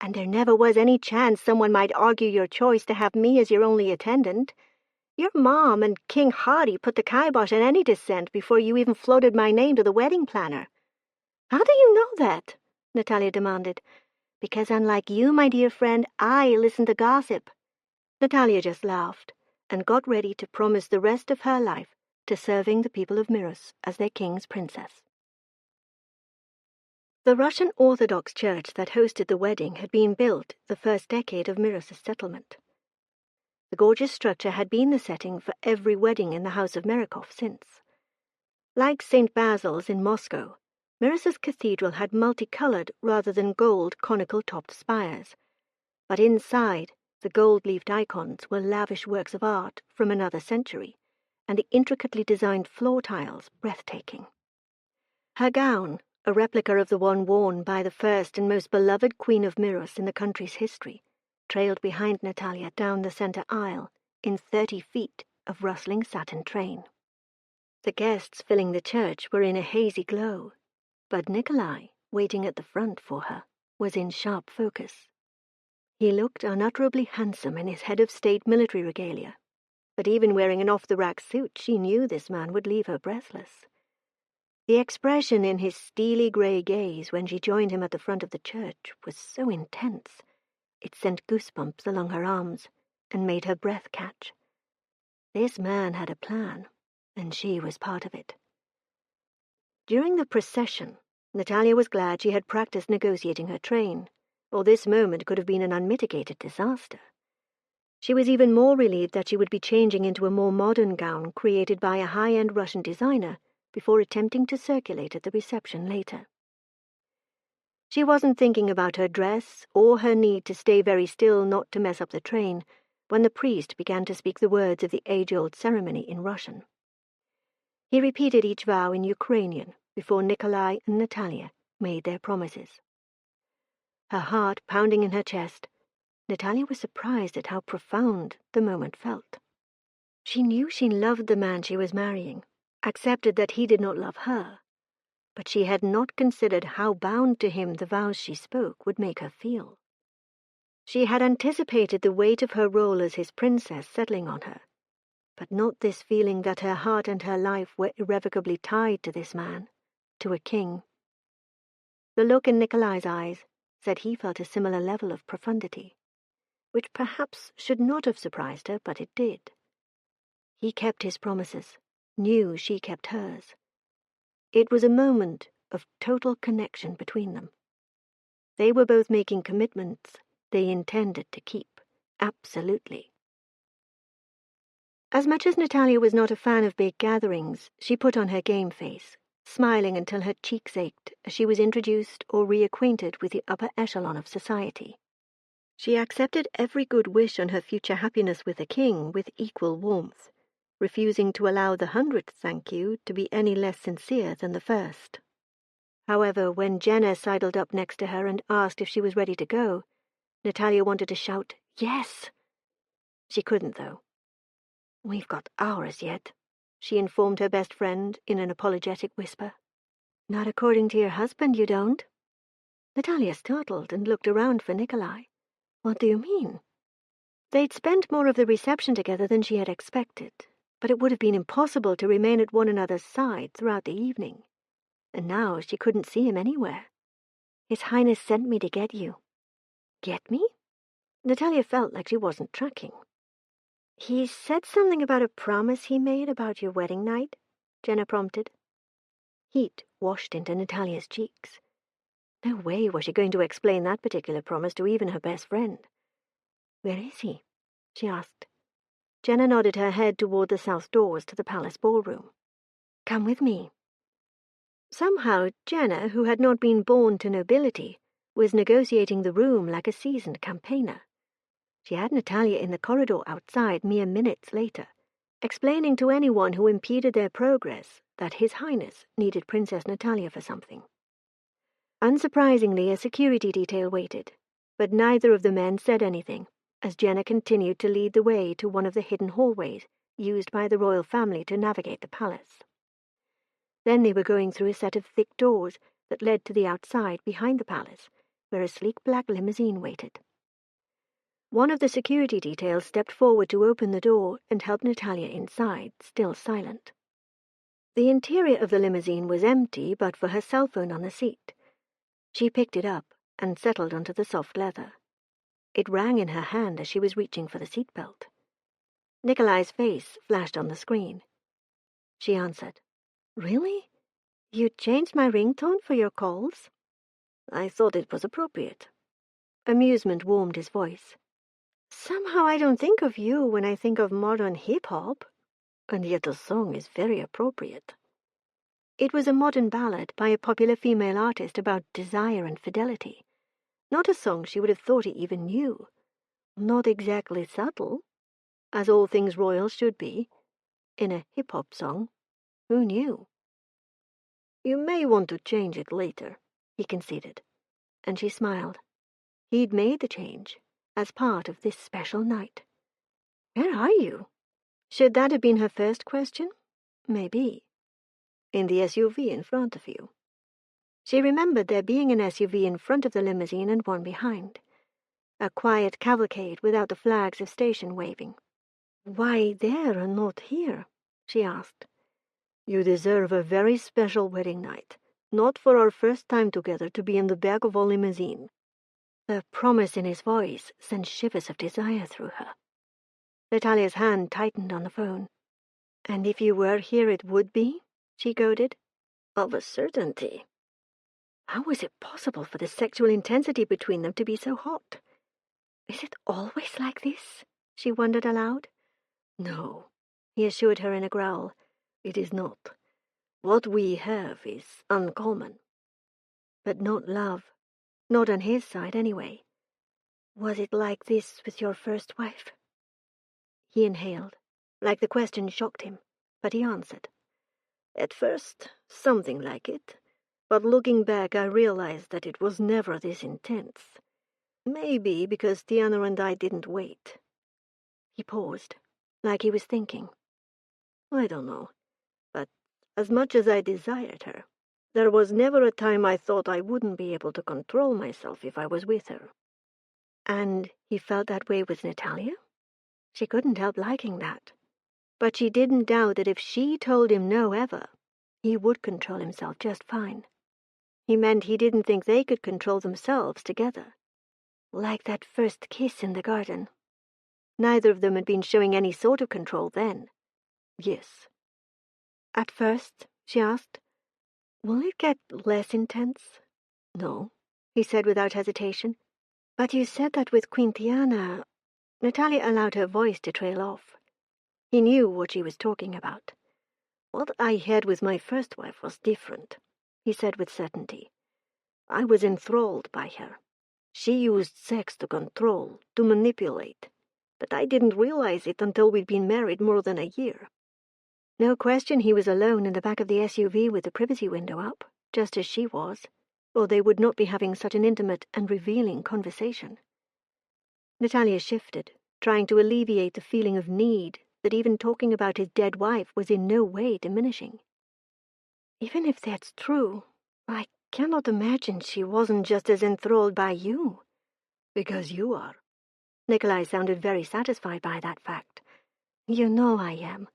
"And there never was any chance someone might argue your choice to have me as your only attendant. Your mom and King Hadi put the kibosh on any dissent before you even floated my name to the wedding planner." "How do you know that?" Nataliya demanded. "Because unlike you, my dear friend, I listen to gossip." Nataliya just laughed and got ready to promise the rest of her life to serving the people of Miros as their king's princess. The Russian Orthodox church that hosted the wedding had been built the first decade of Miros' settlement. The gorgeous structure had been the setting for every wedding in the House of Merakov since. Like St. Basil's in Moscow, Miros' cathedral had multicolored rather than gold conical-topped spires, but inside the gold-leafed icons were lavish works of art from another century, and the intricately designed floor tiles breathtaking. Her gown, a replica of the one worn by the first and most beloved queen of Miros in the country's history, trailed behind Nataliya down the center aisle in 30 feet of rustling satin train. The guests filling the church were in a hazy glow, but Nikolai, waiting at the front for her, was in sharp focus. He looked unutterably handsome in his head of state military regalia, but even wearing an off-the-rack suit, she knew this man would leave her breathless. The expression in his steely grey gaze when she joined him at the front of the church was so intense, it sent goosebumps along her arms and made her breath catch. This man had a plan, and she was part of it. During the procession, Nataliya was glad she had practiced negotiating her train, or this moment could have been an unmitigated disaster. She was even more relieved that she would be changing into a more modern gown created by a high-end Russian designer before attempting to circulate at the reception later. She wasn't thinking about her dress or her need to stay very still not to mess up the train when the priest began to speak the words of the age-old ceremony in Russian. He repeated each vow in Ukrainian before Nikolai and Nataliya made their promises. Her heart pounding in her chest, Nataliya was surprised at how profound the moment felt. She knew she loved the man she was marrying, accepted that he did not love her, but she had not considered how bound to him the vows she spoke would make her feel. She had anticipated the weight of her role as his princess settling on her, but not this feeling that her heart and her life were irrevocably tied to this man, to a king. The look in Nikolai's eyes, said he felt a similar level of profundity, which perhaps should not have surprised her, but it did. He kept his promises, knew she kept hers. It was a moment of total connection between them. They were both making commitments they intended to keep, absolutely. As much as Nataliya was not a fan of big gatherings, she put on her game face, smiling until her cheeks ached as she was introduced or reacquainted with the upper echelon of society. She accepted every good wish on her future happiness with the king with equal warmth, refusing to allow the 100th thank you to be any less sincere than the first. However, when Jenna sidled up next to her and asked if she was ready to go, Nataliya wanted to shout, "Yes!" She couldn't, though. "We've got hours yet," she informed her best friend in an apologetic whisper. "Not according to your husband, you don't." Nataliya startled and looked around for Nikolai. "What do you mean?" They'd spent more of the reception together than she had expected, but it would have been impossible to remain at one another's side throughout the evening. And now she couldn't see him anywhere. "His Highness sent me to get you." "Get me?" Nataliya felt like she wasn't tracking. "He said something about a promise he made about your wedding night," Jenna prompted. Heat washed into Nataliya's cheeks. No way was she going to explain that particular promise to even her best friend. "Where is he?" she asked. Jenna nodded her head toward the south doors to the palace ballroom. "Come with me." Somehow Jenna, who had not been born to nobility, was negotiating the room like a seasoned campaigner. She had Nataliya in the corridor outside mere minutes later, explaining to anyone who impeded their progress that His Highness needed Princess Nataliya for something. Unsurprisingly, a security detail waited, but neither of the men said anything, as Jenna continued to lead the way to one of the hidden hallways used by the royal family to navigate the palace. Then they were going through a set of thick doors that led to the outside behind the palace, where a sleek black limousine waited. One of the security details stepped forward to open the door and help Nataliya inside, still silent. The interior of the limousine was empty but for her cell phone on the seat. She picked it up and settled onto the soft leather. It rang in her hand as she was reaching for the seatbelt. Nikolai's face flashed on the screen. She answered. "Really? You changed my ringtone for your calls?" "I thought it was appropriate." Amusement warmed his voice. "Somehow I don't think of you when I think of modern hip-hop, and yet the song is very appropriate." It was a modern ballad by a popular female artist about desire and fidelity. Not a song she would have thought he even knew. Not exactly subtle, as all things royal should be. In a hip-hop song, who knew? "You may want to change it later," he conceded, and she smiled. He'd made the change as part of this special night. "Where are you?" Should that have been her first question? Maybe. "In the SUV in front of you." She remembered there being an SUV in front of the limousine and one behind. A quiet cavalcade without the flags of station waving. "Why there and not here?" she asked. "You deserve a very special wedding night, not for our first time together to be in the back of a limousine." The promise in his voice sent shivers of desire through her. Nataliya's hand tightened on the phone. "And if you were here it would be?" she goaded. "Of a certainty." How was it possible for the sexual intensity between them to be so hot? Is it always like this? She wondered aloud. "No," he assured her in a growl. "It is not. What we have is uncommon." But not love. Not on his side, anyway. "Was it like this with your first wife?" He inhaled, like the question shocked him, but he answered. "At first, something like it. But looking back, I realized that it was never this intense. Maybe because Tiana and I didn't wait." He paused, like he was thinking. "I don't know. But as much as I desired her, there was never a time I thought I wouldn't be able to control myself if I was with her." And he felt that way with Nataliya? She couldn't help liking that. But she didn't doubt that if she told him no ever, he would control himself just fine. He meant he didn't think they could control themselves together. Like that first kiss in the garden. Neither of them had been showing any sort of control then. Yes. At first, she asked, will it get less intense? No, he said without hesitation. But you said that with Queen Tiana. Nataliya allowed her voice to trail off. He knew what she was talking about. What I had with my first wife was different, he said with certainty. I was enthralled by her. She used sex to control, to manipulate. But I didn't realize it until we'd been married more than a year. No question he was alone in the back of the SUV with the privacy window up, just as she was, or they would not be having such an intimate and revealing conversation. Nataliya shifted, trying to alleviate the feeling of need that even talking about his dead wife was in no way diminishing. Even if that's true, I cannot imagine she wasn't just as enthralled by you. Because you are. Nikolai sounded very satisfied by that fact. You know I am.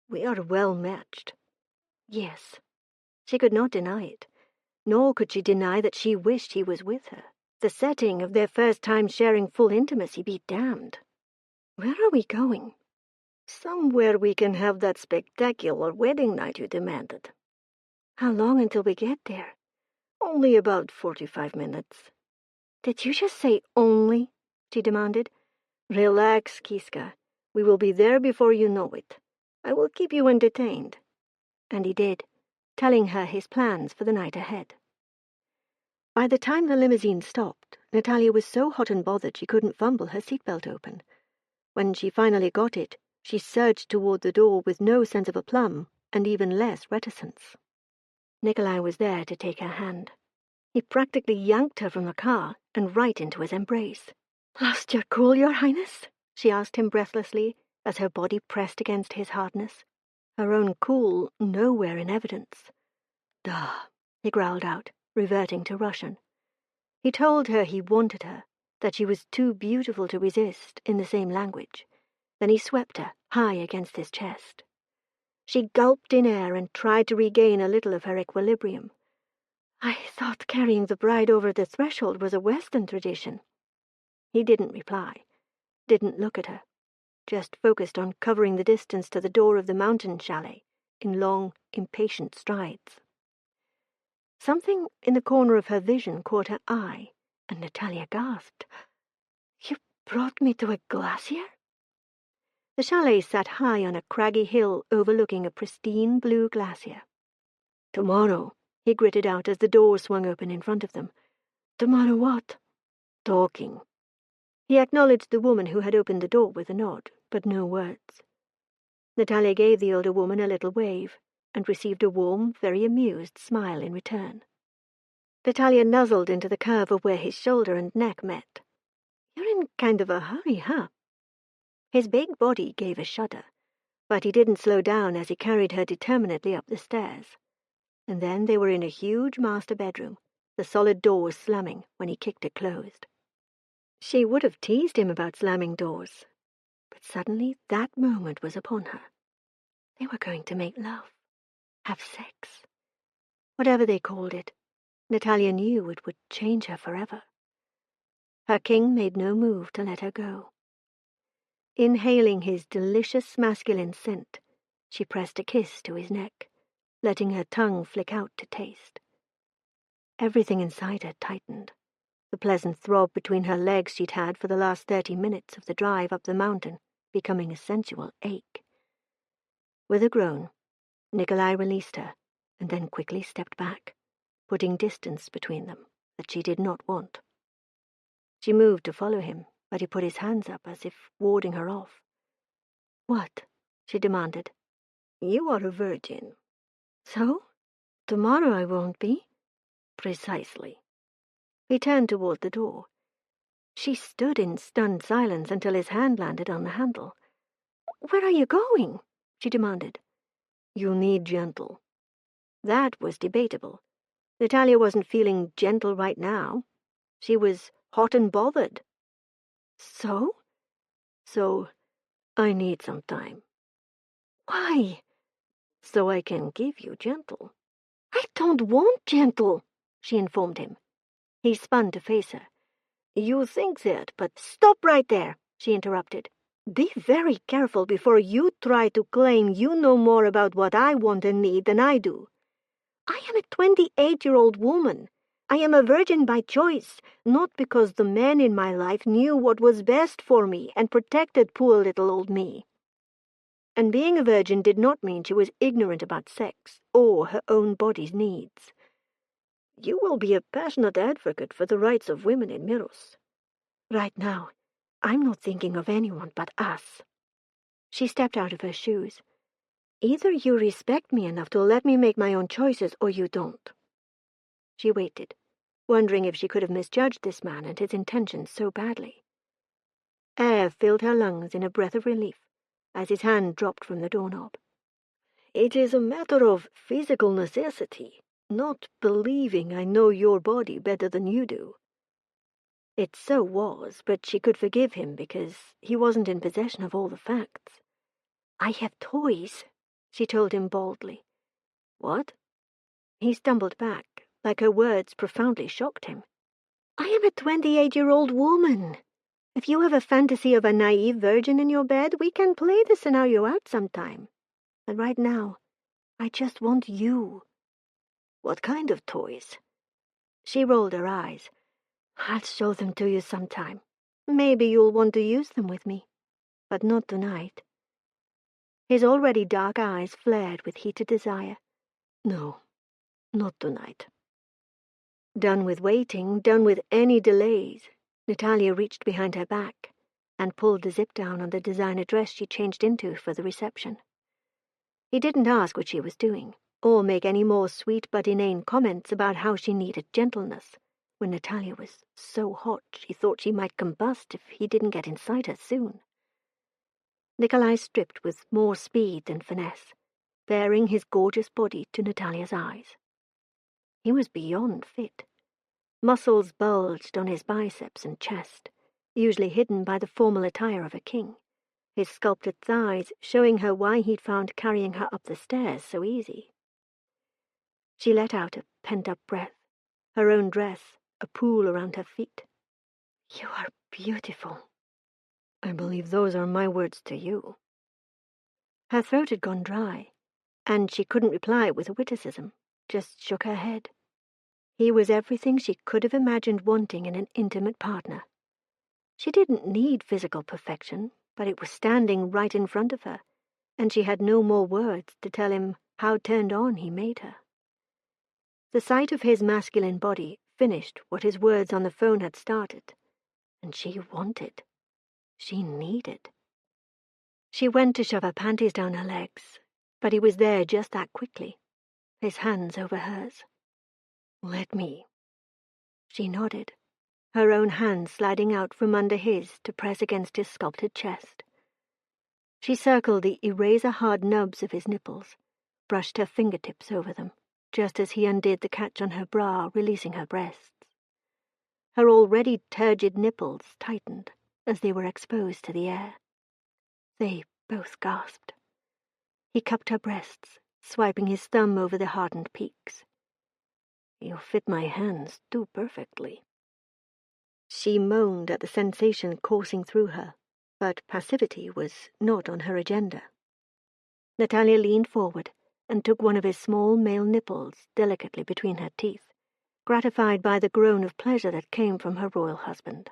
We are well matched. Yes. She could not deny it, nor could she deny that she wished he was with her. The setting of their first time sharing full intimacy be damned. Where are we going? Somewhere we can have that spectacular wedding night you demanded. How long until we get there? Only about 45 minutes. Did you just say only? She demanded. Relax, Kiska. We will be there before you know it. I will keep you entertained. And he did, telling her his plans for the night ahead. By the time the limousine stopped, Nataliya was so hot and bothered she couldn't fumble her seatbelt open. When she finally got it, she surged toward the door with no sense of aplomb and even less reticence. Nikolai was there to take her hand. He practically yanked her from the car and right into his embrace. Lost your cool, Your Highness? She asked him breathlessly as her body pressed against his hardness, her own cool nowhere in evidence. Duh, he growled out, reverting to Russian. He told her he wanted her, that she was too beautiful to resist in the same language. Then he swept her high against his chest. She gulped in air and tried to regain a little of her equilibrium. I thought carrying the bride over the threshold was a Western tradition. He didn't reply, didn't look at her, just focused on covering the distance to the door of the mountain chalet in long, impatient strides. Something in the corner of her vision caught her eye, and Nataliya gasped. You brought me to a glacier? The chalet sat high on a craggy hill overlooking a pristine blue glacier. Tomorrow, he gritted out as the door swung open in front of them. Tomorrow what? Talking. He acknowledged the woman who had opened the door with a nod, but no words. Nataliya gave the older woman a little wave, and received a warm, very amused smile in return. Nataliya nuzzled into the curve of where his shoulder and neck met. You're in kind of a hurry, huh? His big body gave a shudder, but he didn't slow down as he carried her determinedly up the stairs. And then they were in a huge master bedroom, the solid doors slamming when he kicked it closed. She would have teased him about slamming doors, but suddenly that moment was upon her. They were going to make love, have sex. Whatever they called it, Nataliya knew it would change her forever. Her king made no move to let her go. Inhaling his delicious masculine scent, she pressed a kiss to his neck, letting her tongue flick out to taste. Everything inside her tightened, the pleasant throb between her legs she'd had for the last 30 minutes of the drive up the mountain becoming a sensual ache. With a groan, Nikolai released her and then quickly stepped back, putting distance between them that she did not want. She moved to follow him, but he put his hands up as if warding her off. What? She demanded. You are a virgin. So? Tomorrow I won't be. Precisely. He turned toward the door. She stood in stunned silence until his hand landed on the handle. Where are you going? She demanded. You need gentle. That was debatable. Nataliya wasn't feeling gentle right now. She was hot and bothered. So? So, I need some time. Why? So I can give you gentle. I don't want gentle, she informed him. He spun to face her. You think that, but "Stop right there," she interrupted. be very careful before you try to claim you know more about what I want and need than I do. I am a 28-year-old woman. I am a virgin by choice, not because the men in my life knew what was best for me and protected poor little old me." And being a virgin did not mean she was ignorant about sex or her own body's needs. You will be a passionate advocate for the rights of women in Miros. Right now, I'm not thinking of anyone but us. She stepped out of her shoes. Either you respect me enough to let me make my own choices, or you don't. She waited, wondering if she could have misjudged this man and his intentions so badly. Air filled her lungs in a breath of relief as his hand dropped from the doorknob. It is a matter of physical necessity, not believing I know your body better than you do. It so was, but she could forgive him because he wasn't in possession of all the facts. "I have toys," she told him boldly. "What?" He stumbled back, like her words profoundly shocked him. "I am a 28-year-old woman. If you have a fantasy of a naive virgin in your bed, we can play the scenario out sometime. But right now, I just want you." "What kind of toys?" She rolled her eyes. "I'll show them to you sometime. Maybe you'll want to use them with me. But not tonight." His already dark eyes flared with heated desire. "No, not tonight." Done with waiting, done with any delays, Nataliya reached behind her back and pulled the zip down on the designer dress she changed into for the reception. He didn't ask what she was doing, or make any more sweet but inane comments about how she needed gentleness, when Nataliya was so hot she thought she might combust if he didn't get inside her soon. Nikolai stripped with more speed than finesse, baring his gorgeous body to Nataliya's eyes. He was beyond fit. Muscles bulged on his biceps and chest, usually hidden by the formal attire of a king, his sculpted thighs showing her why he'd found carrying her up the stairs so easy. She let out a pent-up breath, her own dress a pool around her feet. "You are beautiful." "I believe those are my words to you." Her throat had gone dry, and she couldn't reply with a witticism, just shook her head. He was everything she could have imagined wanting in an intimate partner. She didn't need physical perfection, but it was standing right in front of her, and she had no more words to tell him how turned on he made her. The sight of his masculine body finished what his words on the phone had started, and she wanted. She needed. She went to shove her panties down her legs, but he was there just that quickly, his hands over hers. "Let me." She nodded, her own hand sliding out from under his to press against his sculpted chest. She circled the eraser-hard nubs of his nipples, brushed her fingertips over them, just as he undid the catch on her bra, releasing her breasts. Her already turgid nipples tightened as they were exposed to the air. They both gasped. He cupped her breasts, swiping his thumb over the hardened peaks. "You fit my hands too perfectly." She moaned at the sensation coursing through her, but passivity was not on her agenda. Nataliya leaned forward and took one of his small male nipples delicately between her teeth, gratified by the groan of pleasure that came from her royal husband.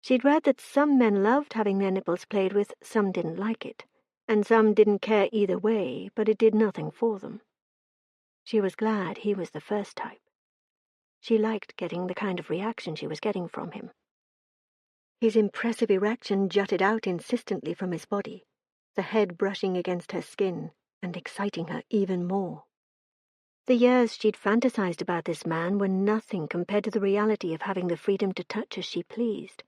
She'd read that some men loved having their nipples played with, some didn't like it, and some didn't care either way, but it did nothing for them. She was glad he was the first type. She liked getting the kind of reaction she was getting from him. His impressive erection jutted out insistently from his body, the head brushing against her skin and exciting her even more. The years she'd fantasized about this man were nothing compared to the reality of having the freedom to touch as she pleased,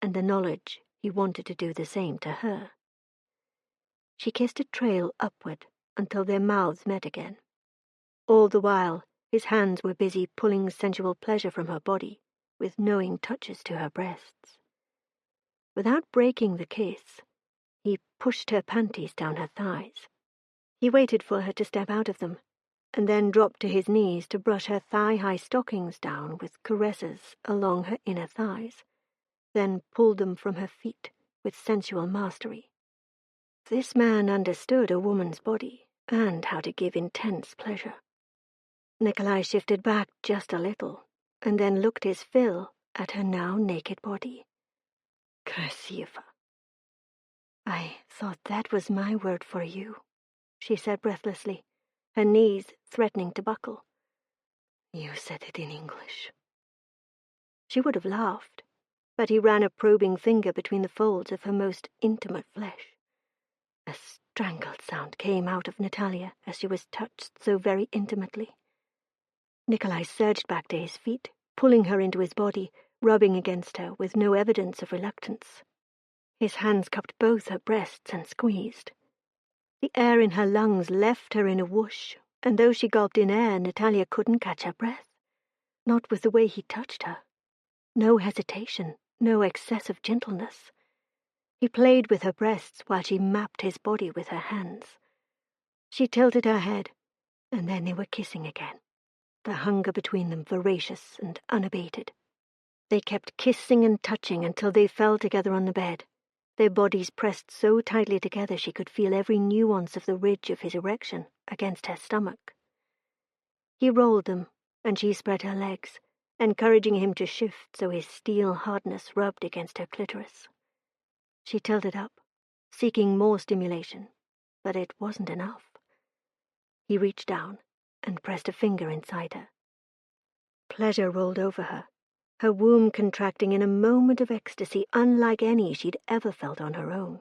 and the knowledge he wanted to do the same to her. She kissed a trail upward until their mouths met again. All the while, his hands were busy pulling sensual pleasure from her body, with knowing touches to her breasts. Without breaking the kiss, he pushed her panties down her thighs. He waited for her to step out of them, and then dropped to his knees to brush her thigh-high stockings down with caresses along her inner thighs, then pulled them from her feet with sensual mastery. This man understood a woman's body and how to give intense pleasure. Nikolai shifted back just a little, and then looked his fill at her now naked body. Krasiva. I thought that was my word for you, she said breathlessly, her knees threatening to buckle. You said it in English. She would have laughed, but he ran a probing finger between the folds of her most intimate flesh. A strangled sound came out of Nataliya as she was touched so very intimately. Nikolai surged back to his feet, pulling her into his body, rubbing against her with no evidence of reluctance. His hands cupped both her breasts and squeezed. The air in her lungs left her in a whoosh, and though she gulped in air, Nataliya couldn't catch her breath. Not with the way he touched her. No hesitation, no excessive gentleness. He played with her breasts while she mapped his body with her hands. She tilted her head, and then they were kissing again, the hunger between them voracious and unabated. They kept kissing and touching until they fell together on the bed, their bodies pressed so tightly together she could feel every nuance of the ridge of his erection against her stomach. He rolled them, and she spread her legs, encouraging him to shift so his steel hardness rubbed against her clitoris. She tilted up, seeking more stimulation, but it wasn't enough. He reached down and pressed a finger inside her. Pleasure rolled over her womb contracting in a moment of ecstasy unlike any she'd ever felt on her own.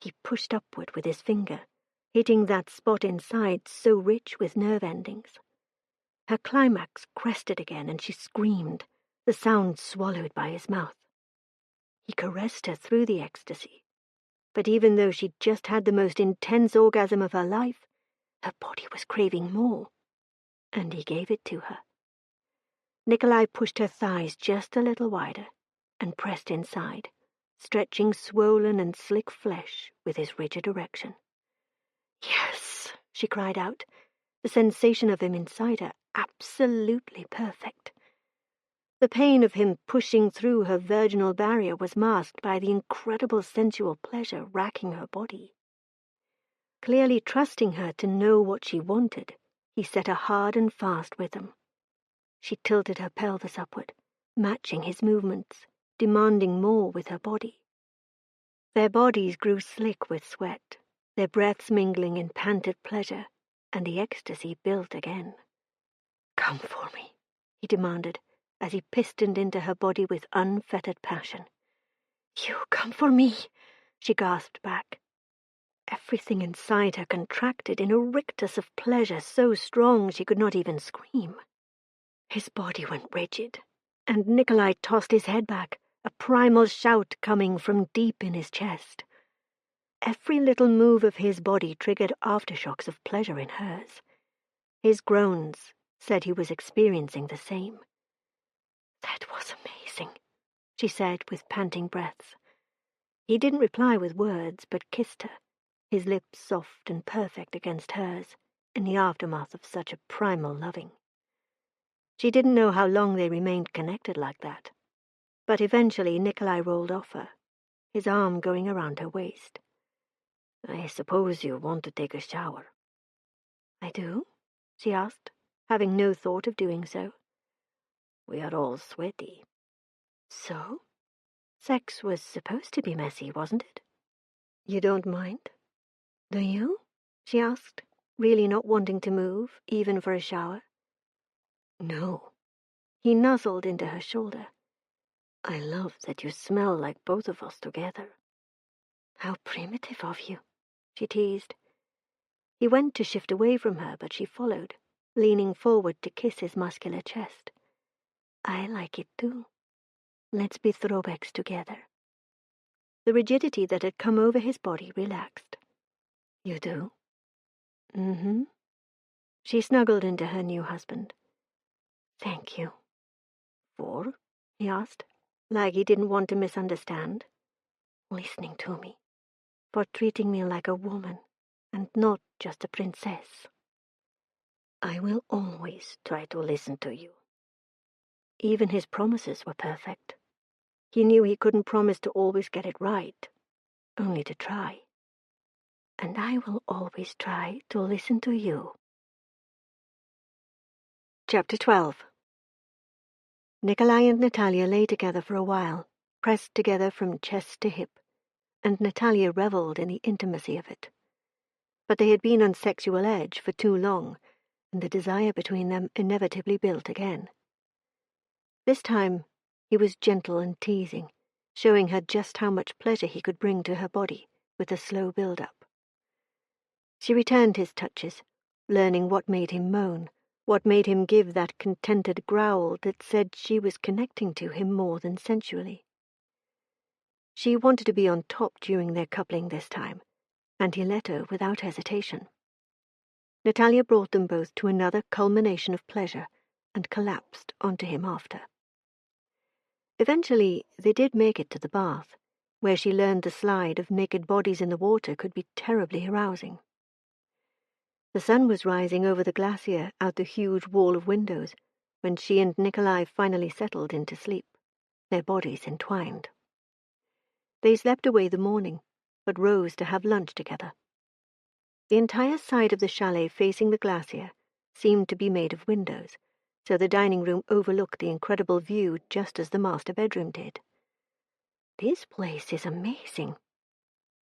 He pushed upward with his finger, hitting that spot inside so rich with nerve endings. Her climax crested again, and she screamed, the sound swallowed by his mouth. He caressed her through the ecstasy, but even though she'd just had the most intense orgasm of her life, her body was craving more, and he gave it to her. Nikolai pushed her thighs just a little wider and pressed inside, stretching swollen and slick flesh with his rigid erection. Yes, she cried out, the sensation of him inside her absolutely perfect. The pain of him pushing through her virginal barrier was masked by the incredible sensual pleasure racking her body. Clearly trusting her to know what she wanted, he set her hard and fast with him. She tilted her pelvis upward, matching his movements, demanding more with her body. Their bodies grew slick with sweat, their breaths mingling in panted pleasure, and the ecstasy built again. Come for me, he demanded, as he pistoned into her body with unfettered passion. You come for me, she gasped back. Everything inside her contracted in a rictus of pleasure so strong she could not even scream. His body went rigid, and Nikolai tossed his head back, a primal shout coming from deep in his chest. Every little move of his body triggered aftershocks of pleasure in hers. His groans said he was experiencing the same. That was amazing, she said with panting breaths. He didn't reply with words, but kissed her, his lips soft and perfect against hers, in the aftermath of such a primal loving. She didn't know how long they remained connected like that, but eventually Nikolai rolled off her, his arm going around her waist. I suppose you want to take a shower. I do? She asked, having no thought of doing so. We are all sweaty. So? Sex was supposed to be messy, wasn't it? You don't mind? Do you? She asked, really not wanting to move, even for a shower. No. He nuzzled into her shoulder. I love that you smell like both of us together. How primitive of you, she teased. He went to shift away from her, but she followed, leaning forward to kiss his muscular chest. I like it too. Let's be throwbacks together. The rigidity that had come over his body relaxed. You do? Mm-hmm. She snuggled into her new husband. Thank you. For? He asked, like he didn't want to misunderstand. Listening to me. For treating me like a woman, and not just a princess. I will always try to listen to you. Even his promises were perfect. He knew he couldn't promise to always get it right, only to try. And I will always try to listen to you. Chapter 12. Nikolai and Nataliya lay together for a while, pressed together from chest to hip, and Nataliya revelled in the intimacy of it. But they had been on sexual edge for too long, and the desire between them inevitably built again. This time he was gentle and teasing, showing her just how much pleasure he could bring to her body with a slow build-up. She returned his touches, learning what made him moan, what made him give that contented growl that said she was connecting to him more than sensually. She wanted to be on top during their coupling this time, and he let her without hesitation. Nataliya brought them both to another culmination of pleasure and collapsed onto him after. Eventually, they did make it to the bath, where she learned the slide of naked bodies in the water could be terribly arousing. The sun was rising over the glacier out the huge wall of windows when she and Nikolai finally settled into sleep, their bodies entwined. They slept away the morning, but rose to have lunch together. The entire side of the chalet facing the glacier seemed to be made of windows, so the dining room overlooked the incredible view just as the master bedroom did. This place is amazing.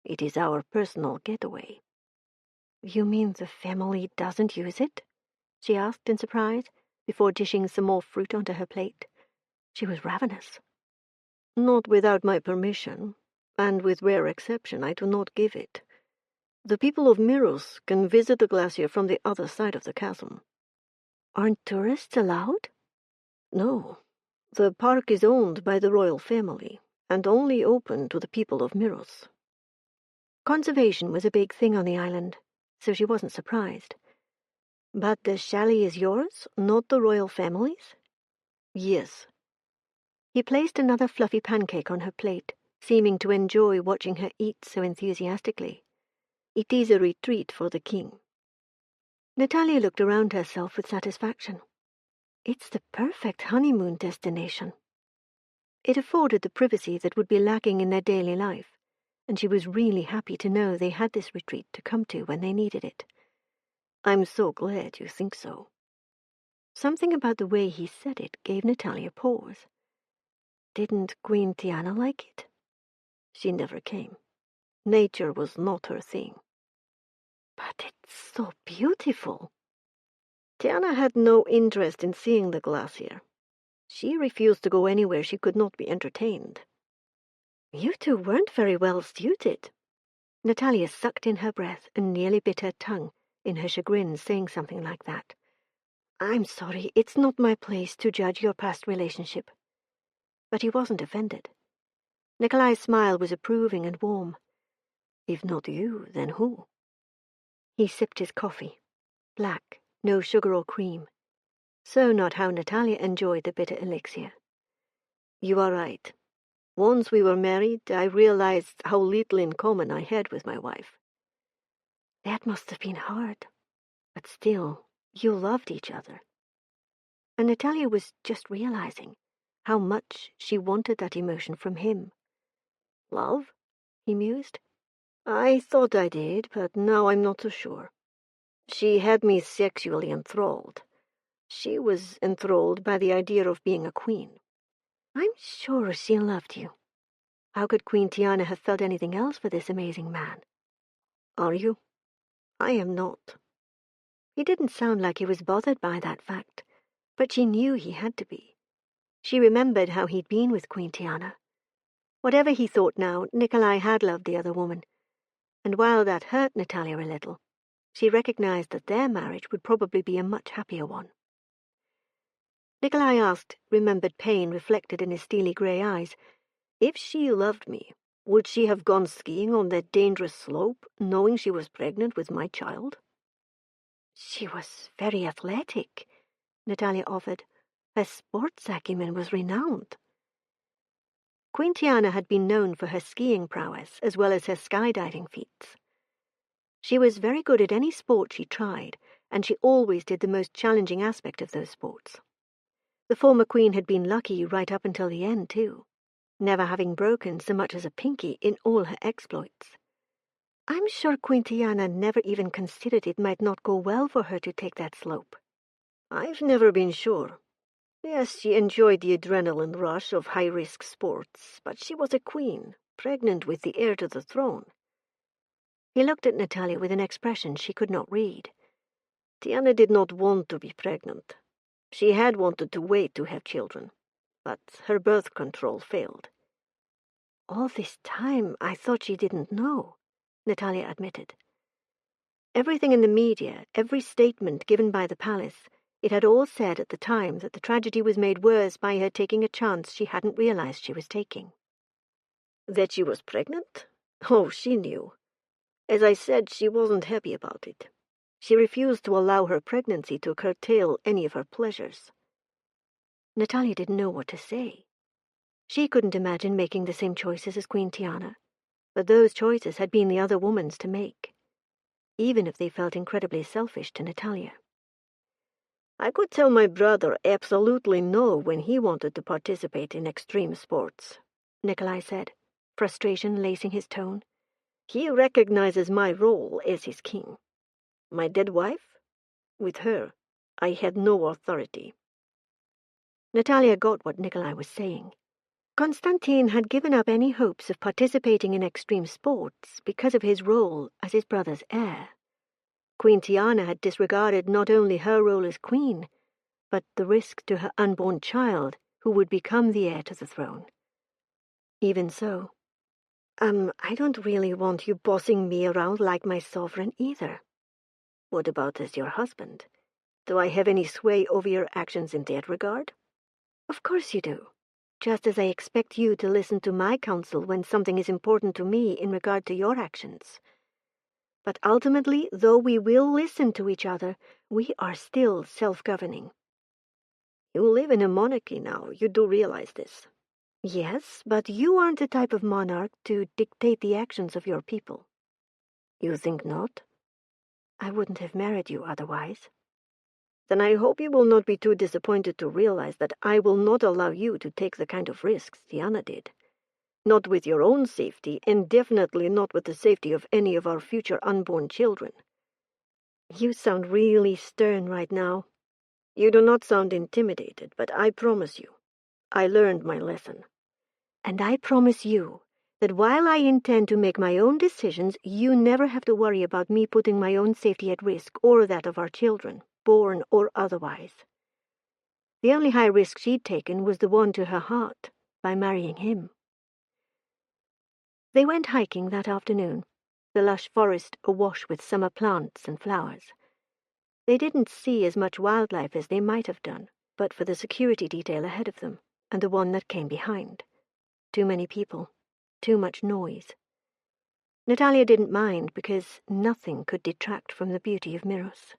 It is our personal getaway. You mean the family doesn't use it? She asked in surprise, before dishing some more fruit onto her plate. She was ravenous. Not without my permission, and with rare exception I do not give it. The people of Miros can visit the glacier from the other side of the chasm. Aren't tourists allowed? No. The park is owned by the royal family, and only open to the people of Miros. Conservation was a big thing on the island, so she wasn't surprised. But the chalet is yours, not the royal family's? Yes. He placed another fluffy pancake on her plate, seeming to enjoy watching her eat so enthusiastically. It is a retreat for the king. Nataliya looked around herself with satisfaction. It's the perfect honeymoon destination. It afforded the privacy that would be lacking in their daily life, and she was really happy to know they had this retreat to come to when they needed it. I'm so glad you think so. Something about the way he said it gave Nataliya pause. Didn't Queen Tiana like it? She never came. Nature was not her thing. But it's so beautiful. Tiana had no interest in seeing the glacier. She refused to go anywhere she could not be entertained. You two weren't very well suited. Nataliya sucked in her breath and nearly bit her tongue, in her chagrin saying something like that. I'm sorry, it's not my place to judge your past relationship. But he wasn't offended. Nikolai's smile was approving and warm. If not you, then who? He sipped his coffee. Black, no sugar or cream. So not how Nataliya enjoyed the bitter elixir. You are right. Once we were married, I realized how little in common I had with my wife. That must have been hard. But still, you loved each other. And Nataliya was just realizing how much she wanted that emotion from him. Love? He mused. I thought I did, but now I'm not so sure. She had me sexually enthralled. She was enthralled by the idea of being a queen. I'm sure she loved you. How could Queen Tiana have felt anything else for this amazing man? Are you? I am not. He didn't sound like he was bothered by that fact, but she knew he had to be. She remembered how he'd been with Queen Tiana. Whatever he thought now, Nikolai had loved the other woman, and while that hurt Nataliya a little, she recognized that their marriage would probably be a much happier one. Nikolai asked, remembered pain reflected in his steely grey eyes, if she loved me, would she have gone skiing on that dangerous slope, knowing she was pregnant with my child? She was very athletic, Nataliya offered. Her sports acumen was renowned. Queen Tiana had been known for her skiing prowess as well as her skydiving feats. She was very good at any sport she tried, and she always did the most challenging aspect of those sports. The former queen had been lucky right up until the end, too, never having broken so much as a pinky in all her exploits. I'm sure Queen Tiana never even considered it might not go well for her to take that slope. I've never been sure. Yes, she enjoyed the adrenaline rush of high-risk sports, but she was a queen, pregnant with the heir to the throne. He looked at Nataliya with an expression she could not read. Tiana did not want to be pregnant. She had wanted to wait to have children, but her birth control failed. All this time I thought she didn't know, Nataliya admitted. Everything in the media, every statement given by the palace, it had all said at the time that the tragedy was made worse by her taking a chance she hadn't realized she was taking. That she was pregnant? Oh, she knew. As I said, she wasn't happy about it. She refused to allow her pregnancy to curtail any of her pleasures. Nataliya didn't know what to say. She couldn't imagine making the same choices as Queen Tiana, but those choices had been the other woman's to make, even if they felt incredibly selfish to Nataliya. I could tell my brother absolutely no when he wanted to participate in extreme sports, Nikolai said, frustration lacing his tone. He recognizes my role as his king. My dead wife? With her, I had no authority. Nataliya got what Nikolai was saying. Constantine had given up any hopes of participating in extreme sports because of his role as his brother's heir. Queen Tiana had disregarded not only her role as queen, but the risk to her unborn child who would become the heir to the throne. Even so, I don't really want you bossing me around like my sovereign either. What about as your husband? Do I have any sway over your actions in that regard? Of course you do. Just as I expect you to listen to my counsel when something is important to me in regard to your actions. But ultimately, though we will listen to each other, we are still self-governing. You live in a monarchy now, you do realize this. Yes, but you aren't the type of monarch to dictate the actions of your people. You think not? I wouldn't have married you otherwise. Then I hope you will not be too disappointed to realize that I will not allow you to take the kind of risks Tiana did. Not with your own safety, and definitely not with the safety of any of our future unborn children. You sound really stern right now. You do not sound intimidated, but I promise you, I learned my lesson. And I promise you that while I intend to make my own decisions, you never have to worry about me putting my own safety at risk or that of our children, born or otherwise. The only high risk she'd taken was the one to her heart, by marrying him. They went hiking that afternoon, the lush forest awash with summer plants and flowers. They didn't see as much wildlife as they might have done, but for the security detail ahead of them and the one that came behind. Too many people, too much noise. Nataliya didn't mind because nothing could detract from the beauty of Miros.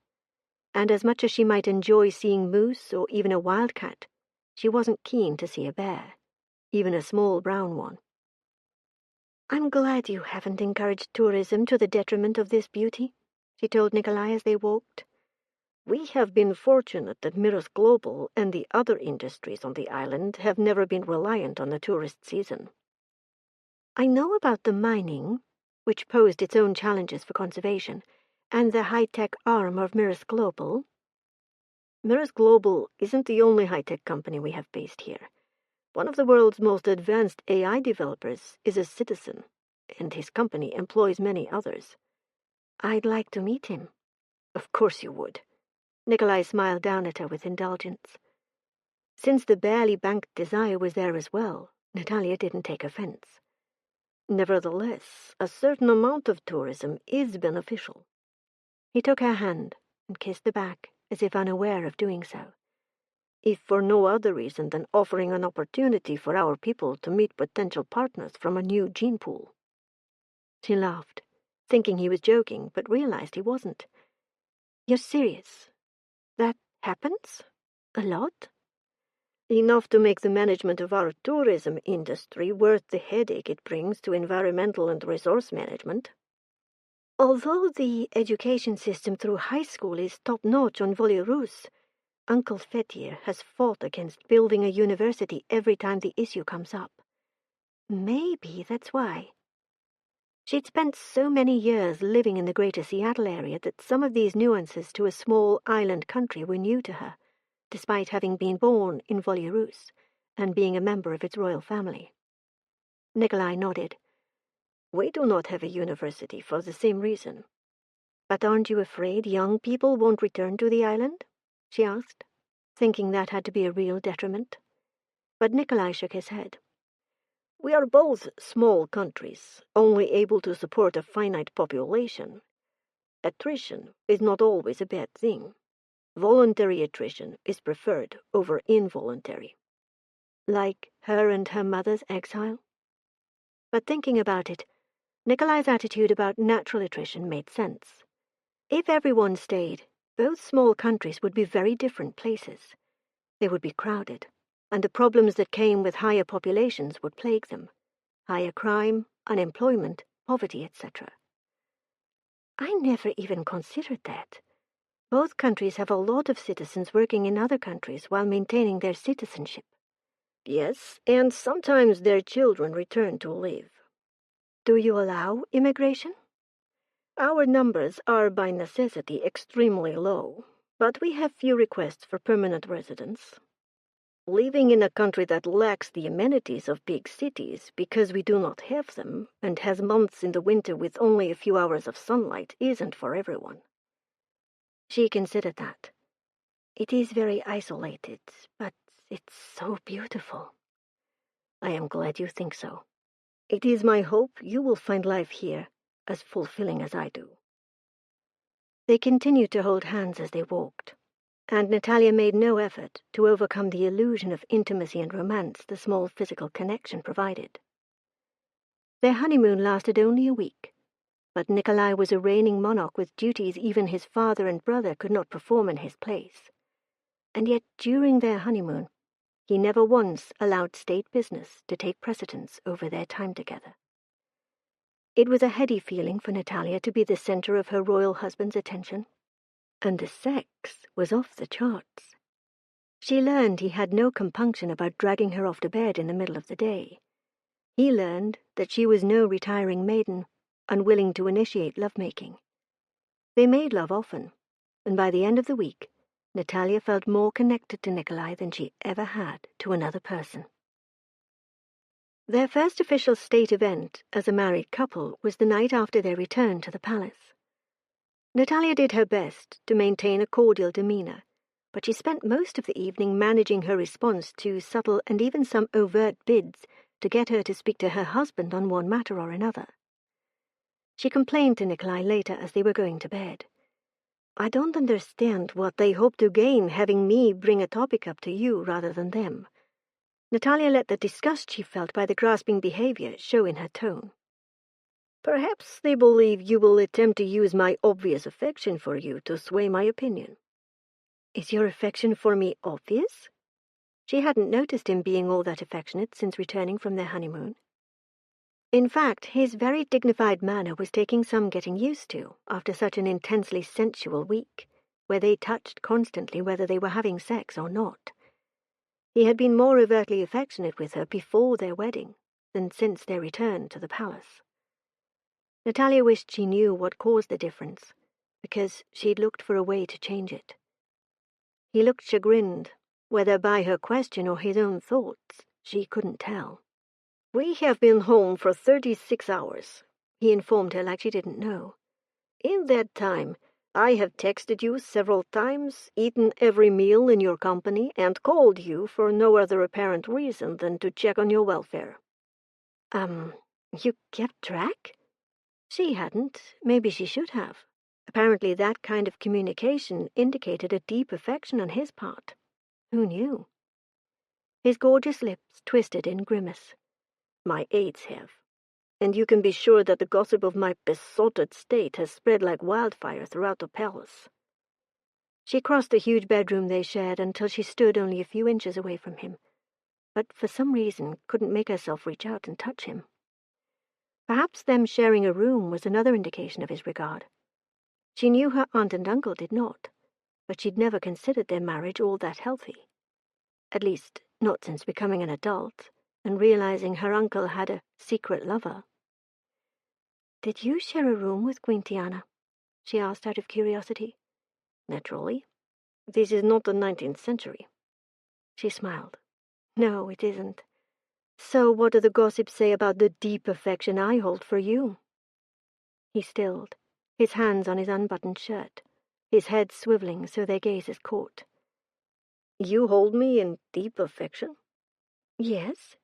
And as much as she might enjoy seeing moose or even a wildcat, she wasn't keen to see a bear, even a small brown one. I'm glad you haven't encouraged tourism to the detriment of this beauty, she told Nikolai as they walked. We have been fortunate that Miros Global and the other industries on the island have never been reliant on the tourist season. I know about the mining, which posed its own challenges for conservation, and the high-tech arm of Miros Global. Miros Global isn't the only high-tech company we have based here. One of the world's most advanced AI developers is a citizen, and his company employs many others. I'd like to meet him. Of course you would. Nikolai smiled down at her with indulgence. Since the barely banked desire was there as well, Nataliya didn't take offense. Nevertheless, a certain amount of tourism is beneficial. He took her hand and kissed the back, as if unaware of doing so. If for no other reason than offering an opportunity for our people to meet potential partners from a new gene pool. She laughed, thinking he was joking, but realized he wasn't. You're serious? That happens? A lot? Enough to make the management of our tourism industry worth the headache it brings to environmental and resource management. Although the education system through high school is top-notch on Volyarus, Uncle Fetir has fought against building a university every time the issue comes up. Maybe that's why. She'd spent so many years living in the greater Seattle area that some of these nuances to a small island country were new to her, despite having been born in Volyarus and being a member of its royal family. Nikolai nodded. We do not have a university for the same reason. But aren't you afraid young people won't return to the island? She asked, thinking that had to be a real detriment. But Nikolai shook his head. We are both small countries, only able to support a finite population. Attrition is not always a bad thing. Voluntary attrition is preferred over involuntary. Like her and her mother's exile? But thinking about it, Nikolai's attitude about natural attrition made sense. If everyone stayed, both small countries would be very different places. They would be crowded, and the problems that came with higher populations would plague them. Higher crime, unemployment, poverty, etc. I never even considered that. Both countries have a lot of citizens working in other countries while maintaining their citizenship. Yes, and sometimes their children return to live. Do you allow immigration? Our numbers are by necessity extremely low, but we have few requests for permanent residence. Living in a country that lacks the amenities of big cities because we do not have them and has months in the winter with only a few hours of sunlight isn't for everyone. She considered that. It is very isolated, but it's so beautiful. I am glad you think so. It is my hope you will find life here as fulfilling as I do. They continued to hold hands as they walked, and Nataliya made no effort to overcome the illusion of intimacy and romance the small physical connection provided. Their honeymoon lasted only a week, but Nikolai was a reigning monarch with duties even his father and brother could not perform in his place. And yet during their honeymoon, he never once allowed state business to take precedence over their time together. It was a heady feeling for Nataliya to be the center of her royal husband's attention, and the sex was off the charts. She learned he had no compunction about dragging her off to bed in the middle of the day. He learned that she was no retiring maiden, unwilling to initiate lovemaking. They made love often, and by the end of the week, Nataliya felt more connected to Nikolai than she ever had to another person. Their first official state event as a married couple was the night after their return to the palace. Nataliya did her best to maintain a cordial demeanor, but she spent most of the evening managing her response to subtle and even some overt bids to get her to speak to her husband on one matter or another. She complained to Nikolai later as they were going to bed. I don't understand what they hope to gain having me bring a topic up to you rather than them. Nataliya let the disgust she felt by the grasping behavior show in her tone. Perhaps they believe you will attempt to use my obvious affection for you to sway my opinion. Is your affection for me obvious? She hadn't noticed him being all that affectionate since returning from their honeymoon. In fact, his very dignified manner was taking some getting used to after such an intensely sensual week, where they touched constantly whether they were having sex or not. He had been more overtly affectionate with her before their wedding than since their return to the palace. Nataliya wished she knew what caused the difference, because she'd looked for a way to change it. He looked chagrined, whether by her question or his own thoughts, she couldn't tell. We have been home for 36 hours, he informed her like she didn't know. In that time, I have texted you several times, eaten every meal in your company, and called you for no other apparent reason than to check on your welfare. You kept track? She hadn't. Maybe she should have. Apparently that kind of communication indicated a deep affection on his part. Who knew? His gorgeous lips twisted in grimace. My aides have. And you can be sure that the gossip of my besotted state has spread like wildfire throughout the palace. She crossed the huge bedroom they shared until she stood only a few inches away from him, but for some reason couldn't make herself reach out and touch him. Perhaps them sharing a room was another indication of his regard. She knew her aunt and uncle did not, but she'd never considered their marriage all that healthy. At least, not since becoming an adult and realizing her uncle had a secret lover. "Did you share a room with Queen Tiana?" she asked out of curiosity. "Naturally. This is not the 19th century." She smiled. "No, it isn't. So what do the gossips say about the deep affection I hold for you?" He stilled, his hands on his unbuttoned shirt, his head swiveling so their gazes caught. "You hold me in deep affection?" "Yes."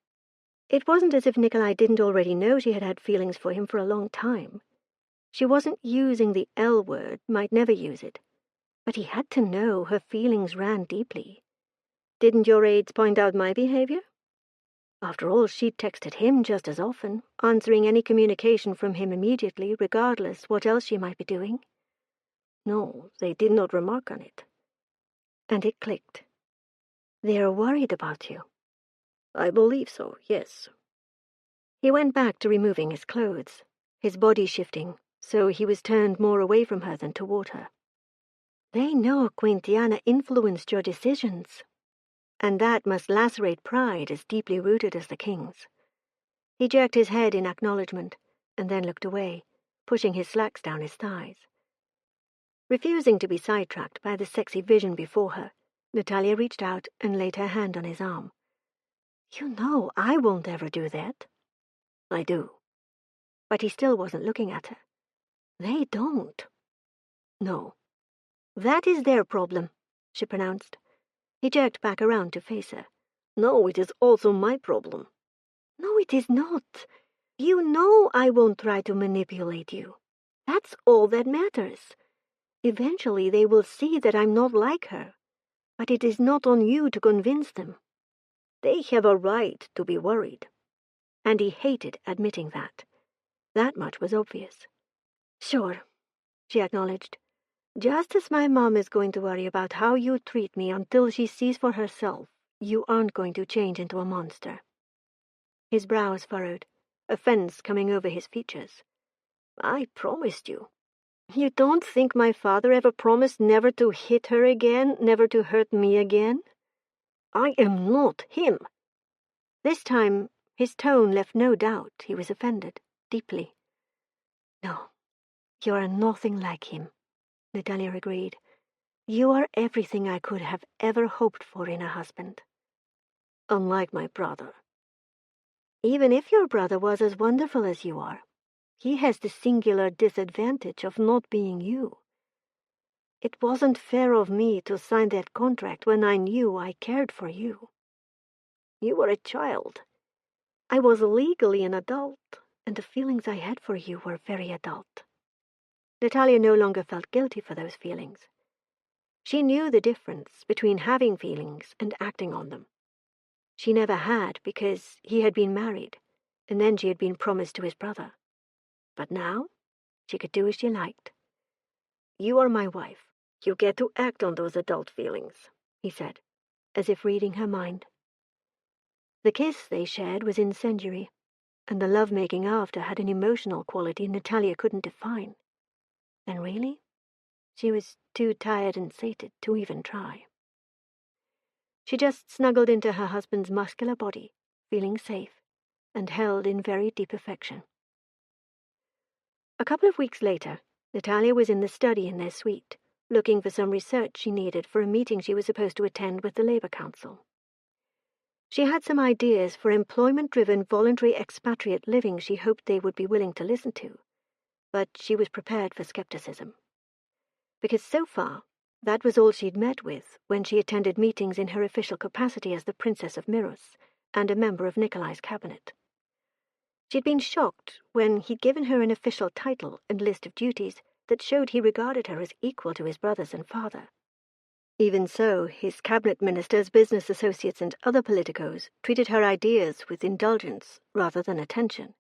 It wasn't as if Nikolai didn't already know she had had feelings for him for a long time. She wasn't using the L word, might never use it. But he had to know her feelings ran deeply. "Didn't your aides point out my behavior?" After all, she'd texted him just as often, answering any communication from him immediately, regardless what else she might be doing. "No, they did not remark on it." And it clicked. "They are worried about you." "I believe so, yes." He went back to removing his clothes, his body shifting, so he was turned more away from her than toward her. "They know Queen Tiana influenced your decisions. And that must lacerate pride as deeply rooted as the king's." He jerked his head in acknowledgement, and then looked away, pushing his slacks down his thighs. Refusing to be sidetracked by the sexy vision before her, Nataliya reached out and laid her hand on his arm. "You know I won't ever do that." "I do." But he still wasn't looking at her. "They don't." "No." "That is their problem," she pronounced. He jerked back around to face her. "No, it is also my problem." "No, it is not. You know I won't try to manipulate you. That's all that matters. Eventually they will see that I'm not like her, but it is not on you to convince them." "They have a right to be worried." And he hated admitting that. That much was obvious. "Sure," she acknowledged. "Just as my mom is going to worry about how you treat me until she sees for herself, you aren't going to change into a monster." His brows furrowed, offense coming over his features. "I promised you." "You don't think my father ever promised never to hit her again, never to hurt me again?" "I am not him." This time, his tone left no doubt he was offended, deeply. "No, you are nothing like him," Nataliya agreed. "You are everything I could have ever hoped for in a husband." "Unlike my brother." "Even if your brother was as wonderful as you are, he has the singular disadvantage of not being you. It wasn't fair of me to sign that contract when I knew I cared for you." "You were a child." "I was legally an adult, and the feelings I had for you were very adult." Nataliya no longer felt guilty for those feelings. She knew the difference between having feelings and acting on them. She never had because he had been married, and then she had been promised to his brother. But now she could do as she liked. "You are my wife. You get to act on those adult feelings," he said, as if reading her mind. The kiss they shared was incendiary, and the love-making after had an emotional quality Nataliya couldn't define. And really, she was too tired and sated to even try. She just snuggled into her husband's muscular body, feeling safe, and held in very deep affection. A couple of weeks later, Nataliya was in the study in their suite, looking for some research she needed for a meeting she was supposed to attend with the Labour Council. She had some ideas for employment-driven voluntary expatriate living she hoped they would be willing to listen to, but she was prepared for skepticism. Because so far, that was all she'd met with when she attended meetings in her official capacity as the Princess of Miros and a member of Nikolai's cabinet. She'd been shocked when he'd given her an official title and list of duties that showed he regarded her as equal to his brothers and father. Even so, his cabinet ministers, business associates, and other politicos treated her ideas with indulgence rather than attention.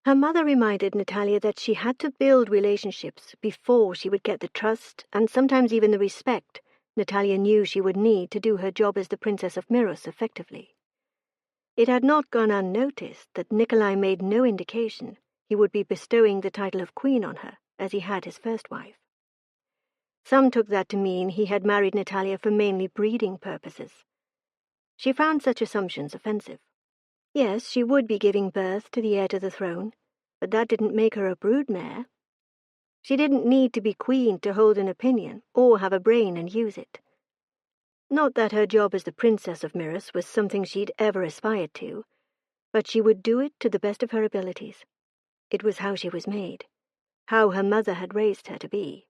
Her mother reminded Nataliya that she had to build relationships before she would get the trust and sometimes even the respect Nataliya knew she would need to do her job as the Princess of Miros effectively. It had not gone unnoticed that Nikolai made no indication he would be bestowing the title of queen on her, as he had his first wife. Some took that to mean he had married Nataliya for mainly breeding purposes. She found such assumptions offensive. Yes, she would be giving birth to the heir to the throne, but that didn't make her a broodmare. She didn't need to be queen to hold an opinion or have a brain and use it. Not that her job as the princess of Miros was something she'd ever aspired to, but she would do it to the best of her abilities. It was how she was made, how her mother had raised her to be.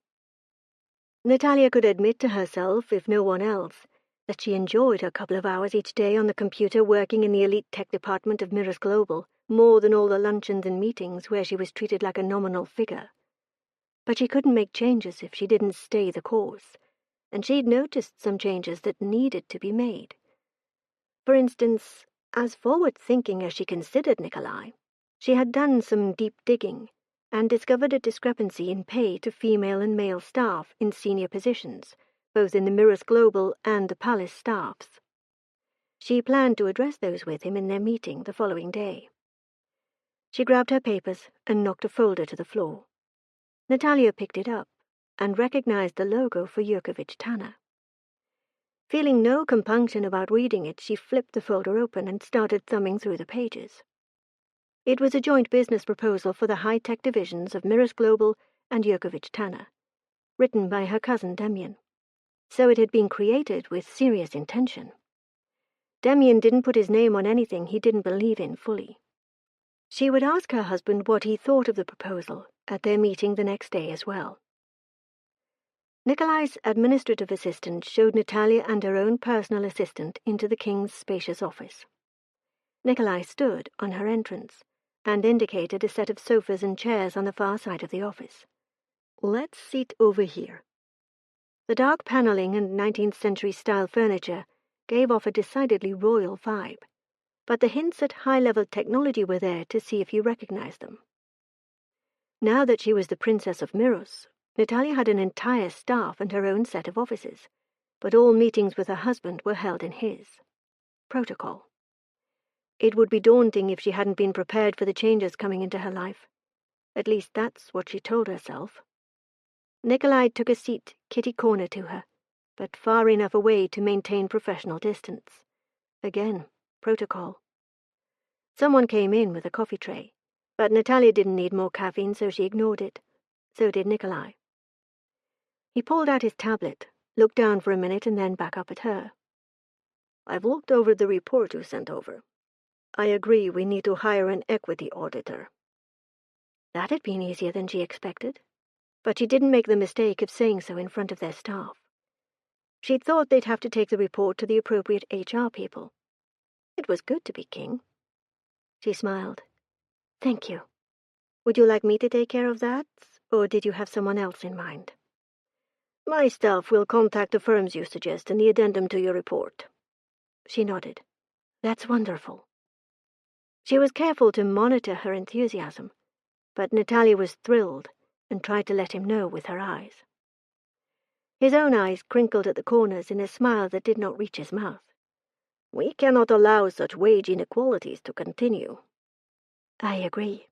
Nataliya could admit to herself, if no one else, that she enjoyed her couple of hours each day on the computer working in the elite tech department of Miros Global more than all the luncheons and meetings where she was treated like a nominal figure. But she couldn't make changes if she didn't stay the course, and she'd noticed some changes that needed to be made. For instance, as forward-thinking as she considered Nikolai, she had done some deep digging and discovered a discrepancy in pay to female and male staff in senior positions, both in the Miros Global and the Palace staffs. She planned to address those with him in their meeting the following day. She grabbed her papers and knocked a folder to the floor. Nataliya picked it up and recognized the logo for Yurkovich Tanner. Feeling no compunction about reading it, she flipped the folder open and started thumbing through the pages. It was a joint business proposal for the high-tech divisions of Miros Global and Yurkovich Tanner, written by her cousin Demian. So it had been created with serious intention. Demian didn't put his name on anything he didn't believe in fully. She would ask her husband what he thought of the proposal at their meeting the next day as well. Nikolai's administrative assistant showed Nataliya and her own personal assistant into the king's spacious office. Nikolai stood on her entrance and indicated a set of sofas and chairs on the far side of the office. "Let's sit over here." The dark paneling and 19th-century-style furniture gave off a decidedly royal vibe, but the hints at high-level technology were there to see if you recognized them. Now that she was the Princess of Miros, Nataliya had an entire staff and her own set of offices, but all meetings with her husband were held in his. Protocol. It would be daunting if she hadn't been prepared for the changes coming into her life. At least that's what she told herself. Nikolai took a seat kitty-corner to her, but far enough away to maintain professional distance. Again, protocol. Someone came in with a coffee tray, but Nataliya didn't need more caffeine, so she ignored it. So did Nikolai. He pulled out his tablet, looked down for a minute, and then back up at her. "I've looked over the report you sent over. I agree we need to hire an equity auditor." That had been easier than she expected, but she didn't make the mistake of saying so in front of their staff. She'd thought they'd have to take the report to the appropriate HR people. It was good to be king. She smiled. "Thank you. Would you like me to take care of that, or did you have someone else in mind?" "My staff will contact the firms you suggest in the addendum to your report." She nodded. "That's wonderful." She was careful to monitor her enthusiasm, but Nataliya was thrilled and tried to let him know with her eyes. His own eyes crinkled at the corners in a smile that did not reach his mouth. "We cannot allow such wage inequalities to continue." "I agree."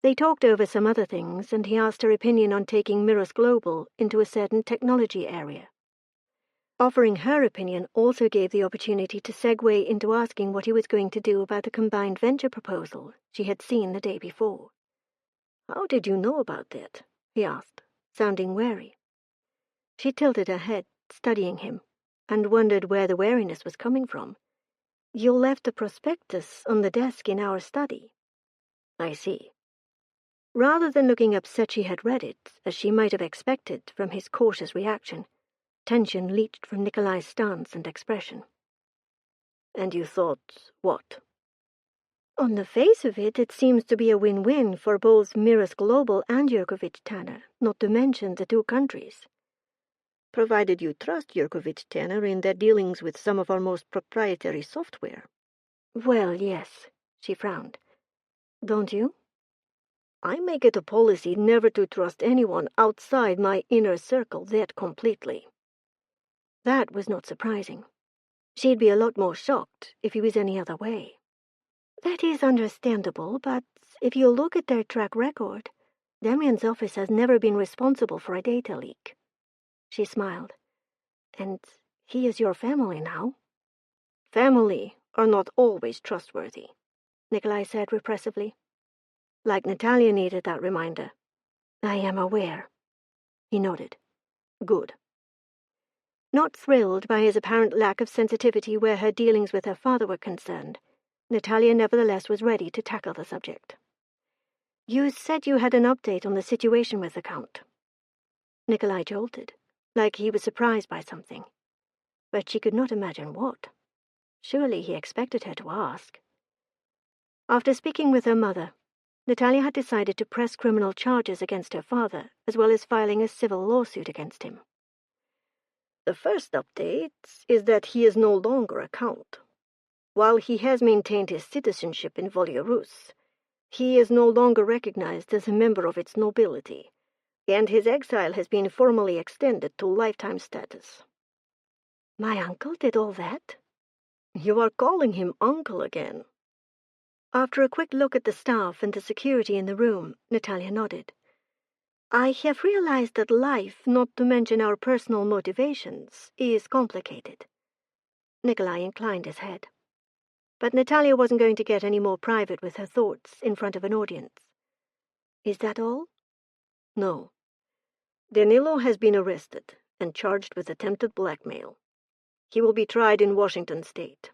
They talked over some other things, and he asked her opinion on taking Miros Global into a certain technology area. Offering her opinion also gave the opportunity to segue into asking what he was going to do about the combined venture proposal she had seen the day before. "How did you know about that?" he asked, sounding wary. She tilted her head, studying him, and wondered where the wariness was coming from. "You left the prospectus on the desk in our study." "I see." Rather than looking upset she had read it, as she might have expected from his cautious reaction, tension leached from Nikolai's stance and expression. "And you thought what?" "On the face of it, it seems to be a win-win for both Miros Global and Yurkovich Tanner, not to mention the two countries." "Provided you trust Yurkovich Tanner in their dealings with some of our most proprietary software." "Well, yes," she frowned. "Don't you?" "I make it a policy never to trust anyone outside my inner circle that completely." That was not surprising. She'd be a lot more shocked if he was any other way. That is understandable, but if you look at their track record, Damien's office has never been responsible for a data leak. She smiled. And he is your family now. Family are not always trustworthy, Nikolai said repressively. Like Nataliya needed that reminder. I am aware. He nodded. Good. Not thrilled by his apparent lack of sensitivity where her dealings with her father were concerned, Nataliya nevertheless was ready to tackle the subject. You said you had an update on the situation with the Count. Nikolai jolted, like he was surprised by something. But she could not imagine what. Surely he expected her to ask. After speaking with her mother, Nataliya had decided to press criminal charges against her father, as well as filing a civil lawsuit against him. The first update is that he is no longer a count. While he has maintained his citizenship in Volyarus, he is no longer recognized as a member of its nobility, and his exile has been formally extended to lifetime status. My uncle did all that? You are calling him uncle again. After a quick look at the staff and the security in the room, Nataliya nodded. I have realized that life, not to mention our personal motivations, is complicated. Nikolai inclined his head. But Nataliya wasn't going to get any more private with her thoughts in front of an audience. Is that all? No. Danilo has been arrested and charged with attempted blackmail. He will be tried in Washington state.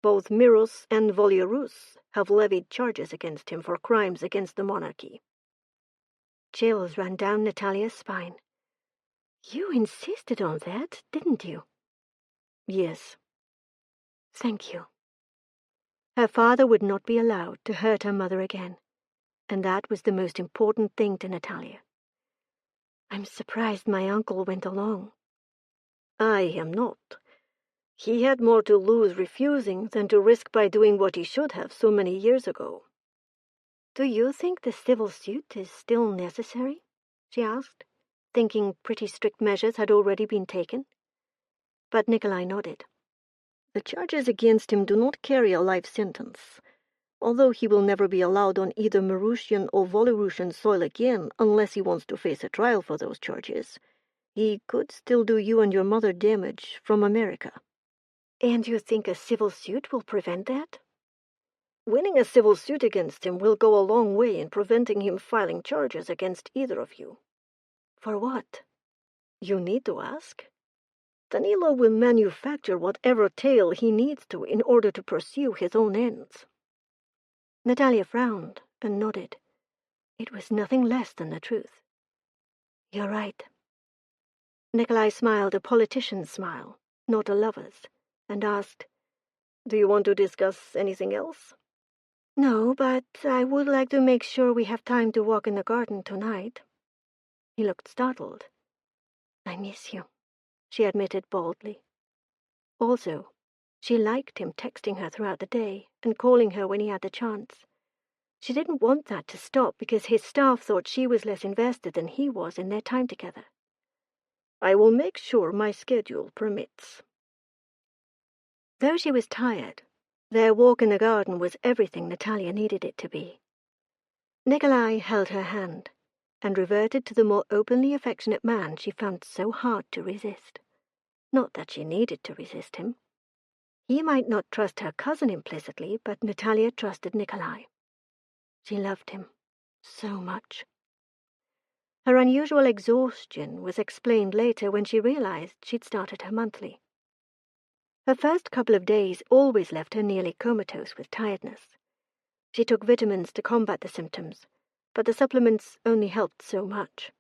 Both Miros and Volyarus have levied charges against him for crimes against the monarchy. Chills ran down Nataliya's spine. You insisted on that, didn't you? Yes. Thank you. Her father would not be allowed to hurt her mother again, and that was the most important thing to Nataliya. I'm surprised my uncle went along. I am not. He had more to lose refusing than to risk by doing what he should have so many years ago. Do you think the civil suit is still necessary? She asked, thinking pretty strict measures had already been taken. But Nikolai nodded. The charges against him do not carry a life sentence, although he will never be allowed on either Marusian or Volorusian soil again unless he wants to face a trial for those charges. He could still do you and your mother damage from America. And you think a civil suit will prevent that? Winning a civil suit against him will go a long way in preventing him filing charges against either of you. For what? You need to ask. Danilo will manufacture whatever tale he needs to in order to pursue his own ends. Nataliya frowned and nodded. It was nothing less than the truth. You're right. Nikolai smiled a politician's smile, not a lover's, and asked, Do you want to discuss anything else? No, but I would like to make sure we have time to walk in the garden tonight. He looked startled. I miss you, she admitted boldly. Also, she liked him texting her throughout the day and calling her when he had the chance. She didn't want that to stop because his staff thought she was less invested than he was in their time together. I will make sure my schedule permits. Though she was tired, their walk in the garden was everything Nataliya needed it to be. Nikolai held her hand and reverted to the more openly affectionate man she found so hard to resist. Not that she needed to resist him. He might not trust her cousin implicitly, but Nataliya trusted Nikolai. She loved him so much. Her unusual exhaustion was explained later when she realized she'd started her monthly. Her first couple of days always left her nearly comatose with tiredness. She took vitamins to combat the symptoms, but the supplements only helped so much.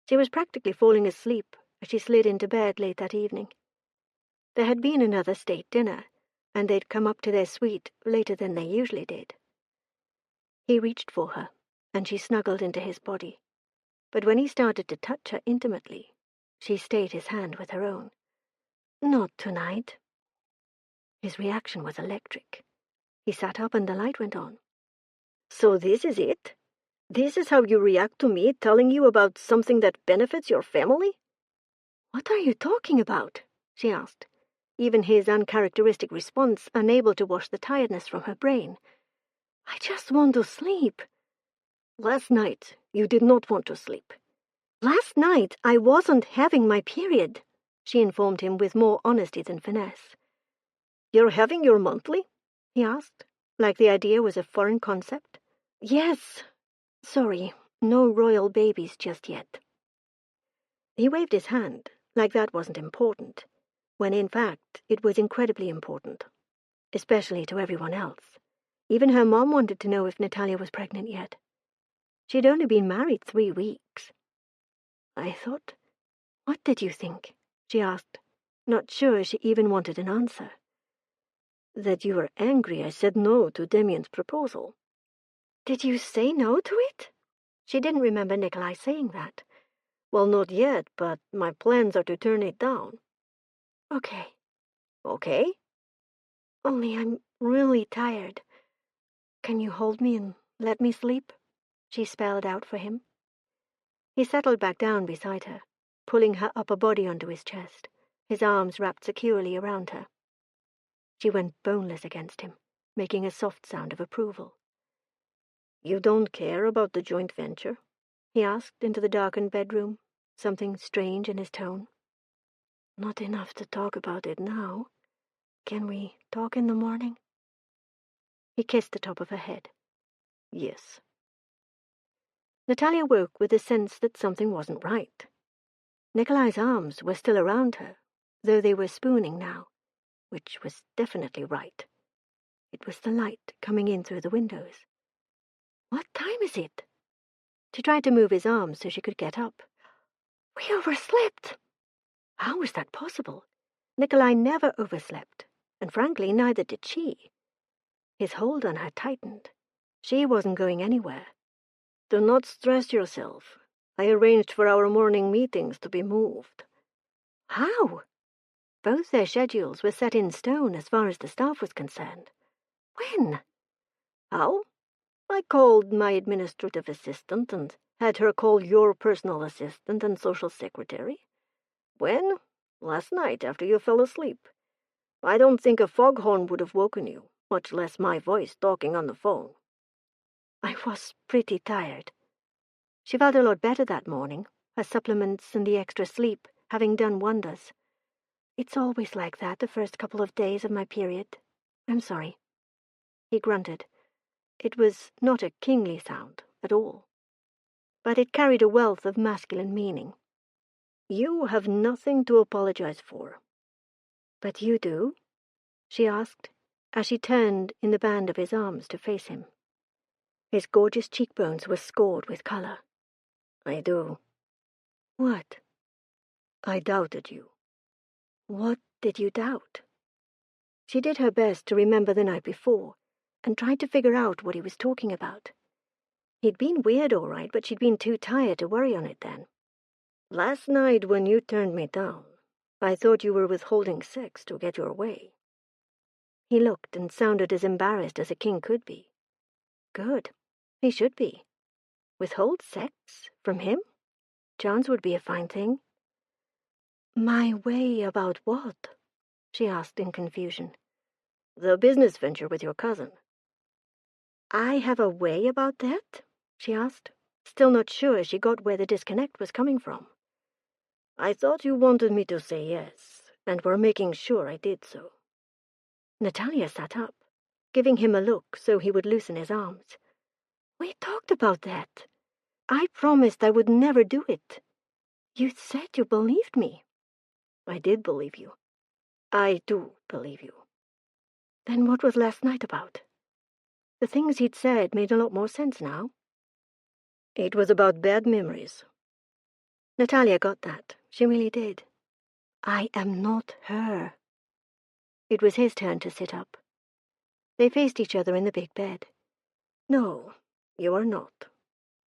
She was practically falling asleep as she slid into bed late that evening. There had been another state dinner, and they'd come up to their suite later than they usually did. He reached for her, and she snuggled into his body. But when he started to touch her intimately, she stayed his hand with her own. Not tonight. His reaction was electric. He sat up and the light went on. So this is it? This is how you react to me telling you about something that benefits your family? What are you talking about? She asked. even his uncharacteristic response unable to wash the tiredness from her brain. I just want to sleep. Last night, you did not want to sleep. Last night, I wasn't having my period, she informed him with more honesty than finesse. You're having your monthly? He asked, like the idea was a foreign concept. Yes. Sorry, no royal babies just yet. He waved his hand, like that wasn't important, when in fact it was incredibly important, especially to everyone else. Even her mom wanted to know if Nataliya was pregnant yet. She'd only been married 3 weeks. I thought... What did you think? She asked, not sure she even wanted an answer. That you were angry I said no to Damien's proposal. Did you say no to it? She didn't remember Nikolai saying that. Well, not yet, but my plans are to turn it down. Okay. Okay? Only I'm really tired. Can you hold me and let me sleep? She spelled out for him. He settled back down beside her, pulling her upper body onto his chest, his arms wrapped securely around her. She went boneless against him, making a soft sound of approval. You don't care about the joint venture? He asked into the darkened bedroom, something strange in his tone. Not enough to talk about it now. Can we talk in the morning? He kissed the top of her head. Yes. Nataliya woke with the sense that something wasn't right. Nikolai's arms were still around her, though they were spooning now, which was definitely right. It was the light coming in through the windows. What time is it? She tried to move his arms so she could get up. We overslept. How was that possible? Nikolai never overslept, and frankly, neither did she. His hold on her tightened. She wasn't going anywhere. Do not stress yourself. I arranged for our morning meetings to be moved. How? Both their schedules were set in stone as far as the staff was concerned. When? How? I called my administrative assistant and had her call your personal assistant and social secretary. When? Last night, after you fell asleep. I don't think a foghorn would have woken you, much less my voice talking on the phone. I was pretty tired. She felt a lot better that morning, her supplements and the extra sleep having done wonders. It's always like that the first couple of days of my period. I'm sorry. He grunted. It was not a kingly sound at all, but it carried a wealth of masculine meaning. You have nothing to apologize for. But you do? She asked, as she turned in the band of his arms to face him. His gorgeous cheekbones were scored with color. I do. What? I doubted you. What did you doubt? She did her best to remember the night before, and tried to figure out what he was talking about. He'd been weird, all right, but she'd been too tired to worry on it then. Last night when you turned me down, I thought you were withholding sex to get your way. He looked and sounded as embarrassed as a king could be. Good. He should be. Withhold sex from him? Chance would be a fine thing. My way about what? She asked in confusion. The business venture with your cousin. I have a way about that? She asked, still not sure she got where the disconnect was coming from. I thought you wanted me to say yes, and were making sure I did so. Nataliya sat up, giving him a look so he would loosen his arms. We talked about that. I promised I would never do it. You said you believed me. I did believe you. I do believe you. Then what was last night about? The things he'd said made a lot more sense now. It was about bad memories. Nataliya got that. She really did. I am not her. It was his turn to sit up. They faced each other in the big bed. No, you are not.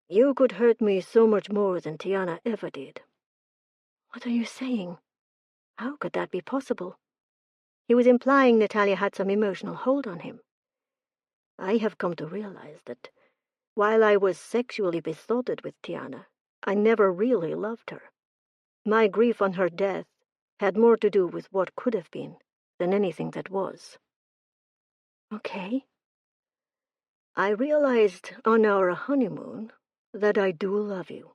You could hurt me so much more than Tiana ever did. What are you saying? How could that be possible? He was implying Nataliya had some emotional hold on him. I have come to realize that while I was sexually besotted with Tiana, I never really loved her. My grief on her death had more to do with what could have been than anything that was. Okay. I realized on our honeymoon that I do love you,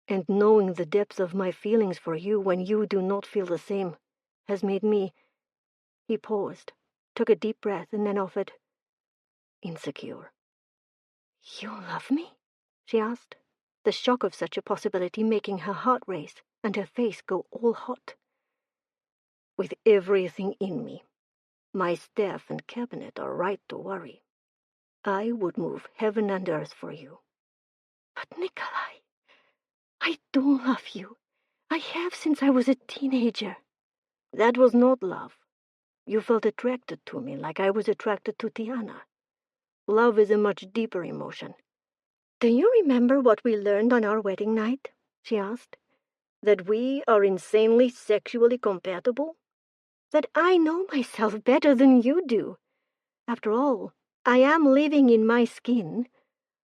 and knowing the depth of my feelings for you when you do not feel the same has made me—" He paused, took a deep breath, and then offered, "insecure." You love me? She asked, the shock of such a possibility making her heart race and her face go all hot. "With everything in me. My staff and cabinet are right to worry. I would move heaven and earth for you." But Nikolai, I do love you. I have since I was a teenager. That was not love. You felt attracted to me like I was attracted to Tiana. Love is a much deeper emotion. Do you remember what we learned on our wedding night? She asked. That we are insanely sexually compatible? That I know myself better than you do. After all, I am living in my skin.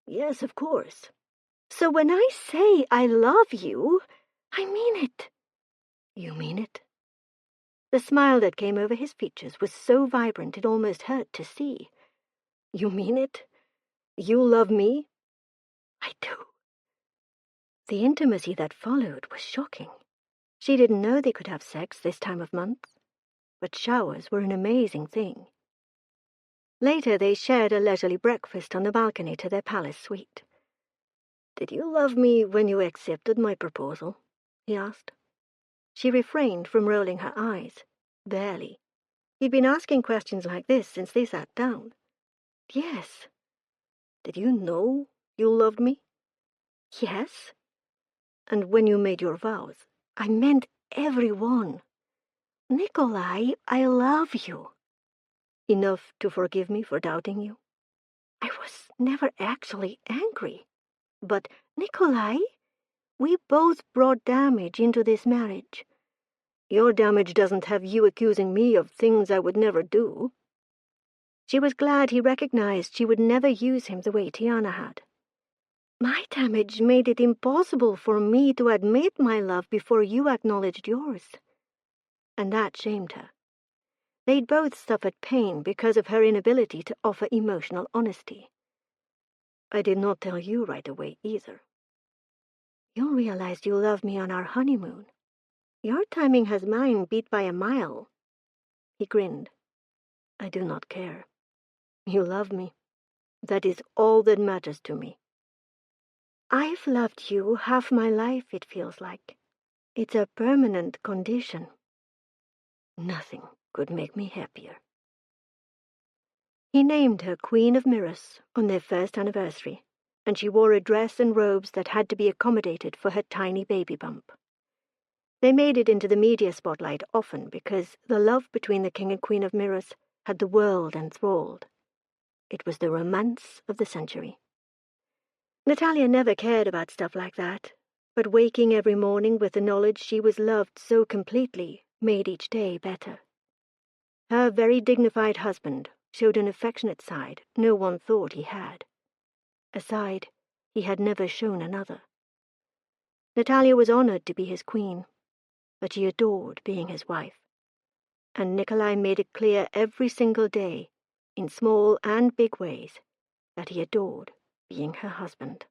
Yes, of course. So when I say I love you, I mean it. You mean it? The smile that came over his features was so vibrant it almost hurt to see. You mean it? You love me? I do. The intimacy that followed was shocking. She didn't know they could have sex this time of month, but showers were an amazing thing. Later they shared a leisurely breakfast on the balcony to their palace suite. "Did you love me when you accepted my proposal?" he asked. She refrained from rolling her eyes. Barely. He'd been asking questions like this since they sat down. Yes. "Did you know you loved me?" Yes. "And when you made your vows?" I meant every one. Nikolai, I love you. Enough to forgive me for doubting you? I was never actually angry. But, Nikolai, we both brought damage into this marriage. your damage doesn't have you accusing me of things I would never do. She was glad he recognized she would never use him the way Tiana had. My damage made it impossible for me to admit my love before you acknowledged yours. And that shamed her. They'd both suffered pain because of her inability to offer emotional honesty. I did not tell you right away either. You realized you loved me on our honeymoon. Your timing has mine beat by a mile. He grinned. I do not care. You love me. That is all that matters to me. I've loved you half my life, it feels like. It's a permanent condition. Nothing could make me happier. He named her Queen of Mirrors on their first anniversary, and she wore a dress and robes that had to be accommodated for her tiny baby bump. They made it into the media spotlight often because the love between the King and Queen of Mirrors had the world enthralled. It was the romance of the century. Nataliya never cared about stuff like that, but waking every morning with the knowledge she was loved so completely made each day better. Her very dignified husband showed an affectionate side no one thought he had, a side he had never shown another. Nataliya was honored to be his queen, but she adored being his wife, and Nikolai made it clear every single day, in small and big ways, that he adored being her husband.